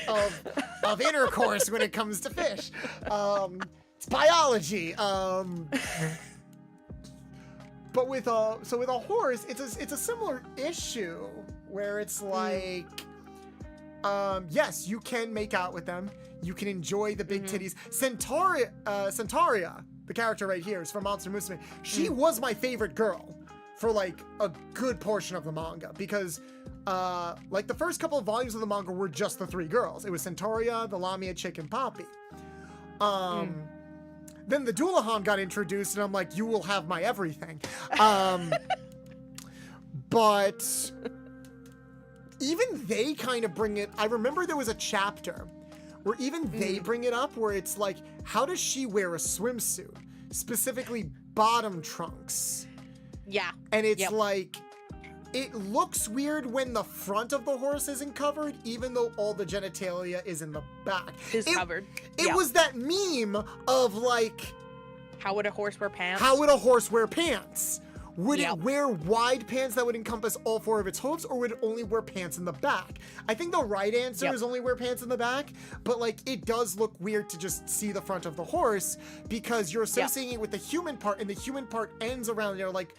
of intercourse when it comes to fish. It's biology. But with a horse, it's a similar issue where it's like, yes, you can make out with them. You can enjoy the big titties. Centauria, the character right here, is from Monster Musume. She was my favorite girl for like a good portion of the manga, because like the first couple of volumes of the manga were just the three girls. It was Centauria, the Lamia chick, and Poppy. Then the Doulahan got introduced, and I'm like, you will have my everything. But even they kind of bring it. I remember there was a chapter where even they bring it up, where it's like, how does she wear a swimsuit? Specifically bottom trunks. Yeah. And it's like, it looks weird when the front of the horse isn't covered, even though all the genitalia is in the back. Covered. It was that meme of like, how would a horse wear pants? How would a horse wear pants? Would it wear wide pants that would encompass all four of its hooves, or would it only wear pants in the back? I think the right answer is only wear pants in the back, but like it does look weird to just see the front of the horse, because you're associating it with the human part, and the human part ends around there, like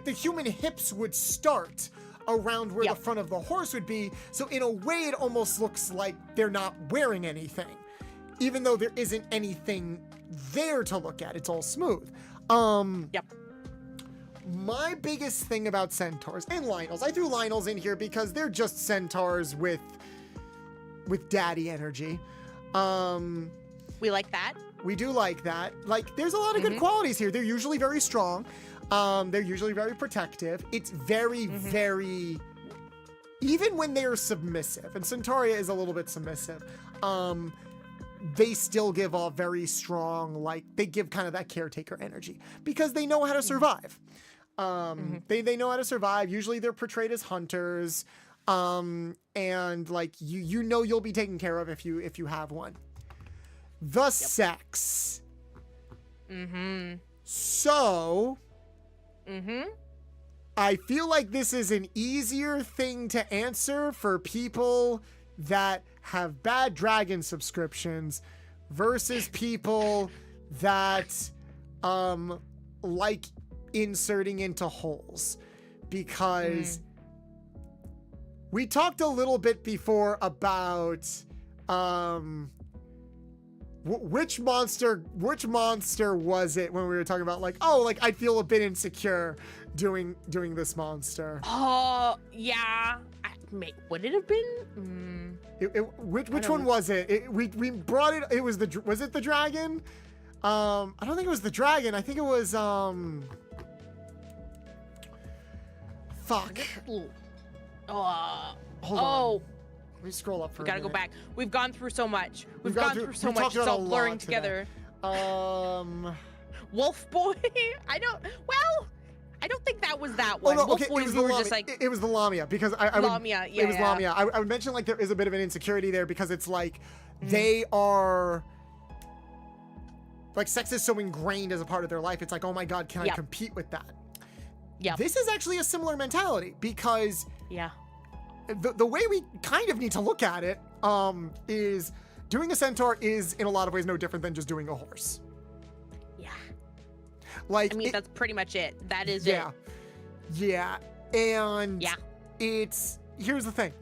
the human hips would start around where the front of the horse would be. So in a way, it almost looks like they're not wearing anything, even though there isn't anything there to look at. It's all smooth. My biggest thing about centaurs and Lionels, I threw Lionels in here because they're just centaurs with daddy energy. We like that. We do like that. Like, there's a lot of good qualities here. They're usually very strong. They're usually very protective. It's very, very, even when they're submissive, and Centauria is a little bit submissive, they still give off very strong, like, they give kind of that caretaker energy because they know how to survive. They know how to survive. Usually they're portrayed as hunters. And like, you know, you'll be taken care of if you have one. The sex. So, I feel like this is an easier thing to answer for people that have bad dragon subscriptions versus people that like inserting into holes, because we talked a little bit before about which monster was it when we were talking about like, oh, like I'd feel a bit insecure doing this monster. Oh yeah, would it have been? Which one was it? We brought it. It was was it the dragon? I don't think it was the dragon. I think it was fuck. Hold on. Let me scroll up for we gotta go back. We've gone through so much. We've gone through so much. It's all blurring together. Wolf Boy? I don't think that was that one. Oh, no, Wolf okay, Boy, we were just like... It was the Lamia, because Lamia, it was Lamia. I would mention like there is a bit of an insecurity there, because it's like they are... Like, sex is so ingrained as a part of their life. It's like, oh my God, can I compete with that? Yeah. This is actually a similar mentality, because the way we kind of need to look at it is doing a centaur is in a lot of ways no different than just doing a horse. Yeah. Like, I mean, that's pretty much it. That is it. Yeah. And here's the thing.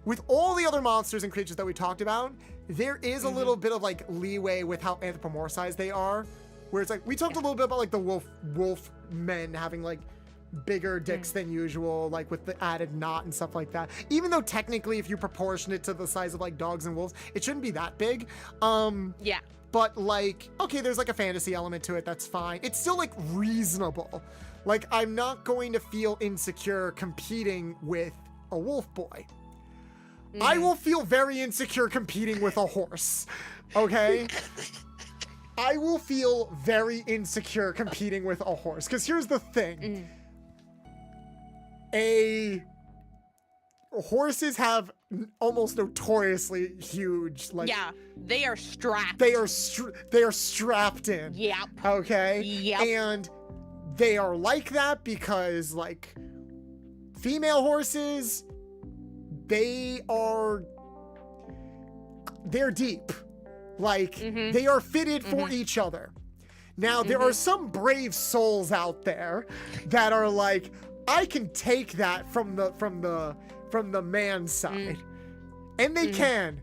With all the other monsters and creatures that we talked about, there is a little bit of like leeway with how anthropomorphized they are. Where it's like, we talked a little bit about like the wolf men having like bigger dicks than usual, like with the added knot and stuff like that. Even though technically if you proportion it to the size of like dogs and wolves, it shouldn't be that big. Yeah. But like, okay, there's like a fantasy element to it, that's fine. It's still like reasonable. Like, I'm not going to feel insecure competing with a wolf boy. I will feel very insecure competing with a horse, okay? I will feel very insecure competing with a horse. Because here's the thing. Horses have almost notoriously huge, like... Yeah, they are strapped. They are strapped in. Yep. Okay? Yep. And they are like that because, like, female horses, they're deep. Like, they are fitted for each other. Now, there are some brave souls out there that are like, I can take that from the man's side. And they can.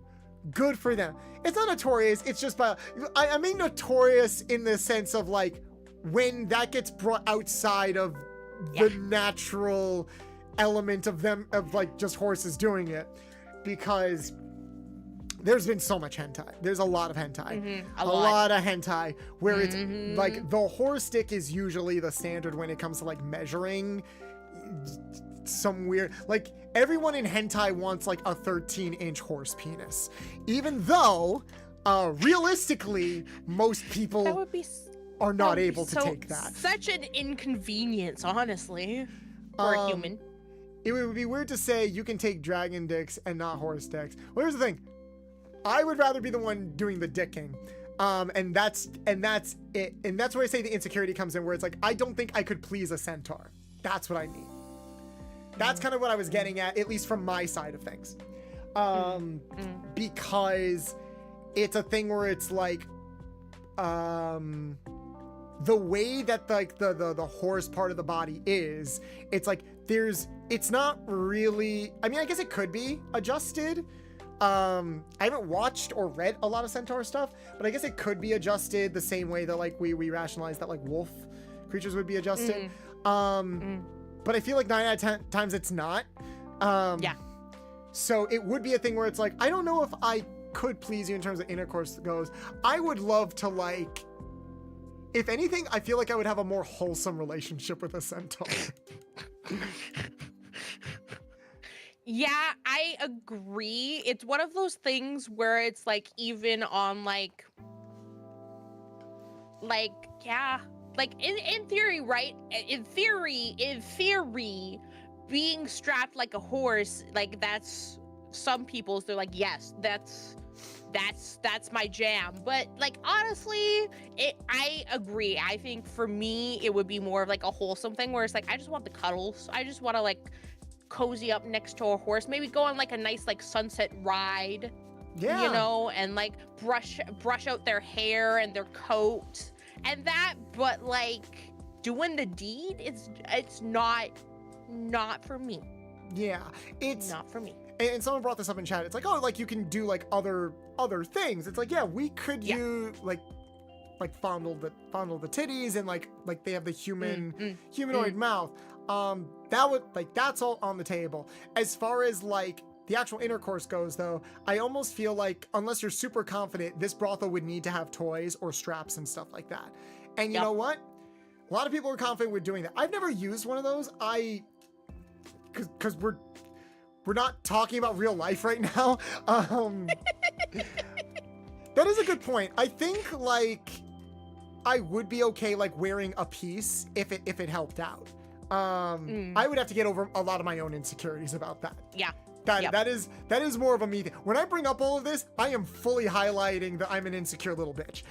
Good for them. It's not notorious, it's just I mean notorious in the sense of like when that gets brought outside of the natural element of them, of like just horses doing it, because there's been so much hentai. There's a lot of hentai. A lot of hentai where it's like the horse dick is usually the standard when it comes to like measuring some weird, like everyone in hentai wants like a 13-inch horse penis, even though realistically most people are not able to take that. Such an inconvenience, honestly, for a human. It would be weird to say you can take dragon dicks and not horse dicks. Well, here's the thing. I would rather be the one doing the dicking. And that's it. And that's where I say the insecurity comes in, where it's like, I don't think I could please a centaur. That's what I mean. That's kind of what I was getting at least from my side of things. Because it's a thing where it's like, the way that like the horse part of the body is, it's like it's not really, I mean, I guess it could be adjusted. I haven't watched or read a lot of centaur stuff, but I guess it could be adjusted the same way that like we rationalize that like wolf creatures would be adjusted. But I feel like 9 out of 10 times it's not. Yeah. So it would be a thing where it's like, I don't know if I could please you in terms of intercourse goes. I would love to like, if anything, I feel like I would have a more wholesome relationship with a centaur. Yeah, I agree. It's one of those things where it's like, even on like yeah, like in theory, right? In theory, being strapped like a horse, like that's some people's, they're like, yes, that's my jam. But like, honestly, I agree. I think for me, it would be more of like a wholesome thing where it's like, I just want the cuddles. I just want to like cozy up next to a horse, maybe go on like a nice like sunset ride, yeah, you know, and like brush out their hair and their coat and that. But like doing the deed, it's not for me. Yeah, it's not for me. And someone brought this up in chat. It's like, oh, like you can do like other things. It's like, yeah, we could use like fondle the titties, and like they have the humanoid mouth. That would, like, that's all on the table. As far as like the actual intercourse goes, though, I almost feel like unless you're super confident, this brothel would need to have toys or straps and stuff like that. And you know what? A lot of people are confident with doing that. I've never used one of those. Because we're not talking about real life right now. That is a good point. I think like I would be okay like wearing a piece if it helped out. I would have to get over a lot of my own insecurities about that. Yeah. That is more of a me thing. When I bring up all of this, I am fully highlighting that I'm an insecure little bitch.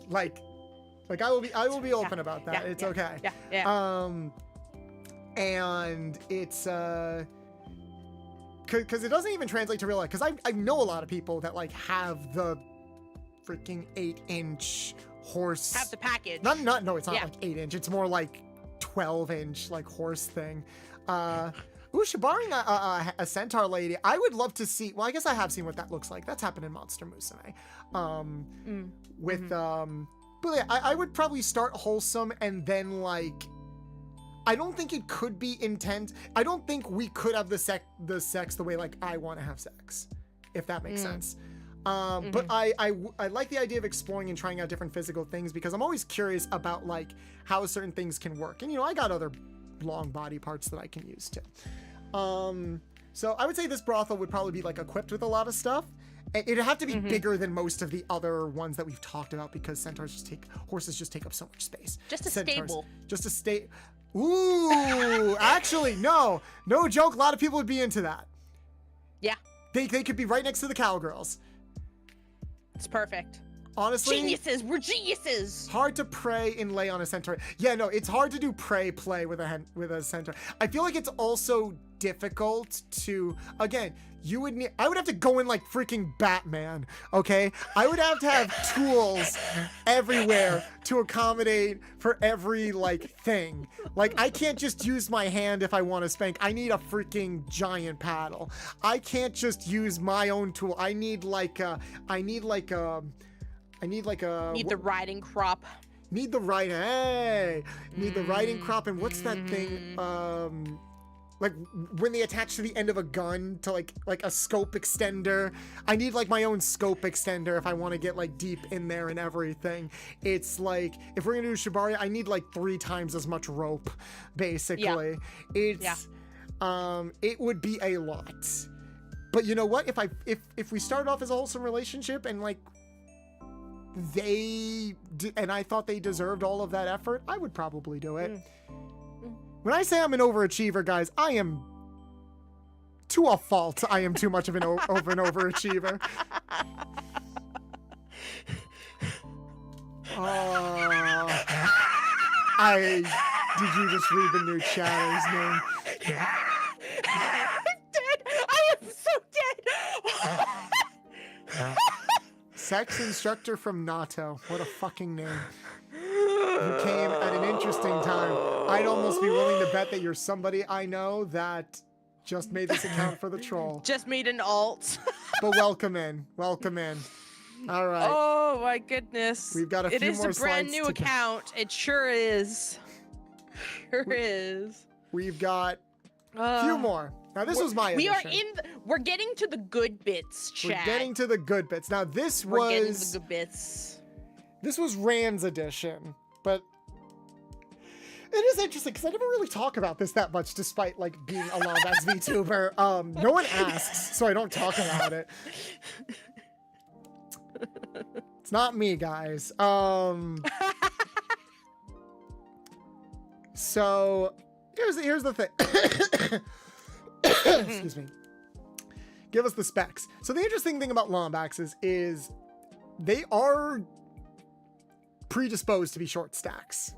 Like I will be open about that. It's okay. Yeah. And it's because it doesn't even translate to real life, because I know a lot of people that like have the freaking 8-inch horse. Have the package. No, it's not like 8-inch. It's more like 12-inch like horse thing. Ooh, Shibaring a centaur lady. I would love to see. Well, I guess I have seen what that looks like. That's happened in Monster Musume. But yeah, I would probably start wholesome and then like. I don't think it could be intense. I don't think we could have the sex the way like I want to have sex, if that makes sense. But I like the idea of exploring and trying out different physical things because I'm always curious about like how certain things can work. And you know, I got other long body parts that I can use too. So I would say this brothel would probably be like equipped with a lot of stuff. It'd have to be bigger than most of the other ones that we've talked about because horses just take up so much space. Just a stable. Just a state. Ooh, actually, no joke. A lot of people would be into that. Yeah. They could be right next to the cowgirls. It's perfect. Honestly, geniuses. We're geniuses. Hard to prey and lay on a centaur. Yeah, no, it's hard to do prey play with a centaur. I feel like it's also difficult to, again, I would have to go in like freaking Batman, okay? I would have to have tools everywhere to accommodate for every like thing. Like I can't just use my hand if I want to spank. I need a freaking giant paddle. I can't just use my own tool. I need the riding crop. Need the riding crop. And what's that thing? Like when they attach to the end of a gun to like a scope extender. I need like my own scope extender if I want to get like deep in there and everything. It's like if we're gonna do shibari, I need like 3 times as much rope, basically. Yeah. It would be a lot. But you know what? If we started off as a wholesome relationship and like and I thought they deserved all of that effort, I would probably do it. When I say I'm an overachiever, guys, I am to a fault. I am too much of an overachiever. Did you just read the new chatter's name? I'm dead. I am so dead. Sex instructor from Nato. What a fucking name. You came at an interesting time. I'd almost be willing to bet that you're somebody I know that just made this account for the troll. Just made an alt. But welcome in. All right. Oh my goodness. We've got a few more slides. It is a brand new account. It sure is. We've got a few more. Now this was my edition. We're getting to the good bits, chat. We're getting to the good bits. Now We're getting to the good bits. This was Rand's edition, but it is interesting because I never really talk about this that much, despite like being a Lombax VTuber. No one asks, so I don't talk about it. It's not me, guys. So here's the thing. Excuse me. Give us the specs. So the interesting thing about Lombaxes is they are predisposed to be short stacks.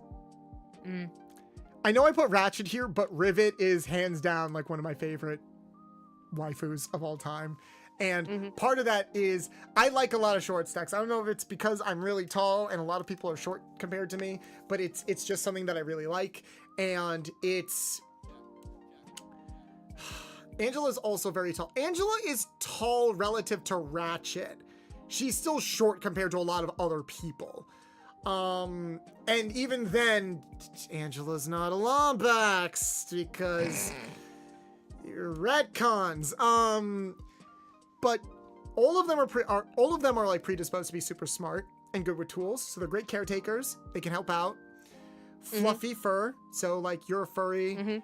I know I put Ratchet here, but Rivet is hands down like one of my favorite waifus of all time. And part of that is I like a lot of short stacks. I don't know if it's because I'm really tall and a lot of people are short compared to me, but it's just something that I really like. And Angela's also very tall. Angela is tall relative to Ratchet. She's still short compared to a lot of other people. And even then, Angela's not a Lombax because you're retcons. But all of them are like predisposed to be super smart and good with tools. So they're great caretakers. They can help out. Fluffy fur. So like you're a furry.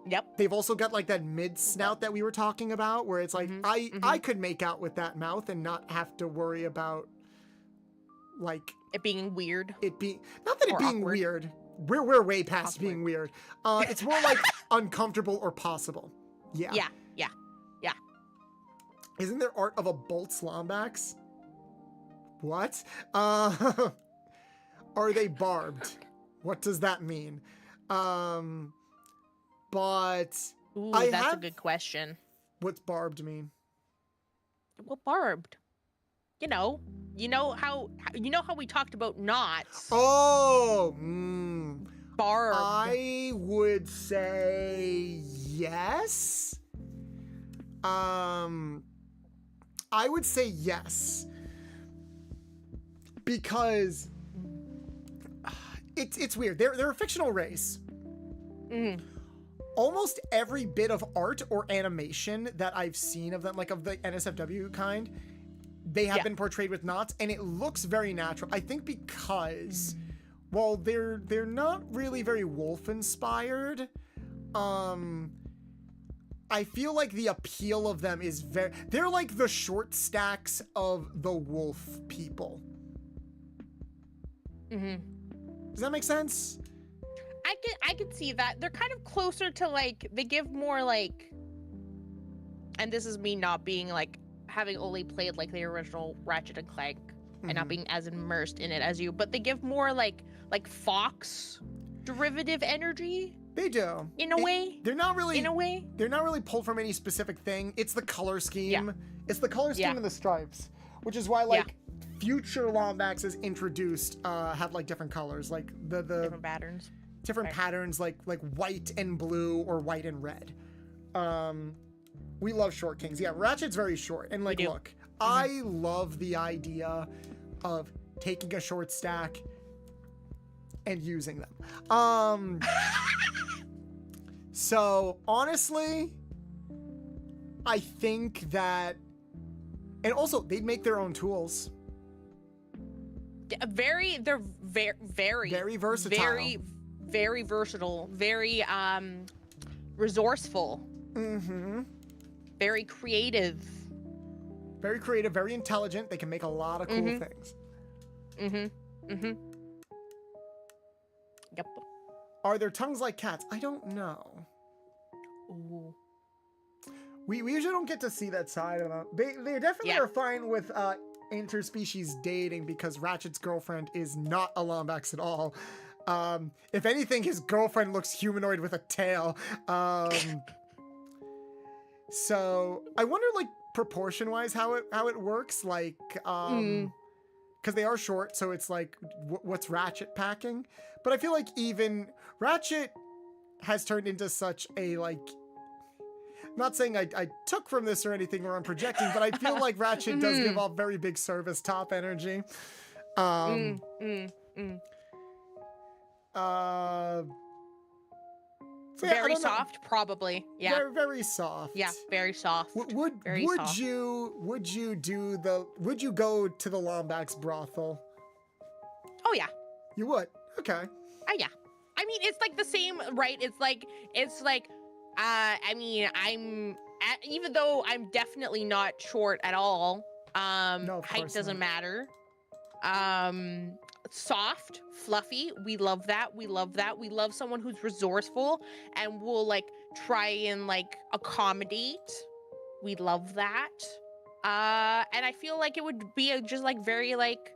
Yep. They've also got like that mid snout that we were talking about where it's like, I could make out with that mouth and not have to worry about like it being weird. Not that it being awkward. weird. We're way past being weird. It's more like uncomfortable or possible. Yeah. Yeah. Isn't there art of a Boltz Lombax? What? Are they barbed? What does that mean? But ooh, that's a good question. What's barbed mean? Well, barbed. You know how we talked about knots. Oh, barbed. I would say yes. I would say yes. Because it's weird. They're a fictional race. Mm-hmm. Almost every bit of art or animation that I've seen of them, like of the NSFW kind, they have been portrayed with knots, and it looks very natural. I think because, well, they're not really very wolf inspired. I feel like the appeal of them is they're like the short stacks of the wolf people. Mm-hmm. Does that make sense? I could see that. They're kind of closer to, like, they give more, like, and this is me not being, like, having only played, like, the original Ratchet and Clank and not being as immersed in it as you, but they give more, like Fox derivative energy. They do. In a way. They're not really. In a way. They're not really pulled from any specific thing. It's the color scheme. Yeah. It's the color scheme and the stripes, which is why, like, future Lombax is introduced have, like, different colors, like the different patterns. Different patterns, like white and blue or white and red. We love short kings. Yeah, Ratchet's very short. And, like, look, I love the idea of taking a short stack and using them. So, honestly, I think that... And also, they'd make their own tools. They're very versatile. Very versatile. Very, resourceful. Mm-hmm. Very creative. Very creative, very intelligent. They can make a lot of cool things. Mm-hmm. Mm-hmm. Yep. Are their tongues like cats? I don't know. Ooh. We usually don't get to see that side of them. They definitely are fine with interspecies dating because Ratchet's girlfriend is not a Lombax at all. If anything, his girlfriend looks humanoid with a tail. So I wonder, like, proportion-wise how it works, like, because they are short, so it's like, what's Ratchet packing? But I feel like even Ratchet has turned into such a, like, not saying I took from this or anything or I'm projecting, but I feel like Ratchet does give off very big service top energy. Very soft, probably. Yeah. Very, very soft. Yeah, very soft. Would you go to the Lombax brothel? Oh yeah. You would? Okay. Oh yeah. I mean, it's like the same, right? It's like I mean, even though I'm definitely not short at all, no, height doesn't matter. Soft, fluffy, we love that. We love someone who's resourceful and will, like, try and, like, accommodate. We love that. And I feel like it would be just, like, very, like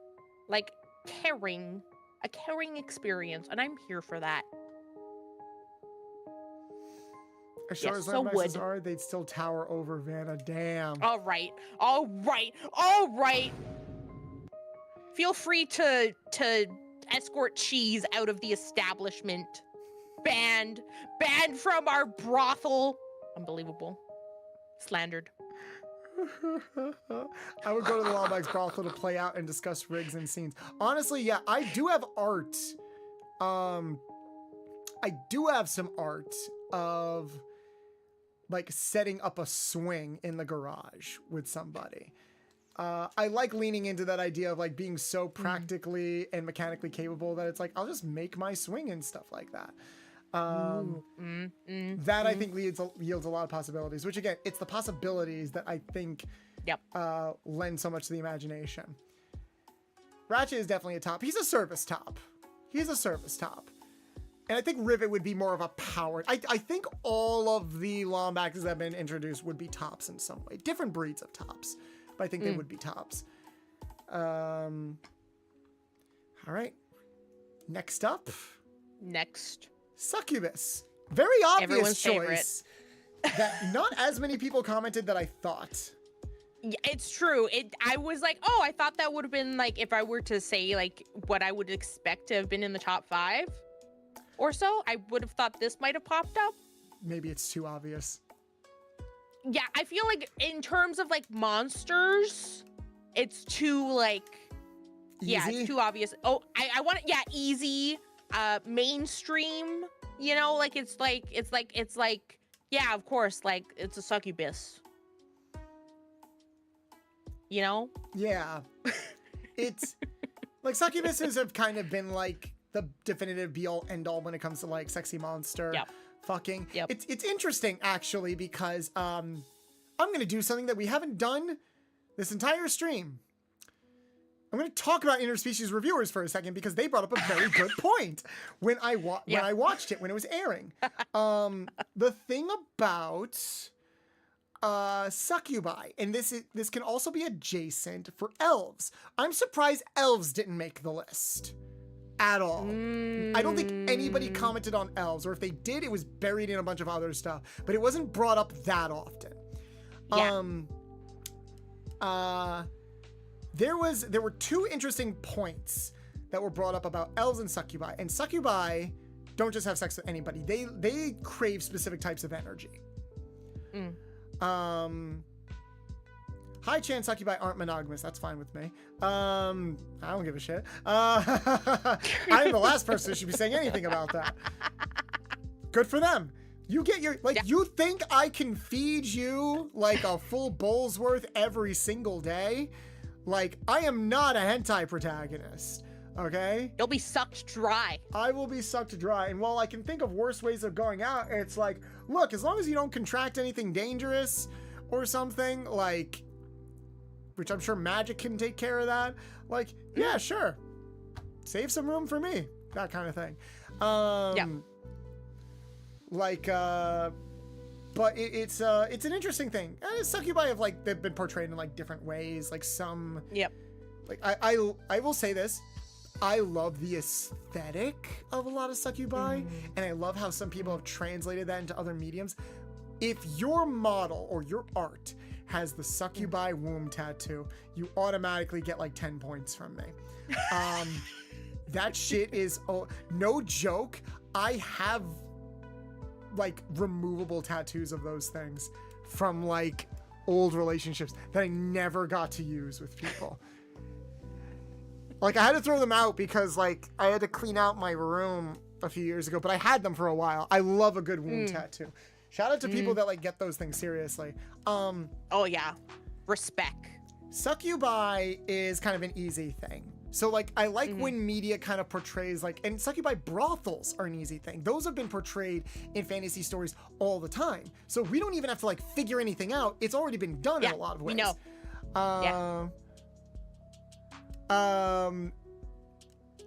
caring, a caring experience, and I'm here for that. As sure as Lombaxes are, they'd still tower over Vanna. Damn. All right. Feel free to escort Cheese out of the establishment. Banned from our brothel. Unbelievable. Slandered. I would go to the Lombax brothel to play out and discuss rigs and scenes. Honestly, yeah, I do have art. I do have some art of, like, setting up a swing in the garage with somebody. I like leaning into that idea of, like, being so practically and mechanically capable that it's like, I'll just make my swing and stuff like that. That I think yields a lot of possibilities, which, again, it's the possibilities that I think lend so much to the imagination. Ratchet is definitely a top. He's a service top. And I think Rivet would be more of a powered. I think all of the Lombaxes that have been introduced would be tops in some way. Different breeds of tops, but I think they would be tops. All right. Next up. Succubus. Very obvious Everyone's choice. That not as many people commented that I thought. Yeah, it's true. I was like, oh, I thought that would have been, like, if I were to say, like, what I would expect to have been in the top 5. or so. I would have thought this might have popped up. Maybe it's too obvious. Yeah, I feel like in terms of like monsters, it's too like yeah, Easy? it's too obvious. Oh, I want it, yeah, easy, mainstream, you know, like it's like yeah, of course, like it's a succubus. You know? Yeah. It's like succubuses have kind of been like the definitive be all end all when it comes to like sexy monster fucking. Yep. It's interesting actually because I'm gonna do something that we haven't done this entire stream. I'm gonna talk about interspecies reviewers for a second because they brought up a very good point when I watched it when it was airing. The thing about succubi, and this can also be adjacent for elves. I'm surprised elves didn't make the list at all. I don't think anybody commented on elves, or if they did, it was buried in a bunch of other stuff, but it wasn't brought up that often. There were two interesting points that were brought up about elves and succubi don't just have sex with anybody. They crave specific types of energy. High chance succubi aren't monogamous. That's fine with me. I don't give a shit. I'm the last person who should be saying anything about that. Good for them. You get your, like, you think I can feed you like a full bowl's worth every single day? Like, I am not a hentai protagonist. Okay? You'll be sucked dry. I will be sucked dry. And while I can think of worse ways of going out, it's like, look, as long as you don't contract anything dangerous or something, like, which I'm sure magic can take care of that. Like, yeah, sure. Save some room for me. That kind of thing. Like, but it's an interesting thing. Succubi have, like, they've been portrayed in, like, different ways. Like, some... Like, I will say this. I love the aesthetic of a lot of succubi, and I love how some people have translated that into other mediums. If your model or your art has the succubi womb tattoo, you automatically get like 10 points from me. That shit is, no joke. I have like removable tattoos of those things from like old relationships that I never got to use with people. Like, I had to throw them out because, like, I had to clean out my room a few years ago, but I had them for a while. I love a good wound tattoo. Shout out to people that, like, get those things seriously. Oh, yeah. Respect. Succubi is kind of an easy thing. So, like, I like when media kind of portrays, like, and succubi brothels are an easy thing. Those have been portrayed in fantasy stories all the time. So we don't even have to, like, figure anything out. It's already been done in a lot of ways. We know.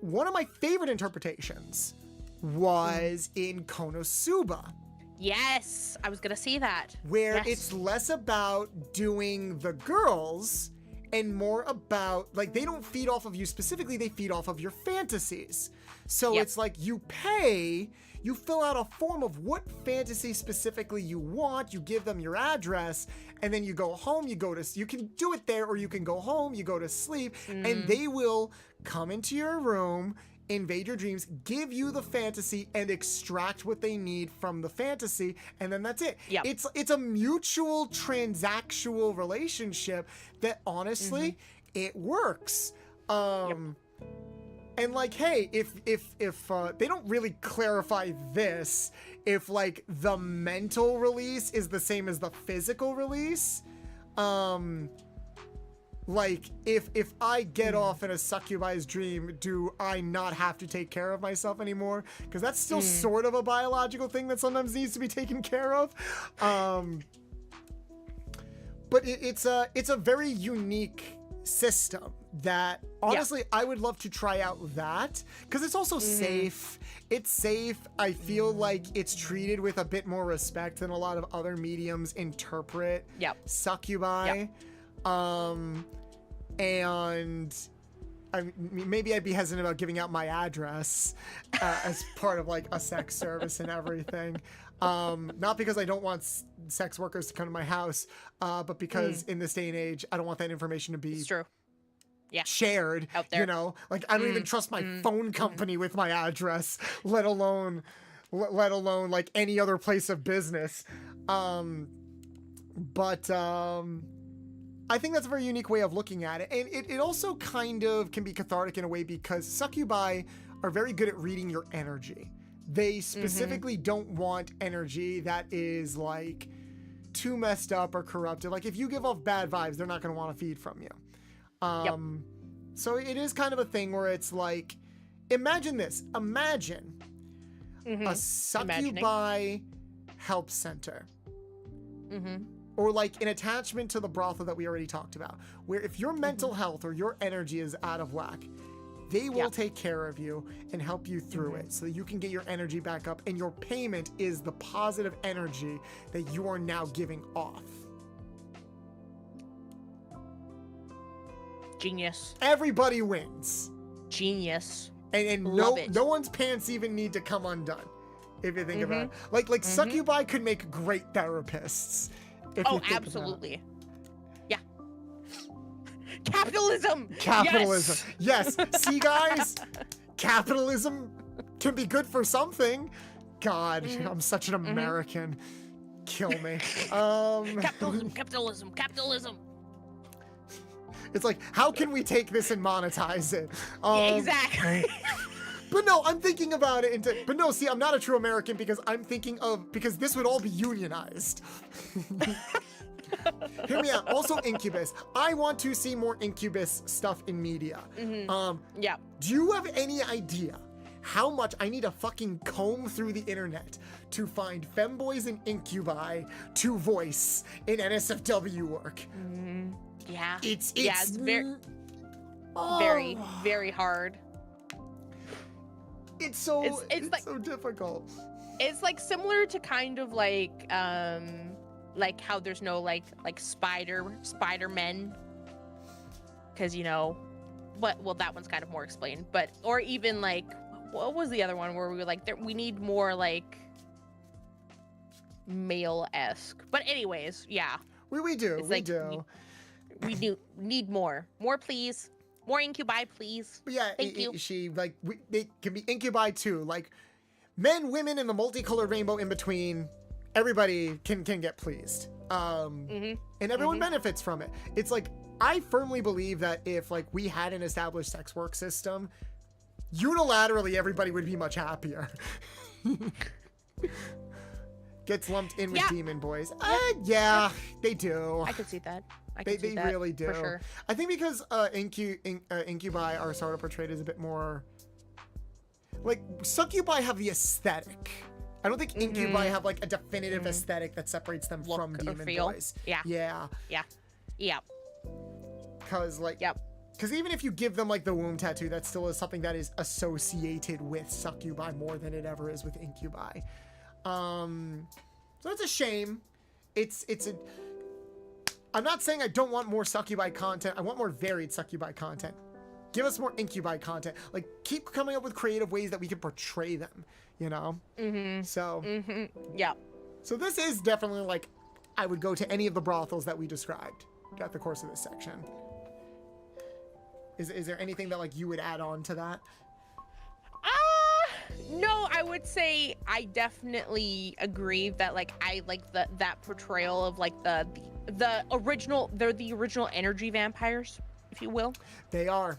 One of my favorite interpretations was in Konosuba. Yes, I was gonna see that. Where it's less about doing the girls and more about, like, they don't feed off of you specifically, they feed off of your fantasies. So it's like you pay, you fill out a form of what fantasy specifically you want, you give them your address, and then you go home, you can do it there, or you can go home, you go to sleep, and they will come into your room, invade your dreams, give you the fantasy, and extract what they need from the fantasy, and then that's it. It's a mutual transactional relationship that honestly, it works. And like, hey, if they don't really clarify this, if like the mental release is the same as the physical release, like if I get off in a succubi's dream, do I not have to take care of myself anymore? Because that's still sort of a biological thing that sometimes needs to be taken care of. But it's a very unique system that honestly I would love to try out that because it's also safe. It's safe. I feel like it's treated with a bit more respect than a lot of other mediums interpret succubi. And maybe I'd be hesitant about giving out my address as part of like a sex service and everything. Not because I don't want sex workers to come to my house, but because in this day and age, I don't want that information to be shared, out there. you know, like I don't even trust my phone company with my address, let alone like any other place of business. But I think that's a very unique way of looking at it. And it also kind of can be cathartic in a way because succubi are very good at reading your energy. They specifically don't want energy that is like too messed up or corrupted. Like if you give off bad vibes, they're not going to want to feed from you. So it is kind of a thing where it's like, imagine this. Imagine a succubi help center. Or like an attachment to the brothel that we already talked about, where if your mental health or your energy is out of whack, they will take care of you and help you through it so that you can get your energy back up, and your payment is the positive energy that you are now giving off. Genius. Everybody wins. Genius. And no one's pants even need to come undone, if you think about it. Like succubi could make great therapists. Oh, absolutely. Yeah. Capitalism. Yes. See, guys, capitalism can be good for something. God, I'm such an American. Kill me. Capitalism. It's like, how can we take this and monetize it? Exactly. But no, I'm thinking about it. But no, see, I'm not a true American because I'm thinking because this would all be unionized. Hear me out. Also, Incubus. I want to see more Incubus stuff in media. Do you have any idea how much I need to fucking comb through the internet to find femboys and incubi to voice in NSFW work? Yeah. It's very, very hard. It's so difficult. It's like similar to kind of like how there's no like Spider-Men, because you know, well that one's kind of more explained, but or even like what was the other one where we were like we need more like male-esque. But anyways, yeah. We do. We need more, please. More incubi, please. But yeah, Thank you. They can be incubi too. Like men, women, and the multicolored rainbow in between. Everybody can get pleased. And everyone benefits from it. It's like, I firmly believe that if like we had an established sex work system, unilaterally everybody would be much happier. Gets lumped in with demon boys. Yeah, they do. I could see that. They really do. For sure. I think because incubi are sort of portrayed as a bit more like succubi have the aesthetic. I don't think incubi have like a definitive aesthetic that separates them from demon boys. Yeah. Because because even if you give them like the womb tattoo, that still is something that is associated with succubi more than it ever is with incubi. So it's a shame. I'm not saying I don't want more succubi content. I want more varied succubi content. Give us more incubi content. Like, keep coming up with creative ways that we can portray them, you know? So. So this is definitely like, I would go to any of the brothels that we described throughout the course of this section. Is there anything that like you would add on to that? No, I would say I definitely agree that like I like that portrayal of like the original. They're the original energy vampires, if you will. They are.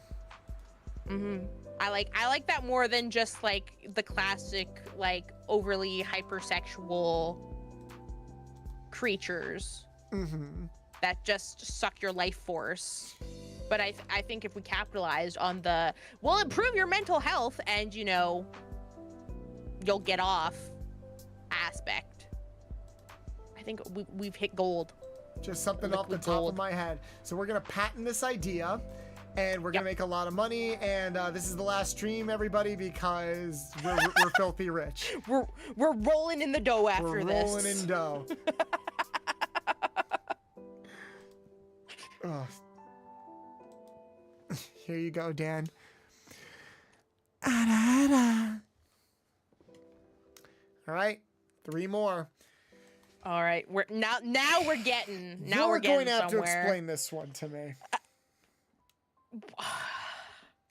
I like that more than just like the classic like overly hypersexual creatures that just suck your life force. But I think if we capitalized on the we'll improve your mental health and you know you'll get off aspect, I think we've hit gold. Just something off the top of my head. So we're gonna patent this idea, and we're gonna make a lot of money. And this is the last stream, everybody, because we're filthy rich. We're rolling in the dough after this. We're rolling in dough. Here you go, Dan. All right, 3 more. All right, we're getting You're we're getting going to have somewhere. to explain this one to me.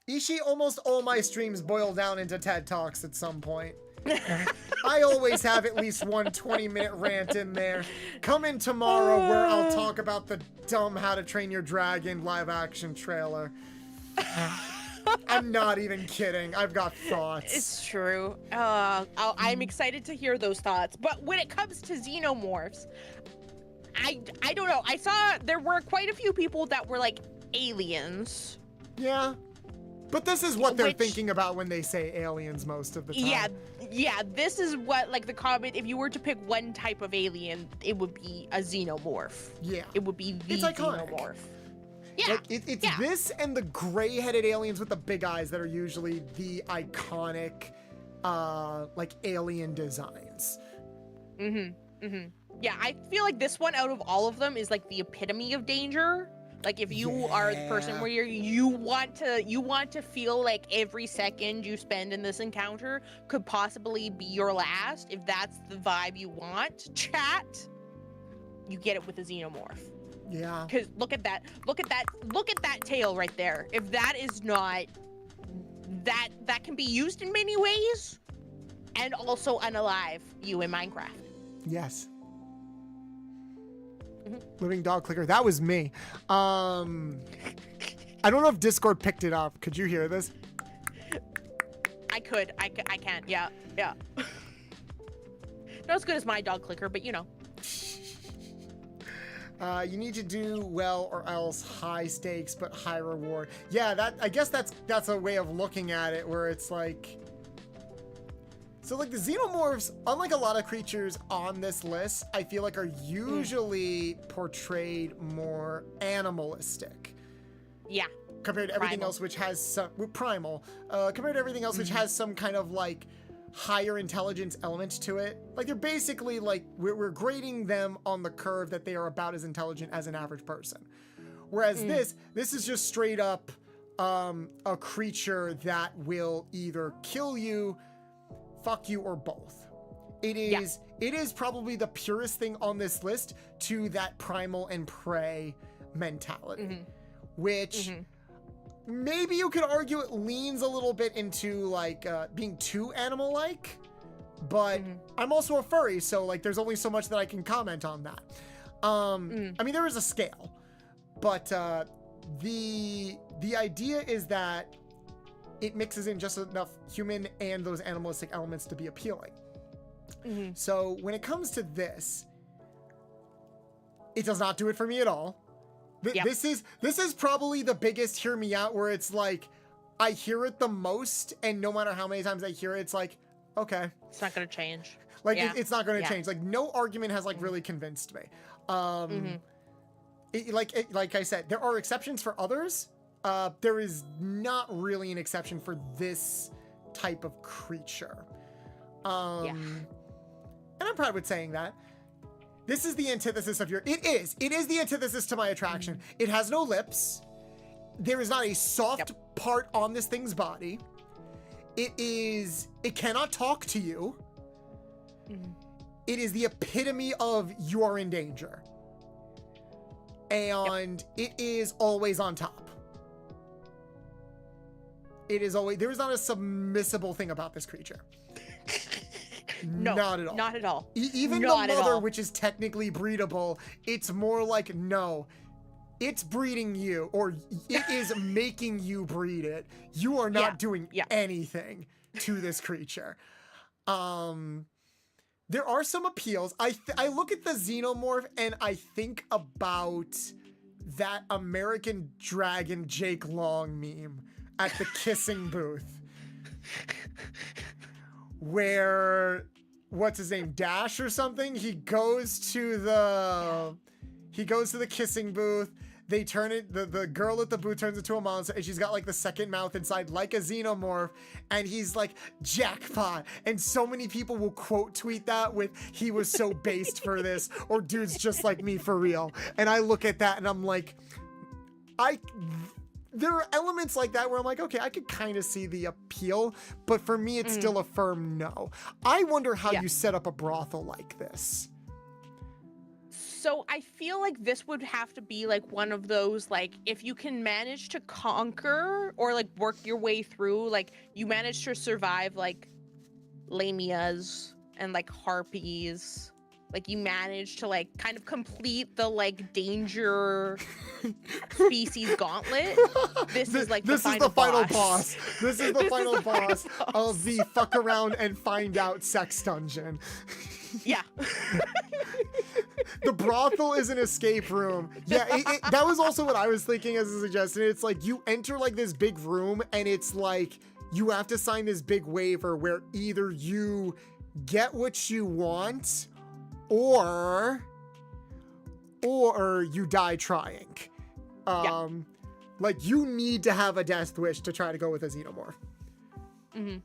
Ishi, almost all my streams boil down into TED Talks at some point. I always have at least one 20-minute rant in there. Come in tomorrow where I'll talk about the dumb How to Train Your Dragon live-action trailer. I'm not even kidding. I've got thoughts. It's true. I'm excited to hear those thoughts. But when it comes to xenomorphs, I don't know. I saw there were quite a few people that were like aliens. Yeah. But this is what they're thinking about when they say aliens most of the time. Yeah, this is what, like, the comment, if you were to pick one type of alien, it would be a xenomorph. Yeah. It would be the xenomorph. Yeah. Like, it's this and the gray-headed aliens with the big eyes that are usually the iconic, like, alien designs. Yeah, I feel like this one out of all of them is, like, the epitome of danger. Like, if you are the person where you want to feel like every second you spend in this encounter could possibly be your last, if that's the vibe you want, chat, you get it with a xenomorph. Yeah. Because look at that tail right there. If that is not, that can be used in many ways, and also unalive you in Minecraft. Yes. Living dog clicker. That was me. I don't know if Discord picked it up. Could you hear this? I can. Yeah. Not as good as my dog clicker, but you know. You need to do well or else high stakes but high reward. Yeah, I guess that's a way of looking at it where it's like, so like the xenomorphs, unlike a lot of creatures on this list, I feel like are usually portrayed more animalistic. Yeah. Compared to everything else, which has some primal. Compared to everything else, which has some kind of like higher intelligence element to it. Like they're basically like we're grading them on the curve that they are about as intelligent as an average person. Whereas this is just straight up a creature that will either kill you, fuck you, or both. It is probably the purest thing on this list to that primal and prey mentality, which maybe you could argue it leans a little bit into like being too animal-like, but I'm also a furry, so like there's only so much that I can comment on that. I mean, there is a scale, but the idea is that it mixes in just enough human and those animalistic elements to be appealing. So when it comes to this, it does not do it for me at all. This is probably the biggest hear me out where it's like, I hear it the most, and no matter how many times I hear it, it's like, okay. It's not going to change. Like, it's not going to change. Like, no argument has, like, really convinced me. Like I said, there are exceptions for others. There is not really an exception for this type of creature. And I'm proud with saying that. This is the antithesis of it is the antithesis to my attraction. It has no lips. There is not a soft part on this thing's body. It cannot talk to you. It is the epitome of you are in danger. And it is always on top. It is always, there is not a submissible thing about this creature. No, not at all. Not at all. Even not the mother, which is technically breedable, it's more like, no, it's breeding you, or it is making you breed it. You are not doing anything to this creature. There are some appeals. I look at the xenomorph and I think about that American Dragon Jake Long meme at the kissing booth, where what's his name, Dash or something, he goes to the kissing booth. They turn it, the girl at the booth turns into a monster, and she's got like the second mouth inside like a xenomorph, and he's like, jackpot. And so many people will quote tweet that with, he was so based for this, or dude's just like me for real. And I look at that and I'm like, there are elements like that where I'm like, okay, I could kind of see the appeal, but for me, it's still a firm no. I wonder how you set up a brothel like this. So I feel like this would have to be like one of those, like, if you can manage to conquer or like work your way through, like you manage to survive like lamias and like harpies, like you manage to like kind of complete the like danger species gauntlet. This is like this the is the final boss. boss. This is the final boss of the fuck around and find out sex dungeon. Yeah. The brothel is an escape room. Yeah, that was also what I was thinking as a suggestion. It's like you enter like this big room and it's like you have to sign this big waiver where either you get what you want or you die trying. Like you need to have a death wish to try to go with a xenomorph. Mm-hmm.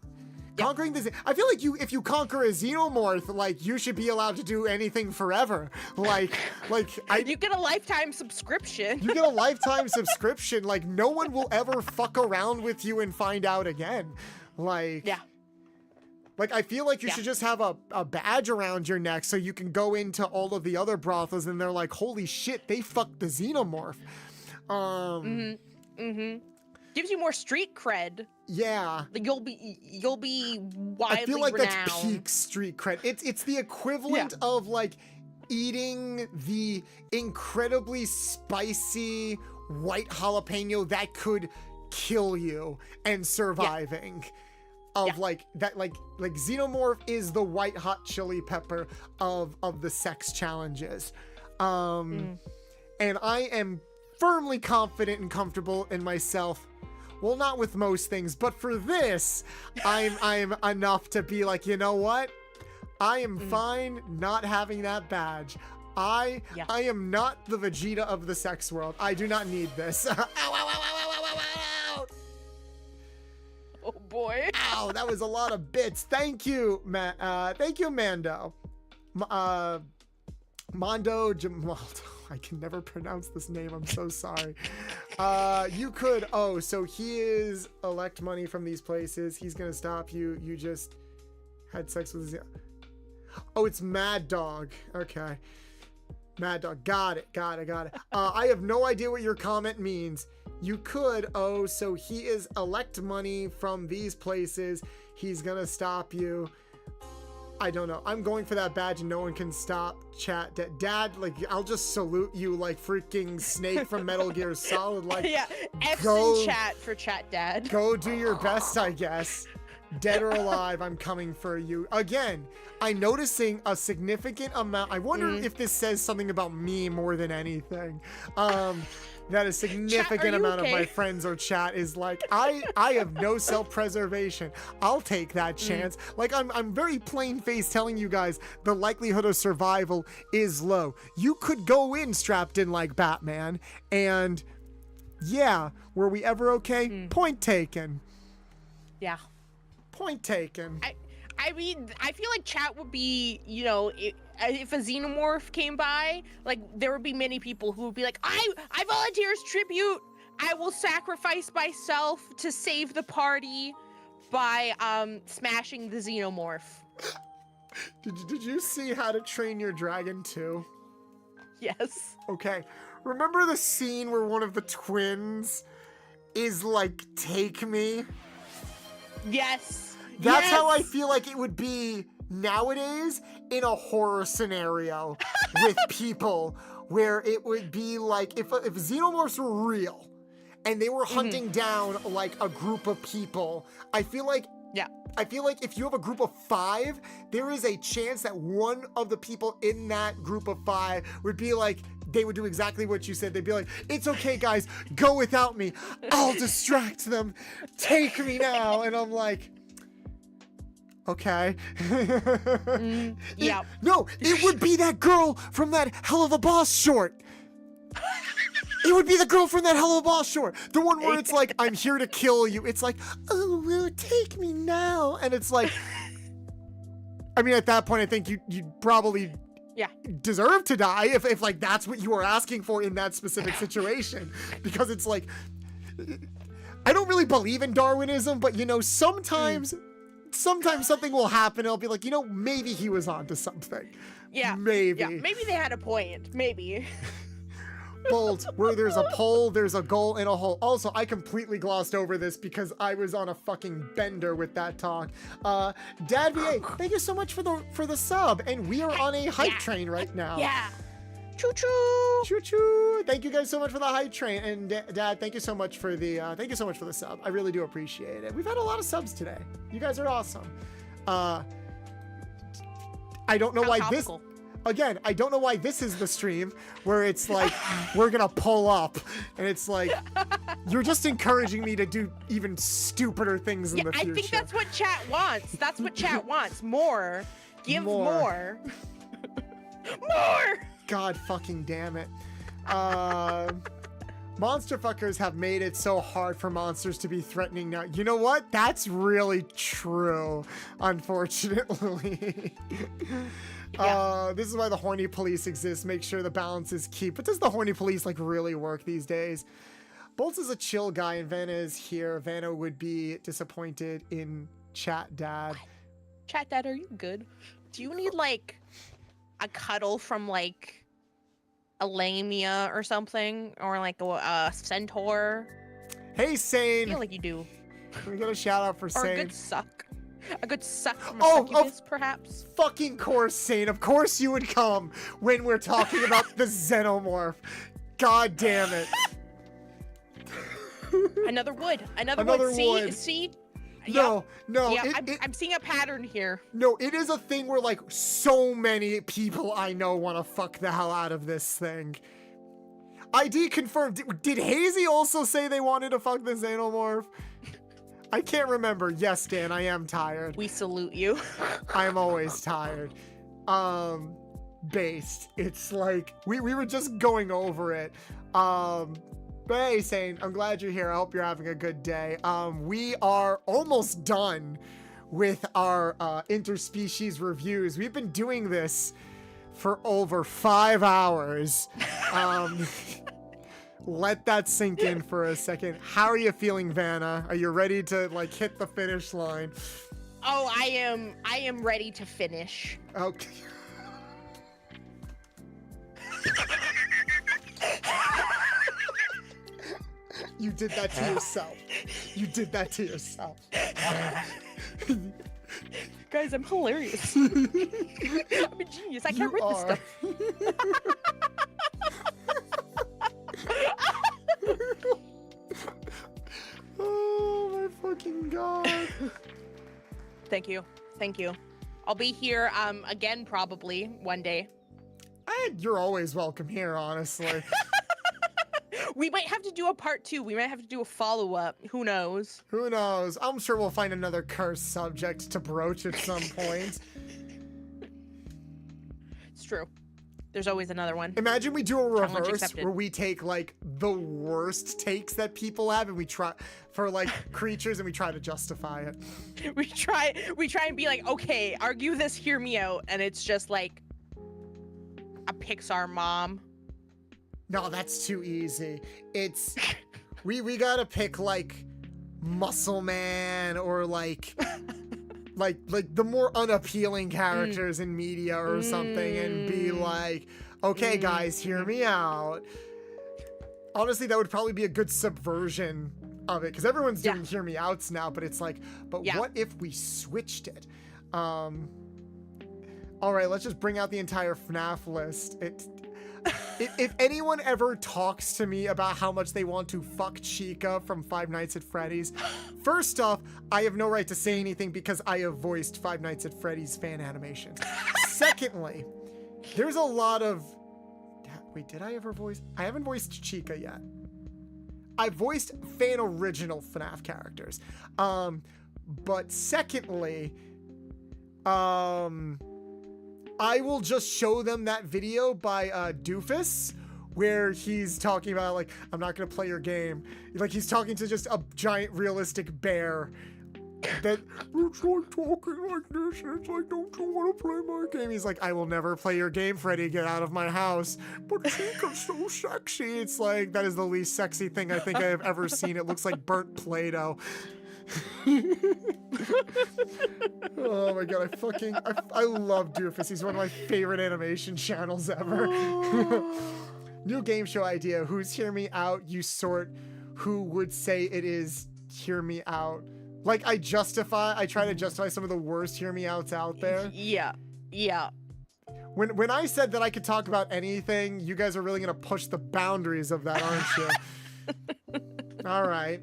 Conquering this, I feel like if you conquer a xenomorph, like you should be allowed to do anything forever. You get a lifetime subscription. You get a lifetime subscription. Like no one will ever fuck around with you and find out again. Like I feel like you should just have a badge around your neck so you can go into all of the other brothels and they're like, holy shit, they fucked the xenomorph. Gives you more street cred. Yeah. You'll be widely I feel like renowned. that's peak street cred. It's the equivalent of like eating the incredibly spicy white jalapeno that could kill you and surviving. Like that, like xenomorph is the white hot chili pepper of the sex challenges. And I am firmly confident and comfortable in myself. Well, not with most things, but for this, I'm enough to be like, you know what? I am fine not having that badge. I am not the Vegeta of the sex world. I do not need this. Ow, ow, ow, ow, ow, ow, ow, ow. Oh boy. Ow, that was a lot of bits. Thank you, thank you, Mando. Mondo Jamaldo. I can never pronounce this name. I'm so sorry. You could. Oh, so he is elect money from these places. He's gonna stop you. You just had sex with his. Oh, it's Mad Dog. Okay. Mad Dog. Got it. I have no idea what your comment means. You could. Oh, so he is elect money from these places. He's gonna stop you. I don't know. I'm going for that badge and no one can stop chat. Dad, like, I'll just salute you like freaking Snake from Metal Gear Solid. Like, yeah, F's in chat for chat, Dad. Go do your best, I guess. Dead or alive, I'm coming for you. Again, I'm noticing a significant amount. I wonder if this says something about me more than anything. That a significant amount of my friends or chat is like, I have no self-preservation. I'll take that chance. Like I'm very plain-faced telling you guys the likelihood of survival is low. You could go in strapped in like Batman and yeah, were we ever okay? Point taken. Yeah. Point taken. I mean, I feel like chat would be, you know, if a xenomorph came by, like there would be many people who would be like, I volunteer as tribute. I will sacrifice myself to save the party by smashing the xenomorph. Did you see How to Train Your Dragon 2? Yes. Okay. Remember the scene where one of the twins is like, take me? Yes. That's how I feel like it would be nowadays in a horror scenario with people, where it would be like if xenomorphs were real and they were hunting down like a group of people, I feel like if you have a group of 5, there is a chance that one of the people in that group of 5 would be like, they would do exactly what you said. They'd be like, it's okay, guys, go without me. I'll distract them. Take me now. And I'm like, okay. Yeah. No, it would be that girl from that Hell of a Boss short. It would be the girl from that Hell of a Boss short. The one where it's like, I'm here to kill you. It's like, oh, take me now. And it's like, I mean, at that point, I think you'd probably deserve to die if like that's what you were asking for in that specific situation. Because it's like, I don't really believe in Darwinism, but you know, sometimes something will happen. I'll be like, you know, maybe he was onto something. Yeah. Maybe. Yeah, maybe they had a point. Maybe. Bolt, where there's a pole, there's a goal in a hole. Also, I completely glossed over this because I was on a fucking bender with that talk. Dad VA, thank you so much for the sub, and we are on a hype train right now. Yeah. Choo choo. Choo choo. Thank you guys so much for the hype train, and Dad, thank you so much for the sub. I really do appreciate it. We've had a lot of subs today. You guys are awesome. I don't know why topical. I don't know why this is the stream where it's like, we're gonna pull up, and it's like, you're just encouraging me to do even stupider things in the future. I think that's what chat wants. That's what chat wants. More. Give more. More! God fucking damn it. Monster fuckers have made it so hard for monsters to be threatening now. You know what? That's really true, unfortunately. This is why the horny police exist. Make sure the balance is key. But does the horny police like really work these days? Bolts is a chill guy and Vanna is here. Vanna would be disappointed in Chat Dad. What? Chat Dad, are you good? Do you need like a cuddle from like a lamia or something, or like a centaur? Hey, Sane. I feel like you do. We got a shout out for Sane. Or a good suck. A good suck from a succubus, perhaps. Fucking course, Sane. Of course you would come when we're talking about the xenomorph. God damn it. Another wood. Another wood. wood. See? No. Yeah, I'm seeing a pattern here. No, it is a thing where like so many people I know want to fuck the hell out of this thing. ID confirmed. Did Hazy also say they wanted to fuck the xenomorph? I can't remember. Yes, Dan, I am tired. We salute you. I am always tired. Based. It's like we were just going over it. But hey, Sane, I'm glad you're here. I hope you're having a good day. We are almost done with our interspecies reviews. We've been doing this for over 5 hours. Let that sink in for a second. How are you feeling, Vanna? Are you ready to like hit the finish line? Oh, I am ready to finish. Okay. You did that to yourself. You did that to yourself. Guys, I'm hilarious. I'm a genius. I can't read this stuff. Oh my fucking god. Thank you. Thank you. I'll be here again probably one day. You're always welcome here, honestly. We might have to do a part 2. We might have to do a follow-up. Who knows? Who knows? I'm sure we'll find another cursed subject to broach at some point. It's true. There's always another one. Imagine we do a reverse where we take like the worst takes that people have and we try for like creatures and we try to justify it. We try and be like, okay, argue this, hear me out, and it's just like a Pixar mom. No, that's too easy. It's we gotta pick like Muscle Man or like the more unappealing characters in media or something and be like, okay guys, hear me out. Honestly, that would probably be a good subversion of it because everyone's doing hear me outs now, but it's like, what if we switched it? All right, let's just bring out the entire FNAF list. If anyone ever talks to me about how much they want to fuck Chica from Five Nights at Freddy's, first off, I have no right to say anything because I have voiced Five Nights at Freddy's fan animations. Secondly, there's a lot of... Wait, did I ever voice... I haven't voiced Chica yet. I voiced fan original FNAF characters. But secondly, I will just show them that video by Doofus where he's talking about like, I'm not gonna play your game. Like he's talking to just a giant realistic bear that it's like talking like this and it's like, don't you want to play my game? He's like, I will never play your game, Freddy, get out of my house. But Chica's so sexy. It's like, that is the least sexy thing I think I have ever seen. It looks like burnt Play-Doh. Oh my god, I love Doofus. He's one of my favorite animation channels ever. New game show idea. Who's Hear Me Out? You sort who would say it is Hear Me Out. Like I try to justify some of the worst Hear Me Outs out there. Yeah. When I said that I could talk about anything, you guys are really gonna push the boundaries of that, aren't you? All right.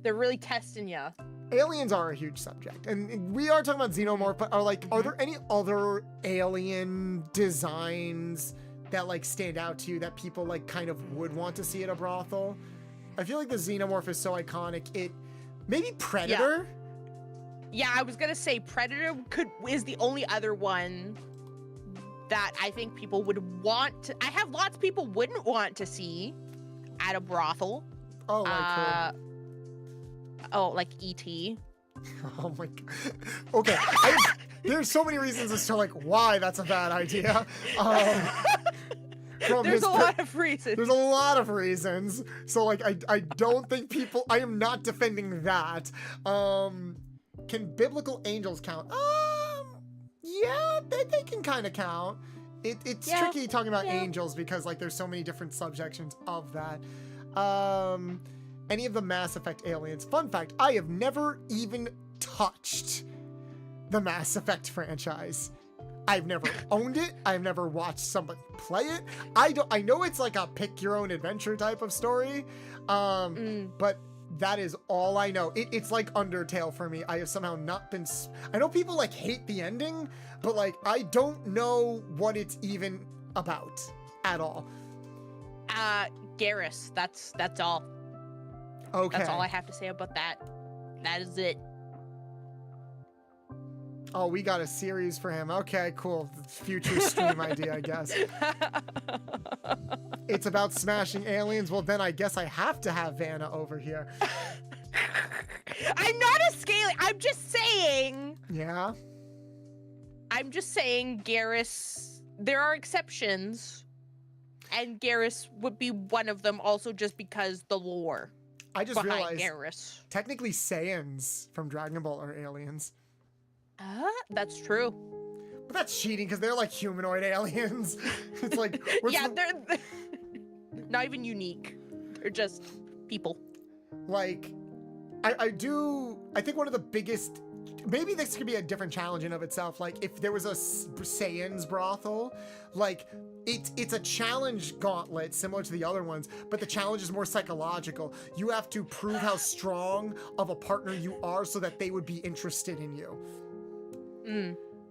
They're really testing you. Aliens are a huge subject, and we are talking about xenomorph, but are there any other alien designs that like stand out to you that people like kind of would want to see at a brothel? I feel like the xenomorph is so iconic. Maybe Predator? Yeah, I was gonna say Predator is the only other one that I think people would want to. I have lots of people wouldn't want to see at a brothel. Oh, like like E.T. Oh my god. Okay, there's so many reasons as to like why that's a bad idea. There's a lot of reasons. There's a lot of reasons. So like I don't think I am not defending that. Can biblical angels count? Yeah, they can kind of count. It's tricky talking about angels because like there's so many different subsections of that. Any of the Mass Effect aliens. Fun fact, I have never even touched the Mass Effect franchise. I've never owned it. I've never watched somebody play it. I know it's like a pick your own adventure type of story. But that is all I know. It's like Undertale for me. I have somehow not been, I know people like hate the ending, but like, I don't know what it's even about at all. Garrus, that's all. Okay. That's all I have to say about that. That is it. Oh, we got a series for him. Okay, cool. Future stream idea, I guess. It's about smashing aliens. Well, then I guess I have to have Vanna over here. I'm not a scaly. I'm just saying. Yeah? I'm just saying, Garrus, there are exceptions. And Garrus would be one of them also just because the lore. I just realized Garrus. Technically Saiyans from Dragon Ball are aliens. That's true. But that's cheating because they're like humanoid aliens. It's like they're not even unique. They're just people. Like I think one of the biggest, maybe this could be a different challenge in of itself. Like if there was a Saiyans brothel, like it's a challenge gauntlet similar to the other ones, but the challenge is more psychological. You have to prove how strong of a partner you are so that they would be interested in you.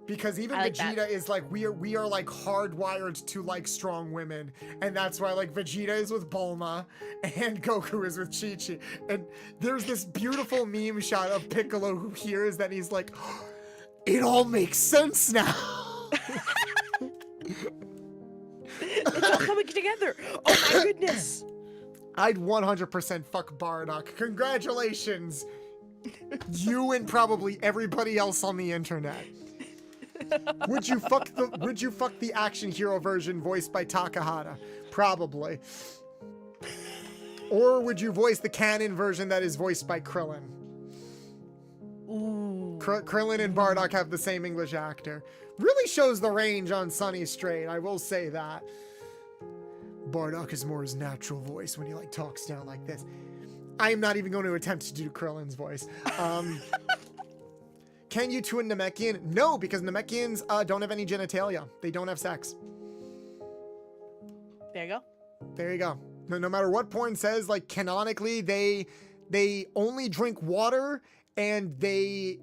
Because even Vegeta is like, we are like hardwired to like strong women, and that's why like Vegeta is with Bulma and Goku is with Chi-Chi. And there's this beautiful meme shot of Piccolo who hears that, he's like, oh, it all makes sense now. It's all coming together. Oh my goodness. I'd 100% fuck Bardock. Congratulations. You and probably everybody else on the internet. Would you fuck the action hero version voiced by Takahata? Probably. Or would you voice the canon version that is voiced by Krillin? Ooh. Krillin and Bardock have the same English actor. Really shows the range on Sunny Straight, I will say that. Bardock is more his natural voice when he like talks down like this. I am not even going to attempt to do Krillin's voice. Can you to a Namekian? No, because Namekians don't have any genitalia. They don't have sex. There you go. There you go. No matter what porn says, like canonically, they only drink water and they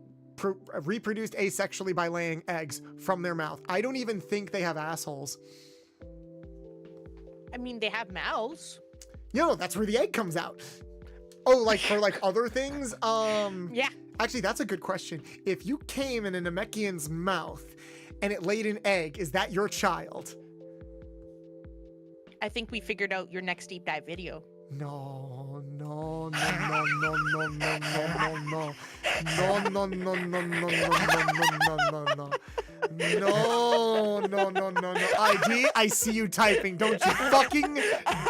reproduced asexually by laying eggs from their mouth. I don't even think they have assholes. I mean, they have mouths. No, that's where the egg comes out. Oh, like for like other things? Yeah. Actually, that's a good question. If you came in a Namekian's mouth and it laid an egg, is that your child? I think we figured out your next deep dive video. No. ID, I see you typing. Don't you fucking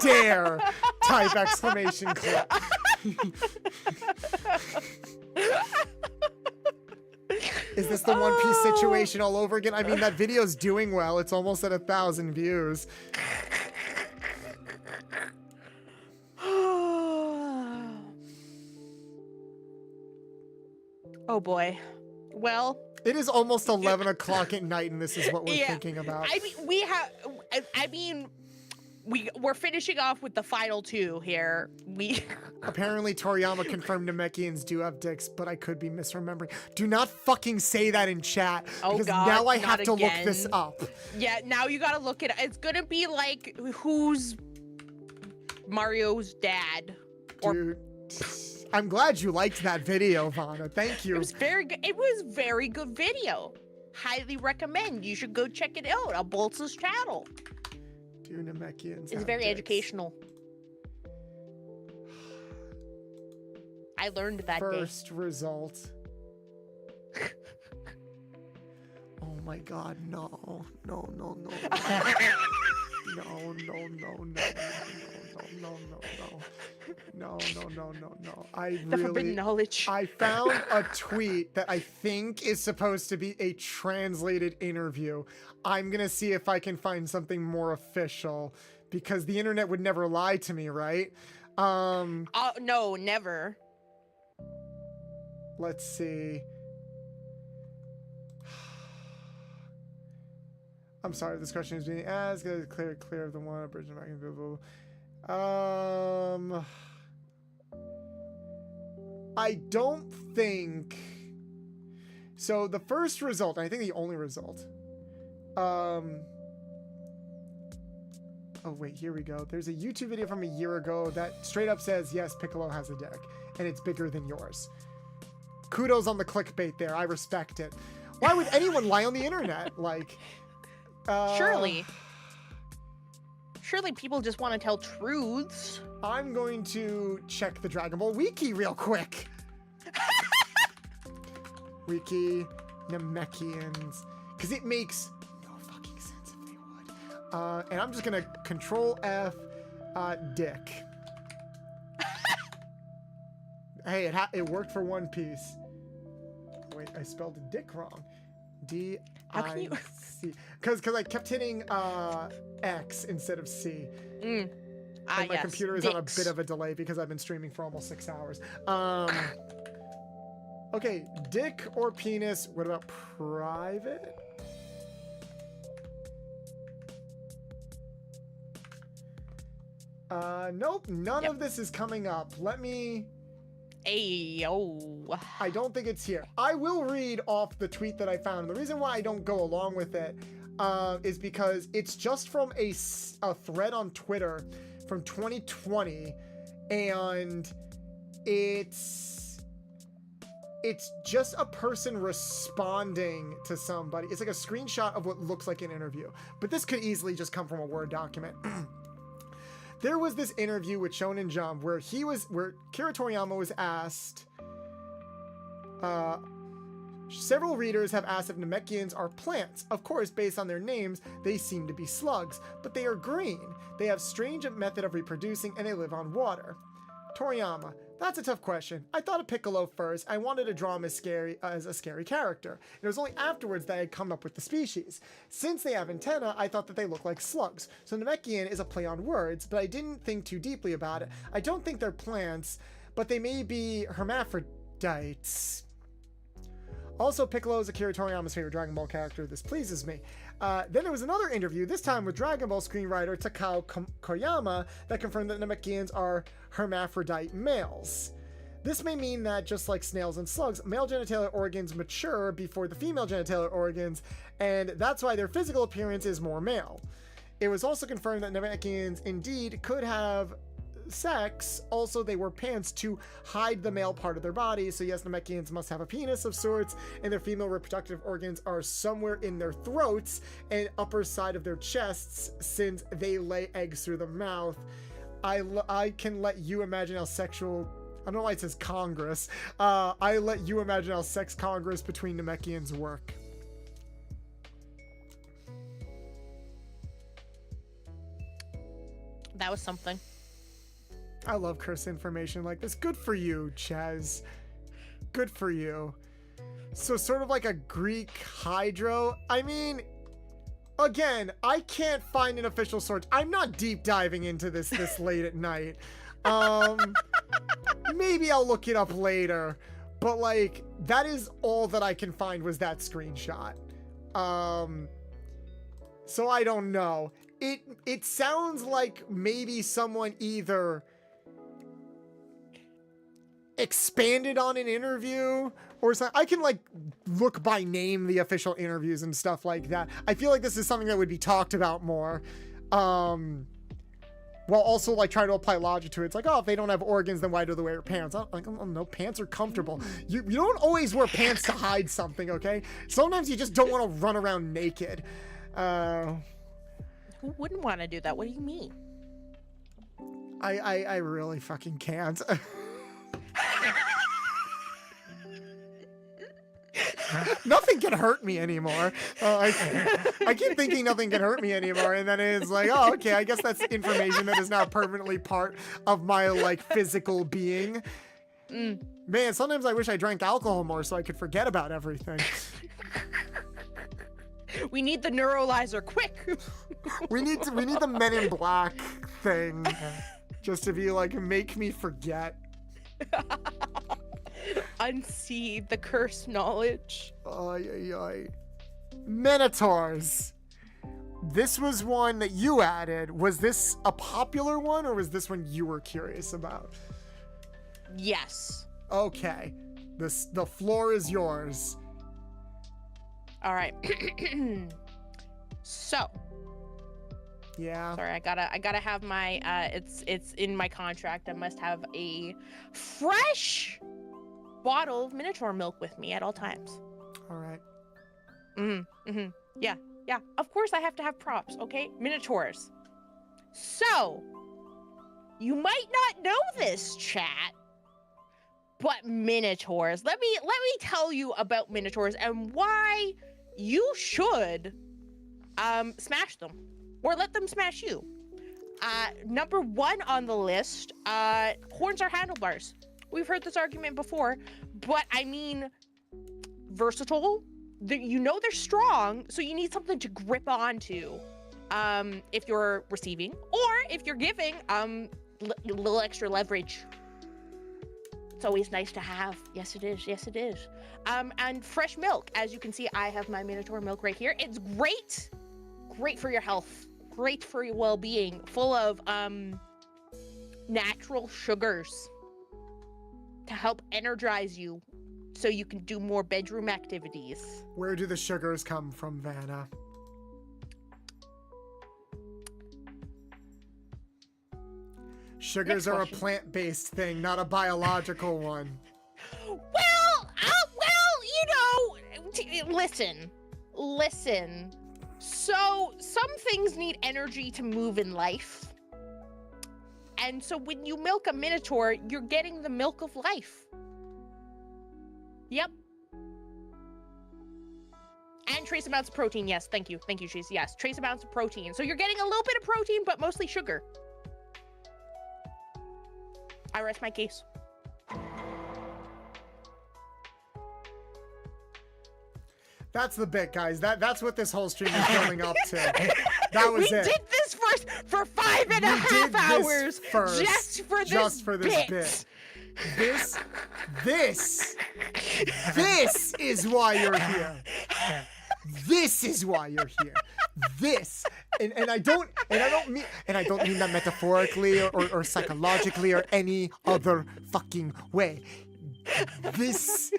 dare type exclamation clip. Is this the One Piece situation all over again? I mean, that video's doing well. It's almost at 1,000 views. Oh boy. Well, it is almost 11 o'clock at night, and this is what we're thinking about. I mean, we're finishing off with the final two here. Apparently Toriyama confirmed Namekians do have dicks, but I could be misremembering. Do not fucking say that in chat, because God, now I have to again. look this up. Yeah, now you gotta look it up. It's gonna be like, who's Mario's dad? Dude, I'm glad you liked that video, Vana. Thank you. It was very good. It was very good video. Highly recommend. You should go check it out on Boltz's channel. Do Namekians It's very dicks? educational. I learned that First result. Oh my God, no. No, no, no. No, no, no, no, no, no, no, no. No, no, no, no, no. The forbidden knowledge. I found a tweet that I think is supposed to be a translated interview. I'm gonna see if I can find something more official, because the internet would never lie to me, right? No, never. Let's see. I'm sorry, this question is being asked. Clear of the one, abridged back invisible. I don't think. So the first result, and I think the only result. Oh wait, here we go. There's a YouTube video from a year ago that straight up says, yes, Piccolo has a dick, and it's bigger than yours. Kudos on the clickbait there. I respect it. Why would anyone lie on the internet? Like, Surely people just want to tell truths. I'm going to check the Dragon Ball Wiki real quick. Wiki, Namekians, because it makes no fucking sense if they would. And I'm just gonna Control F, dick. Hey, it worked for One Piece. Wait, I spelled dick wrong. D-I-C. How can you? Because I kept hitting X instead of C. And my Yes, computer is on a bit of a delay because I've been streaming for almost 6 hours. Okay, dick or penis. What about private? Nope, none of this is coming up. Let me... Ayo. I don't think it's here. I will read off the tweet that I found. The reason why I don't go along with it is because it's just from a thread on Twitter from 2020, and it's just a person responding to somebody. It's like a screenshot of what looks like an interview, but this could easily just come from a Word document. There was this interview with Shonen Jump where Kira Toriyama was asked, several readers have asked if Namekians are plants. Of course, based on their names, they seem to be slugs, but they are green. They have strange method of reproducing and they live on water. Toriyama: that's a tough question. I thought of Piccolo first. I wanted to draw him as a scary character. It was only afterwards that I had come up with the species. Since they have antennae, I thought that they look like slugs. So Namekian is a play on words, but I didn't think too deeply about it. I don't think they're plants, but they may be hermaphrodites. Also, Piccolo is Akira Toriyama's favorite Dragon Ball character. This pleases me. Then there was another interview, this time with Dragon Ball screenwriter Takao Koyama, that confirmed that Namekians are hermaphrodite males. This may mean that, just like snails and slugs, male genitalia organs mature before the female genitalia organs, and that's why their physical appearance is more male. It was also confirmed that Namekians indeed could have sex. Also, they wear pants to hide the male part of their body, so yes, Namekians must have a penis of sorts, and their female reproductive organs are somewhere in their throats and upper side of their chests, since they lay eggs through the mouth. I can let you imagine how sexual... I don't know why it says Congress. I let you imagine how sex Congress between Namekians work. That was something. I love curse information like this. Good for you, Chaz. Good for you. So sort of like a Greek hydro. I mean, again, I can't find an official source. I'm not deep diving into this late at night. Maybe I'll look it up later. But like, that is all that I can find was that screenshot. So I don't know. It sounds like maybe someone either expanded on an interview or something. I can like look by name the official interviews and stuff like that. I feel like this is something that would be talked about more. While also like trying to apply logic to it. It's like, oh, if they don't have organs, then why do they wear pants? I'm like, oh, no, pants are comfortable. You don't always wear pants to hide something, okay? Sometimes you just don't want to run around naked. Who wouldn't want to do that? What do you mean? I really fucking can't. Nothing can hurt me anymore. I keep thinking nothing can hurt me anymore, and then it's like, oh, okay, I guess that's information that is now permanently part of my like physical being. Man, sometimes I wish I drank alcohol more so I could forget about everything. We need the neuralizer, quick. we need the Men in Black thing, just to be like, make me forget. Unsee the cursed knowledge. Minotaurs. This was one that you added. Was this a popular one, or was this one you were curious about? Yes. Okay. The floor is yours. All right. So. Yeah. Sorry, I gotta have my it's in my contract. I must have a fresh bottle of Minotaur milk with me at all times. All right. Yeah. Of course I have to have props, okay? Minotaurs. So, you might not know this, chat, but Minotaurs. Let me tell you about Minotaurs and why you should smash them or let them smash you. Number one on the list, horns are handlebars. We've heard this argument before, but I mean, versatile. You know they're strong, so you need something to grip onto if you're receiving, or if you're giving, a little extra leverage. It's always nice to have. Yes, it is. Yes, it is. And fresh milk. As you can see, I have my Minotaur milk right here. It's great. Great for your health. Great for your well-being. Full of natural sugars to help energize you so you can do more bedroom activities. Where do the sugars come from, Vanna? Sugars are a plant-based thing, not a biological one. Well, you know, listen. So some things need energy to move in life. And so when you milk a Minotaur, you're getting the milk of life. Yep. And trace amounts of protein. Yes, thank you, Cheese. Yes, trace amounts of protein. So you're getting a little bit of protein, but mostly sugar. I rest my case. That's the bit, guys. That's what this whole stream is building up to. That was it. We did this for 5.5 hours just for this bit. This is why you're here. This is why you're here. This, and I don't mean that metaphorically or psychologically or any other fucking way. This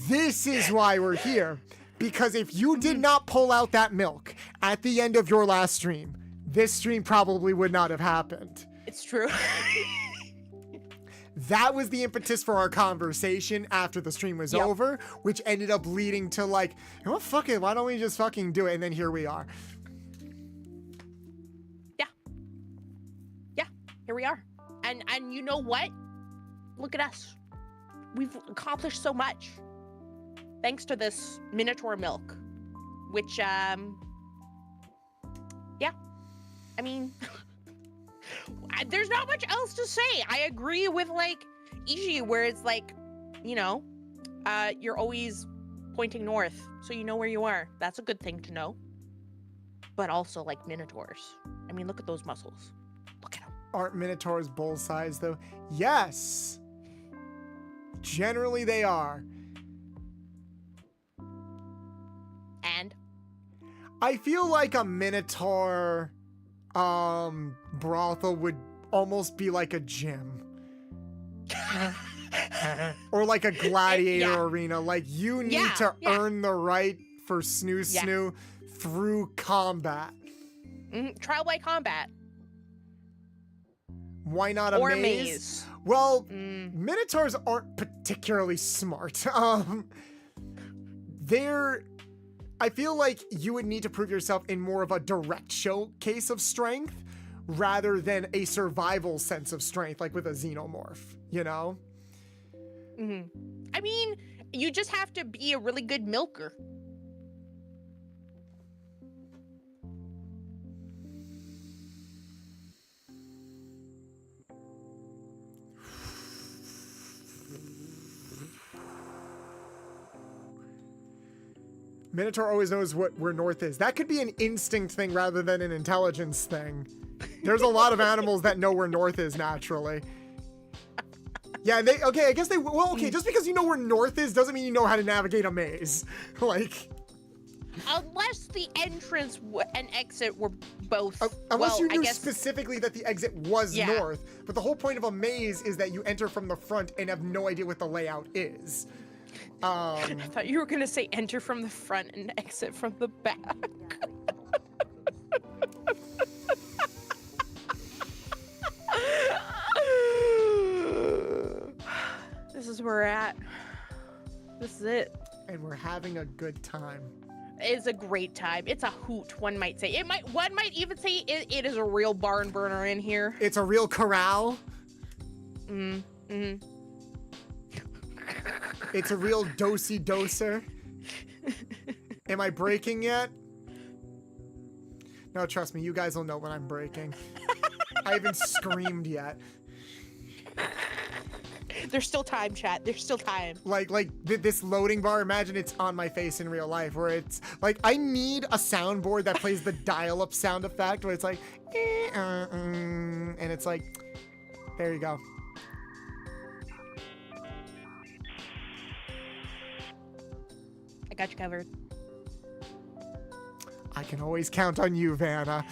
is why we're here. Because if you did not pull out that milk at the end of your last stream, this stream probably would not have happened. It's true. That was the impetus for our conversation after the stream was over, which ended up leading to like, you know what, fuck it, why don't we just fucking do it? And then here we are. Yeah, here we are. And you know what? Look at us. We've accomplished so much. Thanks to this Minotaur milk, which, yeah, I mean, there's not much else to say. I agree with, like, Ishi, where it's like, you know, you're always pointing north, so you know where you are. That's a good thing to know. But also, like minotaurs. I mean, look at those muscles. Look at them. Aren't minotaurs bull size though? Yes. Generally, they are. And I feel like a minotaur brothel would almost be like a gym. Or like a gladiator arena. Like you need to earn the right for snoo through combat. Trial by combat. Why not a or maze? Well, minotaurs aren't particularly smart. I feel like you would need to prove yourself in more of a direct showcase of strength rather than a survival sense of strength, like with a xenomorph, you know? I mean, you just have to be a really good milker. Minotaur always knows where north is. That could be an instinct thing rather than an intelligence thing. There's a lot of animals that know where north is naturally. Yeah, I guess just because you know where north is doesn't mean you know how to navigate a maze. Like, unless the entrance and exit were both. Unless you knew specifically that the exit was north. But the whole point of a maze is that you enter from the front and have no idea what the layout is. I thought you were gonna say enter from the front and exit from the back. This is where we're at. This is it. And we're having a good time. It's a great time. It's a hoot, one might say. One might even say it is a real barn burner in here. It's a real corral. It's a real dosey doser. Am I breaking yet? No, trust me, you guys will know when I'm breaking. I haven't screamed yet. There's still time, chat. There's still time. Like this loading bar, imagine it's on my face in real life where it's like, I need a soundboard that plays the dial-up sound effect where it's like, and it's like, there you go. I got you covered. I can always count on you, Vanna.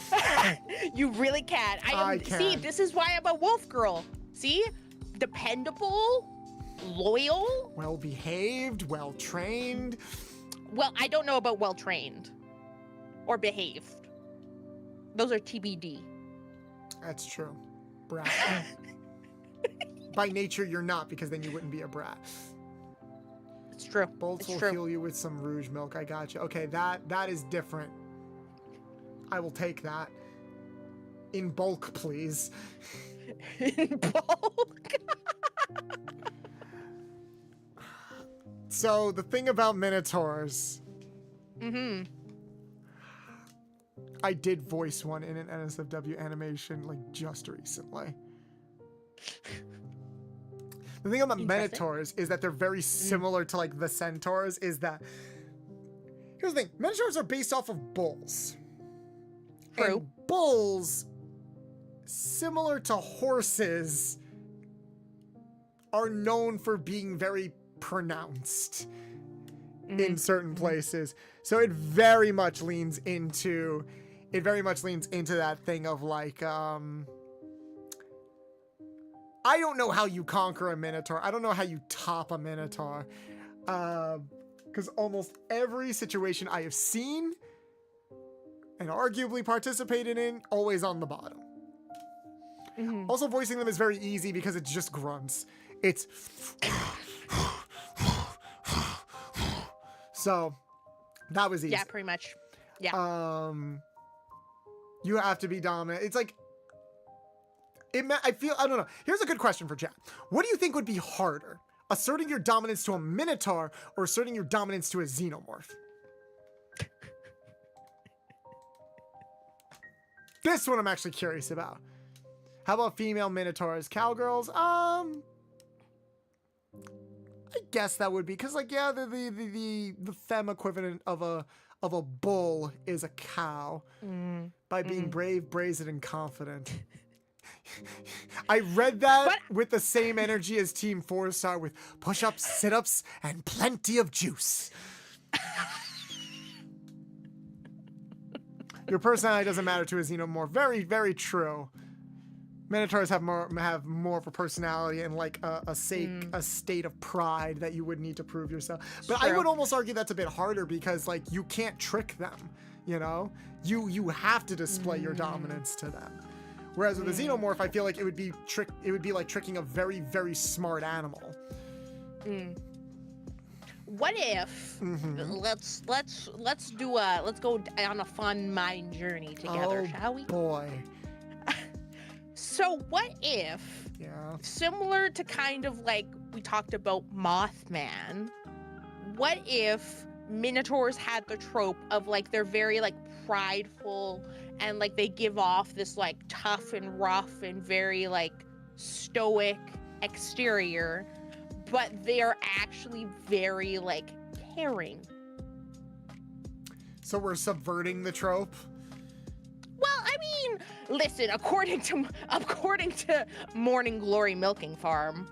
You really can. I can. See, this is why I'm a wolf girl. See? Dependable, loyal. Well-behaved, well-trained. Well, I don't know about well-trained or behaved. Those are TBD. That's true. Brat. By nature, you're not, because then you wouldn't be a brat. It's true. Bolts will heal you with some rouge milk. I got you. Okay, that is different. I will take that. In bulk, please. In bulk? So, the thing about minotaurs. I did voice one in an NSFW animation, like, just recently. The thing about minotaurs is that they're very similar to, like, the centaurs, is that... Here's the thing. Minotaurs are based off of bulls. True. And bulls, similar to horses, are known for being very pronounced in certain places. So it very much leans into... that thing of, like, I don't know how you conquer a minotaur. I don't know how you top a minotaur. Because almost every situation I have seen and arguably participated in, always on the bottom. Also, voicing them is very easy because it's just grunts. It's... So, that was easy. Yeah, pretty much. Yeah. You have to be dominant. It's like... I don't know. Here's a good question for chat. What do you think would be harder? Asserting your dominance to a minotaur or asserting your dominance to a xenomorph? This one I'm actually curious about. How about female minotaurs? Cowgirls? I guess that would be because, like, yeah, the femme equivalent of a bull is a cow by being brave, brazen, and confident. I read that with the same energy as Team 4-star with push-ups, sit-ups, and plenty of juice. Your personality doesn't matter to a xenomorph. Very, very true. Minotaurs have more of a personality and like a state of pride that you would need to prove yourself. But I would almost argue that's a bit harder because like you can't trick them, you know? You have to display your dominance to them. Whereas with a xenomorph, I feel like it would be like tricking a very, very smart animal. What if let's go on a fun mind journey together, shall we? Boy. So what if, similar to kind of like we talked about Mothman, what if Minotaurs had the trope of like they're very like prideful and like they give off this like tough and rough and very like stoic exterior, but they're actually very like caring. So we're subverting the trope? Well, I mean, listen, according to Morning Glory Milking Farm,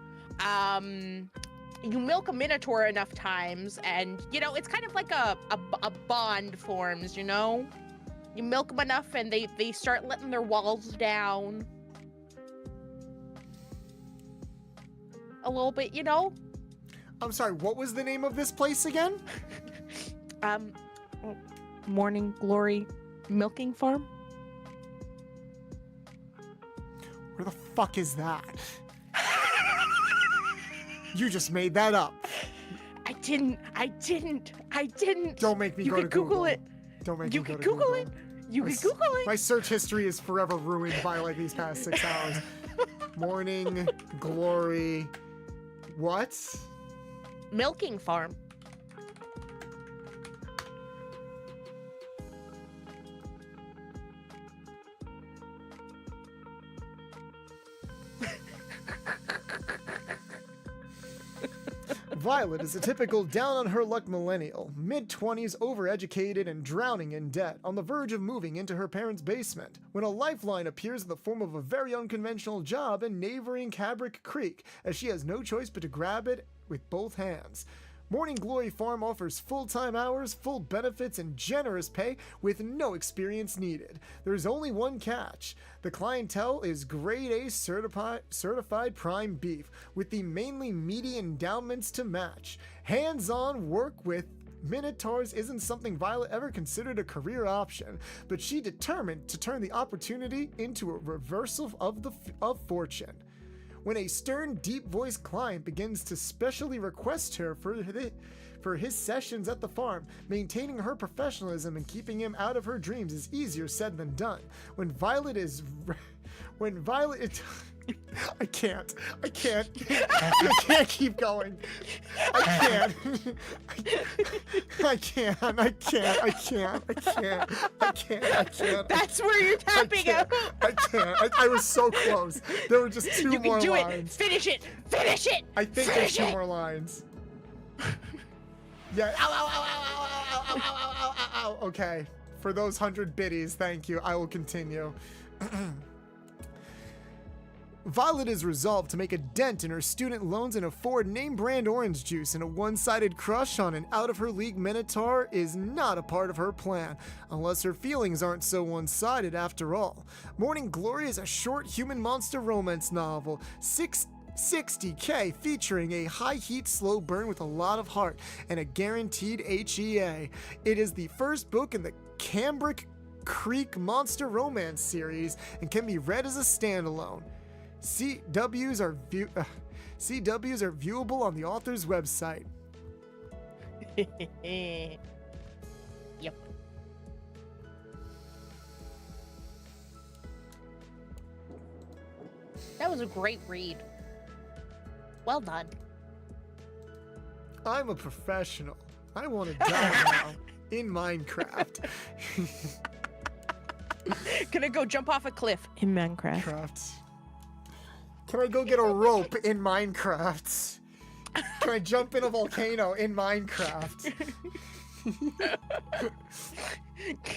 you milk a Minotaur enough times and, you know, it's kind of like a bond forms, you know? You milk them enough and they start letting their walls down. A little bit, you know? I'm sorry, what was the name of this place again? Morning Glory Milking Farm? Where the fuck is that? You just made that up. I didn't. Don't make me go to Google. You can Google it. Don't make you me go can to Google it. You can Google it. My search history is forever ruined by like these past 6 hours. Morning Glory. What? Milking Farm. Violet is a typical down-on-her-luck millennial, mid-20s, overeducated, and drowning in debt, on the verge of moving into her parents' basement, when a lifeline appears in the form of a very unconventional job in neighboring Cabrick Creek, as she has no choice but to grab it with both hands. Morning Glory Farm offers full-time hours, full benefits, and generous pay with no experience needed. There's only one catch. The clientele is grade A certified prime beef, with the mainly meaty endowments to match. Hands-on work with Minotaurs isn't something Violet ever considered a career option, but she determined to turn the opportunity into a reversal of fortune. When a stern, deep-voiced client begins to specially request her for his sessions at the farm, maintaining her professionalism and keeping him out of her dreams is easier said than done. When Violet I can't keep going. I can't. That's where you're tapping out. I can't. I was so close. There were just two more lines. You can do it. Finish it. I think there's 2 more lines. Yeah. Ow. Okay. For those 100 biddies, thank you. I will continue. Violet is resolved to make a dent in her student loans and afford name-brand orange juice, and a one-sided crush on an out-of-her-league Minotaur is not a part of her plan, unless her feelings aren't so one-sided after all. Morning Glory is a short human monster romance novel, 60K, featuring a high-heat slow burn with a lot of heart and a guaranteed HEA. It is the first book in the Cabrick Creek Monster Romance series and can be read as a standalone. CWs are viewable on the author's website. Yep. That was a great read. Well done. I'm a professional. I want to die now in Minecraft. Can I go jump off a cliff in Minecraft? Can I go get a rope in Minecraft? Can I jump in a volcano in Minecraft?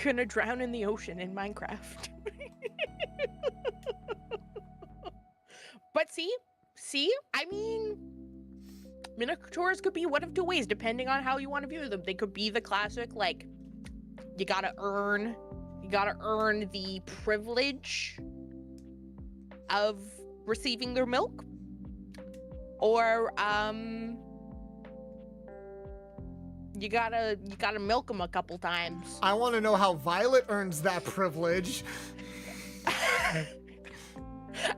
Gonna drown in the ocean in Minecraft. But see, I mean, minotaurs could be one of two ways, depending on how you want to view them. They could be the classic, like, you gotta earn the privilege of receiving their milk, or you gotta milk them a couple times. I want to know how Violet earns that privilege.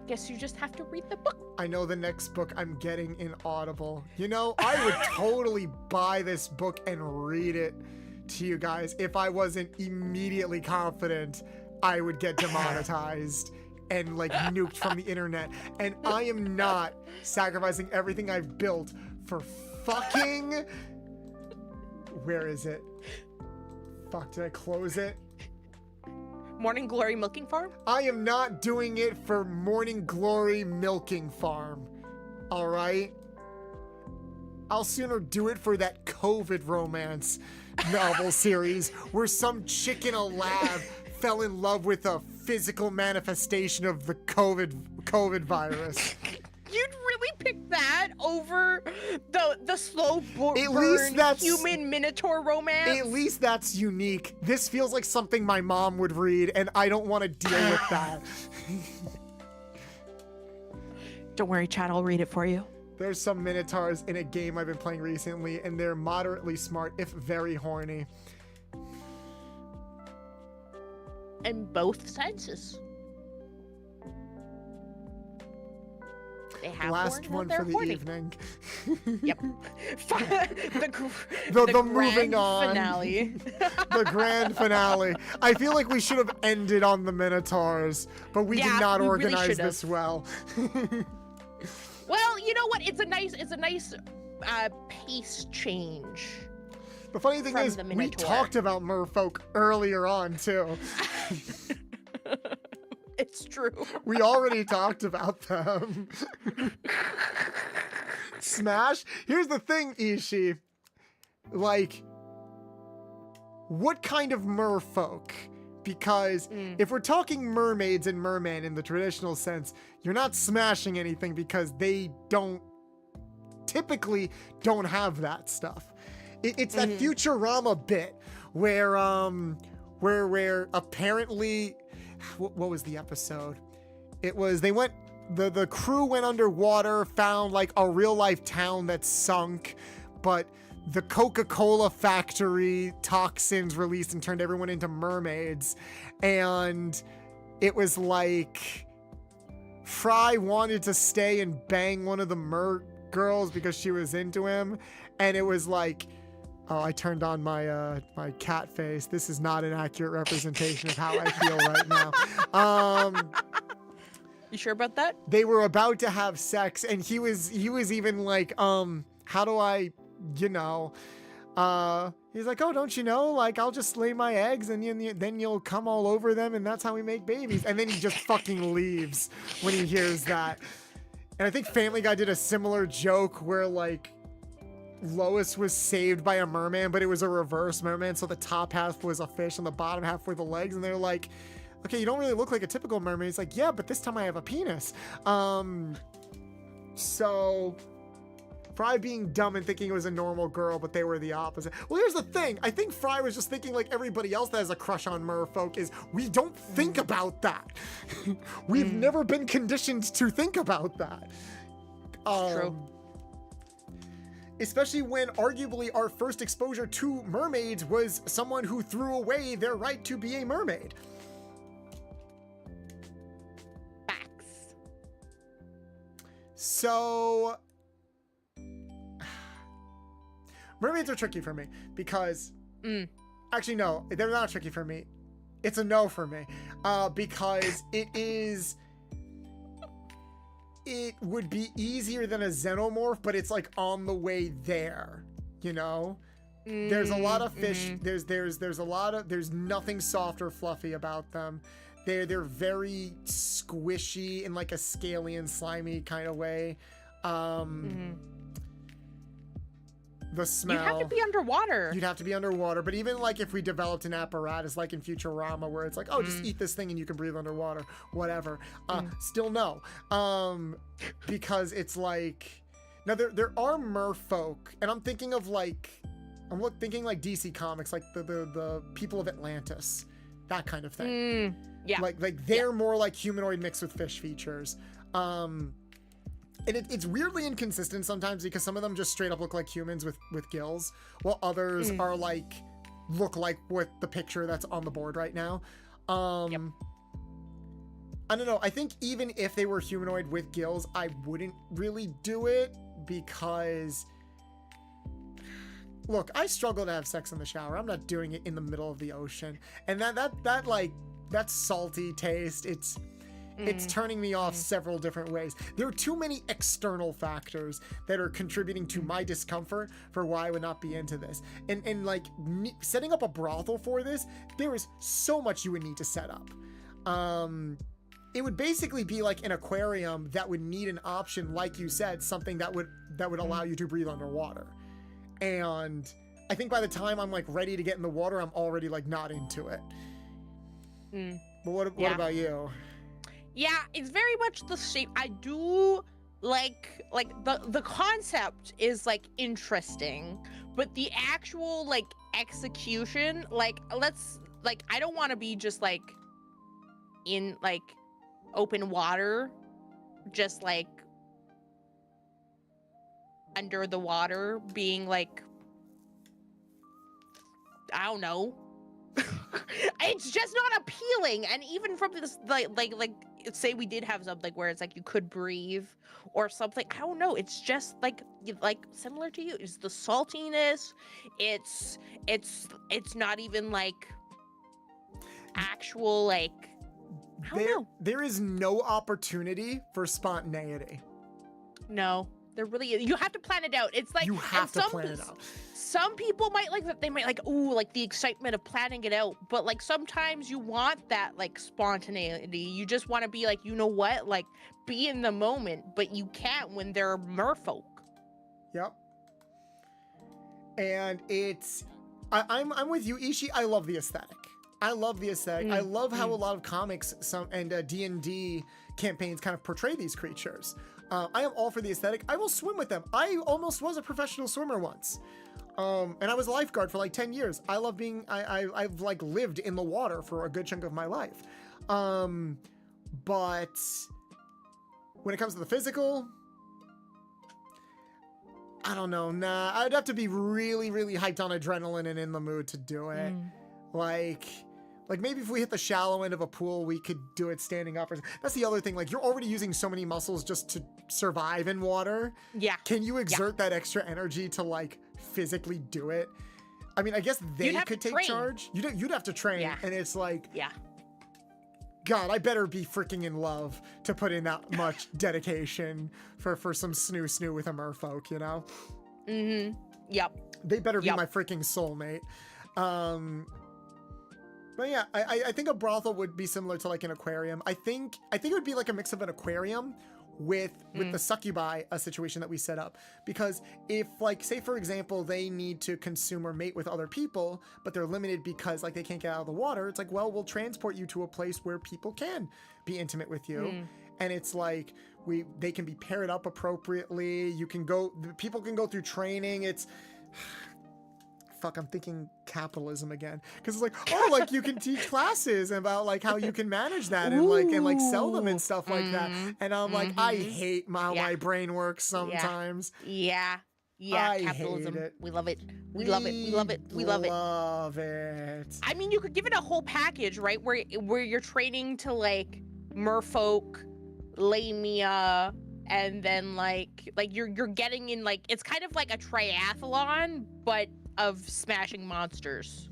Guess you just have to read the book. I know the next book I'm getting in Audible. You know, I would totally buy this book and read it to you guys if I wasn't immediately confident I would get demonetized and like nuked from the internet. And I am not sacrificing everything I've built for fucking... Where is it? Fuck, did I close it? Morning Glory Milking Farm? I am not doing it for Morning Glory Milking Farm. All right? I'll sooner do it for that COVID romance novel series where some chick in a lab fell in love with a physical manifestation of the COVID virus. You'd really pick that over the slow burn human minotaur romance? At least that's unique. This feels like something my mom would read, and I don't want to deal with that. Don't worry, Chad, I'll read it for you. There's some minotaurs in a game I've been playing recently, and they're moderately smart, if very horny. In both senses. They have Last one for the horny. evening. Yep. the moving on. Finale. The grand finale. I feel like we should have ended on the Minotaurs, but we did not organize this well. Well, you know what? It's a nice pace change. The funny thing is, we talked about merfolk earlier on too. It's true. We already talked about them. Smash? Here's the thing, Ishi. Like, what kind of merfolk? Because if we're talking mermaids and merman in the traditional sense, you're not smashing anything because they typically don't have that stuff. It's that Futurama bit where apparently, what was the episode? It was, the crew went underwater, found like a real life town that sunk, but the Coca-Cola factory toxins released and turned everyone into mermaids. And it was like Fry wanted to stay and bang one of the mer girls because she was into him. And it was like, oh, I turned on my my cat face. This is not an accurate representation of how I feel right now. You sure about that? They were about to have sex, and he was even like, how do I, you know, he's like, oh, don't you know, like, I'll just lay my eggs and then you'll come all over them, and that's how we make babies. And then he just fucking leaves when he hears that. And I think Family Guy did a similar joke where, like, Lois was saved by a merman, but it was a reverse merman, so the top half was a fish and the bottom half were the legs, and they're like, okay, you don't really look like a typical mermaid. He's like, yeah, but this time I have a penis. So Fry being dumb and thinking it was a normal girl, but they were the opposite. Well, here's the thing. I think Fry was just thinking like everybody else that has a crush on merfolk is, we don't think about that. We've never been conditioned to think about that. True. Especially when arguably our first exposure to mermaids was someone who threw away their right to be a mermaid. Facts. So mermaids are tricky for me because actually no, they're not tricky for me. It's a no for me because it would be easier than a xenomorph, but it's like on the way there, you know? There's a lot of fish. There's nothing soft or fluffy about them. They're very squishy in like a scaly and slimy kind of way. the smell. You'd have to be underwater. You'd have to be underwater. But even like if we developed an apparatus like in Futurama where it's like, oh, just eat this thing and you can breathe underwater, whatever. Still no. Because it's like, now there are merfolk, and I'm thinking of like, thinking like DC Comics, like the people of Atlantis, that kind of thing. Yeah. Like they're more like humanoid mixed with fish features. And it's weirdly inconsistent sometimes because some of them just straight up look like humans with gills, while others are like, look like what the picture that's on the board right now. I don't know. I think even if they were humanoid with gills, I wouldn't really do it because, look, I struggle to have sex in the shower. I'm not doing it in the middle of the ocean. And that salty taste, it's turning me off several different ways. There are too many external factors that are contributing to my discomfort for why I would not be into this. And like setting up a brothel for this, there is so much you would need to set up. It would basically be like an aquarium that would need an option, like you said, something that would allow you to breathe underwater. And I think by the time I'm like ready to get in the water, I'm already like not into it. But what about you? Yeah, it's very much the shape. I do like the concept is like interesting, but the actual like execution, like I don't want to be just like in like open water, just like under the water being like, I don't know. It's just not appealing. And even from this like say we did have something where it's like you could breathe or something, I don't know, it's just like similar to you, it's the saltiness, it's not even like actual like, I don't know. There is no opportunity for spontaneity. No, there really is. You have to plan it out. It's like, you have to plan it out. Some people might like that. They might like, ooh, like the excitement of planning it out. But like sometimes you want that like spontaneity. You just want to be like, you know what, like be in the moment. But you can't when they're merfolk. Yep. And I'm with you, Ishi. I love the aesthetic. I love how a lot of comics and D&D campaigns kind of portray these creatures. I am all for the aesthetic. I will swim with them. I almost was a professional swimmer once. And I was a lifeguard for like 10 years. I love being, I've like lived in the water for a good chunk of my life. But when it comes to the physical, I don't know. Nah, I'd have to be really, really hyped on adrenaline and in the mood to do it. Like maybe if we hit the shallow end of a pool, we could do it standing up. That's the other thing. Like you're already using so many muscles just to survive in water. Yeah. Can you exert that extra energy to like physically do it? I mean, I guess they could take charge. You'd have to train. Yeah. And it's like, God, I better be freaking in love to put in that much dedication for some snoo with a merfolk, you know? Yep. They better be my freaking soulmate. But yeah, I think a brothel would be similar to like an aquarium. I think it would be like a mix of an aquarium with the succubi situation that we set up. Because if like, say for example, they need to consume or mate with other people, but they're limited because like they can't get out of the water, it's like, well, we'll transport you to a place where people can be intimate with you. And it's like, they can be paired up appropriately. People can go through training. It's... Fuck, I'm thinking capitalism again, because it's like, oh, like you can teach classes about like how you can manage that and like sell them and stuff like that. And I'm like, I hate how my brain works sometimes. Yeah, capitalism. Hate it. We love it. We love it. We love it. We love it. Love it. I mean, you could give it a whole package, right? Where you're training to like merfolk, lamia, and then like you're getting in like, it's kind of like a triathlon, but of smashing monsters.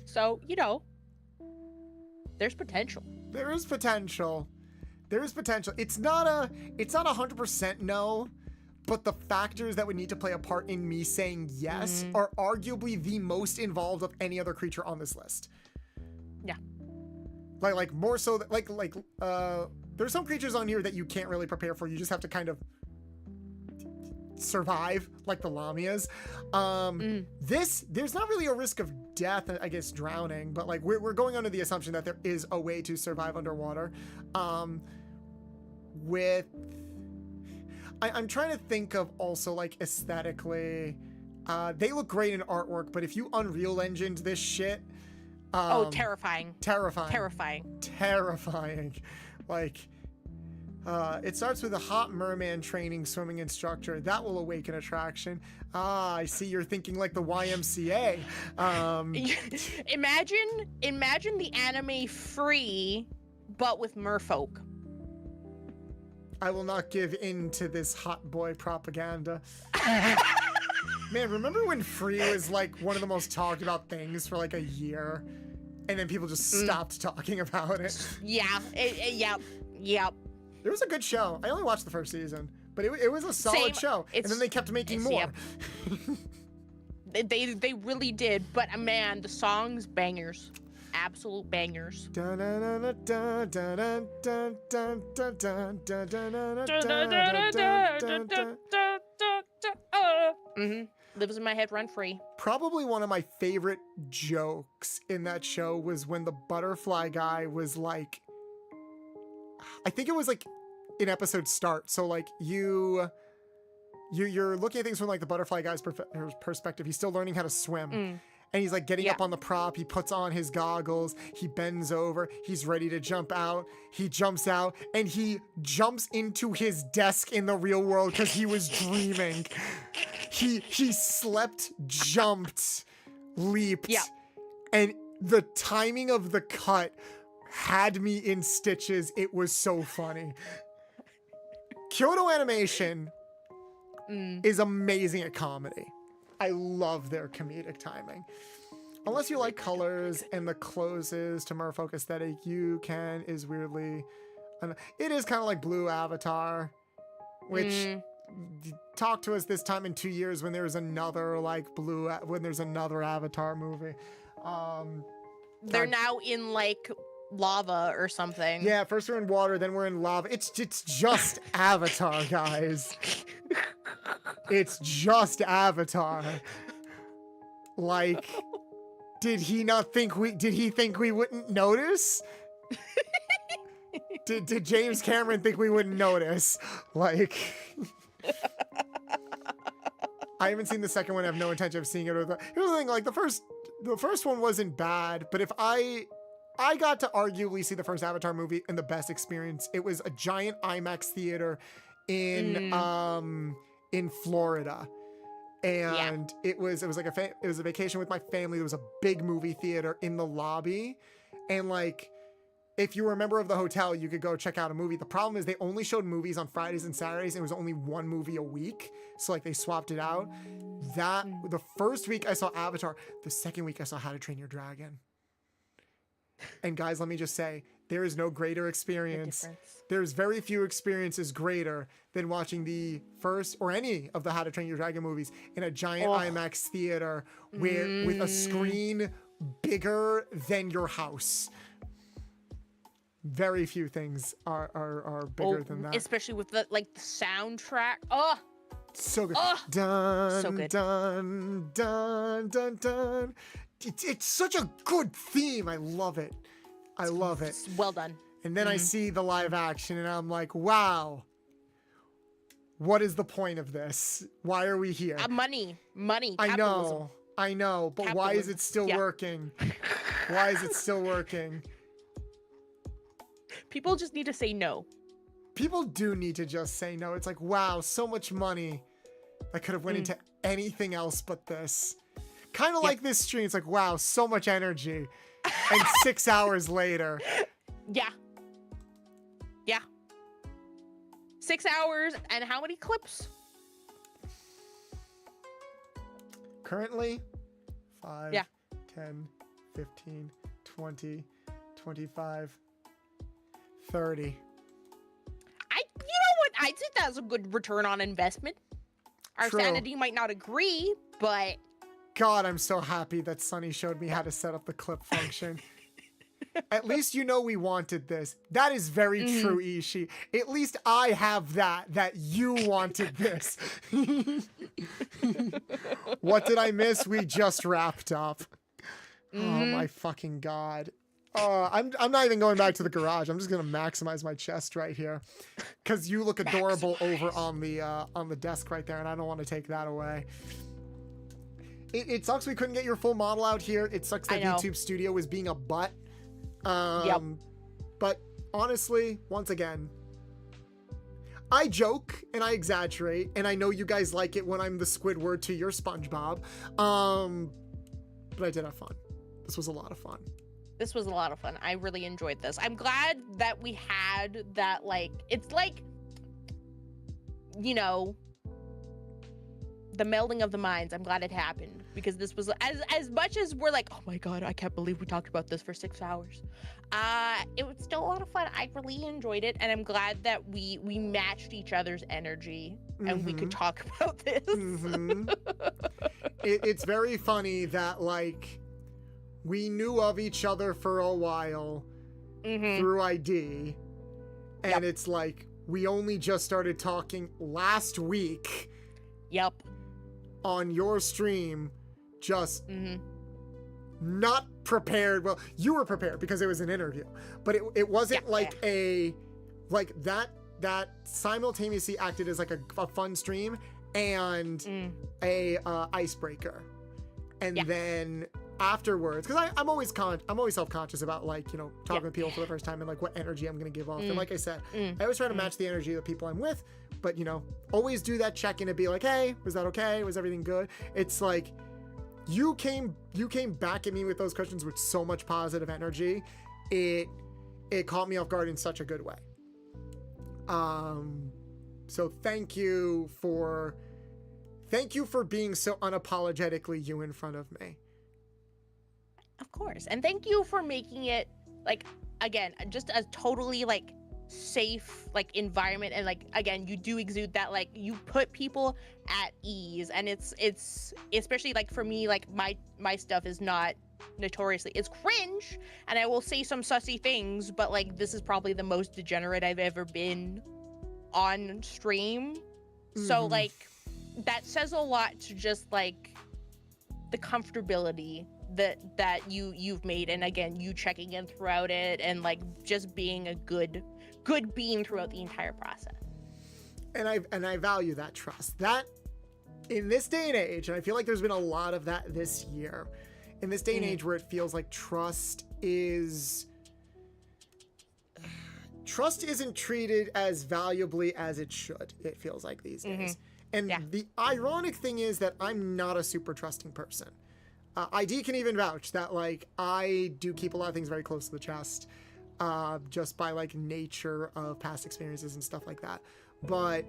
So, you know, there's potential. There is potential. It's not a 100% no, but the factors that would need to play a part in me saying yes are arguably the most involved of any other creature on this list. Yeah. Like more so that There's some creatures on here that you can't really prepare for. You just have to kind of survive, like the Lamias. There's not really a risk of death, I guess drowning, but like we're going under the assumption that there is a way to survive underwater. I'm trying to think of also like aesthetically, they look great in artwork, but if you Unreal Engined this shit, terrifying. Like, it starts with a hot merman training swimming instructor. That will awaken attraction. I see you're thinking like the YMCA. Imagine the anime Free, but with merfolk. I will not give in to this hot boy propaganda. Man, remember when Free was like one of the most talked about things for like a year? And then people just stopped talking about it. Yeah, yep. It was a good show. I only watched the first season, but it was a solid show. And then they kept making more. Yep. They really did, but man, the songs bangers. Absolute bangers. Lives in my head rent free. Probably one of my favorite jokes in that show was when the butterfly guy was like, I think it was like an episode start. So like you're looking at things from like the butterfly guy's perspective. He's still learning how to swim. And he's like getting up on the prop. He puts on his goggles. He bends over. He's ready to jump out. He jumps out and he jumps into his desk in the real world because he was dreaming. He slept, jumped, leaped. And the timing of the cut had me in stitches. It was so funny. Kyoto Animation is amazing at comedy. I love their comedic timing. Unless you like colors and the closes to merfolk aesthetic, you can is weirdly... It is kind of like Blue Avatar, which... Talk to us this time in 2 years when there's another like when there's another Avatar movie. They're now in like lava or something. Yeah, first we're in water, then we're in lava. It's just Avatar, guys. It's just Avatar. Like, did he think we wouldn't notice? Did James Cameron think we wouldn't notice? Like, I haven't seen the second one. I have no intention of seeing it. Here's the thing, like the first one wasn't bad, but if I got to arguably see the first Avatar movie and the best experience, it was a giant IMAX theater in Florida. And it was like it was a vacation with my family. There was a big movie theater in the lobby. And like, if you were a member of the hotel, you could go check out a movie. The problem is they only showed movies on Fridays and Saturdays. And it was only one movie a week. So like they swapped it out. The first week I saw Avatar. The second week I saw How to Train Your Dragon. And guys, let me just say, there is no greater experience. There's very few experiences greater than watching the first or any of the How to Train Your Dragon movies in a giant IMAX theater with a screen bigger than your house. Very few things are bigger than that. Especially with the soundtrack. So good. So good. Dun, dun, dun, dun. It's such a good theme. I love it. I love it. Well done. And then I see the live action and I'm like, wow. What is the point of this? Why are we here? Money. Capitalism. I know. But why is it still working? Why is it still working? People just need to say no. People do need to just say no. It's like, wow, so much money that could have went into anything else but this. Kind of like this stream. It's like, wow, so much energy. And 6 hours later. Yeah. 6 hours and how many clips? Currently, 5, 10, 15, 20, 25, 30. You know what? I think that's a good return on investment. Our sanity might not agree, but... God, I'm so happy that Sunny showed me how to set up the clip function. At least you know we wanted this. That is very true, Ishii. At least I have that you wanted this. What did I miss? We just wrapped up. Oh my fucking god. I'm not even going back to the garage. I'm just gonna maximize my chest right here, because you look adorable over on the desk right there, and I don't want to take that away. It sucks we couldn't get your full model out here. It sucks that YouTube Studio was being a butt. But honestly, once again, I joke and I exaggerate, and I know you guys like it when I'm the Squidward to your SpongeBob. But I did have fun. This was a lot of fun. This was a lot of fun. I really enjoyed this. I'm glad that we had that, like, it's like, you know, the melding of the minds. I'm glad it happened, because this was, as much as we're like, oh my god, I can't believe we talked about this for 6 hours. It was still a lot of fun. I really enjoyed it, and I'm glad that we matched each other's energy and we could talk about this. It's very funny that, like, we knew of each other for a while through ID, and it's like we only just started talking last week. On your stream, just not prepared. Well, you were prepared because it was an interview, but it wasn't like that simultaneously acted as like a fun stream and a icebreaker, and then afterwards, because I'm always self-conscious about, like, you know, talking to people for the first time and like what energy I'm gonna give off. And like I said, I always try to match the energy of the people I'm with, but, you know, always do that check-in and be like, hey, was that okay? Was everything good? It's like you came back at me with those questions with so much positive energy. It caught me off guard in such a good way. So thank you for being so unapologetically you in front of me. Of course. And thank you for making it, like, again, just a totally, like, safe, like, environment. And, like, again, you do exude that, like, you put people at ease. And it's especially, like, for me, like, my stuff is not notoriously, it's cringe, and I will say some sussy things, but, like, this is probably the most degenerate I've ever been on stream. So, like, that says a lot to just, like, the comfortability that you've made, and again, you checking in throughout it, and, like, just being a good being throughout the entire process. And I value that trust. That, in this day and age, and I feel like there's been a lot of that this year, in this day and age where it feels like trust isn't treated as valuably as it should, it feels like these days. And the ironic thing is that I'm not a super trusting person. ID can even vouch that, like, I do keep a lot of things very close to the chest, just by, like, nature of past experiences and stuff like that. But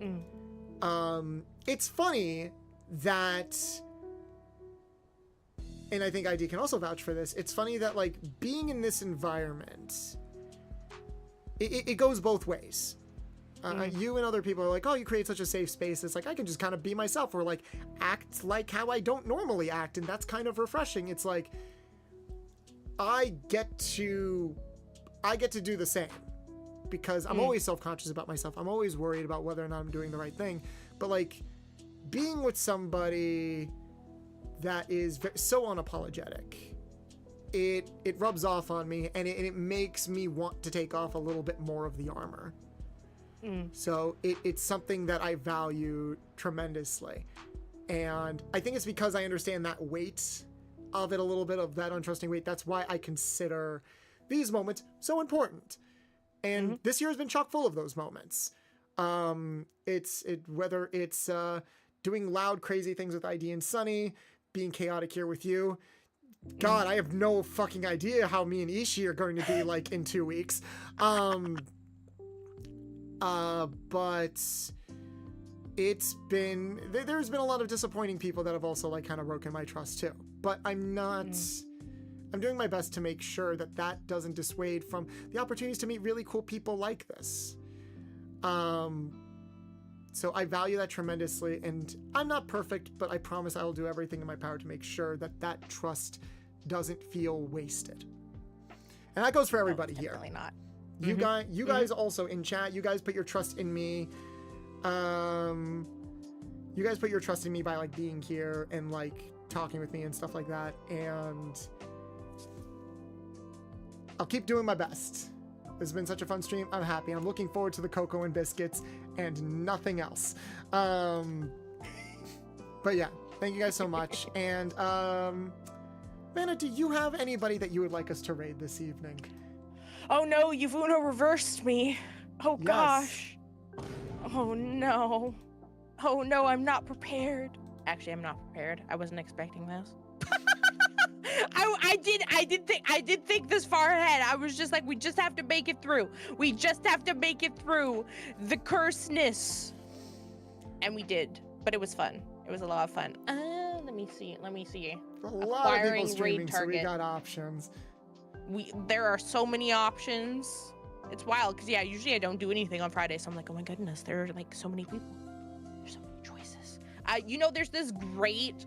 it's funny that, and I think ID can also vouch for this, it's funny that, like, being in this environment, it goes both ways. You and other people are like, oh, you create such a safe space. It's like, I can just kind of be myself, or, like, act like how I don't normally act. And that's kind of refreshing. It's like, I get to do the same, because I'm always self-conscious about myself. I'm always worried about whether or not I'm doing the right thing. But, like, being with somebody that is so unapologetic, it rubs off on me, and it makes me want to take off a little bit more of the armor. So it's something that I value tremendously. And I think it's because I understand that weight of it a little bit, of that untrusting weight. That's why I consider these moments so important. And this year has been chock full of those moments. Whether it's doing loud, crazy things with ID and Sunny, being chaotic here with you. God, I have no fucking idea how me and Ishii are going to be, like, in 2 weeks. But there's been a lot of disappointing people that have also, like, kind of broken my trust too. But I'm doing my best to make sure that doesn't dissuade from the opportunities to meet really cool people like this. So I value that tremendously, and I'm not perfect, but I promise I will do everything in my power to make sure that trust doesn't feel wasted. And that goes for everybody no, here. Definitely not. You guys also in chat, you guys put your trust in me. You guys put your trust in me by like being here and like talking with me and stuff like that. And I'll keep doing my best. This has been such a fun stream. I'm happy. I'm looking forward to the cocoa and biscuits and nothing else. But yeah, thank you guys so much. And Vanna, do you have anybody that you would like us to raid this evening? Oh no, you've Uno reversed me. Oh Yes. gosh. Oh no. Oh no, I'm not prepared. Actually, I'm not prepared. I wasn't expecting this. I did think this far ahead. I was just like, we just have to make it through. We just have to make it through the curseness. And we did, but it was fun. It was a lot of fun. Let me see. A lot of people streaming, so we got options. There are so many options. It's wild, because yeah, usually I don't do anything on Friday, so I'm like, oh my goodness, there are like so many people. There's so many choices. You know, there's this great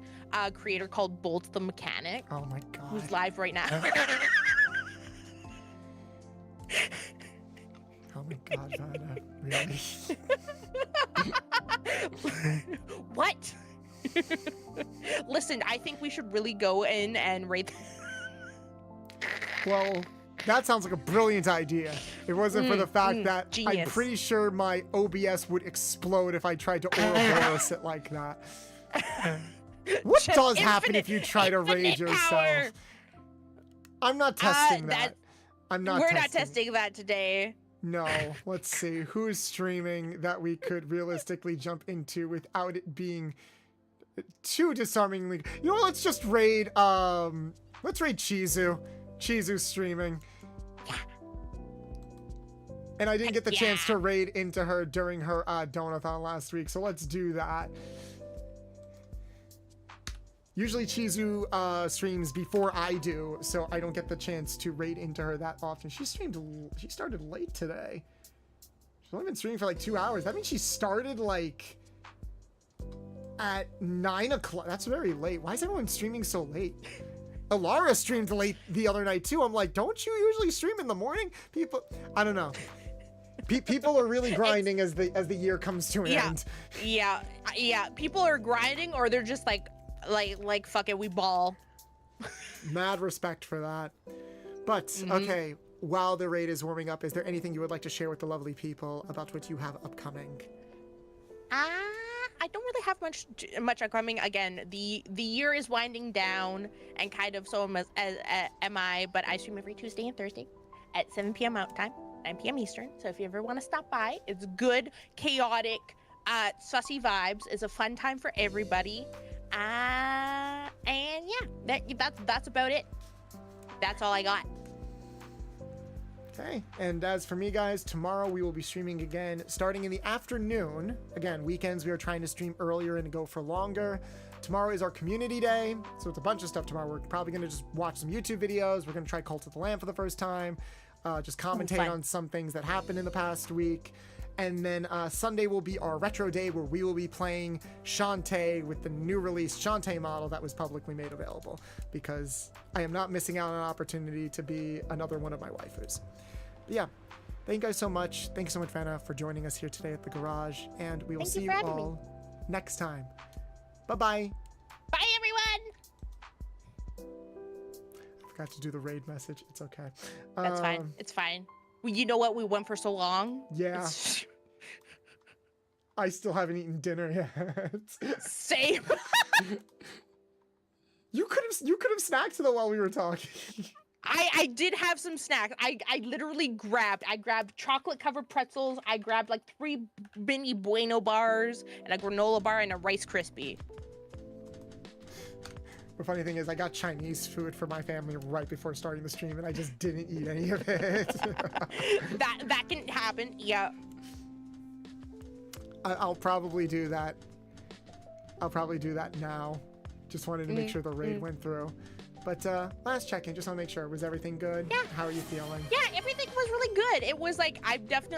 creator called Bolt the Mechanic. Oh my god. Who's live right now. Oh my god, Vanna. Really? What? Listen, I think we should really go in and rate. Well, that sounds like a brilliant idea. It wasn't for the fact that I'm genius. pretty sure my OBS would explode if I tried to Ouroboros it like that. What Just does happen if you try to infinite raid yourself? power. I'm not testing that. I'm not. We're not testing that today. No. Let's see who's streaming that we could realistically jump into without it being too disarmingly. You know what? Let's just raid. Let's raid Chizu. Chizu's streaming. Yeah. And I didn't get the chance to raid into her during her donathon last week, so let's do that. Usually Chizu streams before I do, so I don't get the chance to raid into her that often. She started late today. She's only been streaming for like 2 hours. That means she started like at 9 o'clock. That's very late. Why is everyone streaming so late? Alara streamed late the other night too. I'm like, don't you usually stream in the morning? People, I don't know. People are really grinding as the year comes to an end. Yeah. People are grinding, or they're just like fuck it, we ball. Mad respect for that. But okay, while the raid is warming up, is there anything you would like to share with the lovely people about what you have upcoming? I don't really have much upcoming. Again, the year is winding down, and kind of so am I. But I stream every Tuesday and Thursday at 7 p.m. Mountain Time, 9 p.m. Eastern. So if you ever want to stop by, it's good, chaotic, sussy vibes. It's a fun time for everybody. And yeah, that's about it. That's all I got. Okay, and as for me, guys, tomorrow we will be streaming again, starting in the afternoon. Again, weekends we are trying to stream earlier and go for longer. Tomorrow is our community day, so it's a bunch of stuff tomorrow. We're probably going to just watch some YouTube videos. We're going to try Cult of the Lamb for the first time, just commentate on some things that happened in the past week. And then Sunday will be our retro day, where we will be playing Shantae with the new release Shantae model that was publicly made available, because I am not missing out on an opportunity to be another one of my waifus. But yeah, thank you guys so much. Thank you so much, Vanna, for joining us here today at the garage, and we will see you all next time. Bye-bye. Bye, everyone. I forgot to do the raid message. It's okay. That's fine. It's fine. Well, you know what? We went for so long. Yeah. I still haven't eaten dinner yet. Same. You could have snacked though while we were talking. I did have some snacks. I literally grabbed chocolate covered pretzels. I grabbed like 3 mini Bueno bars and a granola bar and a Rice Krispie. The funny thing is, I got Chinese food for my family right before starting the stream, and I just didn't eat any of it. that can happen. Yeah. I'll probably do that. I'll probably do that now. Just wanted to make sure the raid went through. But last check-in, just want to make sure. Was everything good? Yeah. How are you feeling? Yeah, everything was really good. It was like, I've definitely